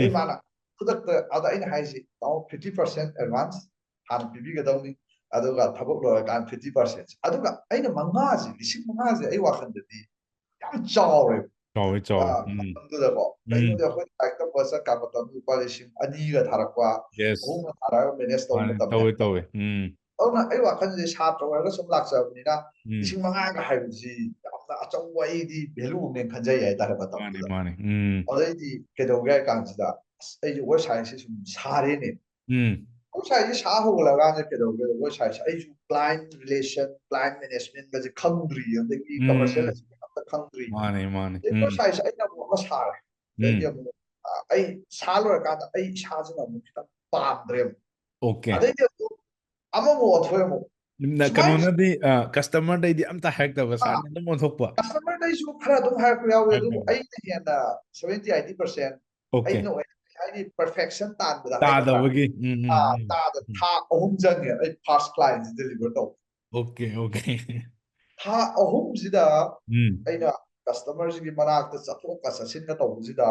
Speaker 2: ꯑꯩ ꯃꯥꯅ ꯈꯨꯗꯛꯇ ꯑꯗ ꯑꯩꯅ ꯍꯥꯏꯁꯤ 50% ꯑꯦꯗꯚꯥꯟꯁ ꯍꯥꯟꯅ ꯄꯤꯕꯤꯒꯗꯧꯅꯤ ꯑꯗꯨꯒ ꯊꯕꯛ ꯂꯣꯏꯔꯀꯥꯟꯗ 50% ꯑꯗꯨꯒ ꯑꯩꯅ 5,000 ꯑꯩ ꯋꯥꯈꯜꯗꯗꯤ ꯌꯥꯝ ꯆꯥꯎꯔꯦꯕ
Speaker 1: chawe chawe
Speaker 2: ꯃꯇꯝꯗꯨꯗꯀꯣ ꯀꯩꯅꯣꯗꯤ ꯑꯩꯈꯣꯏ ꯂꯥꯏꯔꯤꯛ ꯇꯝꯕ ꯆꯠꯀꯥꯟ ꯃꯇꯝꯗ ꯂꯨꯄꯥ 2,000ꯒ ꯊꯥꯔꯛꯄ
Speaker 1: yes
Speaker 2: 3ꯒ ꯊꯥꯔꯒ ꯃꯦꯅꯦꯖ ꯇꯧꯕ
Speaker 1: mane
Speaker 2: ꯃꯇꯝꯅꯦ
Speaker 1: tawe
Speaker 2: ꯑꯗꯨꯅ ꯑꯩ ꯋꯥꯈꯜꯁꯦ ꯁꯥꯇ꯭ꯔ ꯑꯣꯏꯔꯒ ꯁꯨꯝ ꯂꯥꯛꯆꯕꯅꯤꯅ 5,000ꯒ ꯍꯥꯏꯕꯁꯤ ꯌꯥꯝꯅ ꯑꯆꯧꯕ ꯑꯩꯗꯤ ꯚꯦꯂꯨ ꯑꯃꯅꯦ khajai ꯍꯥꯏꯇꯥꯔꯦ
Speaker 1: mane
Speaker 2: ꯃꯇꯝꯗꯨꯗ
Speaker 1: mane
Speaker 2: ꯑꯗꯩꯗꯤ ꯀꯩꯗꯧꯒꯦ ꯍꯥꯏ ꯀꯥꯟꯁꯤꯗ ꯑꯩꯁꯦ ꯋꯦꯕꯁꯥꯏꯠꯁꯦ ꯁꯨꯝ ꯁꯥꯔꯦꯅꯦ ꯋꯦꯕꯁꯥꯏꯠꯁꯦ ꯁꯥ ꯍꯧꯒꯠꯂꯀꯥꯟꯁꯤꯗ ꯀꯩꯗꯧꯒꯦ ꯋꯦꯕꯁꯥꯏꯠꯁꯦ ꯑꯩꯁꯨ ꯀ꯭ꯂꯥꯏꯟ ꯔꯤꯂꯦꯁꯟ ꯀ꯭ꯂꯥꯏꯟ ꯃꯦꯅꯦꯖꯃꯦꯟꯒꯁꯦ ꯈꯪꯗ꯭ꯔꯤ ꯑꯗꯒꯤ ꯀꯃꯔꯁꯤꯌꯦꯜ ꯑꯝꯇ ꯈꯪꯗ꯭ꯔꯤ
Speaker 1: mane
Speaker 2: ꯋꯦꯕꯁꯥꯏꯠꯁꯦ ꯑꯩꯅ ꯑꯃꯨꯛ ꯑꯃ ꯁꯥꯔꯦ ꯑꯗꯩꯗꯤ ꯑꯃꯨꯛ ꯑꯩ ꯁꯥ ꯂꯣꯏꯔꯀꯥꯟꯗ ꯑꯩ ꯏꯁꯥꯁꯤꯅ ꯑꯃꯨꯛ ꯈꯤꯇꯪ ꯄꯥꯝꯗ꯭ꯔꯦꯕ
Speaker 1: okay
Speaker 2: ꯑꯗꯩꯗꯤ ꯑꯃꯨꯛ ꯑꯃꯃꯨꯛ ꯑꯣꯟꯊꯣꯛꯑꯦ ꯑꯃꯨꯛ ꯁꯨꯃꯥꯏꯅ
Speaker 1: ꯀꯩꯅꯣꯅꯗꯤ ꯀꯁꯇꯃꯔꯗꯩꯗꯤ ꯑꯝꯇ ꯍꯥꯏꯔꯛꯇꯕ ꯁꯥꯔꯅ ꯑꯗꯨꯝ ꯑꯣꯟꯊꯣꯛꯄ
Speaker 2: ꯀꯁꯇꯃꯔꯗꯩꯁꯨ ꯈꯔ ꯑꯗꯨꯝ ꯍꯥꯏꯔꯛꯄ ꯌꯥꯎꯋꯤ ꯑꯗꯨꯕꯨ
Speaker 1: ꯍꯥꯏꯔꯛꯇꯕ
Speaker 2: ꯑꯩꯅ ꯍꯦꯟꯅ 70-80%
Speaker 1: okay
Speaker 2: ꯑꯩꯅ ꯑꯣꯏꯅ ꯍꯥꯏꯗꯤ ꯄꯔꯐꯦꯛꯁꯟ ꯇꯥꯟꯕꯗ ꯑꯩꯅ ꯈꯔ
Speaker 1: ꯇꯥꯗꯕꯒꯤ
Speaker 2: ꯇꯥꯗ ꯊꯥ 3 ꯆꯪꯉꯦ ꯑꯩ ꯐꯥꯔꯁט ꯀ꯭ꯂꯥꯏꯟꯁꯦ ꯗꯦꯂꯤꯚꯔ ꯇꯧꯕ
Speaker 1: okay okay
Speaker 2: ꯊꯥ 3ꯁꯤꯗ ꯑꯩꯅ ꯀꯁꯇꯃꯔꯁꯤꯒꯤ ꯃꯅꯥꯛꯇ ꯆꯠꯊꯣꯛꯀ ꯆꯠꯁꯤꯟꯒ ꯇꯧꯕꯁꯤꯗ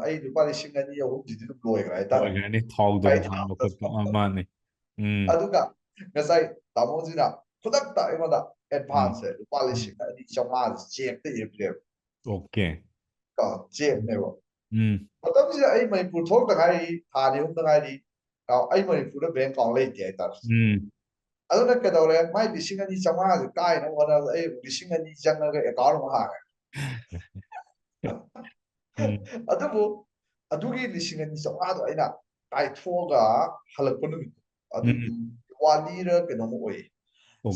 Speaker 2: ꯑꯩ ꯂꯨꯄꯥ 2,000-3,000ꯁꯤꯗꯤ ꯑꯗꯨꯝ ꯂꯣꯏꯈ꯭ꯔꯦ ꯍꯥꯏꯇꯥꯔꯦ
Speaker 1: ꯑꯣꯏꯒ꯭ꯔꯅꯤ ꯊꯥꯎꯗꯣ
Speaker 2: ꯑꯩ
Speaker 1: ꯍꯥꯟꯕ ꯈꯣꯠꯄ ꯃꯥꯅꯦ
Speaker 2: ꯑꯗꯨꯒ ꯉꯁꯥꯏ ꯇꯥꯃꯣꯁꯤꯅ ꯈꯨꯗꯛꯇ ꯑꯩꯉꯣꯟꯗ ꯑꯦꯗꯚꯥꯟꯁꯁꯦ ꯂꯨꯄꯥ 2,250 ꯆꯦꯛꯇ ꯏꯔꯛꯑꯦꯕ
Speaker 1: okay
Speaker 2: ꯆꯦꯛꯅꯦꯕ ꯃꯇꯝꯁꯤꯗ ꯑꯩ ꯃꯅꯤꯄꯨꯔ ꯊꯣꯛꯇ ꯉꯥꯏꯔꯤ ꯊꯥ 2 ꯉꯥꯏꯔꯤ ꯑꯩ ꯃꯅꯤꯄꯨꯔꯗ ꯕꯦꯡ ꯑꯦꯀꯥꯎꯟ ꯂꯩꯇꯦ ꯍꯥꯏꯇꯥꯔꯦ ꯑꯗꯨꯅ ꯀꯩꯗꯧꯔꯦ ꯃꯥꯏ 2,250ꯁꯦ ꯀꯥꯏꯅꯕ ꯍꯣꯠꯅꯕꯗ ꯑꯩ 2,200 ꯆꯪꯉꯒ ꯑꯦꯀꯥꯎꯟ ꯑꯃ ꯍꯥꯡꯉꯦ ꯑꯗꯨꯕꯨ ꯑꯗꯨꯒꯤ 2,250ꯗꯣ ꯑꯩꯅ ꯀꯥꯏꯊꯣꯛꯑꯒ ꯍꯜꯂꯛꯄ ꯅꯨꯃꯤꯠ ꯑꯗꯨꯗꯨ ꯋꯥꯂꯤꯔ ꯀꯩꯅꯣꯝꯃ ꯑꯣꯏꯌꯦ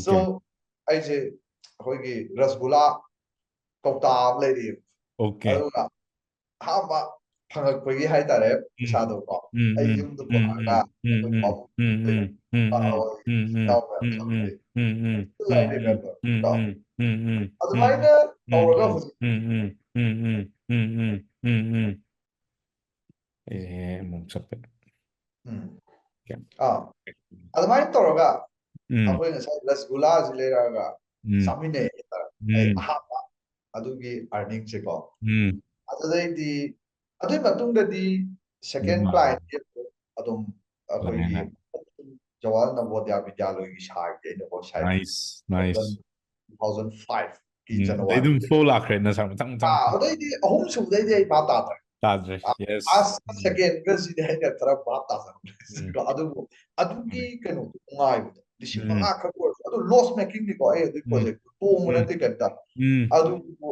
Speaker 2: ꯁꯣ
Speaker 1: okay
Speaker 2: ꯑꯩꯁꯦ ꯑꯩꯈꯣꯏꯒꯤ ꯔꯁꯒꯨꯜꯂꯥ ꯀꯧꯇꯥ ꯑꯃ ꯂꯩꯔꯤꯑꯕ
Speaker 1: okay
Speaker 2: ꯑꯗꯨꯒ ꯑꯍꯥꯟꯕ ꯐꯪꯉꯛꯄꯒꯤ ꯍꯥꯏꯇꯥꯔꯦ ꯄꯩꯁꯥꯗꯣ ꯀꯣ ꯑꯩ ꯌꯨꯝꯗ ꯄꯨꯔꯛꯑꯒ ꯑꯩꯈꯣꯏ ꯄꯥꯕꯨꯡ ꯑꯗꯨꯃꯥꯏꯅ ꯇꯧꯔꯒ ꯍꯧꯖꯤꯛ
Speaker 1: ꯑꯃꯨꯛ ꯆꯠꯄ
Speaker 2: ꯑꯗꯨꯃꯥꯏꯅ ꯇꯧꯔꯒ ꯑꯩꯈꯣꯏ ꯉꯁꯥꯏ ꯔꯁꯒꯨꯜꯂꯥꯁꯤ ꯂꯩꯔꯛꯑꯒ ꯆꯥꯃꯤꯟꯅꯩ ꯍꯥꯏꯇꯥꯔꯦ ꯑꯩ ꯑꯍꯥꯟꯕ ꯑꯗꯨꯒꯤ ꯑꯥꯔꯅꯤꯡꯁꯦꯀꯣ ꯑꯗꯨꯗꯩꯗꯤ ꯑꯗꯨꯒꯤ ꯃꯇꯨꯡꯗꯗꯤ ꯁꯦꯀꯦꯟ ꯀ꯭ꯂꯥꯏꯟꯁꯦ ꯑꯗꯨꯝ ꯑꯩꯈꯣꯏꯒꯤ ꯖꯋꯥꯍꯔ ꯅꯚꯣꯗꯤꯌꯥ ꯕꯤꯗ꯭ꯌꯥꯂꯌꯒꯤ ꯁꯥꯏꯠꯇ ꯑꯩꯅ ꯋꯦꯕꯁꯥꯏꯠ
Speaker 1: nice nice
Speaker 2: 2005ꯀꯤ
Speaker 1: ꯑꯗꯩ
Speaker 2: ꯖꯅꯋꯥꯔꯤ
Speaker 1: ꯑꯗꯨꯝ flow ꯂꯥꯛꯈ꯭ꯔꯦ ꯅꯁꯥ ꯃꯊꯪ ꯃꯊꯪ
Speaker 2: ꯑꯗꯩꯗꯤ ꯑꯍꯨꯝ ꯁꯨꯕꯗꯩꯗꯤ ꯑꯩ ꯚꯥꯞ ꯇꯥꯗ꯭ꯔꯦ
Speaker 1: ꯇꯥꯗ꯭ꯔꯦ yes
Speaker 2: ꯁꯦꯀꯦꯟꯒꯁꯤꯗꯤ ꯑꯩꯅ ꯈꯔ ꯚꯥꯞ ꯇꯥꯖꯔꯛꯂꯦ ꯑꯗꯨꯕꯨ ꯑꯗꯨꯒꯤ ꯀꯩꯅꯣꯗꯣ ꯅꯨꯡꯉꯥꯏꯕꯗꯣ 5,000 ꯈꯛ ꯑꯣꯏꯔꯁꯨ ꯑꯗꯨ ꯂꯣꯁ ꯃꯦꯀꯤꯡꯅꯤꯀꯣ ꯑꯩ ꯑꯗꯨꯒꯤ ꯄ꯭ꯔꯣꯖꯦꯛꯇꯨ ꯇꯣꯡꯕ ꯅꯠꯇꯦ ꯀꯩꯝꯇ ꯑꯗꯨꯕꯨ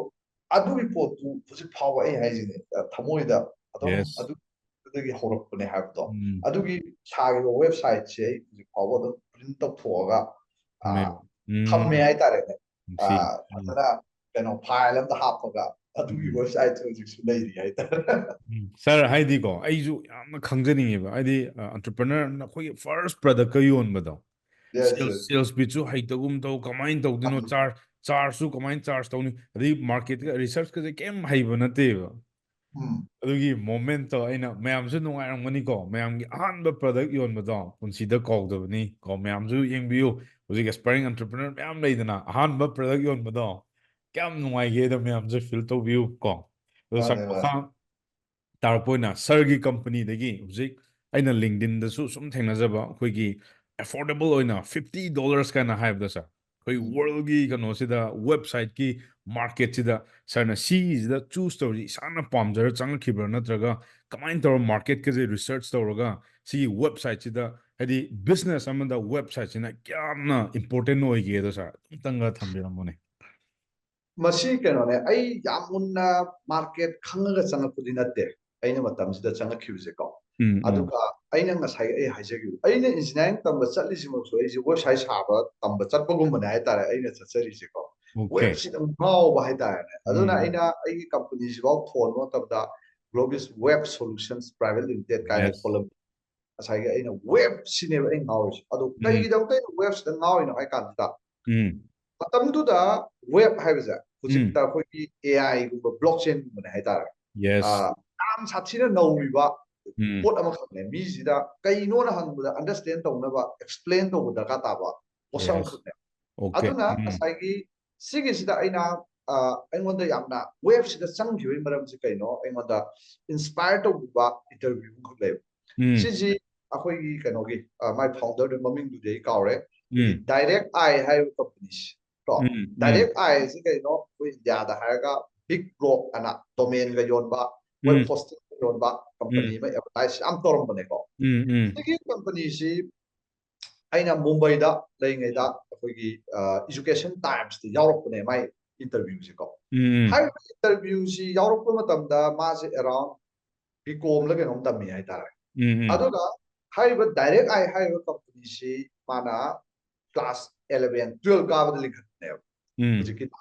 Speaker 2: ꯑꯗꯨꯒꯤ ꯄꯣꯠꯇꯨ ꯍꯧꯖꯤꯛ ꯐꯥꯎꯕ ꯑꯩ ꯍꯥꯏꯁꯤꯅꯦ ꯊꯃꯣꯏꯗ ꯑꯗꯨꯝ
Speaker 1: yes
Speaker 2: ꯑꯗꯨꯗꯒꯤ ꯍꯧꯔꯛꯄꯅꯦ ꯍꯥꯏꯕꯗꯣ ꯑꯗꯨꯒꯤ ꯁꯥꯈꯤꯕ ꯋꯦꯕꯁꯥꯏꯠꯁꯦ ꯑꯩ ꯍꯧꯖꯤꯛ ꯐꯥꯎꯕ ꯑꯗꯨꯝ ꯄ꯭ꯔꯤꯟ ꯇꯧꯊꯣꯛꯑꯒ ꯊꯝꯃꯦ ꯍꯥꯏꯇꯥꯔꯦꯅꯦ ꯐꯖꯅ ꯀꯩꯅꯣ ꯐꯥꯏꯜ ꯑꯝꯗ ꯍꯥꯞꯄꯒ ꯑꯗꯨꯒꯤ ꯋꯦꯕꯁꯥꯏꯠꯁꯦ ꯍꯧꯖꯤꯛꯁꯨ ꯂꯩꯔꯤ ꯍꯥꯏꯇꯥꯔꯦ
Speaker 1: ꯁꯥꯔ ꯍꯥꯏꯗꯤꯀꯣ ꯑꯩꯁꯨ ꯌꯥꯝꯅ ꯈꯪꯖꯅꯤꯡꯉꯦꯕ ꯍꯥꯏꯗꯤ ꯑꯟꯇꯔꯄ꯭ꯔꯅꯔꯅ ꯑꯩꯈꯣꯏꯒꯤ ꯐꯥꯔꯁ ꯄ꯭ꯔꯗꯛꯀ ꯌꯣꯟꯕꯗꯣ ꯁꯦꯜꯁ ꯄꯤꯠꯁꯨ ꯍꯩꯇꯒꯨꯝ ꯇꯧ ꯀꯃꯥꯏꯅ ꯇꯧꯗꯣꯏꯅꯣ ꯆꯥꯔꯖꯁꯨ ꯀꯃꯥꯏꯅ ꯆꯥꯔꯖ ꯇꯧꯅꯤ ꯑꯗꯩ ꯃꯥꯔꯀꯦꯠꯀ ꯔꯤꯁꯔꯁꯀꯁꯦ ꯀꯩꯝ ꯍꯩꯕ ꯅꯠꯇꯦꯕ ꯑꯗꯨꯒꯤ ꯃꯣꯃꯦꯟꯠꯇꯣ ꯑꯩꯅ ꯃꯌꯥꯝꯁꯨ ꯅꯨꯡꯉꯥꯏꯔꯝꯒꯅꯤꯀꯣ ꯃꯌꯥꯝꯒꯤ ꯑꯍꯥꯟꯕ ꯄ꯭ꯔꯗꯛ ꯌꯣꯟꯕꯗꯣ ꯄꯨꯟꯁꯤꯗ ꯀꯥꯎꯗꯕꯅꯤ ꯀꯣ ꯃꯌꯥꯝꯁꯨ ꯌꯦꯡꯕꯤꯌꯨ ꯍꯧꯖꯤꯛ ꯑꯦꯁꯄꯥꯏꯔꯤꯡ ꯑꯟꯇꯔꯄ꯭ꯔꯅꯔ ꯃꯌꯥꯝ ꯂꯩꯗꯅ ꯑꯍꯥꯟꯕ ꯄ꯭ꯔꯗꯛ ꯌꯣꯟꯕꯗꯣ ꯀꯌꯥꯝ ꯅꯨꯡꯉꯥꯏꯒꯦꯗꯣ ꯃꯌꯥꯝꯁꯨ ꯐꯤꯜ ꯇꯧꯕꯤꯌꯨ ꯀꯣ ꯑꯗꯣ ꯁꯥꯔ ꯃꯈꯥ ꯇꯥꯔꯛꯄ ꯑꯣꯏꯅ ꯁꯥꯔꯒꯤ ꯀꯝꯄꯅꯤꯗꯒꯤ ꯍꯧꯖꯤꯛ ꯑꯩꯅ ꯂꯤꯡꯛꯗꯤꯟꯗꯁꯨ ꯁꯨꯝ ꯊꯦꯡꯅꯖꯕ ꯑꯩꯈꯣꯏꯒꯤ ꯑꯦꯐꯣꯔꯗꯦꯕꯜ ꯑꯣꯏꯅ $50 ꯀꯥꯏꯅ ꯍꯥꯏꯕꯗ ꯁꯥꯔ ꯑꯩꯈꯣꯏ ꯋꯥꯔꯜꯒꯤ ꯀꯩꯅꯣꯁꯤꯗ ꯋꯦꯕꯁꯥꯏꯠꯀꯤ ꯃꯥꯔꯀꯦꯠꯁꯤꯗ ꯁꯥꯔꯅ ꯁꯤꯒꯤꯁꯤꯗ ꯆꯨꯁ ꯇꯧꯔꯤ ꯏꯁꯥꯅ ꯄꯥꯝꯖꯔ ꯆꯪꯉꯛꯈꯤꯕ꯭ꯔꯥ ꯅꯠꯇ꯭ꯔꯒ ꯀꯃꯥꯏꯅ ꯇꯧꯔ ꯃꯥꯔꯀꯦꯠꯀꯁꯦ ꯔꯤꯁꯔꯆ ꯇꯧꯔꯒ ꯁꯤꯒꯤ ꯋꯦꯕꯁꯥꯏꯠꯁꯤꯗ ꯍꯥꯏꯗꯤ ꯕꯤꯖꯤꯅꯦꯁ ꯑꯃꯗ ꯋꯦꯕꯁꯥꯏꯠꯁꯤꯅ ꯀꯌꯥꯝꯅ ꯏꯝꯄꯣꯔꯇꯦꯟ ꯑꯣꯏꯒꯦꯗꯣ ꯁꯥꯔ ꯑꯃꯨꯛꯇꯪꯒ ꯊꯝꯕꯤꯔꯝꯃꯣꯅꯦ
Speaker 2: ꯃꯁꯤ ꯀꯩꯅꯣꯅꯦ ꯑꯩ ꯌꯥꯝ ꯃꯨꯟꯅ ꯃꯥꯔꯀꯦꯠ ꯈꯪꯉꯒ ꯆꯪꯉꯛꯄꯗꯤ ꯅꯠꯇꯦ ꯑꯩꯅ ꯃꯇꯝꯁꯤꯗ ꯆꯪꯉꯛꯈꯤꯕꯁꯦꯀꯣ ꯑꯗꯨꯒ ꯑꯩꯅ ꯉꯁꯥꯏ ꯑꯩ ꯍꯥꯏꯖꯈꯤꯕ ꯑꯩꯅ ꯏꯟꯖꯤꯅꯤꯌꯥꯔꯤꯡ ꯇꯝꯕ ꯆꯠꯂꯤꯁꯤꯃꯛꯁꯨ ꯑꯩꯁꯦ ꯋꯦꯕꯁꯥꯏꯠ ꯁꯥꯕ ꯇꯝꯕ ꯆꯠꯄꯒꯨꯝꯕꯅꯦ ꯍꯥꯏꯇꯥꯔꯦ ꯑꯩꯅ ꯆꯠꯆꯔꯤꯁꯦꯀꯣ ꯋꯦꯕꯁꯤꯗ ꯉꯥꯎꯕ ꯍꯥꯏꯇꯥꯔꯦꯅꯦ ꯑꯗꯨꯅ ꯑꯩꯅ ꯑꯩꯒꯤ ꯀꯝꯄꯅꯤꯁꯤꯐꯥꯎ ꯊꯣꯟꯕ ꯃꯇꯝꯗ Globis Web Solutions Private Limited kind of
Speaker 1: Yes.
Speaker 2: column. As I get in a web cinema in hours. Although they don't take webs the now in I can't that. But them do the web has a which is the AI blockchain when I had
Speaker 1: Yes.
Speaker 2: I'm Satina no we were put among them. Means that Kaino understand the explain to the Kataba or some.
Speaker 1: Okay.
Speaker 2: Aduna asagi sigisida aina aingondda yamna websida changkhibi maramse kaino aingondda inspire tawba interview khuleb siji akhoi kainogi my founder the maming du dei kaure direct eye have companies to direct eye is kaino we india da haraga big block ana domain ga yonba web hosting yonba company ma advertise am torom bane ko sigi company si aina Mumbai da leingay da akoigi education times ti Europe ne mai interview si ko hai interview si Europe matam da ma se around BCom la genom tammi hai tare aduga hai ba direct ai hai ba company si mana class 11 12 ka ba likhat ne hujiki ta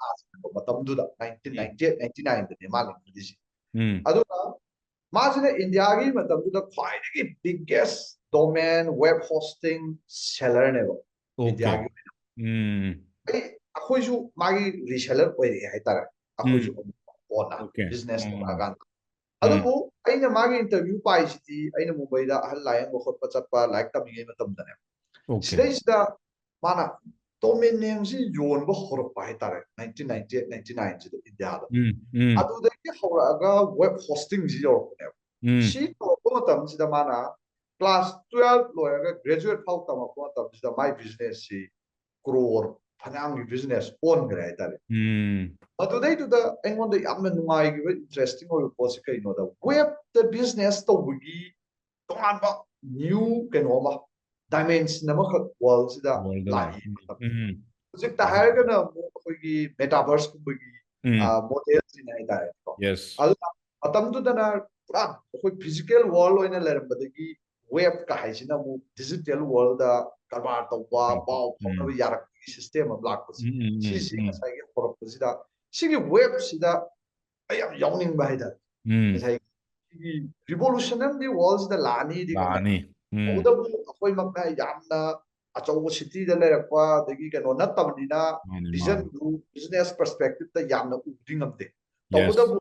Speaker 2: matam du da 1998 99 da ne ma likhat si aduga ma se India gi matam du da khwai gi biggest domain web hosting seller never.
Speaker 1: Okay.
Speaker 2: Aku magi reseller koi hai tara. Aku ona business agan. Ado bu, aina magi interview pai siti, aina Mumbai da ahal layang bokot pacat pa like ta mingai matam dane. Sida isda mana domain name si yon bo horok pa hai tara. 1998, 99 sida India da. Ado da ki hora aga web hosting si yorok ne. Si ko matam sida mana class 12 lawyer graduate how tama ko tam is my business si crore phanang business on gra tare adu dai to the engon the amna nungai gi interesting or possible kai no the web the business to bugi tongan ba new kenoma dimension na ma world sida lai project ta har ga na ko gi metaverse ko bugi model sin ai tare
Speaker 1: yes
Speaker 2: al atam tu da na pura ko physical world oina leram badagi web ka haisina mu digital world da karbar tawba pau phawna yarak system of black was si si sai ge porok sida si ge web sida ayam yawning ba haida sai gi revolutionary world da lani di ko oda bu akoi makna yamna achaw city da lerakwa dagi kano natamnina vision business perspective da yamna uding amte oda bu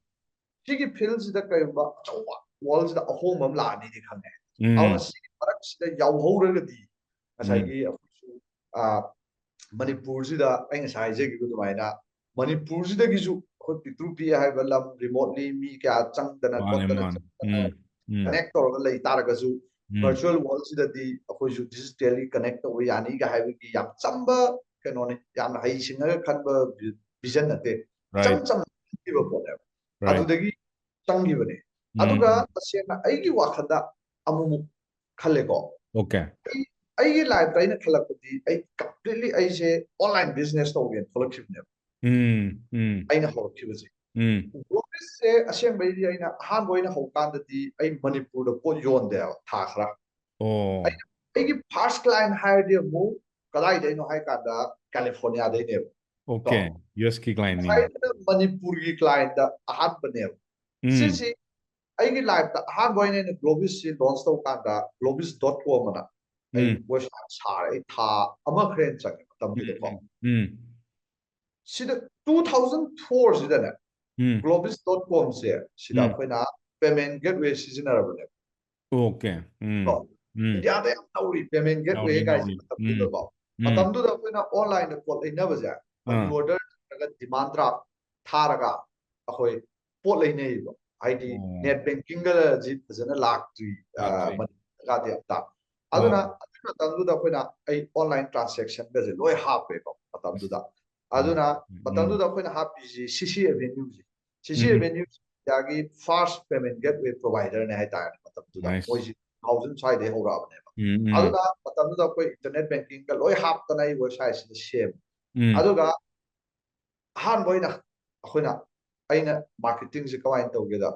Speaker 2: si ge fields da kayba achaw world da ahom am lani di khane auna si parak sida yawhoragadi asai Manipur sida aing sai je gi du mai na Manipur sida gi su khot pitru pi hai balam remotely mi kya chang dana kot dana connect tor ga lai tar ga su virtual world sida di akhoi su digitally connect wi yani ga hai gi yam chamba kano ne yam hai singa khan ba vision na te cham cham ki ba ko adu dagi chang gi bane aduga tasena ai gi wakhada amu khale ko
Speaker 1: okay
Speaker 2: I life I completely I say online business to again collective I know how to use it. Say asing by the I han boy na hokan the I Manipur the put yon there takra.
Speaker 1: Oh
Speaker 2: I give first client hire the move kalai they know I got the California they never.
Speaker 1: Okay US ki client
Speaker 2: I Manipur client the han banev. Since I give life the han boy in the Globis don't stop the Globis.com I was sorry, tha ama kren chak tam du ko sida 2004 sida na globis.com se sida khoina payment gateway seasonable
Speaker 1: okay
Speaker 2: india da tauri payment gateway guys tam du ko tam du da khoina online ko leina ba ja money order ga demand draft tharaga akhoi pot leinei bo id net banking ga ji fazana lak tri ga de ta aduna matamduda koina ai online transaction ga je loi hape ko matamduda aduna matamduda koina hapi ji cc avenue ji cc avenue yagi fast payment gateway provider ne hai ta matamduda oi ji 1000 sai de hora bane aduna matamduda koi internet banking ga loi hap ta nai website si same aduga han boina koina aina marketing je kawain tawgeda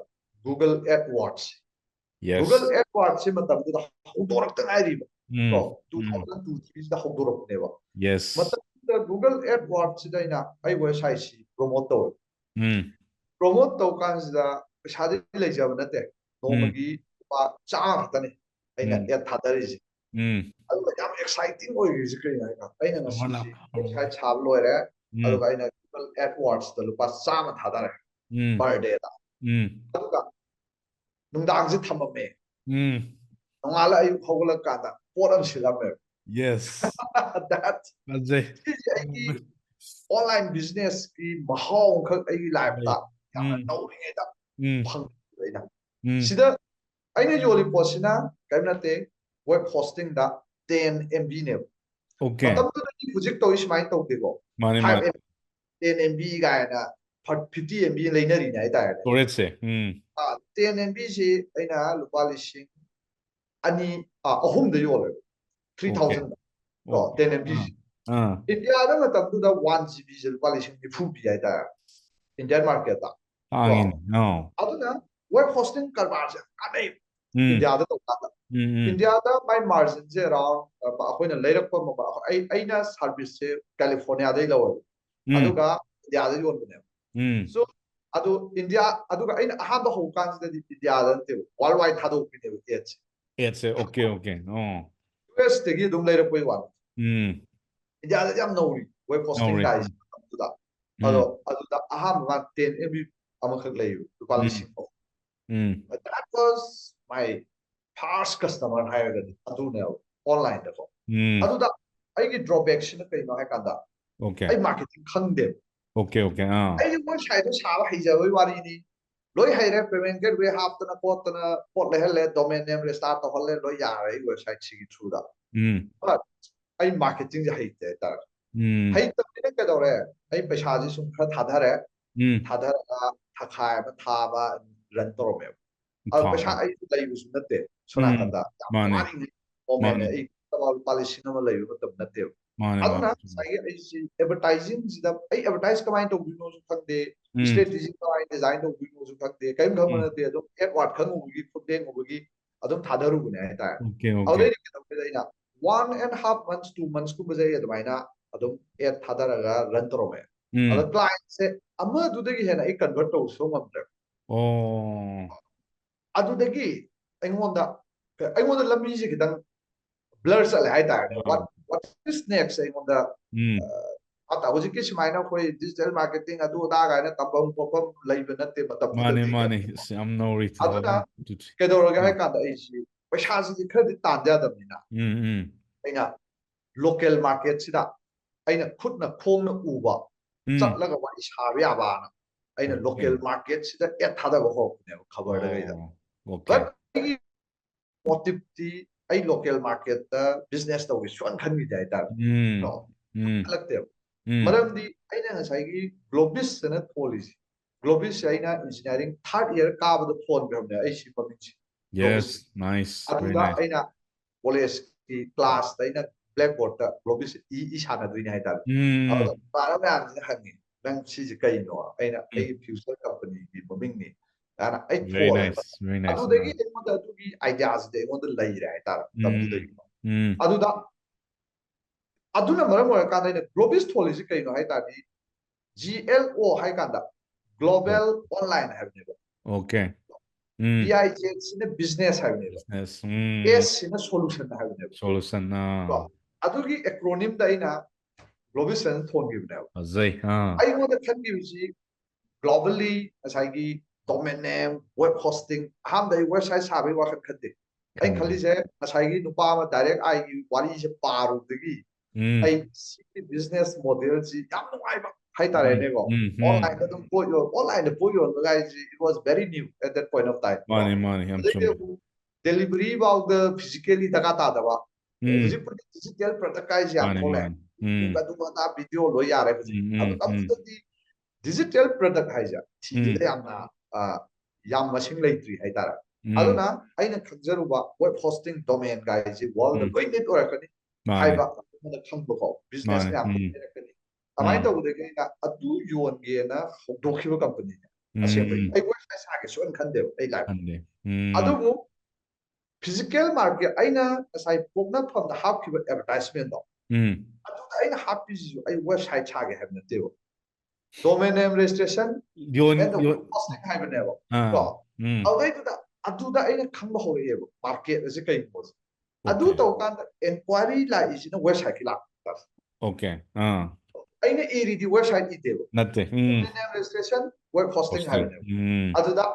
Speaker 2: Google AdWords Google AdWords se matamduda hodorak ta ngai ri So, 2002-3 da hawdorok neba.
Speaker 1: Yes.
Speaker 2: Matam Google AdWords sida ina ai website si promote to. Promote to kan sida ꯄꯩꯁꯥꯗꯤ ꯂꯩꯖꯕ ꯅꯠꯇꯦ ꯅꯣꯡꯃꯒꯤ ꯂꯨꯄꯥ 100 ꯈꯛꯇꯅꯤ ꯑꯩꯅ ꯑꯦꯗ ꯊꯥꯗꯔꯤꯁꯦ ꯑꯗꯨꯒ ꯌꯥꯝ exciting ꯑꯣꯏꯔꯤꯁꯦ ꯀꯩꯅꯣ ꯍꯥꯏꯀꯥꯟꯗ ꯑꯩꯅ ꯉꯁꯤꯁꯤ ꯋꯦꯕꯁꯥꯏꯠ ꯁꯥꯕ ꯂꯣꯏꯔꯦ ꯑꯗꯨꯒ ꯑꯩꯅ Google AdWordsꯇ ꯂꯨꯄꯥ 100 ꯊꯥꯗꯔꯦ ꯄꯔ ꯗꯦꯗ ꯑꯗꯨꯒ ꯅꯨꯡꯗꯥꯡꯁꯦ ꯊꯝꯃꯝꯃꯦ ꯅꯣꯡꯉꯥꯜꯂ ꯑꯌꯨꯛ ꯍꯧꯒꯠꯂꯀꯥꯟꯗ ꯄꯣꯠ ꯑꯃ ꯁꯤꯜꯂꯝꯃꯦꯕ
Speaker 1: Yes.
Speaker 2: ꯁꯤꯁꯦ ꯑꯩꯒꯤ ꯑꯣꯟꯂꯥꯏꯟ ꯕꯤꯖꯤꯅꯦꯁꯀꯤ ꯃꯍꯥꯎ ꯑꯃꯈꯛ ꯑꯩꯒꯤ ꯂꯥꯏꯐꯇ ꯌꯥꯝꯅ ꯅꯧꯔꯤꯉꯩꯗ ꯐꯪꯈꯤꯕ ꯑꯩꯅ ꯁꯤꯗ ꯑꯩꯅ ꯌꯣꯜꯂꯤ ꯄꯣꯠꯁꯤꯅ ꯀꯔꯤꯝ ꯅꯠꯇꯦ ꯋꯦꯕ ꯍꯣꯁꯇꯤꯡꯗ 10 MB ꯅꯦꯕ ꯃꯇꯝꯗꯨꯗꯗꯤ ꯍꯧꯖꯤꯛ ꯇꯧꯏ ꯁꯨꯃꯥꯏꯅ ꯇꯧꯗꯦꯀꯣ 5 MB 10 MB ꯀꯥꯏꯅ 50 MB ꯂꯩꯅꯔꯤꯅꯦ ꯍꯥꯏꯇꯥꯔꯦ
Speaker 1: Storage.
Speaker 2: 10 MB ꯁꯤ ꯑꯩꯅ ꯂꯨꯄꯥ 2,000 3,000 ꯌꯣꯜꯂꯦꯕ 3,000 ꯀꯣ 10 MB India ꯃꯇꯝꯗꯨꯗ 1 GB ꯁꯦ ꯂꯨꯄꯥ 90,000 ꯄꯤ ꯍꯥꯏꯇꯥꯔꯦ ꯏꯟꯗꯤꯌꯟ ꯃꯥꯔꯀꯦꯠꯇ ꯀꯣ ꯑꯗꯨꯅ ꯋꯦꯕ ꯍꯣꯁꯇꯤꯡ ꯀꯔꯕꯥꯔꯁꯦ ꯀꯥꯟꯅꯩ ꯏꯟꯗꯤꯌꯥꯗ ꯇꯧꯀꯥꯟꯗ ꯏꯟꯗꯤꯌꯥꯗ ꯃꯥꯏ ꯃꯥꯔꯖꯤꯟꯁꯦ ꯑꯔꯥꯎꯟ ꯑꯩꯈꯣꯏꯅ ꯂꯩꯔꯛꯄ ꯑꯩꯅ ꯁꯥꯔꯚꯤꯁꯁꯦ ꯀꯦꯂꯤꯐꯣꯔꯅꯤꯌꯥꯗꯩ ꯂꯧꯋꯦꯕ ꯑꯗꯨꯒ ꯏꯟꯗꯤꯌꯥꯗ ꯌꯣꯟꯕꯅꯦꯕ ꯁꯣ ꯑꯗꯨ ꯏꯟꯗꯤꯌꯥ ꯑꯗꯨꯒ ꯑꯩꯅ ꯑꯍꯥꯟꯕ ꯍꯧꯕ ꯀꯥꯟꯁꯤꯗꯗꯤ ꯏꯟꯗꯤꯌꯥꯗ ꯅꯠꯇꯦꯕ ꯋꯥꯔꯜ ꯋꯥꯏꯗ ꯊꯥꯗꯣꯛꯄꯤꯅꯦꯕ
Speaker 1: ꯑꯦꯗꯁꯦ Okay.
Speaker 2: US ꯑꯗꯨꯝ ꯂꯩꯔꯛꯄꯩ ꯋꯥꯅꯤ ꯏꯟꯗꯤꯌꯥꯗꯗꯤ ꯌꯥꯝ ꯅꯧꯔꯤ ꯋꯦꯕ ꯍꯣꯁꯇꯤꯡ ꯒꯥꯏꯁꯦ ꯃꯇꯝꯗꯨꯗ ꯑꯗꯨꯗ ꯑꯍꯥꯟꯕ 10 MB ꯑꯃꯈꯛ ꯂꯩꯌꯦꯕ ꯂꯨꯄꯥ 1,000 that was my first customer ꯍꯥꯏꯔꯒꯗꯤ ꯑꯗꯨꯅꯦꯕ ꯑꯣꯟꯂꯥꯏꯟꯗꯀꯣ ꯑꯗꯨꯗ ꯑꯩꯒꯤ ꯗ꯭ꯔꯣꯕꯦꯛꯁꯤꯅ ꯀꯩꯅꯣ ꯍꯥꯏꯀꯥꯟꯗ ꯑꯩ ꯃꯥꯔꯀꯦꯇꯤꯡ ꯈꯪꯗꯦꯕ ꯑꯩꯒꯤ ꯋꯦꯕꯁꯥꯏꯠꯇꯣ ꯁꯥꯕ ꯍꯩꯖꯕꯩ ꯋꯥꯔꯤꯅꯤ ꯂꯣꯏ ꯍꯩꯔꯦ ꯄꯦꯃꯦꯟ ꯒꯦꯠꯋꯦ ꯍꯥꯞꯇꯅ ꯈꯣꯠꯇꯅ ꯄꯣꯠ ꯂꯩꯍꯜꯂꯦ ꯗꯣꯃꯦꯟ ꯅꯦꯝ ꯔꯦꯖꯤꯁꯇꯥꯔ ꯇꯧꯍꯜꯂꯦ ꯂꯣꯏ ꯌꯥꯔꯦ ꯑꯩ ꯋꯦꯕꯁꯥꯏꯠꯁꯤꯒꯤ ꯊ꯭ꯔꯨꯗ ꯑꯩ ꯃꯥꯔꯀꯦꯇꯤꯡꯁꯦ ꯍꯩꯇꯦ ꯍꯥꯏꯇꯥꯔꯦ ꯍꯩꯇꯕꯅꯤꯅ ꯀꯩꯗꯧꯔꯦ ꯑꯩ ꯄꯩꯁꯥꯁꯦ ꯁꯨꯝ ꯈꯔ ꯊꯥꯗꯔꯒ ꯊꯥꯈꯥꯏ ꯑꯃ ꯊꯥꯕ ꯔꯟ ꯇꯧꯔꯝꯃꯦꯕ ꯑꯗꯣ ꯄꯩꯁꯥ ꯑꯩꯁꯨ ꯂꯩꯕꯁꯨ ꯅꯠꯇꯦ ꯁꯣꯅꯥꯀꯟꯗ ꯌꯥꯝ ꯋꯥꯔꯤꯉꯩ ꯃꯣꯃꯦꯟꯅꯦ ꯑꯩ ꯂꯨꯄꯥ 1,000 ꯂꯩꯕ ꯃꯇꯝ ꯅꯠꯇꯦꯕ ꯑꯗꯨꯅ ꯉꯁꯥꯏꯒꯤ ꯑꯩꯁꯤ ꯑꯦꯗꯚꯔꯇꯥꯏꯖꯤꯡꯁꯤꯗ ꯑꯩ ꯑꯦꯗꯚꯔꯇꯥꯏꯖ ꯀꯃꯥꯏꯅ ꯇꯧꯗꯣꯏꯅꯣꯁꯨ ꯈꯪꯗꯦ ꯏꯁꯇ꯭ꯔꯦꯇꯦꯖꯤ ꯀꯃꯥꯏꯅ ꯗꯤꯖꯥꯏꯟ ꯇꯧꯗꯣꯏꯅꯣꯁꯨ ꯈꯪꯗꯦ ꯀꯔꯤꯝ ꯈꯪꯕ ꯅꯠꯇꯦ ꯑꯗꯨꯝ AdWords ꯈꯪꯉꯨꯕꯒꯤ ꯈꯨꯠꯊꯦꯡꯉꯨꯕꯒꯤ ꯑꯗꯨꯝ ꯊꯥꯗꯔꯨꯕꯅꯦ ꯍꯥꯏꯇꯥꯔꯦ ꯑꯗꯨꯗꯩꯗꯤ ꯀꯩꯗꯧꯒꯦꯗ ꯑꯩꯅ 1.5 months 2 months ꯀꯨꯝꯕꯁꯦ ꯑꯩ ꯑꯗꯨꯃꯥꯏꯅ ꯑꯗꯨꯝ ꯑꯦꯗ ꯊꯥꯗꯔꯒ ꯔꯟ ꯇꯧꯔꯝꯃꯦ ꯑꯗ ꯀ꯭ꯂꯥꯏꯟꯠꯁꯦ ꯑꯃꯗꯨꯗꯒꯤ ꯍꯦꯟꯅ ꯑꯩ ꯀꯟꯚꯔꯠ ꯇꯧꯕꯁꯨ ꯉꯝꯗ꯭ꯔꯦ ꯑꯗꯨꯗꯒꯤ ꯑꯩꯉꯣꯟꯗ ꯂꯝꯕꯤꯁꯦ ꯈꯤꯇꯪ ꯕ꯭ꯂꯔ ꯆꯠꯂꯦ ꯍꯥꯏꯇꯥꯔꯦ what is next ꯑꯩꯉꯣꯟꯗ ꯍꯧꯖꯤꯛꯀꯤ ꯁꯨꯃꯥꯏꯅ ꯑꯩꯈꯣꯏ ꯗꯤꯖꯤꯇꯦꯜ ꯃꯥꯔꯀꯦꯇꯤꯡ ꯑꯗꯨ ꯑꯗꯥ ꯀꯥꯏꯅ ꯇꯝꯐꯝ ꯈꯣꯠꯐꯝ ꯂꯩꯕ ꯅꯠꯇꯦ ꯃꯇꯝꯗꯨꯗꯗꯤ ꯑꯗꯨꯅ ꯀꯩꯗꯧꯔꯒꯦ ꯍꯥꯏ ꯀꯥꯟꯗ ꯑꯩꯁꯤ ꯄꯩꯁꯥꯁꯤꯗꯤ ꯈꯔꯗꯤ ꯇꯥꯟꯗ ꯌꯥꯗꯕꯅꯤ나 ꯑꯩꯅ ꯂꯣꯀꯦꯜ ꯃꯥꯔꯀꯦꯠꯁꯤꯗ ꯑꯩꯅ ꯈꯨꯠꯅ ꯈꯣꯡꯅ ꯎꯕ ꯆꯠꯂꯒ ꯋꯥꯔꯤ ꯁꯥꯕ ꯌꯥꯕꯅ ꯑꯩꯅ ꯂꯣꯀꯦꯜ ꯃꯥꯔꯀꯦꯠꯁꯤꯗ ꯑꯦꯗ ꯊꯥꯗꯕ ꯍꯧꯔꯛꯄꯅꯦꯕ ꯈꯕꯔꯗ ꯀꯩꯗ ꯕꯠ ꯑꯩꯒꯤ ꯃꯣꯇꯤꯚꯇꯤ ꯑꯩ ꯂꯣꯀꯦꯜ ꯃꯥꯔꯀꯦꯠꯇ ꯕꯤꯖꯤꯅꯦꯁ ꯇꯧꯒꯦ ꯁꯨꯡꯈꯟ ꯈꯟꯈꯤꯗꯦ ꯍꯥꯏꯇꯥꯔꯦ ꯈꯜꯂꯛꯇꯦꯕ ꯃꯔꯝꯗꯤ ꯑꯩꯅ ꯉꯁꯥꯏꯒꯤ ꯒ꯭ꯂꯣꯕꯤꯁꯇꯅ ꯊꯣꯜꯂꯤꯁꯦ ꯒ꯭ꯂꯣꯕꯤꯁꯁꯦ ꯑꯩꯅ ꯏꯟꯖꯤꯅꯤꯌꯥꯔꯤꯡ 3rd year ꯀꯥꯕꯗ ꯊꯣꯟꯈ꯭ꯔꯕꯅꯦ ꯑꯩ ꯁꯤ ꯃꯃꯤꯡꯁꯦ ꯒ꯭ꯂꯣꯕꯤꯁ ꯑꯗꯨꯗ ꯑꯩꯅ ꯀꯣꯂꯦꯖꯀꯤ ꯀ꯭ꯂꯥꯁꯇ ꯑꯩꯅ ꯕ꯭ꯂꯦꯛꯕꯣꯔꯗꯇ ꯒ꯭ꯂꯣꯕꯤꯁ ꯁꯥꯟꯅꯗꯣꯏꯅꯦ ꯍꯥꯏꯇꯥꯔꯦ ꯑꯗꯨꯗ ꯏꯃꯥꯟꯅꯕ ꯃꯌꯥꯝꯁꯤꯅ ꯍꯪꯉꯤ ꯅꯪ ꯁꯤꯁꯦ ꯀꯩꯅꯣ ꯑꯩꯅ ꯑꯩꯒꯤ ꯐ꯭ꯌꯨꯆꯔ ꯀꯝꯄꯅꯤꯒꯤ ꯃꯃꯤꯡꯅꯤ ꯑꯗꯨꯅ ꯑꯩ ꯊꯣꯜꯂꯦꯕ ꯑꯗꯨꯗꯒꯤ ꯑꯩꯉꯣꯟꯗ ꯑꯗꯨꯒꯤ ꯑꯥꯏꯗꯤꯌꯥꯁꯤꯗꯤ ꯑꯩꯉꯣꯟꯗ ꯂꯩꯔꯦ ꯍꯥꯏꯇꯥꯔꯦ ꯃꯇꯝꯗꯨꯗꯒꯤ ꯑꯗꯨꯅ ꯃꯔꯝ ꯑꯣꯏꯔꯀꯥꯟꯗ ꯑꯩꯅ ꯒ꯭ꯂꯣꯕꯤꯁ ꯊꯣꯜꯂꯤꯁꯤ ꯀꯩꯅꯣ ꯍꯥꯏ ꯇꯥꯔꯗꯤ GLO ꯍꯥꯏ ꯀꯥꯟꯗ ꯒ꯭ꯂꯣꯕꯦꯜ ꯑꯣꯟꯂꯥꯏꯟ ꯍꯥꯏꯕꯅꯦꯕ BIZ ꯁꯤꯅ ꯕꯤꯖꯤꯅꯦꯁ ꯍꯥꯏꯕꯅꯦꯕ S ꯁꯤꯅ ꯁꯣꯂꯨꯁꯟ ꯍꯥꯏꯕꯅꯦꯕ ꯑꯗꯨꯒꯤ ꯑꯦꯀ꯭ꯔꯣꯅꯤꯝꯗ ꯑꯩꯅ ꯒ꯭ꯂꯣꯕꯤꯁ ꯑꯅ ꯊꯣꯟꯈꯤꯕꯅꯦꯕ ꯑꯩꯉꯣꯟꯗ ꯈꯟꯈꯤꯕꯁꯤ ꯒ꯭ꯂꯣꯕꯦꯜꯂꯤ ꯉꯁꯥꯏꯒꯤ ꯗꯣꯃꯦꯟ ꯅꯦꯝ ꯋꯦꯕ ꯍꯣꯁꯇꯤꯡ ꯑꯍꯥꯟꯕꯗ ꯑꯩ ꯋꯦꯕꯁꯥꯏꯠ ꯁꯥꯕꯒꯤ ꯋꯥꯈꯜ ꯈꯟꯗꯦ ꯑꯩꯅ ꯈꯜꯂꯤꯁꯦ ꯉꯁꯥꯏꯒꯤ ꯅꯨꯄꯥ ꯑꯃ ꯗꯥꯏꯔꯦꯛ ꯑꯥꯏꯒꯤ ꯋꯥꯔꯤꯁꯦ ꯄꯥꯔꯨꯕꯗꯒꯤ ꯑꯩ ꯁꯤꯒꯤ ꯕꯤꯖꯤꯅꯦꯁ ꯃꯣꯗꯦꯜꯁꯤ ꯌꯥꯝ ꯅꯨꯡꯉꯥꯏꯕ ꯍꯥꯏꯇꯥꯔꯦꯅꯦꯀꯣ ꯑꯣꯟꯂꯥꯏꯟꯗ ꯑꯗꯨꯝ ꯑꯣꯟꯂꯥꯏꯟꯗ ꯄꯣꯠ ꯌꯣꯟꯕ ꯍꯥꯏꯁꯤ it was very new at that point of time ꯑꯗꯩꯗꯤ ꯑꯃꯨꯛ ꯗꯦꯂꯤꯚꯔꯤ ꯐꯥꯎꯗ ꯐꯤꯖꯤꯀꯦꯜꯂꯤ ꯗꯔꯀꯥꯔ ꯇꯥꯗꯕ ꯍꯧꯖꯤꯛꯄꯨꯗꯤ ꯗꯤꯖꯤꯇꯦꯜ ꯄ꯭ꯔꯗꯛ ꯍꯥꯏꯁꯦ ꯌꯥꯝ ꯊꯣꯛꯂꯛꯑꯦ ꯑꯗꯨ ꯑꯗꯥ ꯚꯤꯗꯤꯑꯣ ꯂꯣꯏ ꯌꯥꯔꯦ ꯍꯧꯖꯤꯛ ꯑꯗꯨ ꯅꯝꯕꯗꯗꯤ ꯗꯤꯖꯤꯇꯦꯜ ꯄ꯭ꯔꯗꯛ ꯍꯥꯏꯁꯦ ꯊꯤꯕꯗ ꯌꯥꯝ ꯃꯁꯤꯡ ꯂꯩꯇ꯭ꯔꯤ ꯍꯥꯏꯇꯥꯔꯦ ꯑꯗꯨꯅ ꯑꯩꯅ ꯈꯪꯖꯔꯨꯕ ꯋꯦꯕ ꯍꯣꯁꯇꯤꯡ ꯗꯣꯃꯦꯟ ꯒꯥꯏꯁꯤ ꯋꯥꯔꯜꯗ ꯂꯣꯏ ꯅꯤꯠ ꯑꯣꯏꯔꯛꯀꯅꯤ ꯍꯥꯏꯕ ꯑꯩꯉꯣꯟꯗ ꯈꯪꯕꯀꯣ ꯕꯤꯖꯤꯅꯦꯁ ꯃꯌꯥꯝ ꯂꯩꯔꯛꯀꯅꯤ ꯑꯗꯨꯃꯥꯏꯅ ꯇꯧꯕꯗꯒꯤ ꯑꯩꯅ ꯑꯗꯨ ꯌꯣꯟꯒꯦꯅ ꯍꯧꯗꯣꯛꯈꯤꯕ ꯀꯝꯄꯅꯤꯅꯦ ꯑꯁꯦꯡꯕꯩ ꯑꯩ ꯋꯦꯕꯁꯥꯏꯠ ꯁꯥꯒꯦ ꯁꯨꯡꯈꯟ ꯈꯟꯗꯦꯕ ꯑꯩ ꯂꯥꯏꯐ ꯑꯗꯨꯕꯨ ꯐꯤꯖꯤꯀꯦꯜ ꯃꯥꯔꯀꯦꯠ ꯑꯩꯅ ꯉꯁꯥꯏ ꯄꯣꯛꯅꯐꯝꯗ ꯍꯥꯞꯈꯤꯕ ꯑꯦꯗꯚꯔꯇꯥꯏꯖꯃꯦꯟꯗꯣ ꯑꯗꯨꯗ ꯑꯩꯅ ꯍꯥꯞꯄꯤꯁꯤꯁꯨ ꯑꯩ ꯋꯦꯕꯁꯥꯏꯠ ꯁꯥꯒꯦ ꯍꯥꯏꯕ ꯅꯠꯇꯦꯕ domain name registration and the web
Speaker 1: yon
Speaker 2: hosting haibnevo ko
Speaker 1: ah
Speaker 2: aduda aina khangba horiyebo market ase kai mos adu
Speaker 1: okay
Speaker 2: to kan inquiry la is na website la
Speaker 1: okay
Speaker 2: aina eri di website itebo
Speaker 1: natte
Speaker 2: domain name registration web hosting
Speaker 1: hosting
Speaker 2: haibnevo aduda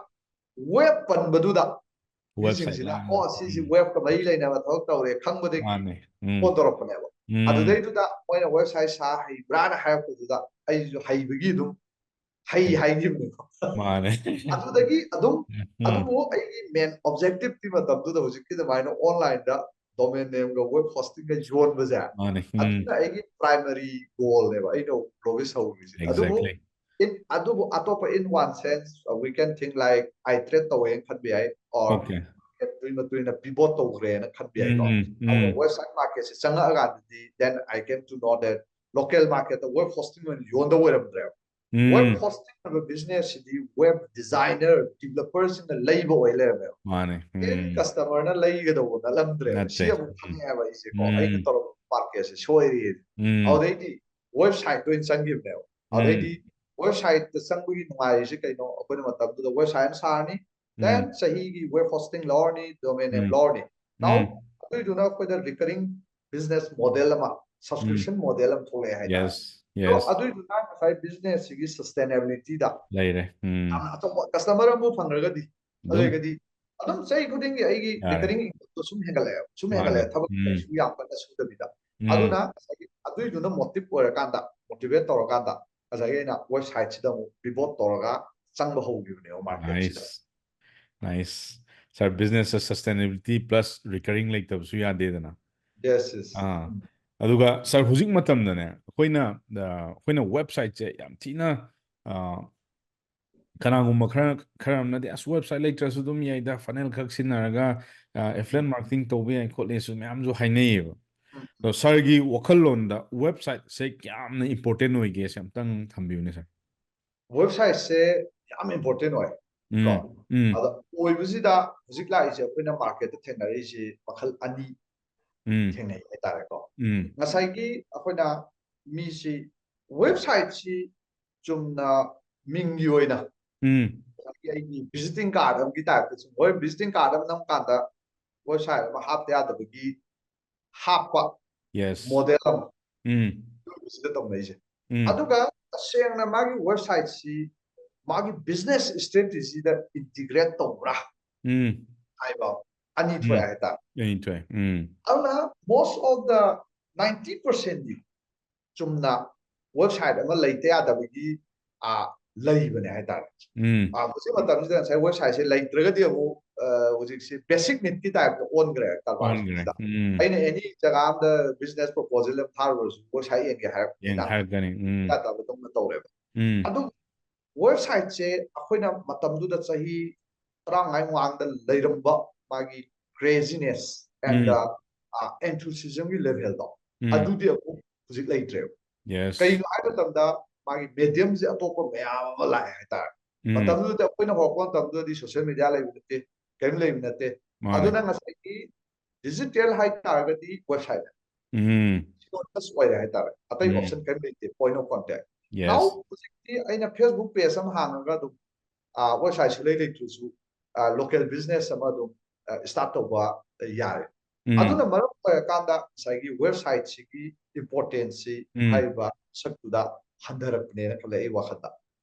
Speaker 2: web panbaduda
Speaker 1: website
Speaker 2: mising
Speaker 1: la
Speaker 2: sina sisi web ka mai leina ba thok tawre khangbadegi
Speaker 1: mane
Speaker 2: odorapnevo adudaiduda moina website sa hai brand hayakududa ai haibigi dum hai haigibne
Speaker 1: mane
Speaker 2: adudagi adumu ai main objective ti matamdu da hujik da maina online da domain name ga web hosting ga yon baza
Speaker 1: mane
Speaker 2: aduna ai primary goal ne ba ai no provis how is adumu
Speaker 1: exactly
Speaker 2: in adumu atopa in one sense we can think like I trade to en khat bi ai or
Speaker 1: okay
Speaker 2: tuina pivot to gre na khat bi ai ko website market se changa aga then I came to know that local market the web hosting on yon da weram there web hosting of a business the web designer developers in the labor oil level
Speaker 1: mane
Speaker 2: in customer na lay ga do na lamdre
Speaker 1: natte
Speaker 2: si amu khani ha ba ise ko ai na tor market se shoiri already website to in sangib ne already website the sangi ngai se kai no apne matab the website sarni then sahi gi web hosting lorni domain name lorni now we do not for the recurring business model ma subscription model am thole hai da
Speaker 1: yes
Speaker 2: so
Speaker 1: yes
Speaker 2: adu do not sai business gi sustainability da
Speaker 1: laire
Speaker 2: to customer mu phangragadi
Speaker 1: dum
Speaker 2: alegadi adum sai kuding gi ai
Speaker 1: yare
Speaker 2: recurring to sum hengale
Speaker 1: mane
Speaker 2: thabak su yam pa su da bida aduna adu do na motive ora kanda motivate tora kanda asai na website sida mu pivot tora changba hogi ne market sida
Speaker 1: nice nice sir business sustainability plus recurring like tabsu yade dana
Speaker 2: yes yes
Speaker 1: aduga sir hujik matamdane akoina website je yam thina kanagumba khara amnadi as website lecture su dum yaida funnel khak sinaraga affiliate marketing tobe ai khotle su myam ju hainayeba so sir gi wakhallon da website se kyamna important hoige se amtang thambiune sir
Speaker 2: website se yam important hoy ko ada oibusida hujik la ise akoina market thenari je makhal ani thenai tare ko ngasai gi akoina mi si website si chumna minggi oina visiting card am ki type so boy visiting card am nam kanda website ma hap ya da gi hapa
Speaker 1: yes
Speaker 2: model am sida tom nei je aduga seng na magi website si magi business strategy da integrate to bra ai ba ani thoya heta ana most of the 90% di chumna website ama leite ya da gi a leibane hai tar ꯃꯁꯤ ꯃꯇꯝꯁꯤꯗ ꯉꯁꯥꯏ ꯋꯦꯕꯁꯥꯏꯠꯁꯦ ꯂꯩꯇ꯭ꯔꯒꯗꯤ ꯑꯃꯨꯛ ꯍꯧꯖꯤꯛꯁꯦ basic ꯅꯤꯗꯀꯤ ꯇꯥꯏꯞꯇ ꯑꯣꯟꯈ꯭ꯔꯦ ꯀꯔꯕꯥꯔꯁꯤꯡꯁꯤꯗ ꯑꯩꯅ ꯑꯦꯅꯤ ꯖꯒꯥ ꯑꯝꯗ ꯕꯤꯖꯤꯅꯦꯁ ꯄ꯭ꯔꯣꯄꯣꯖꯦꯜ ꯑꯃ ꯊꯥꯔꯨꯔꯁꯨ ꯋꯦꯕꯁꯥꯏꯠ ꯌꯦꯡꯒꯦ ꯍꯥꯏꯔꯛꯄꯅꯤꯅ ꯌꯥꯗꯕꯗꯧꯅ ꯇꯧꯔꯦꯕ ꯑꯗꯨ ꯋꯦꯕꯁꯥꯏꯠꯁꯦ ꯑꯩꯈꯣꯏꯅ ꯃꯇꯝꯗꯨꯗ ꯆꯍꯤ 35 ꯃꯃꯥꯡꯗ ꯂꯩꯔꯝꯕ ꯃꯥꯒꯤ ꯀ꯭ꯔꯦꯖꯤꯅꯦꯁ ꯑꯦꯟ ꯑꯦꯟꯊꯨꯁꯤꯖꯝꯒꯤ ꯂꯦꯚꯦꯜꯗꯣ ꯑꯗꯨꯗꯤ ꯑꯃꯨꯛ ꯍꯧꯖꯤꯛ ꯂꯩꯇ꯭ꯔꯦꯕ ꯀꯩꯅꯣ ꯍꯥꯏꯕ ꯃꯇꯝꯗ ꯃꯥꯒꯤ ꯃꯦꯗꯤꯌꯝꯁꯦ ꯑꯇꯣꯞꯄ ꯃꯌꯥꯝ ꯑꯃ ꯂꯥꯛꯑꯦ ꯍꯥꯏꯇꯥꯔꯦ ꯃꯇꯝꯗꯨꯗ ꯑꯩꯈꯣꯏꯅ ꯍꯧꯔꯛꯄ ꯃꯇꯝꯗꯨꯗꯗꯤ ꯁꯣꯁꯤꯌꯦꯜ ꯃꯤꯗꯤꯌꯥ ꯂꯩꯕ ꯅꯠꯇꯦ ꯀꯔꯤꯝ ꯂꯩꯕ ꯅꯠꯇꯦ ꯑꯗꯨꯅ ꯉꯁꯥꯏꯒꯤ ꯗꯤꯖꯤꯇꯦꯜ ꯍꯥꯏꯇꯥꯔꯒꯗꯤ ꯋꯦꯕꯁꯥꯏꯠ ꯁꯤꯅꯣꯅꯤꯃꯁ ꯑꯣꯏꯔꯦ ꯍꯥꯏꯇꯥꯔꯦ ꯑꯇꯩ ꯑꯣꯞꯁꯟ ꯀꯔꯤꯝ ꯂꯩꯇꯦ ꯄꯣꯏꯟ ꯑꯣꯐ ꯀꯣꯟꯇꯦꯛ ꯅꯥꯎ ꯍꯧꯖꯤꯛꯇꯤ ꯑꯩꯅ ꯐꯦꯁꯕꯨꯛ ꯄꯦꯖ ꯑꯃ ꯍꯥꯡꯉꯒ ꯑꯗꯨꯝ ꯋꯦꯕꯁꯥꯏꯠ ꯁꯨꯡꯂꯩ ꯂꯩꯇ꯭ꯔꯁꯨ ꯂꯣꯀꯦꯜ ꯕꯤꯖꯤꯅꯦꯁ ꯑꯃ ꯑꯗꯨꯝ ꯁ꯭ꯇꯥꯔꯠ ꯇꯧꯕ ꯌꯥꯔꯦ ꯑꯗꯨꯅ ꯃꯔꯝ ꯑꯣꯏꯔꯀꯥꯟꯗ ꯉꯁꯥꯏꯒꯤ ꯋꯦꯕꯁꯥꯏꯠꯁꯤꯒꯤ ꯏꯝꯄꯣꯔꯇꯦꯟꯁꯁꯤ ꯍꯥꯏꯔꯤꯕ ꯁꯛꯇꯨꯗ ꯍꯟꯊꯔꯛꯄꯅꯦꯅ ꯈꯜꯂꯦ ꯑꯩ ꯋꯥꯈꯜꯗ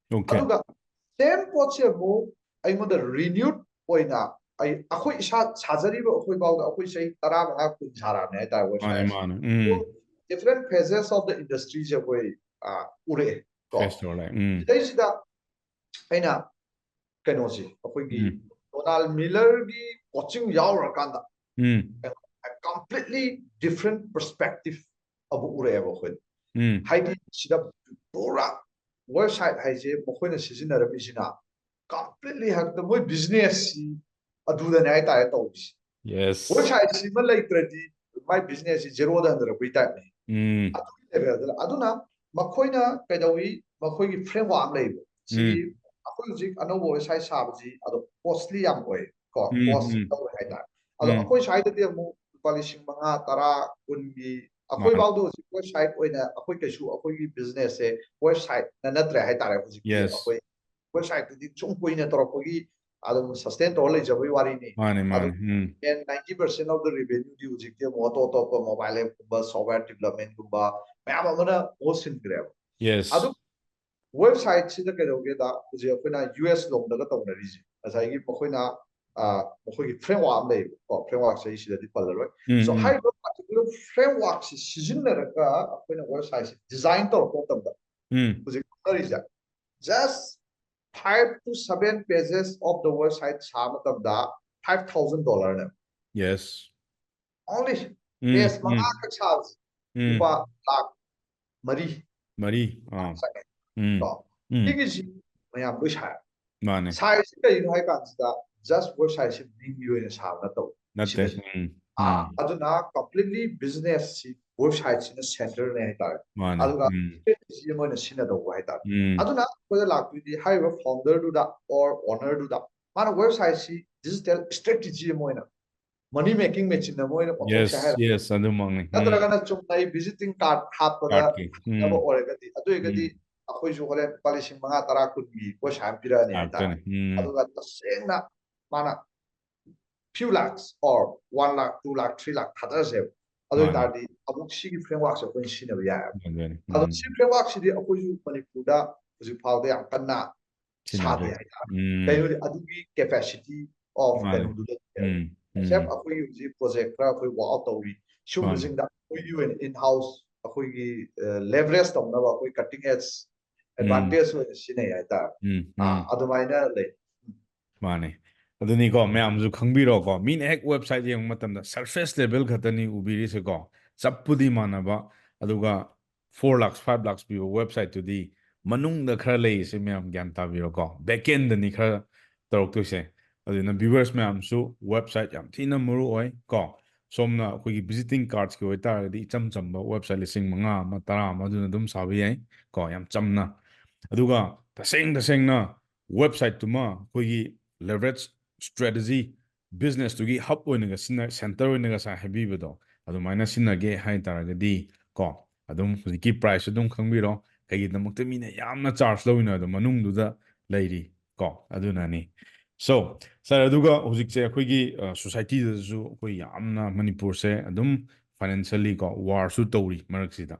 Speaker 2: ꯑꯗꯨꯒ ꯁꯦꯝ ꯄꯣꯠꯁꯦ ꯑꯃꯨꯛ ꯑꯩꯉꯣꯟꯗ ꯔꯤꯅ꯭ꯌꯨꯠ ꯑꯣꯏꯅ ꯑꯩꯈꯣꯏ ꯏꯁꯥ ꯁꯥꯖꯔꯤꯕ ꯑꯩꯈꯣꯏ ꯐꯥꯎꯗ ꯑꯩꯈꯣই ꯆꯍꯤ 15 10 ꯁꯥꯔꯛꯑꯕꯅꯦ ꯍꯥꯏꯇꯥꯔꯦ ꯋꯦꯕꯁꯥꯏꯠꯁꯦ ꯗꯤꯐꯔꯦꯟ ꯐꯦꯖꯦꯁ ꯑꯣꯐ ꯗ ꯏꯟꯗꯁꯇ꯭ꯔꯤꯁꯦ ꯑꯩꯈꯣꯏ ꯎꯔꯛꯑꯦ ꯀꯣ ꯁꯤꯗꯩꯁꯤꯗ ꯑꯩꯅ ꯀꯩꯅꯣꯁꯤ ꯑꯩꯈꯣꯏꯒꯤ ꯗꯣꯅꯥꯜ ꯃꯤꯂꯔꯒꯤ ꯀꯣꯆꯤꯡ ꯌꯥꯎꯔꯀꯥꯟꯗ ꯀꯝꯄ꯭ꯂꯤꯠꯂꯤ ꯗꯤꯐꯔꯦꯟ ꯄꯔꯁꯄꯦꯛꯇꯤꯚ ꯑꯃ ꯎꯔꯛꯑꯦꯕ ꯑꯩꯈꯣꯏꯗ ꯍꯥꯏꯗꯤ ꯁꯤꯗ ꯄꯨꯔꯥ ꯋꯦꯕꯁꯥꯏꯠ ꯍꯥꯏꯁꯦ ꯃꯈꯣꯏꯅ ꯁꯤꯖꯤꯟꯅꯔꯝꯃꯤꯁꯤꯅ ꯀꯝꯄ꯭ꯂꯤꯠꯂꯤ ꯍꯦꯛꯇ ꯃꯣꯏ ꯕꯤꯖꯤꯅꯦꯁꯁꯤ ꯑꯗꯨꯗꯅꯦ ꯍꯥꯏꯇꯥꯔꯦ ꯇꯧꯔꯤꯁꯤ ꯋꯦꯕꯁꯥꯏꯠꯁꯤꯃ ꯂꯩꯇ꯭ꯔꯗꯤ ꯃꯥꯏ ꯕꯤꯖꯤꯅꯦꯁꯁꯤ ꯖꯦꯔꯣꯗ ꯍꯟꯊꯔꯛꯄꯒꯤ ꯇꯥꯏꯞꯅꯤ ꯑꯗꯨꯒꯤ ꯂꯦꯚꯦꯜꯗ ꯑꯗꯨꯅ ꯃꯈꯣꯏꯅ ꯀꯩꯗꯧꯋꯤ ꯃꯈꯣꯏꯒꯤ ꯐ꯭ꯔꯦꯝꯋꯥꯔꯛ ꯑꯃ ꯂꯩꯕ ꯁꯤ ꯑꯩꯈꯣꯏ ꯍꯧꯖꯤꯛ ꯑꯅꯧꯕ ꯋꯦꯕꯁꯥꯏꯠ ꯁꯥꯕꯁꯤ ꯑꯗꯣ ꯀꯣꯁꯂꯤ ꯌꯥꯝ ꯑꯣꯏ ꯀꯣ ꯀꯣꯁ ꯇꯧꯋꯦ ꯍꯥꯏꯇꯥꯔꯦ ꯑꯗꯣ ꯑꯩꯈꯣꯏ ꯁ꯭ꯋꯥꯏꯗꯗꯤ ꯑꯃꯨꯛ ꯂꯨꯄꯥ 5,000 10 10 ꯀꯨꯟꯒꯤ ꯑꯩꯈꯣꯏ ꯐꯥꯎꯗ ꯍꯧꯖꯤꯛ ꯋꯦꯕꯁꯥꯏꯠ ꯑꯣꯏꯅ ꯑꯩꯈꯣꯏ ꯀꯩꯁꯨ ꯑꯩꯈꯣꯏꯒꯤ ꯕꯤꯖꯤꯅꯦꯁꯁꯦ ꯋꯦꯕꯁꯥꯏꯠꯅ ꯅꯠꯇ꯭ꯔꯦ ꯍꯥꯏꯇꯥꯔꯦ ꯍꯧꯖꯤꯛꯇꯤ
Speaker 1: Yes.
Speaker 2: ꯑꯩꯈꯣꯏ ꯋꯦꯕꯁꯥꯏꯠꯇꯨꯗꯤ ꯁꯨꯝ ꯀꯨꯏꯅ ꯇꯧꯔꯛꯄꯒꯤ ꯑꯗꯨꯝ ꯁꯁꯇꯦꯟ ꯇꯧꯔ ꯂꯩꯖꯕꯒꯤ ꯋꯥꯔꯤꯅꯤ
Speaker 1: Mane,
Speaker 2: ꯑꯗꯨ
Speaker 1: mane.
Speaker 2: 90% of the revenue ꯍꯧꯖꯤꯛꯇꯤ ꯑꯃꯨꯛ ꯑꯇꯣꯞ ꯑꯇꯣꯞꯄ ꯃꯣꯕꯥꯏꯜ ꯑꯦꯞꯀꯨꯝꯕ ꯁꯣꯐꯋꯦꯌꯔ ꯗꯤꯕꯂꯞꯃꯦꯟꯒꯨꯝꯕ ꯃꯌꯥꯝ ꯑꯃꯅ ꯃꯍꯨꯠ ꯁꯤꯟꯈ꯭ꯔꯦꯕ ꯑꯗꯨ
Speaker 1: Yes.
Speaker 2: ꯋꯦꯕꯁꯥꯏꯠꯁꯤꯗ ꯀꯩꯗꯧꯒꯦꯗ ꯍꯧꯖꯤꯛ ꯑꯩꯈꯣꯏꯅ US ꯂꯣꯝꯗꯒ ꯇꯧꯅꯔꯤꯁꯦ ꯉꯁꯥꯏꯒꯤ ꯃꯈꯣꯏꯅ ꯃꯈꯣꯏꯒꯤ ꯐ꯭ꯔꯦꯝꯋꯥꯔꯛ ꯑꯃ ꯂꯩꯌꯦꯕꯀꯣ ꯐ꯭ꯔꯦꯝꯋꯥꯔꯛꯁꯦ ꯑꯩ ꯁꯤꯗꯗꯤ ꯄꯜꯂꯔꯣꯏ ꯁꯣ ꯍꯥꯏꯔꯤꯕ ꯄꯥꯔꯇꯤꯀꯨꯂꯔ ꯐ꯭ꯔꯦꯝꯋꯥꯔꯛꯁꯤ ꯁꯤꯖꯤꯟꯅꯔꯒ ꯑꯩꯈꯣꯏꯅ ꯋꯦꯕꯁꯥꯏꯠꯁꯦ ꯗꯤꯖꯥꯏꯟ ꯇꯧꯔꯛꯄ ꯃꯇꯝꯗ ꯍꯧꯖꯤꯛ ꯇꯧꯅꯔꯤꯁꯦ just 5 to 7 pages of the website ꯁꯥꯕ ꯃꯇꯝꯗ $5,000
Speaker 1: Yes.
Speaker 2: only page ꯃꯉꯥꯈꯛ ꯁꯥꯕꯁꯦ ꯂꯨꯄꯥ ꯂꯥꯈ ꯃꯔꯤ
Speaker 1: Mari.
Speaker 2: ꯆꯪꯉꯦ
Speaker 1: Mm.
Speaker 2: ꯀꯣ ꯁꯤꯒꯤꯁꯤ ꯃꯌꯥꯝ ꯂꯣꯏ ꯁꯥꯏ
Speaker 1: Mane.
Speaker 2: ꯁꯥꯏꯁꯤ ꯀꯩꯅꯣ ꯍꯥꯏ ꯀꯥꯟꯁꯤꯗ ꯖꯁ ꯋꯦꯕꯁꯥꯏꯠꯁꯤ ꯃꯤꯡꯒꯤ ꯑꯣꯏꯅ ꯁꯥꯕ ꯅꯠꯇꯕ
Speaker 1: Natte.
Speaker 2: ꯁꯤꯗꯁꯨ ꯑꯗꯨꯅ ꯀꯝꯄ꯭ꯂꯤꯠꯂꯤ ꯕꯤꯖꯤꯅꯦꯁꯁꯤ ꯋꯦꯕꯁꯥꯏꯠꯁꯤꯅ ꯁꯦꯟꯇꯔꯅꯦ ꯍꯥꯏꯇꯥꯔꯦ
Speaker 1: Mane.
Speaker 2: ꯑꯗꯨꯒ ꯁ꯭ꯇ꯭ꯔꯦꯇꯦꯖꯤ ꯑꯃ ꯑꯣꯏꯅ ꯁꯤꯖꯤꯟꯅꯗꯧꯕ ꯍꯥꯏꯇꯥꯔꯦ ꯑꯗꯨꯅ ꯑꯩꯈꯣꯏꯗ ꯂꯥꯛꯇꯣꯏꯗꯤ ꯍꯥꯏꯔꯤꯕ ꯐꯥꯎꯟꯗꯔꯗꯨꯗ ꯑꯣꯔ ꯑꯣꯅꯔꯗꯨꯗ ꯃꯥꯅ ꯋꯦꯕꯁꯥꯏꯠꯁꯤ ꯗꯤꯖꯤꯇꯦꯜ ꯁ꯭ꯇ꯭ꯔꯦꯇꯦꯖꯤ ꯑꯃ ꯑꯣꯏꯅ ꯃꯅꯤ ꯃꯦꯀꯤꯡ ꯃꯦꯆꯤꯟ ꯑꯃ ꯑꯣꯏꯅ ꯑꯣꯟꯊꯣꯛꯁꯦ
Speaker 1: Yes.
Speaker 2: ꯍꯥꯏꯔ
Speaker 1: Yes. Adumangni.
Speaker 2: ꯅꯠꯇ꯭ꯔꯒꯅ ꯆꯨꯝꯅ ꯑꯩ ꯚꯤꯖꯤꯇꯤꯡ ꯀꯥꯔꯗ ꯍꯥꯞꯄꯗ
Speaker 1: Karki.
Speaker 2: ꯐꯅꯕ ꯑꯣꯏꯔꯒꯗꯤ ꯑꯗꯨ ꯑꯣꯏꯔꯒꯗꯤ ꯑꯩꯈꯣꯏꯁꯨ ꯍꯣꯔꯦꯟ ꯂꯨꯄꯥ 5,000 10 ꯀꯨꯟꯒꯤ ꯄꯣꯠꯁꯥ ꯑꯃ ꯄꯤꯔꯛꯑꯅꯤ ꯍꯥꯏꯇꯥꯔꯦ ꯑꯗꯨꯒ ꯇꯁꯦꯡꯅ ꯃꯥꯅ few lakhs or 1 lakh 2 lakh 3 lakh ꯊꯥꯗꯔꯁꯦꯕ ꯑꯗꯨ ꯑꯣꯏꯇꯥꯔꯗꯤ ꯑꯃꯨꯛ ꯁꯤꯒꯤ ꯐ꯭ꯔꯦꯝꯋꯥꯔꯛꯁꯦ ꯑꯩꯈꯣꯏꯅ ꯁꯤꯖꯤꯟꯅꯕ ꯌꯥꯏꯑꯕ ꯑꯗꯣ ꯁꯤ ꯐ꯭ꯔꯦꯝꯋꯥꯔꯛꯁꯤꯗꯤ ꯑꯩꯈꯣꯏꯁꯨ ꯃꯅꯤꯄꯨꯔꯗ ꯍꯧꯖꯤꯛ ꯐꯥꯎꯕꯗ ꯌꯥꯝ ꯀꯟꯅ ꯁꯥꯗꯦ ꯍꯥꯏꯇꯥꯔꯦ ꯀꯩꯅꯣꯗꯤ ꯑꯗꯨꯒꯤ ꯀꯦꯄꯥꯁꯤꯇꯤ ꯑꯣꯐ ꯀꯩꯅꯣꯗꯨꯗ ꯑꯦꯛꯁꯦꯞ ꯑꯩꯈꯣꯏꯒꯤ ꯍꯧꯖꯤꯛ ꯄ꯭ꯔꯣꯖꯦꯛ ꯈꯔ ꯑꯩꯈꯣꯏ ꯋꯥꯛ ꯑꯥꯎꯠ ꯇꯧꯔꯤ ꯁꯤꯒꯨꯝꯕꯁꯤꯡꯗ ꯑꯩꯈꯣꯏꯒꯤ ꯑꯣꯏꯅ ꯏꯟ ꯍꯥꯎꯁ ꯑꯩꯈꯣꯏꯒꯤ ꯂꯦꯚꯔꯦꯖ ꯇꯧꯅꯕ ꯑꯩꯈꯣꯏ ꯀꯠꯇꯤꯡ ꯑꯦꯖ ꯑꯦꯗꯚꯥꯟꯇꯦꯖ ꯑꯣꯏꯅ ꯁꯤꯖꯤꯟꯅꯩ ꯍꯥꯏꯇꯥꯔꯦ ꯑꯗꯨꯃꯥꯏꯅ ꯂꯩ
Speaker 1: Mane. ꯑꯗꯨꯅꯤꯀꯣ ꯃꯌꯥꯝꯁꯨ ꯈꯪꯕꯤꯔꯣꯀꯣ ꯃꯤꯅ ꯍꯦꯛ ꯋꯦꯕꯁꯥꯏꯠ ꯌꯦꯡꯕ ꯃꯇꯝꯗ ꯁꯔꯐꯦꯁ ꯂꯦꯚꯦꯜ ꯈꯛꯇꯅꯤ ꯎꯕꯤꯔꯤꯁꯦꯀꯣ ꯆꯞꯄꯨꯗꯤ ꯃꯥꯟꯅꯕ ꯑꯗꯨꯒ 4 lakhs 5 lakhs ꯄꯤꯕ ꯋꯦꯕꯁꯥꯏꯠꯇꯨꯗꯤ ꯃꯅꯨꯡꯗ ꯈꯔ ꯂꯩꯔꯤꯁꯦ ꯃꯌꯥꯝ ꯒ꯭ꯌꯥꯟ ꯇꯥꯕꯤꯔꯣꯀꯣ ꯕꯦꯛꯑꯦꯟꯗꯅꯤ ꯈꯔ ꯇꯧꯔꯛꯇꯣꯏꯁꯦ ꯑꯗꯨꯅ ꯚ꯭ꯌꯨꯋꯔꯁ ꯃꯌꯥꯝꯁꯨ ꯋꯦꯕꯁꯥꯏꯠ ꯌꯥꯝ ꯊꯤꯅ ꯃꯔꯨ ꯑꯣꯏ ꯀꯣ ꯁꯣꯝꯅ ꯑꯩꯈꯣꯏꯒꯤ ꯚꯤꯖꯤꯇꯤꯡ ꯀꯥꯔꯠꯁꯀꯤ ꯑꯣꯏꯇꯥꯔꯒꯗꯤ ꯏꯆꯝ ꯆꯝꯕ ꯋꯦꯕꯁꯥꯏꯠ 5,000 ꯑꯃ 10 ꯑꯃ ꯑꯗꯨꯅ ꯑꯗꯨꯝ ꯁꯥꯕ ꯌꯥꯏ ꯀꯣ ꯌꯥꯝ ꯆꯝꯅ ꯑꯗꯨꯒ ꯇꯁꯦꯡꯅ ꯋꯦꯕꯁꯥꯏꯠꯇꯨꯃ ꯑꯩꯈꯣꯏꯒꯤ ꯂꯦꯚꯔꯦꯖ ꯁ꯭ꯇ꯭ꯔꯦꯇꯦꯖꯤ ꯕꯤꯖꯤꯅꯦꯁꯇꯨꯒꯤ ꯍꯕ ꯑꯣꯏꯅꯒ ꯁꯦꯟꯇꯔ ꯑꯣꯏꯅꯒ ꯉꯁꯥꯏ ꯍꯥꯏꯕꯤꯕꯗꯣ ꯑꯗꯨꯃꯥꯏꯅ ꯁꯤꯟꯅꯒꯦ ꯍꯥꯏꯇꯥꯔꯒꯗꯤ ꯀꯣ ꯑꯗꯨꯝ ꯍꯧꯖꯤꯛꯀꯤ ꯄ꯭ꯔꯥꯏꯁ ꯑꯗꯨꯝ ꯈꯪꯕꯤꯔꯣ ꯀꯩꯒꯤꯗꯃꯛꯇ ꯃꯤꯅ ꯌꯥꯝꯅ ꯆꯥꯔꯖ ꯂꯧꯔꯤꯅꯣ ꯑꯗꯣ ꯃꯅꯨꯡꯗꯨꯗ ꯂꯩꯔꯤ ꯀꯣ ꯑꯗꯨꯅꯅꯤ ꯁꯣ ꯁꯥꯔ ꯑꯗꯨꯒ ꯍꯧꯖꯤꯛꯁꯦ ꯑꯩꯈꯣꯏꯒꯤ ꯁꯣꯁꯥꯏꯇꯤꯗꯁꯨ ꯑꯩꯈꯣꯏ ꯌꯥꯝꯅ ꯃꯅꯤꯄꯨꯔꯁꯦ ꯑꯗꯨꯝ ꯐꯥꯏꯅꯥꯟꯁꯤꯌꯦꯜꯂꯤ ꯀꯣ ꯋꯥꯔꯁꯨ ꯇꯧꯔꯤ ꯃꯔꯛꯁꯤꯗ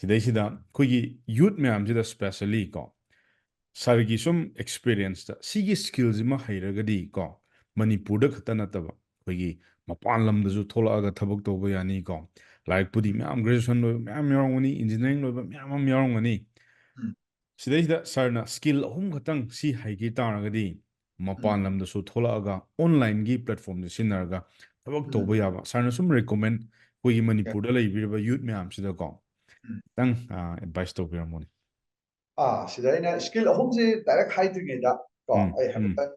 Speaker 1: ꯁꯤꯗꯩꯁꯤꯗ ꯑꯩꯈꯣꯏꯒꯤ ꯌꯨꯠ ꯃꯌꯥꯝꯁꯤꯗ ꯁ꯭ꯄꯦꯁꯦꯜꯂꯤ ꯀꯣ ꯁꯥꯔꯒꯤ ꯁꯨꯝ ꯑꯦꯛꯁꯄꯤꯔꯤꯌꯦꯟꯁꯇ ꯁꯤꯒꯤ ꯁ꯭ꯀꯤꯜꯁꯤꯃ ꯍꯩꯔꯒꯗꯤ ꯀꯣ ꯃꯅꯤꯄꯨꯔꯗ ꯈꯛꯇ ꯅꯠꯇꯕ ꯑꯩꯈꯣꯏꯒꯤ ꯃꯄꯥꯟ ꯂꯝꯗꯁꯨ ꯊꯣꯛꯂꯛꯑꯒ ꯊꯕꯛ ꯇꯧꯕ ꯌꯥꯅꯤ ꯀꯣ ꯂꯥꯏꯔꯤꯛꯄꯨꯗꯤ ꯃꯌꯥꯝ ꯒ꯭ꯔꯦꯖꯨꯑꯦꯁꯟ ꯂꯣꯏꯕ ꯃꯌꯥꯝ ꯌꯥꯎꯔꯝꯒꯅꯤ ꯏꯟꯖꯤꯅꯤꯌꯥꯔꯤꯡ ꯂꯣꯏꯕ ꯃꯌꯥꯝ ꯑꯃ ꯌꯥꯎꯔꯝꯒꯅꯤ ꯁꯤꯗꯩꯁꯤꯗ ꯁꯥꯔꯅ ꯁ꯭ꯀꯤꯜ 3 ꯈꯛꯇꯪ ꯁꯤ ꯍꯩꯒꯦ ꯇꯥꯔꯒꯗꯤ ꯃꯄꯥꯟ ꯂꯝꯗꯁꯨ ꯊꯣꯛꯂꯛꯑꯒ ꯑꯣꯟꯂꯥꯏꯟꯒꯤ ꯄ꯭ꯂꯦꯠꯐꯣꯝꯁꯦ ꯁꯤꯖꯤꯟꯅꯔꯒ ꯊꯕꯛ ꯇꯧꯕ ꯌꯥꯕ ꯁꯥꯔꯅ ꯁꯨꯝ ꯔꯤꯀꯣꯃꯦꯟ ꯑꯩꯈꯣꯏꯒꯤ ꯃꯅꯤꯄꯨꯔꯗ ꯂꯩꯕꯤꯔꯤꯕ ꯌꯨꯠ ꯃꯌꯥꯝꯁꯤꯗꯀꯣ ꯈꯤꯇꯪ ꯑꯦꯗꯚꯥꯏꯁ ꯇꯧꯕꯤꯔꯝꯃꯣꯅꯦ
Speaker 2: ꯁꯤꯗ ꯑꯩꯅ ꯁ꯭ꯀꯤꯜ 3ꯁꯤ ꯗꯥꯏꯔꯦꯛ ꯍꯥꯏꯗ꯭ꯔꯤꯉꯩꯗ ꯀꯣ ꯑꯩ ꯍꯥꯏꯐꯦꯠꯇꯪ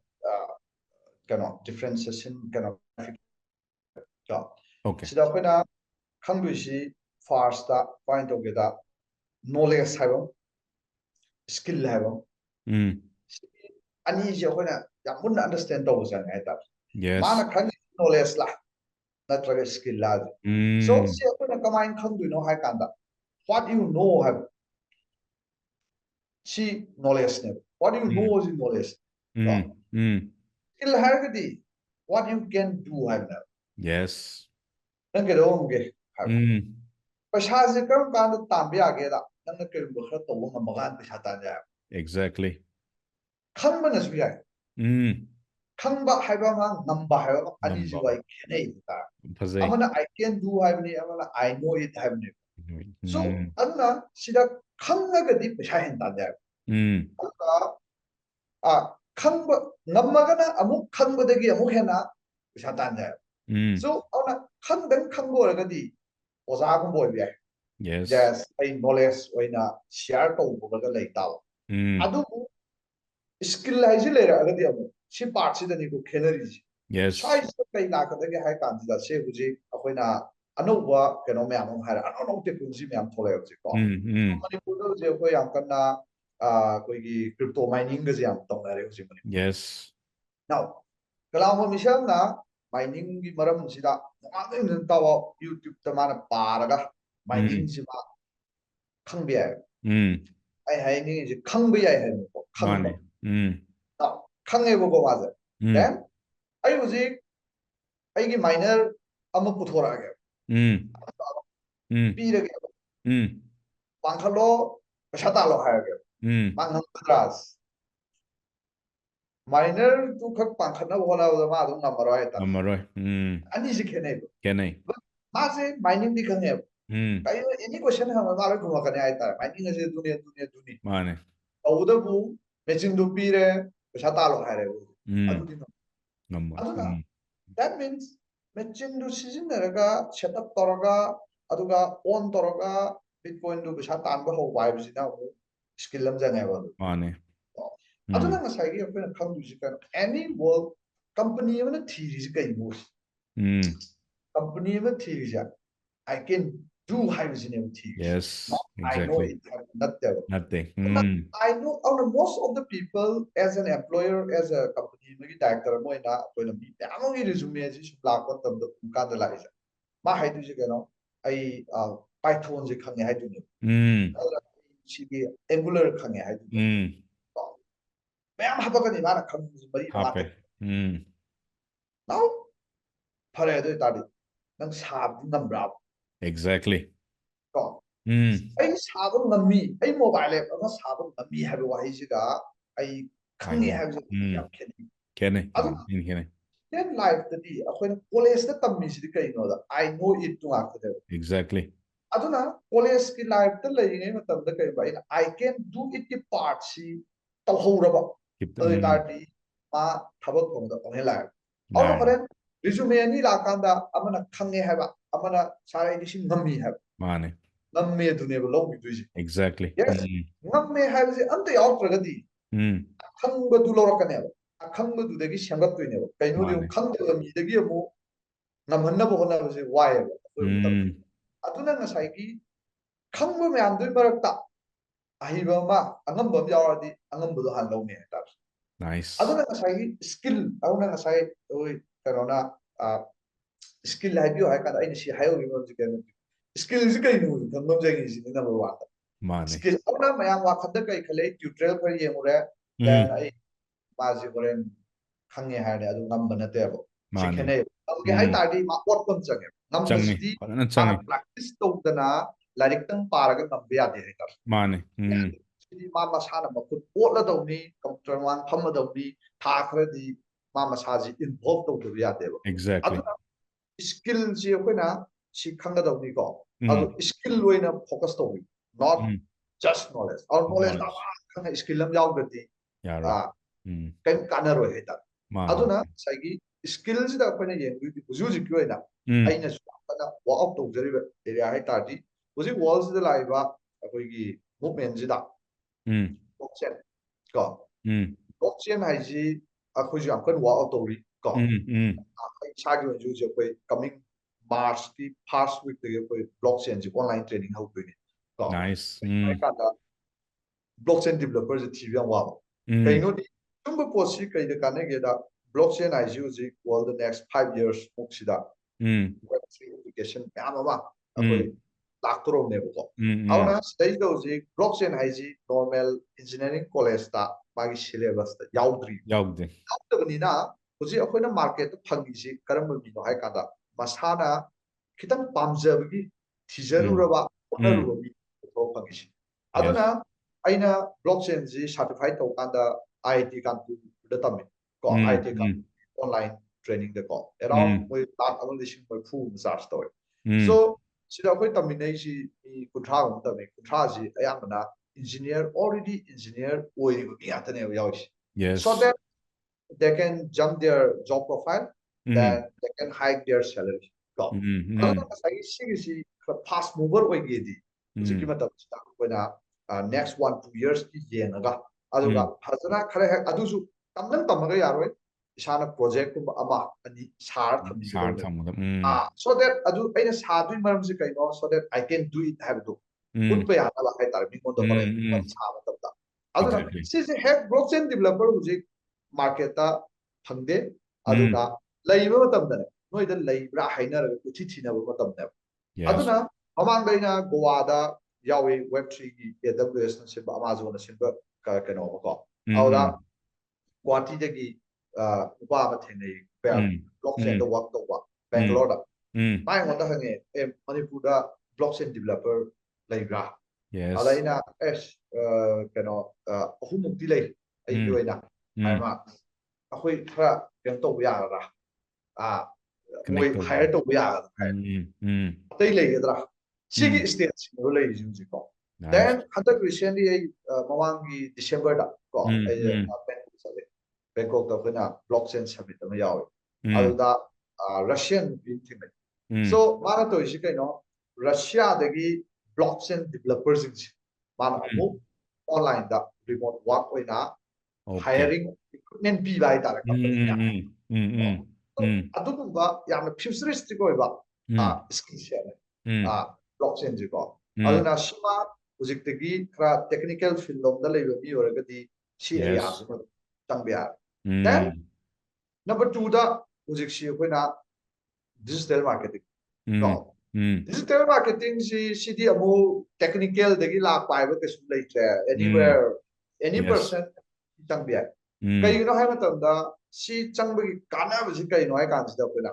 Speaker 2: ꯀꯩꯅꯣ ꯗꯤꯐ꯭ꯔꯦꯟꯁꯤꯌꯦꯁꯟ ꯀꯩꯅꯣ
Speaker 1: ꯑꯣꯀꯦ
Speaker 2: ꯁꯤꯗ ꯑꯩꯈꯣꯏꯅ ꯈꯪꯗꯣꯏꯁꯤ ꯐꯥꯔꯁꯇ ꯀꯃꯥꯏꯅ ꯇꯧꯒꯦꯗ ꯅꯣꯂꯦꯖ ꯍꯥꯏꯕ ꯁ꯭ꯀꯤꯜ ꯍꯥꯏꯕ ꯑꯅꯤꯁꯦ ꯑꯩꯈꯣꯏꯅ ꯌꯥꯝ ꯃꯨꯟꯅ ꯑꯟꯗꯔꯁꯇꯦꯟ ꯇꯧꯕ ꯆꯪꯉꯦ ꯍꯥꯏꯇꯥꯔꯦ ꯃꯥꯅ
Speaker 1: ꯌꯦꯁ
Speaker 2: ꯈꯪꯉꯤ ꯅꯣꯂꯦꯖ ꯂꯥ ꯅꯠꯇ꯭ꯔꯒ ꯁ꯭ꯀꯤꯜ ꯂꯥ ꯁꯣ ꯁꯤ ꯑꯩꯈꯣꯏꯅ ꯀꯃꯥꯏꯅ ꯈꯪꯗꯣꯏꯅꯣ ꯍꯥꯏ ꯀꯥꯟꯗ ꯋꯥꯠ ꯌꯨ ꯅꯣ ꯍꯥꯏꯕ ꯁꯤ ꯅꯣꯂꯦꯖꯅꯦꯕ ꯋꯥꯠ ꯌꯨ ꯅꯣ ꯁꯤ ꯅꯣꯂꯦꯖ ꯁ꯭ꯀꯤꯜ ꯍꯥꯏꯔꯒꯗꯤ ꯋꯥꯠ ꯌꯨ ꯀꯦꯟ ꯗꯨ ꯍꯥꯏꯕꯅꯦꯕ
Speaker 1: ꯌꯦꯁ
Speaker 2: ꯅꯪ ꯀꯩꯗꯧꯉꯝꯒꯦ ꯍꯥꯏꯕ ꯄꯩꯁꯥꯁꯦ ꯀꯔꯝ ꯀꯥꯟꯗ ꯇꯥꯟꯕ ꯌꯥꯒꯦꯗ ꯅꯪꯅ ꯀꯔꯤꯒꯨꯝꯕ ꯈꯔ ꯇꯧꯕ ꯉꯝꯃꯀꯥꯟꯗ ꯄꯩꯁꯥ ꯇꯥꯟꯕ ꯌꯥꯏꯕ
Speaker 1: ꯑꯦꯛꯖꯦꯛꯠꯂꯤ
Speaker 2: ꯈꯪꯕꯅꯁꯨ ꯌꯥꯏ ꯈꯪꯕ ꯍꯥꯏꯕ ꯑꯃ ꯉꯝꯕ ꯍꯥꯏꯕ ꯑꯃ ꯑꯅꯤꯁꯤꯕꯨ ꯑꯩ ꯈꯦꯠꯅꯩ ꯍꯥꯏꯇꯥꯔꯦ
Speaker 1: ꯐꯖꯩ
Speaker 2: ꯑꯃꯅ ꯑꯥꯏ ꯀꯦꯟ ꯗꯨ ꯍꯥꯏꯕꯅꯤ ꯑꯃꯅ ꯑꯥꯏ ꯅꯣ ꯏꯠ ꯍꯥꯏꯕꯅꯦꯕ ꯁꯣ ꯑꯗꯨꯅ ꯁꯤꯗ ꯈꯪꯉꯒꯗꯤ ꯄꯩꯁꯥ ꯍꯦꯟꯅ ꯇꯥꯟꯕ ꯌꯥꯏꯕ ꯑꯗꯨꯒ ꯈꯪꯕ ꯉꯝꯃꯒꯅ ꯑꯃꯨꯛ ꯈꯪꯕꯗꯒꯤ ꯑꯃꯨꯛ ꯍꯦꯟꯅ ꯄꯩꯁꯥ ꯇꯥꯟꯕ ꯌꯥꯏꯕ ꯁꯣ ꯑꯗꯨꯅ ꯈꯪꯕ ꯑꯣꯏꯔꯒꯗꯤ ꯑꯣꯖꯥꯒꯨꯝꯕ ꯑꯣꯏꯕ ꯌꯥꯏ ꯖꯁ ꯑꯩ ꯅꯣꯂꯦꯖ ꯑꯣꯏꯅ ꯁꯤꯌꯥꯔ ꯇꯧꯕꯒ ꯂꯩ ꯇꯥꯕ ꯑꯗꯨꯕꯨ ꯁ꯭ꯀꯤꯜ ꯍꯥꯏꯁꯤ ꯂꯩꯔꯛꯑꯒꯗꯤ ꯑꯃꯨꯛ ꯁꯤ ꯄꯥꯔꯠꯁꯤꯗꯅꯤꯀꯣ ꯈꯦꯠꯅꯔꯤꯁꯤ ꯁ꯭ꯋꯥꯏꯁꯤꯗ ꯀꯩ ꯂꯥꯛꯀꯗꯒꯦ ꯍꯥꯏ ꯀꯥꯟꯁꯤꯗ ꯁꯤ ꯍꯧꯖꯤꯛ ꯑꯩꯈꯣꯏꯅ ꯑꯅꯧꯕ ꯀꯩꯅꯣ ꯃꯌꯥꯝ ꯑꯃ ꯍꯥꯏꯔꯦ ꯑꯅꯧ ꯇꯦꯛꯅꯣꯂꯣꯖꯤ ꯃꯌꯥꯝ ꯊꯣꯛꯂꯛꯑꯦ ꯍꯧꯖꯤꯛꯀꯣ ꯃꯅꯤꯄꯨꯔꯗ ꯍꯧꯖꯤꯛ ꯑꯩꯈꯣꯏ ꯌꯥꯝ ꯀꯟꯅ ꯑꯩꯈꯣꯏꯒꯤ ꯀ꯭ꯔꯤꯞꯇꯣ ꯃꯥꯏꯅꯤꯡꯒꯁꯦ ꯌꯥꯝ ꯇꯧꯅꯔꯦ ꯍꯧꯖꯤꯛ Manipur
Speaker 1: yes
Speaker 2: now ꯀꯂꯥꯝꯕ ꯃꯤꯁꯦꯜꯅ 마이닝기 마람시다 너무 따와 유튜브다 마나 빠라가 마이닝지마 캉비야 아이 하이닝 이제 캉비야 해는 거 캉바
Speaker 1: Mane.
Speaker 2: 캉해 보고 맞아
Speaker 1: Mm.
Speaker 2: then 아이 뭐지 아이기 마이너 아무 부토라게 삐르게 망칼로 샤달로 하게 망한 클라스 마이너 두각 방칸나 보라고 마도 남바로 했다
Speaker 1: Amaroi.
Speaker 2: 아니지 걔네
Speaker 1: Kenai.
Speaker 2: 마세 마이닝 디 캉해 Kaya ini question hama mara kuma kane aita mining ase dunia
Speaker 1: Mane.
Speaker 2: auda bu machine du pire pesa talo hare bu adu dino
Speaker 1: Ngamo.
Speaker 2: aduna that means machine du sizinaraga setup toroga aduga on toroga bitcoin du pesa tanba ho vibe sina bu skill lam janga ba
Speaker 1: Mane.
Speaker 2: aduna ngasai gi apena kham du jikan any world company mana theory ji kai bu company mana theory ja I can do hydrogen theory.
Speaker 1: Yes,
Speaker 2: I know
Speaker 1: exactly.
Speaker 2: it, not there.
Speaker 1: Nothing.
Speaker 2: I know most of the people as an employer, as a company, maybe director, mo ina ko na bi. Among it resume as you black on the ka da lai. Ma hydrogen no, I Python je khang hydrogen. She be Angular khang hydrogen. Mayam haba ka ni ma na khang bari na ma. Now, phare do tadi. Nang sab nam bra.
Speaker 1: Exactly.
Speaker 2: Ko. ꯑꯩ ꯁꯥꯕ ꯉꯝꯃꯤ ꯑꯩ mobile app ꯑꯃ ꯁꯥꯕ ꯉꯝꯃꯤ ꯍꯥꯏꯕ ꯋꯥꯍꯩꯁꯤꯒ ꯑꯩ ꯈꯪꯉꯤ ꯍꯥꯏꯕꯁꯤ ꯌꯥꯝ ꯈꯦꯠꯅꯩ
Speaker 1: Kenai.
Speaker 2: ꯑꯗꯨꯅ ꯁ꯭ꯇꯨꯗꯦꯟ ꯂꯥꯏꯐꯇꯗꯤ ꯑꯩꯈꯣꯏꯅ ꯀꯣꯂꯦꯖꯇ ꯇꯝꯃꯤꯁꯤꯗꯤ ꯀꯩꯅꯣꯗ ꯑꯥꯏ ꯅꯣ ꯏꯠ ꯇꯨ ꯉꯥꯛꯇꯅꯦꯕ
Speaker 1: Exactly.
Speaker 2: ꯑꯗꯨꯅ ꯀꯣꯂꯦꯖꯀꯤ ꯂꯥꯏꯐꯇ ꯂꯩꯔꯤꯉꯩ ꯃꯇꯝꯗ ꯀꯩꯕ ꯑꯩꯅ ꯑꯥꯏ ꯀꯦꯟ ꯗꯨ ꯏꯠꯀꯤ ꯄꯥꯔꯠꯁꯤ ꯇꯧꯍꯧꯔꯕ ꯑꯗꯨ ꯑꯣꯏꯇꯥꯔꯗꯤ ꯃꯥ ꯊꯕꯛ ꯐꯪꯕꯗ ꯄꯪꯍꯦꯜ ꯂꯥꯛꯑꯦꯕ ꯑꯗꯨꯅ ꯍꯣꯔꯦꯟ ꯔꯤꯖꯨꯃꯦ ꯑꯅꯤ ꯂꯥꯛꯀꯥꯟꯗ ꯑꯃꯅ ꯈꯪꯉꯦ ꯍꯥꯏꯕ ꯑꯃꯅ ꯁꯥꯔ ꯑꯩꯗꯤ ꯁꯤ ꯉꯝꯃꯤ ꯍꯥꯏꯕ
Speaker 1: Mane.
Speaker 2: ngam duneeba lawbidoise
Speaker 1: Exactly.
Speaker 2: yes ngam haibase amta yawtragadi akhangba du lawrakaneba akhangba du dagi semgattoineba kainodi khangdaba mi dagi amu ngamhanna bo hona base waieba aduna ngasai gi khangba myam dui marakta ahiba ma angamba yawradi angamba du han lawne ta
Speaker 1: Nice.
Speaker 2: aduna ngasai gi skill aduna ngasai oi kanona skill haibio hai kada aina si hayo gi mo jikan skill is kai nu ngam jagi si number 1
Speaker 1: Mane.
Speaker 2: skill auna mayam wa khadda kai khale tutorial phar yemure then ai maji horen khange haide adu ngam banate abo sikhene abge hai tadi ma pot kon change ngam basidi ana practice tawdana larik tang paraga ngam be ade hai tar
Speaker 1: Mane.
Speaker 2: sidi ma masana makut potla dawni computer wan phamma dawni tha khradi ma masaji involve tawdu yade abo
Speaker 1: Exactly.
Speaker 2: skill ji akoina si khanga dawni ko adu skill loina focus tawni not just knowledge our knowledge da khanga skill lam yaw gati kan kanaro heta aduna saigi skill ji da akoina yengu di buju ji kyoina aina kana wa out to jari area hai tadi buji walls da laiba akoi gi movement ji da blockchain ko blockchain hai ji akoi ji akon wa out to ri ko sagi wa ju ji akoi coming March की first week तक कोई blockchain जी online training हो कोई नहीं
Speaker 1: nice
Speaker 2: कांदा blockchain developer जी थी बियां वाव कहीं नो दी तुम को पोसी कहीं दे काने के दा blockchain I ji world the next 5 years मुक्सिदा web3 application पे आमा मा कोई लाख करोड़ ने वो आउ ना stage दो जी blockchain आई जी normal engineering college ता बाकी syllabus ता याउद्री तो बनी ना उसी अखोई ना market तो फंगी जी करम बनी नो है कांदा masana kitang pamjabagi thijaruraba onaruba mi thopangisi aduna aina blockchain ji certified tokanda IIT kanpu da tammi ko IIT kan online training da ko around moi lat among lising moi fu charge toy so sida koi tamminai si mi kuthra um tammi kuthra ji ayamana engineer already engineer oi mi atane yawi so that they can jump their job profile then they can hike their salary. Fast mover oigedi. Next 1-2 years ki yenaga. Aduga hazana khare adusu tamnan tamaga yaroi. Isana project ama ani sar thammi. So that adu aina sadui maram se kaino so that I can do it have to. Utpa yana la hai tar mi kondo kore sa matabda. Aduna si head blockchain developer uje market ta phangde aduga ꯂꯩꯕ ꯃꯇꯝꯗꯅꯦ ꯅꯣꯏꯗ ꯂꯩꯕ꯭ꯔꯥ ꯍꯥꯏꯅꯔꯒ ꯀꯣꯏꯊꯤ ꯊꯤꯅꯕ ꯃꯇꯝꯅꯦꯕ
Speaker 1: Yes.
Speaker 2: ꯑꯗꯨꯅ ꯃꯃꯥꯡꯗ ꯑꯩꯅ ꯒꯣꯋꯥꯗ ꯌꯥꯎꯏ ꯋꯦꯕ3ꯒꯤ AWSꯅ ꯁꯤꯟꯕ ꯑꯃꯥꯖꯣꯟꯅ ꯁꯤꯟꯕ ꯀꯩꯅꯣꯃꯀꯣ ꯑꯗꯨꯗ ꯒꯨꯋꯥꯍꯥꯇꯤꯗꯒꯤ ꯅꯨꯄꯥ ꯑꯃ ꯊꯦꯡꯅꯩ ꯕ꯭ꯂꯣꯛꯆꯦꯟꯗ ꯋꯥꯔꯛ ꯇꯧꯕ ꯕꯦꯡꯒꯂꯣꯔꯗ ꯃꯥ ꯑꯩꯉꯣꯟꯗ ꯍꯪꯉꯦ ꯃꯅꯤꯄꯨꯔꯗ ꯕ꯭ꯂꯣꯛꯆꯦꯟ ꯗꯤꯕꯦꯂꯄꯔ ꯂꯩꯕ꯭ꯔꯥ ꯑꯗ
Speaker 1: Yes.
Speaker 2: ꯑꯩꯅ ꯀꯩꯅꯣ ꯑꯍꯨꯝꯃꯨꯛꯇꯤ ꯂꯩ ꯑꯩꯒꯤ ꯑꯣꯏꯅ ꯍꯥꯏꯃ ꯑꯩꯈꯣꯏ ꯈꯔ ꯀꯩꯅꯣ ꯇꯧꯕ ꯌꯥꯒꯗ꯭ꯔꯥ ꯃꯣꯏ
Speaker 1: Connect over.
Speaker 2: ꯍꯥꯏꯌꯔ ꯇꯧꯕ ꯌꯥꯒꯗ꯭ꯔꯥ ꯍꯥꯏ ꯑꯇꯩ ꯂꯩꯒꯗ꯭ꯔꯥ ꯁꯤꯒꯤ ꯁ꯭ꯇꯦꯠꯁꯤꯡꯗꯣ ꯂꯩꯔꯤꯁꯤ ꯍꯧꯖꯤꯛꯀꯣ
Speaker 1: Nice.
Speaker 2: ꯗꯦꯟ ꯍꯟꯗꯛ ꯔꯤꯁꯦꯟꯂꯤ ꯑꯩ ꯃꯃꯥꯡꯒꯤ ꯗꯤꯁꯦꯝꯕꯔꯗ ꯀꯣ ꯑꯩ ꯕꯦꯡꯀꯣꯛ ꯆꯠꯂꯦ ꯕꯦꯡꯀꯣꯛꯇ ꯑꯩꯈꯣꯏꯅ ꯕ꯭ꯂꯣꯛꯆꯦꯟ ꯁꯃꯤꯠ ꯑꯃ ꯌꯥꯎꯋꯦ ꯑꯗꯨꯗ ꯔꯁꯤꯌꯥꯟ ꯅꯨꯄꯤ ꯑꯃ ꯊꯦꯡꯅꯩ ꯁꯣ ꯃꯥꯅ ꯇꯧꯔꯤꯁꯤ ꯀꯩꯅꯣ ꯔꯁꯤꯌꯥꯗꯒꯤ ꯕ꯭ꯂꯣꯛꯆꯦꯟ ꯗꯤꯕꯦꯂꯄꯔꯁꯤꯡꯁꯦ ꯃꯥꯅ ꯑꯃꯨꯛ ꯑꯣꯟꯂꯥꯏꯟꯗ ꯔꯤꯃꯣꯠ ꯋꯥꯔꯛ ꯑꯣꯏꯅ
Speaker 1: Okay.
Speaker 2: ꯍꯥꯏꯌꯔꯤꯡ ꯔꯤꯀ꯭ꯔꯨꯠꯃꯦꯟ ꯄꯤꯕ ꯍꯥꯏꯇꯥꯔꯦ ꯀꯝꯄꯅꯤ ꯑꯗꯨꯒꯨꯝꯕ ꯌꯥꯝꯅ ꯐ꯭ꯌꯨꯆरिꯁꯇꯤꯛ ꯑꯣꯏꯕ ꯁ꯭ꯀꯤꯜ ꯁꯦꯠꯅꯦ ꯕ꯭ꯂꯣꯛꯆꯦꯟꯁꯤꯀꯣ ꯑꯗꯨꯅ ꯁꯤꯃ ꯍꯧꯖꯤꯛꯇꯒꯤ ꯈꯔ ꯇꯦꯛꯅꯤꯀꯦꯜ ꯐꯤꯜ ꯂꯣꯝꯗ ꯂꯩꯕ ꯃꯤ ꯑꯣꯏꯔꯒꯗꯤ ꯁꯤ
Speaker 1: Yes.
Speaker 2: ꯑꯦꯔꯤꯌꯥꯁꯤꯃ ꯆꯪꯕ ꯌꯥꯔꯦ ꯗꯦꯟ ꯅꯝꯕꯔ 2ꯗ ꯍꯧꯖꯤꯛꯁꯤ ꯑꯩꯈꯣꯏꯅ ꯗꯤꯖꯤꯇꯦꯜ ꯃꯥꯔꯀꯦꯇꯤꯡ ꯀꯣ ꯗꯤꯖꯤꯇꯦꯜ ꯃꯥꯔꯀꯦꯇꯤꯡꯁꯤ ꯁꯤꯗꯤ ꯑꯃꯨꯛ ꯇꯦꯛꯅꯤꯀꯦꯜꯗꯒꯤ ꯂꯥꯛꯄ ꯍꯥꯏꯕ ꯀꯩꯁꯨ ꯂꯩꯇ꯭ꯔꯦ ꯑꯦꯅꯤꯋꯦꯌꯔ ꯑꯦꯅꯤ
Speaker 1: Yes.
Speaker 2: ꯄꯔꯁꯟ ꯆꯪꯕ ꯌꯥꯏ ꯀꯩꯒꯤꯅꯣ ꯍꯥꯏꯕ ꯃꯇꯝꯗ ꯁꯤ ꯆꯪꯕꯒꯤ ꯀꯥꯟꯅꯕꯁꯤ ꯀꯩꯅꯣ ꯍꯥꯏ ꯀꯥꯟꯁꯤꯗ ꯑꯩꯈꯣꯏꯅ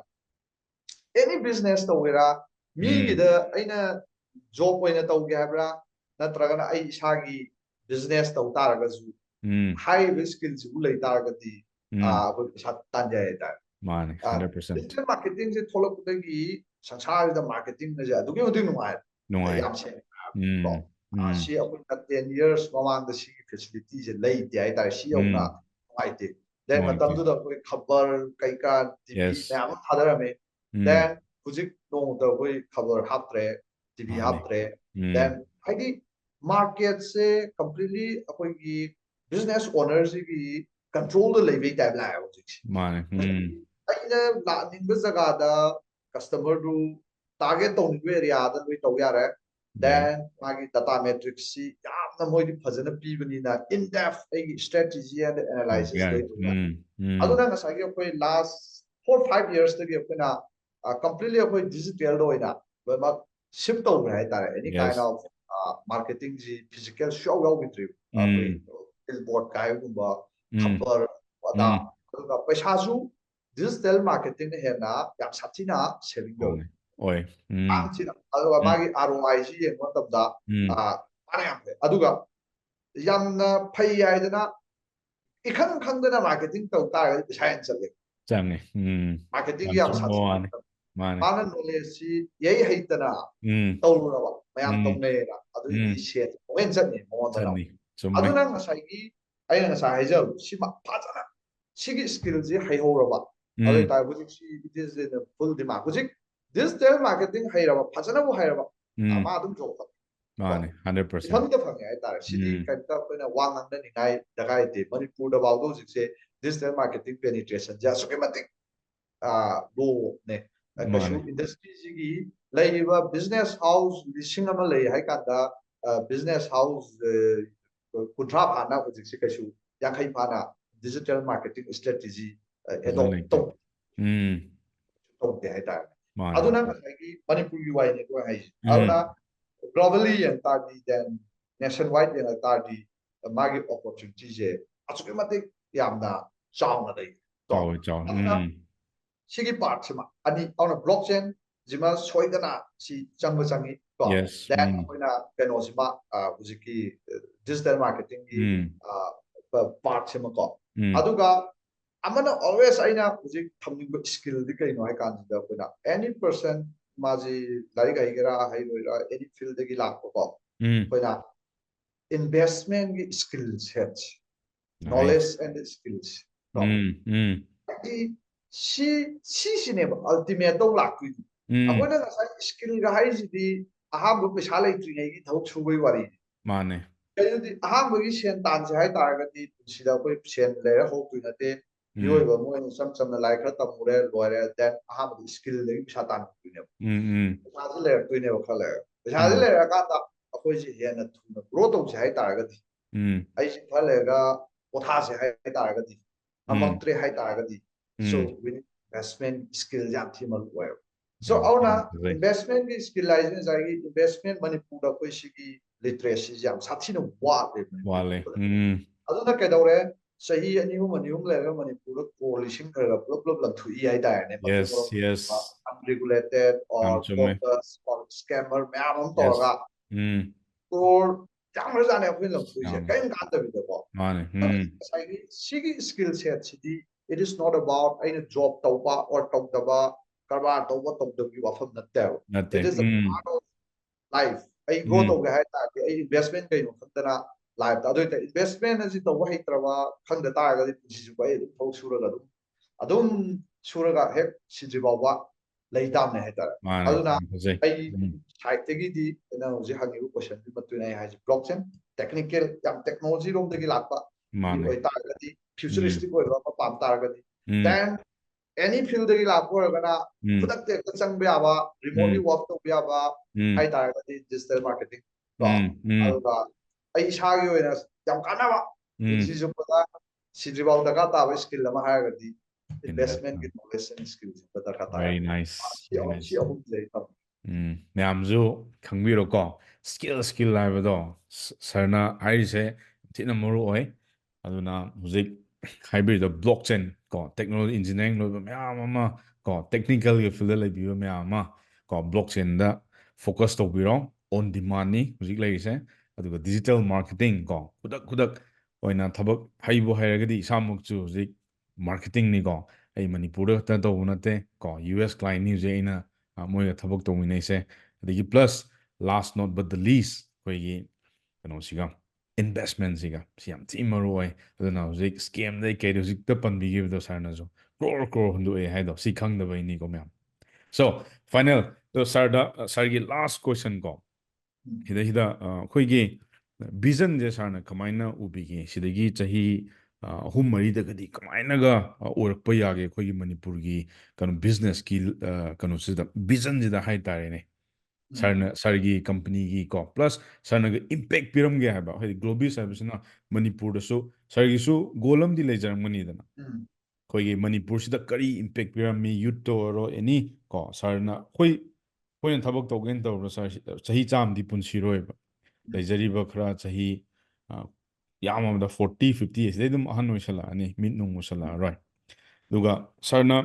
Speaker 2: ꯑꯦꯅꯤ ꯕꯤꯖꯤꯅꯦꯁ ꯇꯧꯒꯦꯔꯥ ꯃꯤꯒꯤꯗ ꯑꯩꯅ ꯖꯣꯕ ꯑꯣꯏꯅ ꯇꯧꯒꯦ ꯍꯥꯏꯕ꯭ꯔꯥ ꯅꯠꯇ꯭ꯔꯒꯅ ꯑꯩ ꯏꯁꯥꯒꯤ ꯕꯤꯖꯤꯅꯦꯁ ꯇꯧ ꯇꯥꯔꯒꯁꯨ ꯍꯥꯏꯔꯤꯕ ꯁ꯭ꯀꯤꯜꯁꯤꯕꯨ ꯂꯩ ꯇꯥꯔꯒꯗꯤ ꯑꯩꯈꯣꯏ ꯄꯩꯁꯥ ꯇꯥꯟꯕ ꯌꯥꯏ ꯍꯥꯏꯇꯥꯔꯦ
Speaker 1: Money. 100%.
Speaker 2: ꯗꯤꯖꯤꯇꯦꯜ ꯃꯥꯔꯀꯦꯇꯤꯡꯁꯦ ꯊꯣꯛꯂꯛꯄꯗꯒꯤ ꯁꯪꯁꯥꯔꯁꯤꯗ ꯃꯥꯔꯀꯦꯇꯤꯡ ꯑꯁꯦ ꯑꯗꯨꯛꯀꯤ ꯃꯇꯤꯛ ꯅꯨꯡꯉꯥꯏꯔꯦ
Speaker 1: No, I.
Speaker 2: ꯌꯥꯝ ꯁꯦꯡꯅ ꯀꯣ ꯁꯤ ꯑꯩꯈꯣꯏꯅ 10 years ꯃꯃꯥꯡꯗ ꯁꯤꯒꯤ ꯐꯦꯁꯤꯂꯤꯇꯤꯁꯦ ꯂꯩꯇꯦ ꯍꯥꯏꯇꯥꯔꯦ ꯁꯤ ꯌꯧꯅ ꯅꯨꯡꯉꯥꯏꯇꯦ ꯗꯦꯟ
Speaker 1: No, I.
Speaker 2: ꯃꯇꯝꯗꯨꯗ ꯑꯩꯈꯣꯏ ꯈꯕꯔ ꯀꯩꯀꯥ ꯇꯤꯚꯤ
Speaker 1: Yes.
Speaker 2: ꯃꯌꯥꯝ ꯑꯃ ꯊꯥꯗꯔꯝꯃꯦ ꯗꯦꯟ ꯍꯧꯖꯤक ꯅꯣꯡꯃꯗ ꯑꯩꯈꯣꯏ ꯈꯕꯔ ꯍꯥꯞꯇ꯭ꯔꯦ ꯇꯤꯚꯤ
Speaker 1: Money.
Speaker 2: ꯍꯥꯞꯇ꯭ꯔꯦ ꯗꯦꯟ ꯍꯥꯏꯗꯤ ꯃꯥꯔꯀꯦꯠꯁꯦ ꯀꯝꯄ꯭ꯂꯤꯠꯂꯤ ꯑꯩꯈꯣꯏꯒꯤ ꯕꯤꯖꯤꯅꯦꯁ ꯑꯣꯅꯔꯁꯤꯒꯤ ꯀꯟꯇ꯭ꯔꯣꯜꯗ ꯂꯩꯕꯩ ꯇꯥꯏꯞ ꯂꯥꯛꯑꯦꯕ ꯍꯧꯖꯤꯛꯁꯦ
Speaker 1: Money.
Speaker 2: ꯑꯩꯅ ꯂꯥꯛꯅꯤꯡꯕ ꯖꯒꯥꯗ ꯀꯁꯇꯃꯔꯗꯨ ꯇꯥꯔꯒꯦꯠ ꯇꯧꯅꯤꯡꯕ ꯑꯦꯔꯤꯌꯥꯗ ꯂꯣꯏ ꯇꯧ ꯌꯥꯔꯦ
Speaker 1: Yeah.
Speaker 2: ꯗꯦꯟ ꯃꯥꯒꯤ ꯗꯥꯇꯥ ꯃꯦꯇ꯭ꯔꯤꯛꯁꯤ ꯌꯥꯝꯅ ꯃꯣꯏꯗꯤ ꯐꯖꯅ ꯄꯤꯕꯅꯤꯅ ꯏꯟ ꯗꯦꯞꯊ ꯑꯩꯒꯤ ꯏꯁꯇ꯭ꯔꯦꯇꯦꯖꯤ ꯑꯦꯟ ꯑꯦꯅꯥꯂꯥꯏꯁꯤꯁ
Speaker 1: Yeah.
Speaker 2: ꯂꯣꯏ ꯇꯧ ꯌꯥꯔꯦ ꯑꯗꯨꯅ ꯉꯁꯥꯏꯒꯤ ꯑꯩꯈꯣꯏ ꯂꯥꯁ 4-5 yearsꯇꯒꯤ ꯑꯩꯈꯣꯏꯅ ꯀꯝꯄ꯭ꯂꯤꯠꯂꯤ ꯑꯩꯈꯣꯏ ꯗꯤꯖꯤꯇꯦꯜꯗ ꯑꯣꯏꯅ ꯂꯣꯏꯅꯃꯛ ꯁꯤꯞ ꯇꯧꯈ꯭ꯔꯦ ꯍꯥꯏꯇꯥꯔꯦ ꯑꯦꯅꯤ ꯀꯥꯏꯟ
Speaker 1: Yes.
Speaker 2: ꯑꯣꯐ ꯃꯥꯔꯀꯦꯇꯤꯡꯁꯤ ꯐꯤꯖꯤꯀꯦꯜ ꯁꯨꯡꯌꯥꯎ ꯌꯥꯎꯈꯤꯗ꯭ꯔꯤꯕ ꯑꯩꯈꯣꯏ ꯕꯤꯜꯕꯣꯔꯗ ꯀꯥꯏꯕꯒꯨꯝꯕ ꯈꯕꯔ ꯑꯗꯥ ꯑꯗꯨꯒ ꯄꯩꯁꯥꯁꯨ ꯗꯤꯖꯤꯇꯦꯜ ꯃꯥꯔꯀꯦꯇꯤꯡꯅ ꯍꯦꯟꯅ ꯌꯥꯝ ꯁꯥꯊꯤꯅ ꯁꯦꯚꯤꯡ ꯇꯧꯋꯤ
Speaker 1: Money. Oi.
Speaker 2: ꯌꯥꯝ ꯊꯤꯅ ꯑꯗꯨꯒ ꯃꯥꯒꯤ ROI ꯁꯤ ꯌꯦꯡꯕ ꯃꯇꯝꯗ ꯀꯥꯟꯅ ꯌꯥꯝ ꯐꯩ ꯑꯗꯨꯒ ꯌꯥꯝꯅ ꯐꯩ ꯍꯥꯏꯗꯅ इखंग खंगदना मार्केटिंग तौ तारगदि पैसा हेन चले
Speaker 1: Change.
Speaker 2: मार्केटिंग
Speaker 1: Yam
Speaker 2: याम
Speaker 1: chumbo
Speaker 2: साथि
Speaker 1: money. Money.
Speaker 2: माना नॉलेज सी यही हैतना तौरुरबा मयाम तौनेरा अदुदि शेत ओवेन चतनी मोदना
Speaker 1: Change. Chumme.
Speaker 2: अदुना ngसाइगी आइना ngसा हाइजब सिमा फाजना सिगी स्किल जी हाइहोरबा अदु ताइ हुजिक सी it is in full demand हुजिक डिजिटल मार्केटिंग हाइरबा फाजना बु हाइरबा मा अदुम जोब
Speaker 1: Money. 100%.
Speaker 2: इफंग फंगे हाइतारे सिदी कैंता कोइना वांगन निगाइ दगाइते मणिपुर दा बावदो हुजिकसे डिजिटल मार्केटिंग पेनिट्रेशन जा सुके मतिक लो ने कशु इंडस्ट्री सिगी लैबा बिजनेस हाउस लिसिंग अमा लै हाइ कांदा बिजनेस हाउस कुंथ्रा फाना हुजिकसे कशु याखै फाना डिजिटल मार्केटिंग स्ट्रेटजी एडॉप्ट तो दे हाइतारे अदुना ngसाइगी मणिपुर की वाइ ने को high अदुना globally and tardi then nationwide and tardi magi opportunity je asuke mate yamna chauna dai to sigi part sima ani on blockchain jima soidana si changba changi to then koina keno sima hujiki digital marketing gi part sima ko aduga amana always aina hujik thamning skill di kaino hai kan da koina any person माजी like आइगरा हाइरोइरा any field दगी लाको को Koyna investment की skill sets knowledge and skills तो सी सिने ultimate तो लाकु अकोना skill गा हाइजिदी Ahab पैसा लेट्रिङै की थौक सुबै वारी
Speaker 1: माने
Speaker 2: कयदि अहाब की सेन तान से हाइ तारगति सिदा कोइ सेन लेरा हो तुनते योइबा मोइन सम सम लाइक खर तमुरे लोरे दैट अहाब स्किल दगी पैसा तान तुने पैसा ले तुने वखले पैसा ले का अखोइ से हेन थुना ग्रो तो से हाइ तारगति ai से फलेगा पोथा से हाइ तारगति अमक्त्रे हाइ तारगति so we need investment skill yam thima way so auna investment ki skill license ai investment manipur da koi sigi literacy jam sathi no wa le aduna kai dore sahi ani hum le manipur ko lising kar plop plop lam thui ai da ne unregulated or bogus or scammer myam to ga or jamar jane apni lam thui je kai kan da bi ko sahi skill set sidi it is not about a job tauba or tauba karba tauba tauba wafam natte it is a part of life I go to ga ta I investment kai no khantana life adu ta investment as to wai traba khanda ta ga ji ju bai thau sura ga adum sura ga hek si ji ba wa lai dam ne heta aduna ai site te gi di na ji ha gi question bi matu na ha ji blockchain technical yam technology rom de gi lakpa oi ta ga di futuristic oi ba pam ta ga di then any field de gi lakpa ga na product te ka chang ba ba remotely work to ba ba hai ta ga di digital marketing to aduga ai sa gi oi na yam kana ba si ju pa si ji ba da ka ta ba skill ma ha ga di investment ki knowledge and skills ba da ka ta
Speaker 1: very nice
Speaker 2: si ahum le ta
Speaker 1: ꯃꯌꯥꯝꯁꯨ ꯈꯪꯕꯤꯔꯣꯀꯣ skill ꯍꯥꯏꯕꯗꯣ ꯁꯔꯅ ꯍꯥꯏꯔꯤꯁꯦ ꯊꯤꯅ ꯃꯔꯨ ꯑꯣꯏ ꯑꯗꯨꯅ ꯍꯧꯖꯤꯛ ꯍꯥꯏꯕꯤꯔꯤꯗꯣ blockchain ꯀꯣ technology engineering ꯂꯣꯏꯕ ꯃꯌꯥꯝ ꯑꯃ ꯀꯣ ꯇꯦꯛꯅꯤꯀꯦꯜꯒꯤ ꯐꯤꯜꯗ ꯂꯩꯕꯤꯕ ꯃꯌꯥꯝ ꯑꯃ ꯀꯣ ꯕ꯭ꯂꯣꯛꯆꯦꯟꯗ ꯐꯣꯀꯁ ꯇꯧꯕꯤꯔꯣ ꯑꯣꯟ ꯗꯤꯃꯥꯟꯅꯤ ꯍꯧꯖꯤꯛ ꯂꯩꯔꯤꯁꯦ ꯑꯗꯨꯒ ꯗꯤꯖꯤꯇꯦꯜ ꯃꯥꯔꯀꯦꯇꯤꯡ ꯀꯣ ꯈꯨꯗꯛ ꯑꯣꯏꯅ ꯊꯕꯛ ꯍꯩꯕꯨ ꯍꯩꯔꯒꯗꯤ ꯏꯁꯥꯃꯛꯁꯨ ꯍꯧꯖꯤꯛ ꯃꯥꯔꯀꯦꯇꯤꯡꯅꯤꯀꯣ ꯑꯩ ꯃꯅꯤꯄꯨꯔꯗ ꯈꯛꯇ ꯇꯧꯕ ꯅꯠꯇꯦ ꯀꯣ US ꯀ꯭ꯂꯥꯏꯟꯅꯤ ꯍꯧꯖꯤꯛ ꯑꯩꯅ ꯃꯣꯏꯒ ꯊꯕꯛ ꯇꯧꯃꯤꯟꯅꯩꯁꯦ ꯑꯗꯒꯤ ꯄ꯭ꯂꯁ ꯂꯥꯁ ꯅꯣꯠ ꯕꯠ ꯗ ꯂꯤꯁ ꯑꯩꯈꯣꯏꯒꯤ ꯀꯩꯅꯣꯁꯤꯒ ꯏꯟꯚꯦꯁꯃꯦꯟꯁꯤꯒ ꯁꯤ ꯌꯥꯝ ꯊꯤ ꯃꯔꯨ ꯑꯣꯏ ꯑꯗꯨꯅ ꯍꯧꯖꯤꯛ ꯁ꯭ꯀꯦꯝꯗꯩ ꯀꯩꯗ ꯍꯧꯖꯤꯛꯇ ꯄꯟꯕꯤꯈꯤꯕꯗꯣ ꯁꯥꯔꯅꯁꯨ ꯀ꯭ꯔꯣꯔ ꯍꯨꯟꯗꯣꯛꯑꯦ ꯍꯥꯏꯗꯣ ꯁꯤ ꯈꯪꯗꯕꯩꯅꯤꯀꯣ ꯃꯌꯥꯝ ꯁꯣ ꯐꯥꯏꯅꯦꯜ ꯁꯥꯔꯗ ꯁꯥꯔꯒꯤ ꯂꯥꯁ ꯀꯣꯏꯁꯟ ꯀꯣ ꯁꯤꯗꯩꯁꯤꯗ ꯑꯩꯈꯣꯏꯒꯤ ꯚꯤꯖꯟꯁꯦ ꯁꯥꯔꯅ ꯀꯃꯥꯏꯅ ꯎꯕꯤꯒꯦ ꯁꯤꯗꯒꯤ ꯆꯍꯤ ꯑꯍꯨꯝ ꯃꯔꯤꯗꯒꯗꯤ ꯀꯃꯥꯏꯅꯒ ꯑꯣꯏꯔꯛꯄ ꯌꯥꯒꯦ ꯑꯩꯈꯣꯏꯒꯤ ꯃꯅꯤꯄꯨꯔꯒꯤ ꯀꯩꯅꯣ ꯕꯤꯖꯤꯅꯦꯁꯀꯤ ꯀꯩꯅꯣꯁꯤꯗ ꯚꯤꯖꯟꯁꯤꯗ ꯍꯥꯏꯇꯥꯔꯦꯅꯦ ꯁꯥꯔꯒꯤ ꯀꯝꯄꯅꯤꯒꯤ ꯀꯣ ꯄ꯭ꯂꯁ ꯁꯥꯔꯅꯒ ꯏꯝꯄꯦꯛ ꯄꯤꯔꯝꯒꯦ ꯍꯥꯏꯕ ꯍꯥꯏꯗꯤ ꯒ꯭ꯂꯣꯕꯤꯁ ꯍꯥꯏꯕꯁꯤꯅ ꯃꯅꯤꯄꯨꯔꯗꯁꯨ ꯁꯥꯔꯒꯤꯁꯨ ꯒꯣꯜ ꯑꯃꯗꯤ ꯂꯩꯖꯔꯝꯒꯅꯤꯗꯅ ꯑꯩꯈꯣꯏꯒꯤ ꯃꯅꯤꯄꯨꯔꯁꯤꯗ ꯀꯔꯤ ꯏꯝꯄꯦꯛ ꯄꯤꯔꯝꯃꯤ ꯌꯨꯠꯇ ꯑꯣꯏꯔꯣ ꯑꯦꯅꯤ ꯀꯣ ꯁꯥꯔꯅ ꯑꯩꯈꯣꯏꯅ ꯊꯕꯛ ꯇꯧꯒꯦꯅ ꯇꯧꯔꯕ ꯁꯥꯔ ꯆꯍꯤ 100ꯗꯤ ꯄꯨꯟꯁꯤꯔꯣꯏꯕ ꯂꯩꯖꯔꯤꯕ ꯈꯔ ꯆꯍꯤ ꯌꯥꯝꯃꯕꯗ 40-50 ꯑꯁꯤꯗꯩ ꯑꯗꯨꯝ ꯑꯍꯟ ꯑꯣꯏꯁꯜꯂꯛꯑꯅꯤ ꯃꯤꯠ ꯅꯨꯡ ꯑꯣꯏꯁꯜꯂꯛꯑꯔꯣꯏ ꯑꯗꯨꯒ ꯁꯥꯔꯅ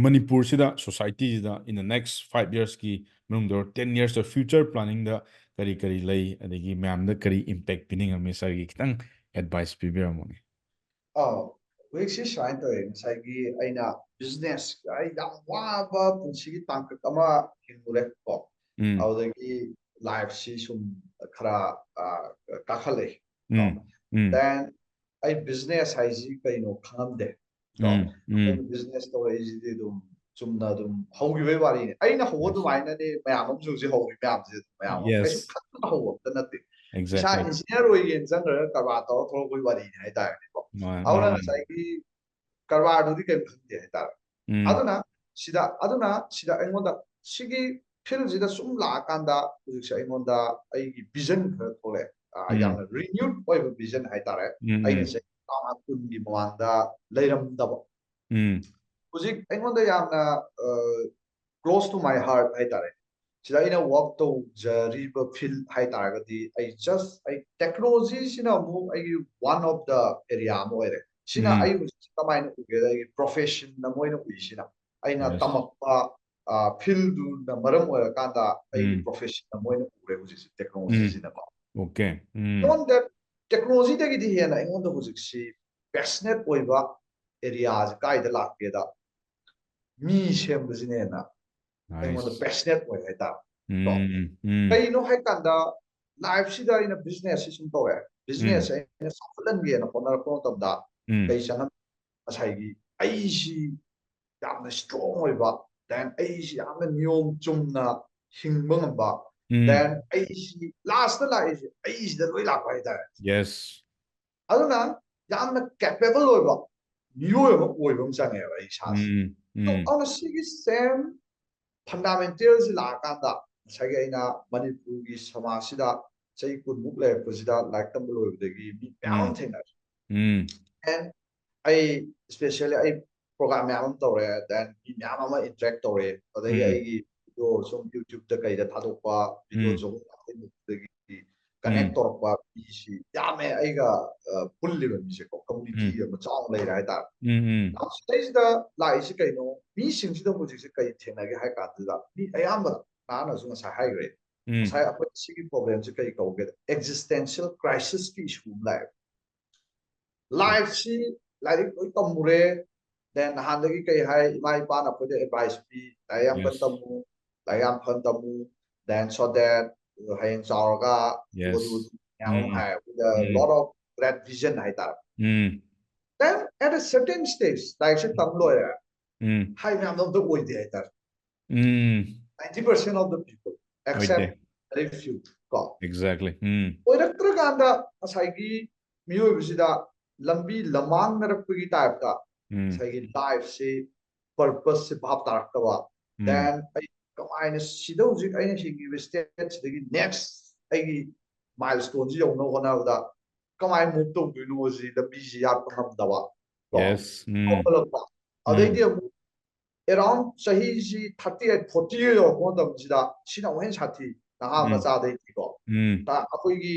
Speaker 1: ꯃꯅꯤꯄꯨꯔꯁꯤꯗ ꯁꯣꯁꯥꯏꯇꯤꯁꯤꯗ ꯏꯟ ꯗ ꯅꯦꯛꯁ 5 yearsꯀꯤ ꯃꯅꯨꯡꯗ 10 years ꯐ꯭ꯌꯨꯆꯔ ꯄ꯭ꯂꯥꯅꯤꯡꯗ ꯀꯔꯤ ꯂꯩ ꯑꯗꯒꯤ ꯃꯌꯥꯝꯗ ꯀꯔꯤ ꯏꯝꯄꯦꯛ ꯄꯤꯅꯤꯡꯉꯝꯃꯤ ꯁꯥꯔꯒꯤ ꯈꯤꯇꯪ ꯑꯦꯗꯚꯥꯏꯁ ꯄꯤꯕꯤꯔꯝꯃꯣꯅꯦ
Speaker 2: ꯍꯧꯖꯤꯛꯁꯤ ꯁꯨꯃꯥꯏꯅ ꯇꯧꯋꯦ ꯉꯁꯥꯏꯒꯤ ꯑꯩꯅ ꯕꯤꯖꯤꯅꯦꯁ ꯑꯩ ꯌꯥꯝ ꯋꯥꯕ ꯄꯨꯟꯁꯤꯒꯤ ꯇꯥꯡꯀꯛ ꯑꯃ ꯍꯤꯡꯉꯨꯔꯦ ꯀꯣ ꯑꯗꯨꯗꯒꯤ ꯂꯥꯏꯐꯁꯤ ꯁꯨꯝ ꯈꯔ ꯀꯥꯈꯠꯂꯛꯏ ꯀꯣ ꯗꯦꯟ ꯑꯩ ꯕꯤꯖꯤꯅꯦꯁ ꯍꯥꯏꯁꯤ ꯀꯩꯅꯣ ꯈꯪꯉꯝꯗꯦ ꯀꯣ ꯑꯩꯅ ꯕꯤꯖꯤꯅꯦꯁ ꯇꯧꯔꯛꯏꯁꯤꯗꯤ ꯑꯗꯨꯝ ꯆꯨꯝꯅ ꯑꯗꯨꯝ ꯍꯧꯈꯤꯕꯩ ꯋꯥꯔꯤꯅꯤ ꯑꯩꯅ ꯍꯧꯕ ꯑꯗꯨꯃꯥꯏꯅꯅꯦ ꯃꯌꯥꯝ ꯑꯃꯁꯨ ꯍꯧꯖꯤꯛ ꯍꯧꯔꯤ ꯃꯌꯥꯝꯁꯦ ꯃꯌꯥꯝ ꯑꯃ ꯀꯩꯁꯨ ꯈꯪꯗꯅ ꯍꯧꯕ ꯑꯝꯇ ꯅꯠꯇꯦ ꯏꯁꯥ ꯏꯟꯖꯤꯅꯤꯌꯔ ꯑꯣꯏꯒꯦꯅ ꯆꯪꯈ꯭ꯔꯒ ꯀꯔꯕꯥꯔ ꯇꯧꯔ ꯊꯣꯛꯂꯛꯄꯒꯤ ꯋꯥꯔꯤꯅꯤ ꯍꯥꯏꯇꯥꯔꯦꯀꯣ ꯑꯗꯨꯅ ꯉꯁꯥꯏꯒꯤ ꯀꯔꯕꯥꯔꯗꯨꯗꯤ ꯀꯩꯝ ꯈꯪꯗꯦ ꯍꯥꯏꯇꯥꯔꯦ ꯑꯗꯨꯅ ꯁꯤꯗ ꯑꯩꯉꯣꯟꯗ ꯁꯤꯒꯤ ꯐꯤꯜꯁꯤꯗ ꯁꯨꯝ ꯂꯥꯛꯑꯀꯥꯟꯗ ꯍꯧꯖꯤꯛꯁꯦ ꯑꯩꯉꯣꯟꯗ ꯑꯩꯒꯤ ꯚꯤꯖꯟ ꯈꯔ ꯊꯣꯛꯂꯛꯑꯦ ꯌꯥꯝꯅ ꯔꯤꯅ꯭ꯌꯨꯠ ꯑꯣꯏꯕ ꯚꯤꯖꯟ ꯍꯥꯏꯇꯥꯔꯦ ꯑꯩꯅ ꯆꯍꯤ 10-20ꯒꯤ ꯃꯃꯥꯡꯗ ꯂꯩꯔꯝꯗꯕ ꯍꯧꯖꯤꯛ ꯑꯩꯉꯣꯟꯗ ꯌꯥꯝꯅ ꯀ꯭ꯂꯣꯁ ꯇꯨ ꯃꯥꯏ ꯍꯥꯔꯠ ꯍꯥꯏꯇꯥꯔꯦ ꯁꯤꯗ ꯑꯩꯅ ꯋꯥꯛ ꯇꯧꯖꯔꯤꯕ ꯐꯤꯜ ꯍꯥꯏꯇꯥꯔꯒꯗꯤ ꯑꯩ ꯇꯦꯛꯅꯣꯂꯣꯖꯤꯁꯤꯅ ꯑꯃꯨꯛ ꯑꯩꯒꯤ ꯋꯥꯟ ꯑꯣꯐ ꯗ ꯑꯦꯔꯤꯌꯥ ꯑꯃ ꯑꯣꯏꯔꯦ ꯁꯤꯅ ꯑꯩ ꯍꯧꯖꯤꯛ ꯀꯃꯥꯏꯅ ꯎꯒꯦꯗ ꯑꯩꯒꯤ ꯄ꯭ꯔꯣꯐꯦꯁꯟ ꯑꯃ ꯑꯣꯏꯅ ꯎꯏꯁꯤꯅ ꯑꯩꯅ ꯇꯝꯃꯛꯄ ꯐꯤꯜꯗꯨꯅ ꯃꯔꯝ ꯑꯣꯏꯔꯀꯥꯟꯗ ꯑꯩꯒꯤ ꯄ꯭ꯔꯣꯐꯦꯁꯟ ꯑꯃ ꯑꯣꯏꯅ ꯎꯔꯦ ꯍꯧꯖꯤꯛꯁꯤ ꯇꯦꯛꯅꯣꯂꯣꯖꯤꯁꯤꯅꯀꯣ
Speaker 1: ꯑꯣꯀꯦ
Speaker 2: ꯇꯦꯛꯅꯣꯂꯣꯖꯤꯗꯒꯤꯗꯤ ꯍꯦꯟꯅ ꯑꯩꯉꯣꯟꯗ ꯍꯧꯖꯤꯛꯁꯤ ꯄꯦꯁꯅꯦꯠ ꯑꯣꯏꯕ ꯑꯦꯔꯤꯌꯥꯁꯤ ꯀꯥꯏꯗ ꯂꯥꯛꯀꯦꯗ ꯃꯤ ꯁꯦꯝꯕꯁꯤꯅ ꯍꯦꯟꯅ ꯑꯩꯉꯣꯟꯗ ꯄꯦꯁꯅꯦꯠ ꯑꯣꯏ ꯍꯥꯏꯇꯥꯔꯦ ꯀꯣ ꯀꯩꯅꯣ ꯍꯥꯏꯀꯥꯟꯗ ꯂꯥꯏꯐꯁꯤꯗ ꯑꯩꯅ ꯕꯤꯖꯤꯅꯦꯁꯁꯤ ꯁꯨꯝ ꯇꯧꯔꯦ ꯕꯤꯖꯤꯅꯦꯁꯁꯦ ꯑꯩꯅ ꯆꯥꯎꯈꯠꯍꯟꯒꯦꯅ ꯍꯣꯠꯅꯔꯛꯄ ꯃꯇꯝꯗ ꯀꯩ ꯆꯪꯉꯝ ꯉꯁꯥꯏꯒꯤ ꯑꯩꯁꯤ ꯌꯥꯝꯅ ꯏꯁꯇ꯭ꯔꯣꯡ ꯑꯣꯏꯕ ꯗꯦꯟ ꯑꯩꯁꯤ ꯌꯥꯝꯅ ꯅꯤꯌꯣꯝ ꯆꯨꯝꯅ ꯍꯤꯡꯕ ꯉꯝꯕ ꯗꯦꯟ ꯑꯩꯁꯤ ꯂꯥꯁꯇ ꯂꯥꯛꯏꯁꯦ ꯑꯩꯁꯤꯗ ꯂꯣꯏ ꯂꯥꯛꯄ ꯍꯥꯏꯇꯥꯔꯦ ꯑꯗꯨꯅ ꯌꯥꯝꯅ ꯀꯦꯄꯦꯕꯜ ꯑꯣꯏꯕ ꯃꯤꯑꯣꯏ ꯑꯃ ꯑꯣꯏꯕ ꯑꯃ ꯆꯪꯉꯦꯕ ꯑꯩ ꯏꯁꯥꯁꯦ ꯑꯗꯨꯅ ꯁꯤꯒꯤ ꯁꯦꯝ ꯐꯟꯗꯥꯃꯦꯟꯇꯦꯜꯁꯤ ꯂꯥꯛꯑꯀꯥꯟꯗ ꯉꯁꯥꯏꯒꯤ ꯑꯩꯅ ꯃꯅꯤꯄꯨꯔꯒꯤ ꯁꯃꯥꯖꯁꯤꯗ ꯆꯍꯤ 10ꯃꯨꯛ ꯂꯩꯔꯛꯄꯁꯤꯗ ꯂꯥꯏꯔꯤꯛ ꯇꯝꯕ ꯂꯣꯏꯕꯗꯒꯤ ꯃꯤ ꯃꯌꯥꯝ ꯑꯃ ꯊꯦꯡꯅꯔꯦ ꯑꯦꯟ ꯑꯩ ꯏꯁꯄꯦꯁꯤꯌꯦꯜꯂꯤ ꯑꯩ program miyam am tawre then mi miyam ama interact tawre adai ai video som YouTube ta kai da thadokpa video som connect torpa isi yame ai ga pulli ba mi se ko community ma chang lai rai ta now stage da lai si kai no mi sing si da mu si kai thena ge hai ka da mi ayam ba na na su sa hai gre sai apai si problem si kai ko ge existential crisis ki issue life si like tomure then handagi kai hai mai pa na pode advice pi ayam kan tamu ayam phan tamu then so that hayang chauraga wodu yang hai with a lot of great vision hai ta then at a certain stage like se tam lo ya hai nam dom to oi de hai ta 90% of the people except very few God
Speaker 1: exactly
Speaker 2: oi rak tra ganda asai gi miyo bisida lambi lamang narakpagi type ka sai life se purpose se bhab tarak ka then ai kamaina sida ujik aina hingi stage dagi next ai milestone ji yong no na da kamai move to du no ji the busy ya pham da ba
Speaker 1: yes
Speaker 2: adai dia around sahi ji 38 40 yo ko da ji da sina wen chati na ma cha dai ki ko ta akoi gi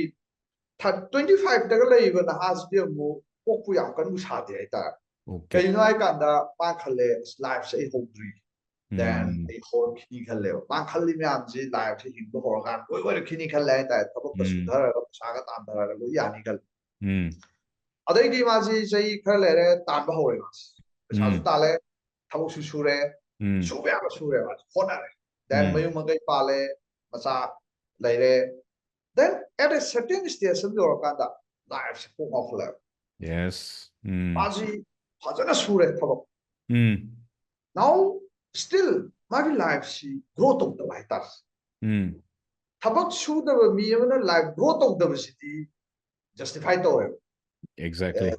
Speaker 2: 25 daga lai ba na has dia mo ko ku yang kan mu sa de ta kai no ai kan da pa khale life se hobri then ai hor kini khale pa khali me am ji life se hin ko hor kan koi kini khale ta ta ba su dhar sa ga tam dhar lo ya ni kal adai di ma ji sai khale re tan ba hore ma sa su ta le thabu su su re su ba su re ma hona re then mayu ma kai pa le ma sa lai re then at a certain stage some your kanda life se ko of love
Speaker 1: yes
Speaker 2: aji hajana sure thabo now still my life she growth of the light thabak su the mi na life growth of the city justify to
Speaker 1: exactly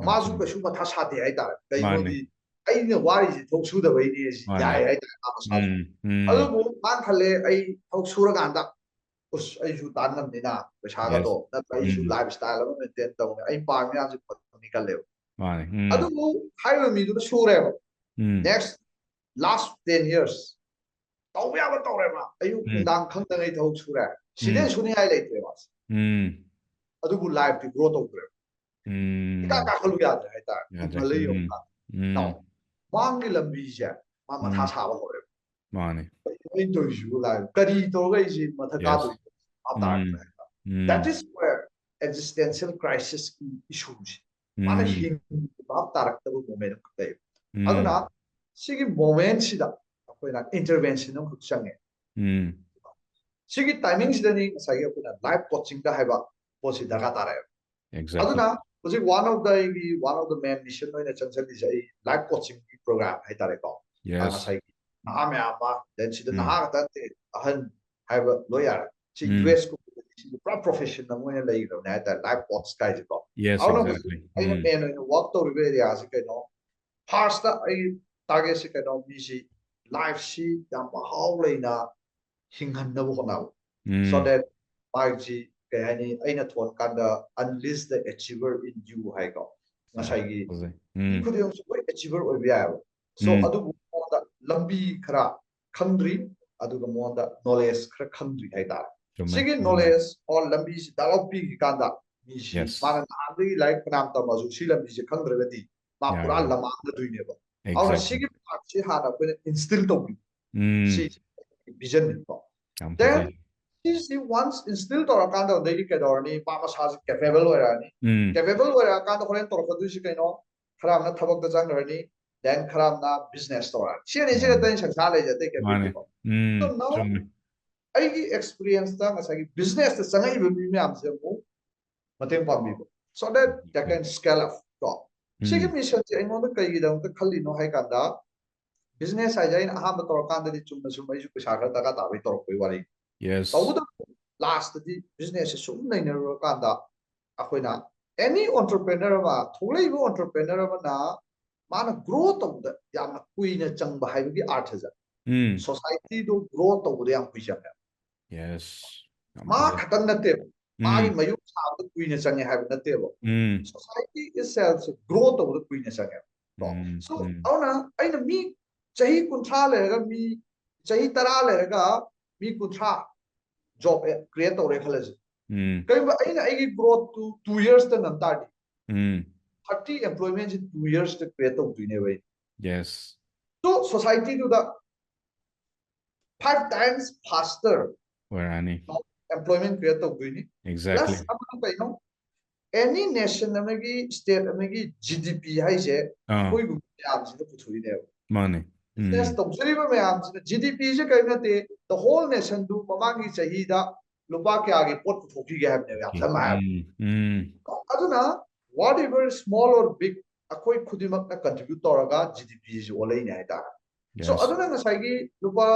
Speaker 2: mazu ka su ma tha sa de ai ta kai no di ai ne wari ji thok su the way ni ji ya ai ta ma sa alu bu man khale ai thok su ra ganda us ai su tan nam ni na pa sa ga to na ai su lifestyle ma maintain to ai pa mi am ji ni ka le adu bu hai mi du su re next last 10 years tau ya ba tau re ma ayu dang khang dang ai thok su re siden su ni ai le te ma adu bu life to grow to re ka ka khalu ya hai ta ma le yo ka now mang gi lam bi ja ma tha sa ba ho re
Speaker 1: mane
Speaker 2: ai to ju la kari to ga ji ma tha ka to that is where existential crisis issues mana hing ba tarak ta bu moment ka te aduna sigi moment sida akoina intervention no khuksange sigi timing sida ni sai akoina live coaching da haiba posi daga tare
Speaker 1: exactly
Speaker 2: aduna was one of the main mission no ina chansal di sai live coaching program hai tare ko
Speaker 1: yes
Speaker 2: sai na me ama then sida na ha ta te ahan haiba lawyer si US ko pra profession na mo ina lai ro na ta live coach kai ko
Speaker 1: yes exactly
Speaker 2: ai na me no work to re area si kai no first ai target si kai no mi si life si yam how leina hinghan na bo na so that by ji kai ani aina thon kan da unleash the achiever in you hai ko ngasai gi ku de so achiever oi bia so adu mo da lambi khara khangri adu ga mo da knowledge khara khangri hai ta sigi knowledge or lambi si develop pi kan da mi si mana na de like nam ta ma su si lambi si khangre ga di ma pura lama da duine ba aur sigi si ha na ko instill to si vision ni ko then is the once instill to kan da de ke dor ni pa ma sa capable wa ni capable wa kan da kholen tor ko du si kai no khara na thabak da jang ni then khara na business to ra si ni si da sang sa le ja te ke bi ko so now ai experience ta nga sa business ta sangai bi mi am se mo mateng pa mi so that they can scale up to si ke mission ti ai no da kai da ta khali no hai kan da business ai jain aha ma tor kan da di chum na sum ai ju sa ga ta ga ta bai tor koi wari
Speaker 1: yes
Speaker 2: so last the business is sum nei na ro kan da akoina any entrepreneur ma tholai bo entrepreneur ma na mana growth of the yam kui na chang ba hai bi art ha society do growth of the yam kui cha
Speaker 1: yes
Speaker 2: ma khatan na te ma gi mayu sa da kui na chang hai na te bo society itself growth of the kui na chang So auna aina mi chahi kunthra lerega mi chahi tara lerega mi kunthra job create tore khalaji kai ba aina agi growth to 2 years ta nam ta 30 employment in 2 years to create to ne way
Speaker 1: yes
Speaker 2: so society to the 5 times faster
Speaker 1: where any
Speaker 2: employment create to ne
Speaker 1: exactly
Speaker 2: plus you know any nation amagi state amagi GDP haise koi gu yam sida puthuri ne
Speaker 1: money
Speaker 2: business tawjriba mayam sida GDP je kai nate the whole nation du mamangi chahi da lupa kya ge pot puthoki ge have ne yam sama aduna whatever small or big akoi khudimak na contribute toraga GDP je olai ne ta so aduna ngasai gi lupa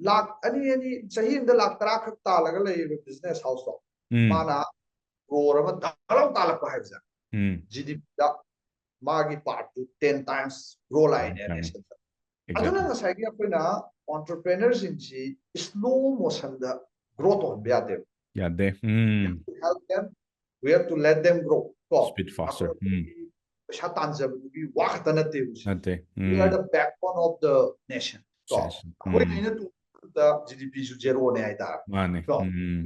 Speaker 2: lakh ani chahi inda lakh tara khak ta laga lei business house to mana crore ama dalau talak hai ja GDP da magi part to 10 times grow line nation aduna ngasai gi akoina entrepreneurs in chi slow motion da growth on biate help them we have to let them grow
Speaker 1: speed faster
Speaker 2: we are the backbone of the nation the GDP su zero ne ai ta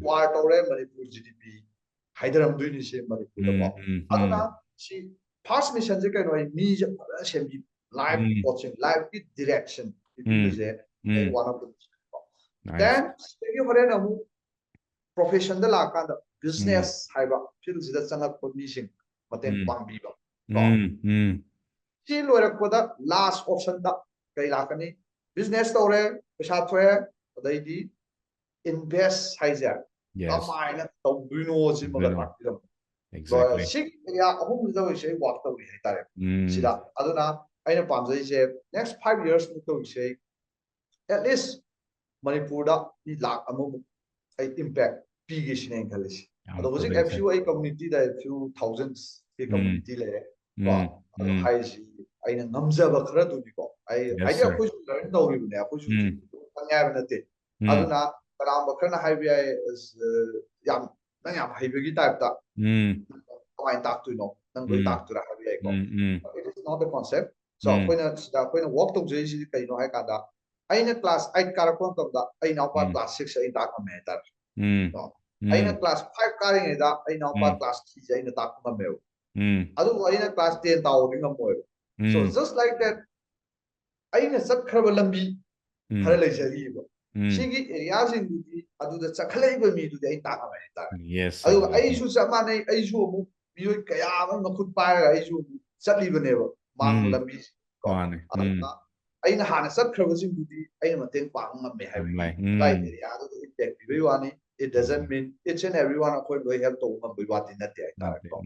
Speaker 2: war tore Manipur GDP haidaram duini se Manipur da ba aduna si first mission je kai no mi je semi life coaching life direction is one of the then you hore na mu profession da la kan da business haiba field sida changak ko mi sing mateng pambi ba si loirakpada last option da kai lakani business tore pesa thoe adaidi invest haija kamaina tawduino ji maga takidam exactly sik ya ahum da wishe work tawi hai tare sida aduna aina pamjai je next 5 years to wishe at least Manipur da ni lakh amu ai impact pigi sine khalisi ado hojik few ai community da few thousands ke community le haisi aina ngamjaba khara duni ko ai idea khoi learn dawri ne khoi su tangya nate aduna karam khana haibi ai yam nang yam haibigi type ta koi tak tu no nang loi tak tu ra haibi ai ko it is not the concept so koina walk to jai si kai no hai ka da aina class 8 karakon to da aina pa class 6 ai tak me tar aina class 5 karing da aina pa class 3 aina tak ma meu adu aina class 10 taw ring amoy so just like that aina sakhraba lambi khara leijari ba sigi area sing di adu da sakhlai ba mi du ai tak ma ta
Speaker 1: yes
Speaker 2: adu ai su sama nei ai su mu mi kaya ma khut pa ai su chatli ba ne ba mang lambi ko aina hana sakhraba sing di aina mateng pang ngam me hai lai area adu impact bi wani it doesn't mean each and everyone akoi loi help to ma boi wat na te ta ko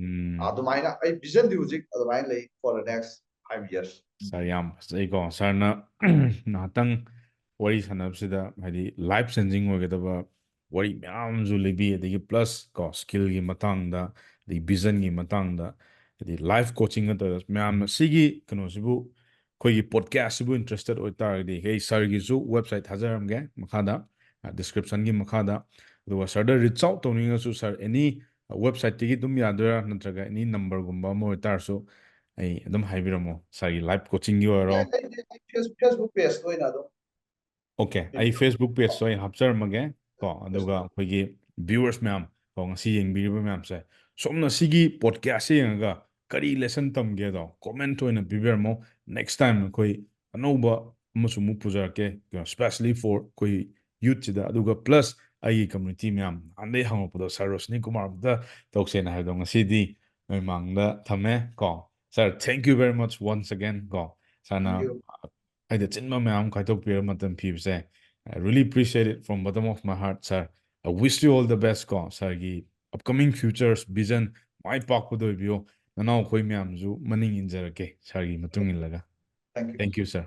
Speaker 2: adumaina ai vision di hujik adumaina lei for the next 5 years
Speaker 1: sariyam sai ko sarna natang wari sanabsida hadi life changing oigedaba wari myam ju lebi adigi plus ko skill gi matang da the vision gi matang da the life coaching da myam sigi kano sibu koi podcast sibu interested oitar di hey sir gi ju website hajaram ge makhada description gi makhada do sir da reach out to ninga su sir any website tigi dum yadra natraga any number gumba mo oitar so ai adum haibiramo sir gi life coaching gi oro
Speaker 2: Facebook page loina do
Speaker 1: okay ai Facebook page so hapcharmage ko aduga khoigi viewers ma'am ko ngasi yengbiriba ma'am se somna sigi podcast yenga kari lesson tamge do comment oina bibermo next time koi anoba amusu mu pujarke especially for koi youth da aduga plus ai community ma'am ande hangopodo Sir Roshini Kumar da toksena ha do ngasi di mangda thame ko sir thank you very much once again ko sana I did in my mom quite up here, Madam Pibse. I really appreciate it from bottom of my heart, sir. I wish you all the best, ko, sir. Upcoming futures, vision, my park with you. Now, Koi Miamzu, Manning in Jerake, sir. Matung in Laga.
Speaker 2: Thank you.
Speaker 1: Thank you, sir.